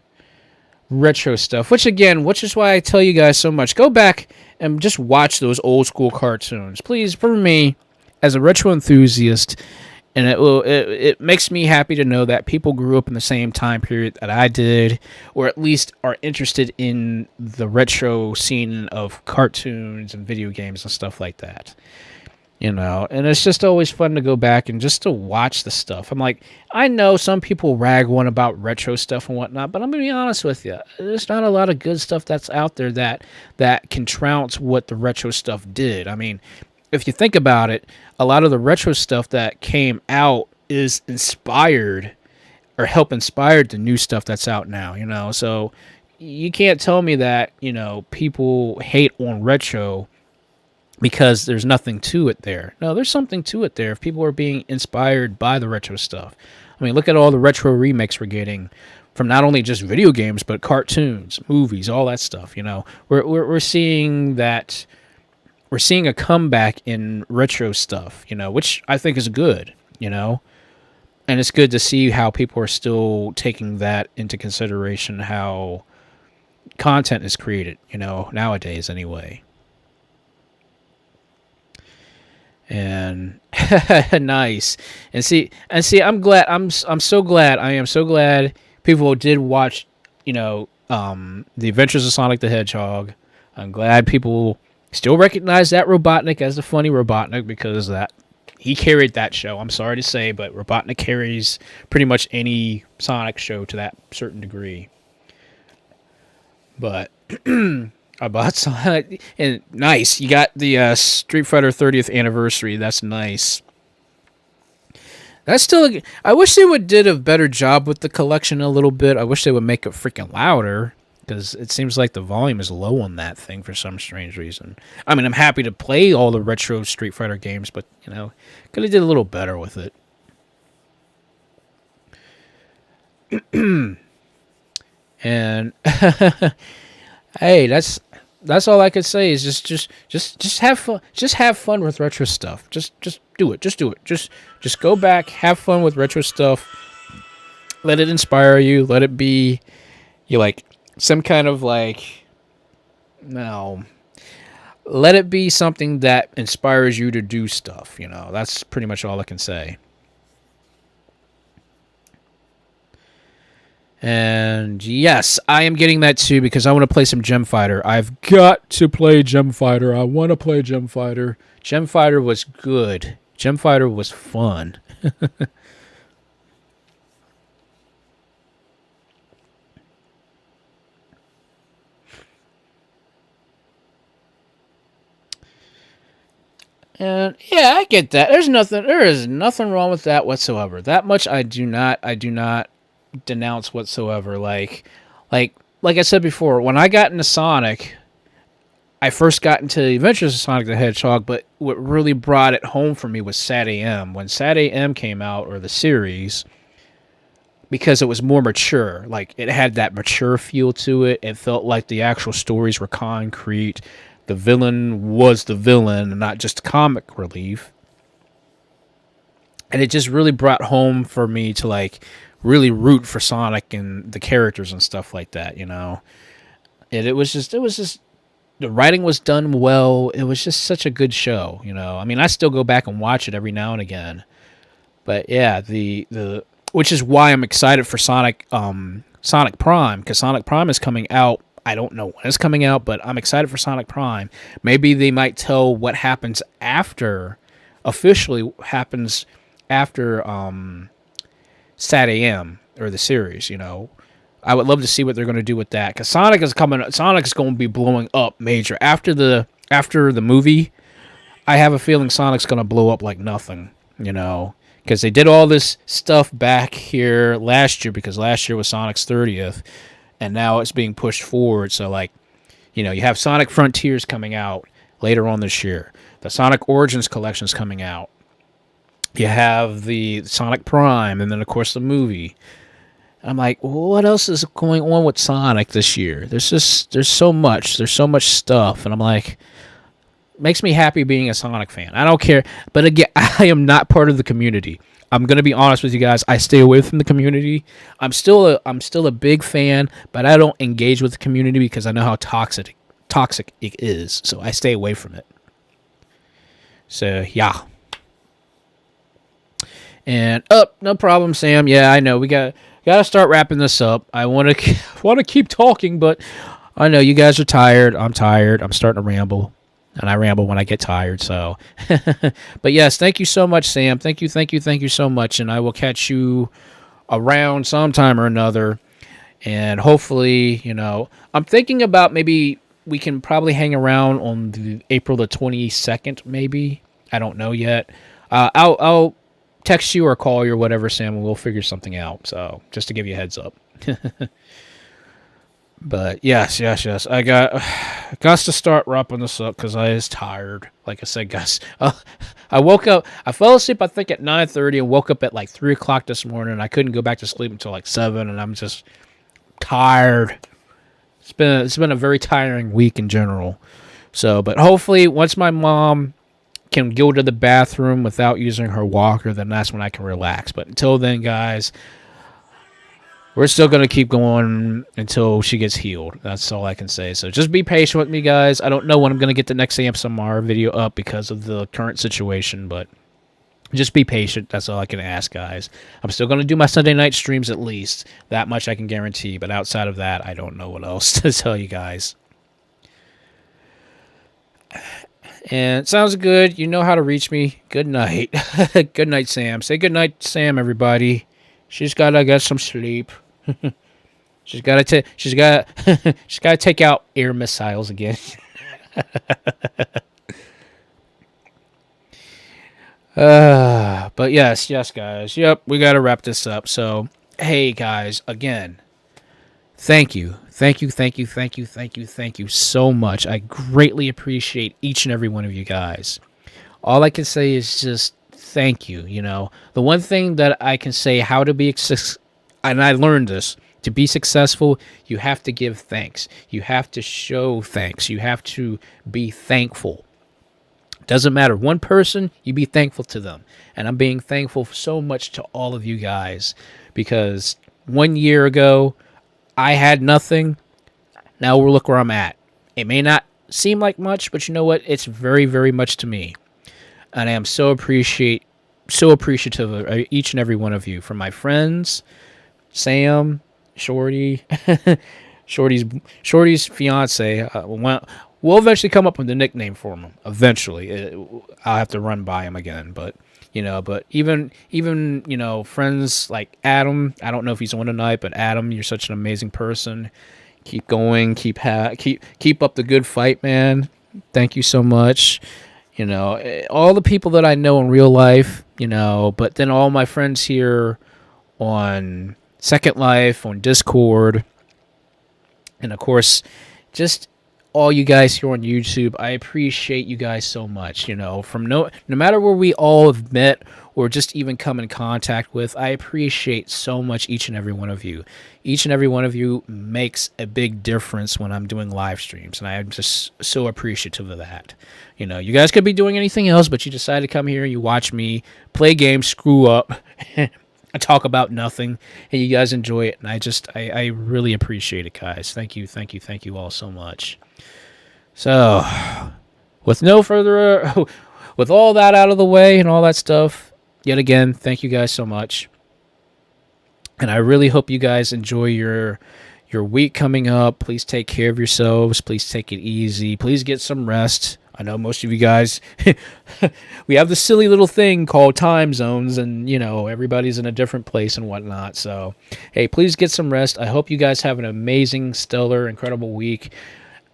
retro stuff, which is why I tell you guys so much. Go back and just watch those old school cartoons, please, for me as a retro enthusiast. And it makes me happy to know that people grew up in the same time period that I did, or at least are interested in the retro scene of cartoons and video games and stuff like that. You know, and it's just always fun to go back and just to watch the stuff. I'm like, I know some people rag on about retro stuff and whatnot, but I'm going to be honest with you. There's not a lot of good stuff that's out there that can trounce what the retro stuff did. I mean, if you think about it, a lot of the retro stuff that came out is inspired or help inspire the new stuff that's out now, you know? So you can't tell me that, you know, people hate on retro because there's nothing to it there. No, there's something to it there if people are being inspired by the retro stuff. I mean, look at all the retro remakes we're getting from not only just video games, but cartoons, movies, all that stuff, you know? We're seeing that. We're seeing a comeback in retro stuff, you know, which I think is good, you know, and it's good to see how people are still taking that into consideration, how content is created, you know, nowadays anyway. And nice. And see, I'm glad. I am so glad people did watch, you know, The Adventures of Sonic the Hedgehog. I'm glad people still recognize that Robotnik as the funny Robotnik because that he carried that show. I'm sorry to say, but Robotnik carries pretty much any Sonic show to that certain degree. But I bought Sonic, and nice. You got the Street Fighter 30th anniversary. That's nice. That's still. I wish they did a better job with the collection a little bit. I wish they would make it freaking louder. Because it seems like the volume is low on that thing for some strange reason. I mean, I'm happy to play all the retro Street Fighter games, but, you know, could have did a little better with it. And, hey, that's all I could say is just have fun. Just have fun with retro stuff. Just do it. Just do it. Just go back, have fun with retro stuff. Let it inspire you. Let it be, some kind of let it be something that inspires you to do stuff, you know. That's pretty much all I can say. And yes, I am getting that too because I want to play some Gem Fighter. I've got to play Gem Fighter. I want to play Gem Fighter. Gem Fighter was good. Gem Fighter was fun. And yeah, I get that. There is nothing wrong with that whatsoever. That much I do not denounce whatsoever. Like I said before, when I got into Sonic, I first got into the Adventures of Sonic the Hedgehog, but what really brought it home for me was Sat AM. When Sat AM came out, or the series, because it was more mature. Like, it had that mature feel to it. It felt like the actual stories were concrete. The villain was the villain and not just comic relief. And it just really brought home for me to, like, really root for Sonic and the characters and stuff like that, you know. And it was just the writing was done well. It was just such a good show, you know. I mean, I still go back and watch it every now and again. But yeah, the which is why I'm excited for Sonic Prime, because Sonic Prime is coming out. I don't know when it's coming out, but I'm excited for Sonic Prime. Maybe they might tell what happens after, officially happens after Sat AM or the series, you know. I would love to see what they're going to do with that, because Sonic is going to be blowing up major after the movie. I have a feeling Sonic's going to blow up like nothing, you know, because they did all this stuff back here last year, because last year was Sonic's 30th, and now it's being pushed forward. So, like, you know, you have Sonic Frontiers coming out later on this year. The Sonic Origins collection is coming out. You have the Sonic Prime, and then, of course, the movie. I'm like, what else is going on with Sonic this year? There's so much. There's so much stuff. And I'm like, makes me happy being a Sonic fan. I don't care. But again, I am not part of the community. I'm going to be honest with you guys. I stay away from the community. I'm still a big fan, but I don't engage with the community because I know how toxic it is. So I stay away from it. So, yeah. And, no problem, Sam. Yeah, I know. We got to start wrapping this up. I want to keep talking, but I know you guys are tired. I'm tired. I'm starting to ramble, and I ramble when I get tired. So, but yes, thank you so much, Sam. Thank you so much, and I will catch you around sometime or another. And hopefully, you know, I'm thinking about maybe we can probably hang around on April the 22nd, maybe. I don't know yet. I'll text you or call you or whatever, Sam, and we'll figure something out. So, just to give you a heads up. But, yes. I got to start wrapping this up because I is tired. Like I said, guys. I woke up. I fell asleep, I think, at 9:30 and woke up at, like, 3 o'clock this morning. I couldn't go back to sleep until, like, 7, and I'm just tired. It's been a very tiring week in general. So, but hopefully, once my mom can go to the bathroom without using her walker, then that's when I can relax. But until then, guys, we're still going to keep going until she gets healed. That's all I can say. So just be patient with me, guys. I don't know when I'm going to get the next ASMR video up because of the current situation, but just be patient. That's all I can ask, guys. I'm still going to do my Sunday night streams at least. That much I can guarantee. But outside of that, I don't know what else to tell you guys. And sounds good. You know how to reach me. Good night. Good night, Sam. Say good night, Sam, everybody. She's got to get some sleep. she's got to take out air missiles again. But yes, guys. Yep, we got to wrap this up. So, hey, guys, again, thank you so much. I greatly appreciate each and every one of you guys. All I can say is just thank you. You know, the one thing that I can say how to be, and I learned this, to be successful, you have to give thanks. You have to show thanks. You have to be thankful. Doesn't matter. One person, you be thankful to them. And I'm being thankful so much to all of you guys because 1 year ago, I had nothing. Now look where I'm at. It may not seem like much, but you know what? It's very, very much to me. And I am so appreciative of each and every one of you. From my friends, Sam, Shorty, Shorty's fiance. We'll eventually come up with a nickname for him. Eventually. I'll have to run by him again, but even friends like Adam, I don't know if he's on tonight, but Adam, you're such an amazing person. Keep going, keep up the good fight, man. Thank you so much. All the people that I know in real life, but then all my friends here on Second Life, on Discord, and of course, just all you guys here on YouTube. I appreciate you guys so much. You know, from no matter where we all have met or just even come in contact with, I appreciate so much each and every one of you. Each and every one of you makes a big difference when I'm doing live streams, and I am just so appreciative of that. You know, you guys could be doing anything else, but you decided to come here and you watch me play games, screw up, and talk about nothing, and you guys enjoy it, and I really appreciate it, guys. Thank you all so much. So, with no further, with all that out of the way and all that stuff, yet again, thank you guys so much. And I really hope you guys enjoy your week coming up. Please take care of yourselves. Please take it easy. Please get some rest. I know most of you guys, we have this silly little thing called time zones, and, you know, everybody's in a different place and whatnot. So, hey, please get some rest. I hope you guys have an amazing, stellar, incredible week.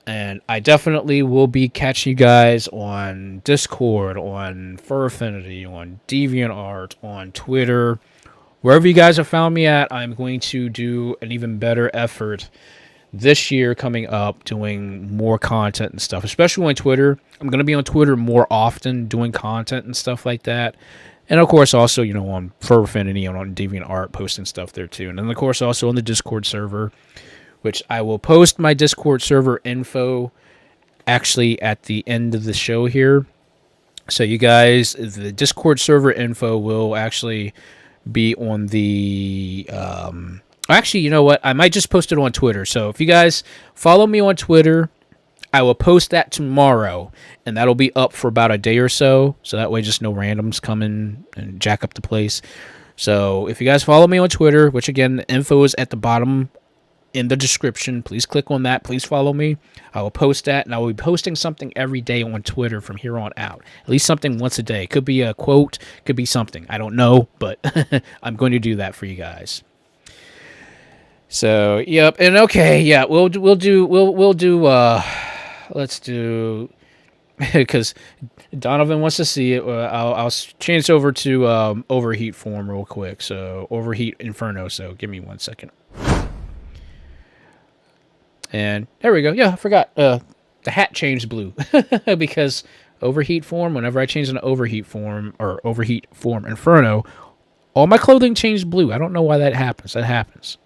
And I definitely will be catching you guys on Discord, on Fur Affinity, on DeviantArt, on Twitter. Wherever you guys have found me at, I'm going to do an even better effort this year coming up, doing more content and stuff, especially on Twitter. I'm going to be on Twitter more often, doing content and stuff like that. And, of course, also, you know, on Fur Affinity and on DeviantArt, posting stuff there, too. And then, of course, also on the Discord server, which I will post my Discord server info actually at the end of the show here. So you guys, the Discord server info will actually be on the... actually, you know what? I might just post it on Twitter. So if you guys follow me on Twitter, I will post that tomorrow, and that'll be up for about a day or so. So that way just no randoms come in and jack up the place. So if you guys follow me on Twitter, which again, the info is at the bottom in the description, please click on that. Please follow me. I will post that, and I will be posting something every day on Twitter from here on out. At least something once a day. Could be a quote, could be something. I don't know, but I'm going to do that for you guys. So, yep, and okay, yeah, let's do because Donovan wants to see it. I'll change over to Overheat form real quick. So, Overheat Inferno. So, give me 1 second. And there we go. Yeah, I forgot. The hat changed blue because Overheat form, whenever I change an Overheat form or Overheat form Inferno, all my clothing changed blue. I don't know why that happens. That happens.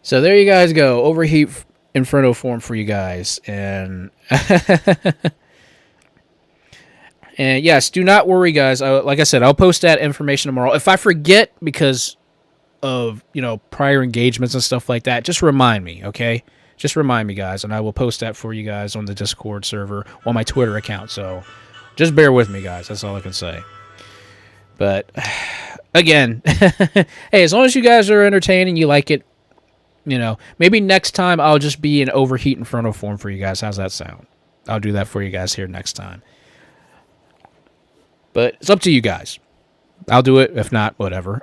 So there you guys go. Overheat Inferno form for you guys. And and yes, do not worry, guys. Like I said, I'll post that information tomorrow. If I forget because of, you know, prior engagements and stuff like that, just remind me, okay? Just remind me, guys, and I will post that for you guys on the Discord server on my Twitter account. So just bear with me, guys. That's all I can say. But again, hey, as long as you guys are entertained and you like it, you know, maybe next time I'll just be in Overheat Inferno form for you guys. How's that sound? I'll do that for you guys here next time. But it's up to you guys. I'll do it. If not, whatever.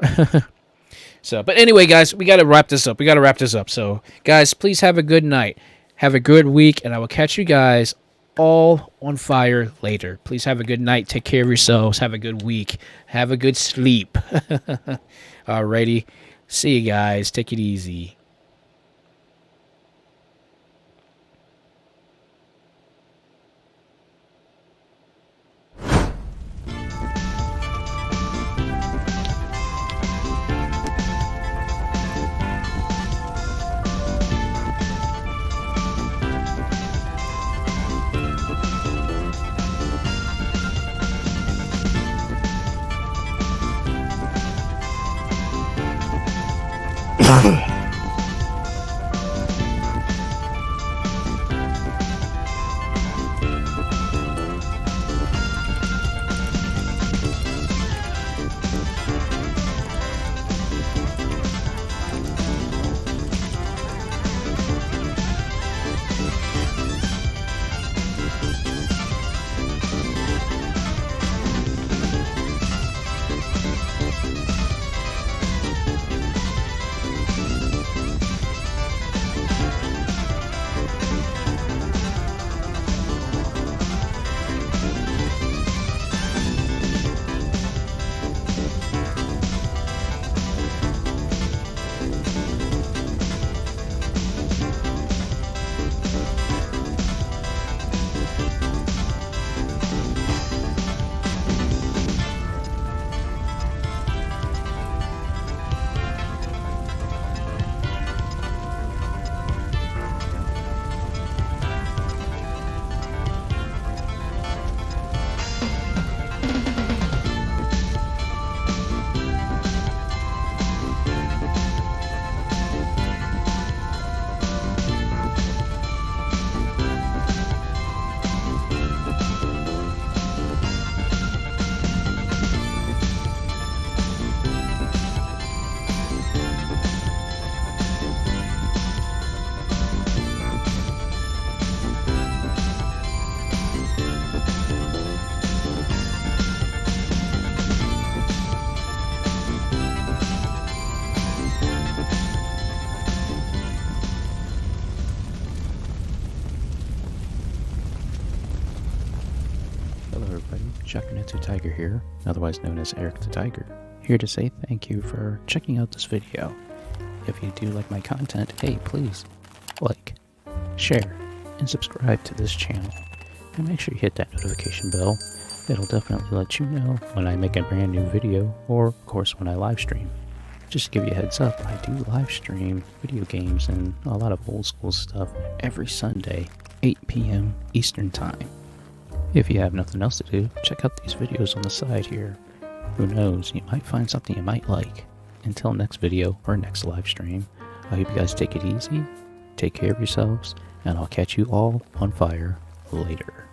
So, but anyway, guys, we got to wrap this up. So, guys, please have a good night. Have a good week, and I will catch you guys all on fire later. Please have a good night. Take care of yourselves. Have a good week. Have a good sleep. Alrighty. See you guys. Take it easy. Shakunetsu Tiger here, otherwise known as Eric the Tiger, here to say thank you for checking out this video. If you do like my content, hey, please like, share, and subscribe to this channel. And make sure you hit that notification bell. It'll definitely let you know when I make a brand new video, or of course when I live stream. Just to give you a heads up, I do live stream video games and a lot of old school stuff every Sunday, 8 p.m. Eastern Time. If you have nothing else to do, check out these videos on the side here. Who knows, you might find something you might like. Until next video or next live stream, I hope you guys take it easy, take care of yourselves, and I'll catch you all on fire later.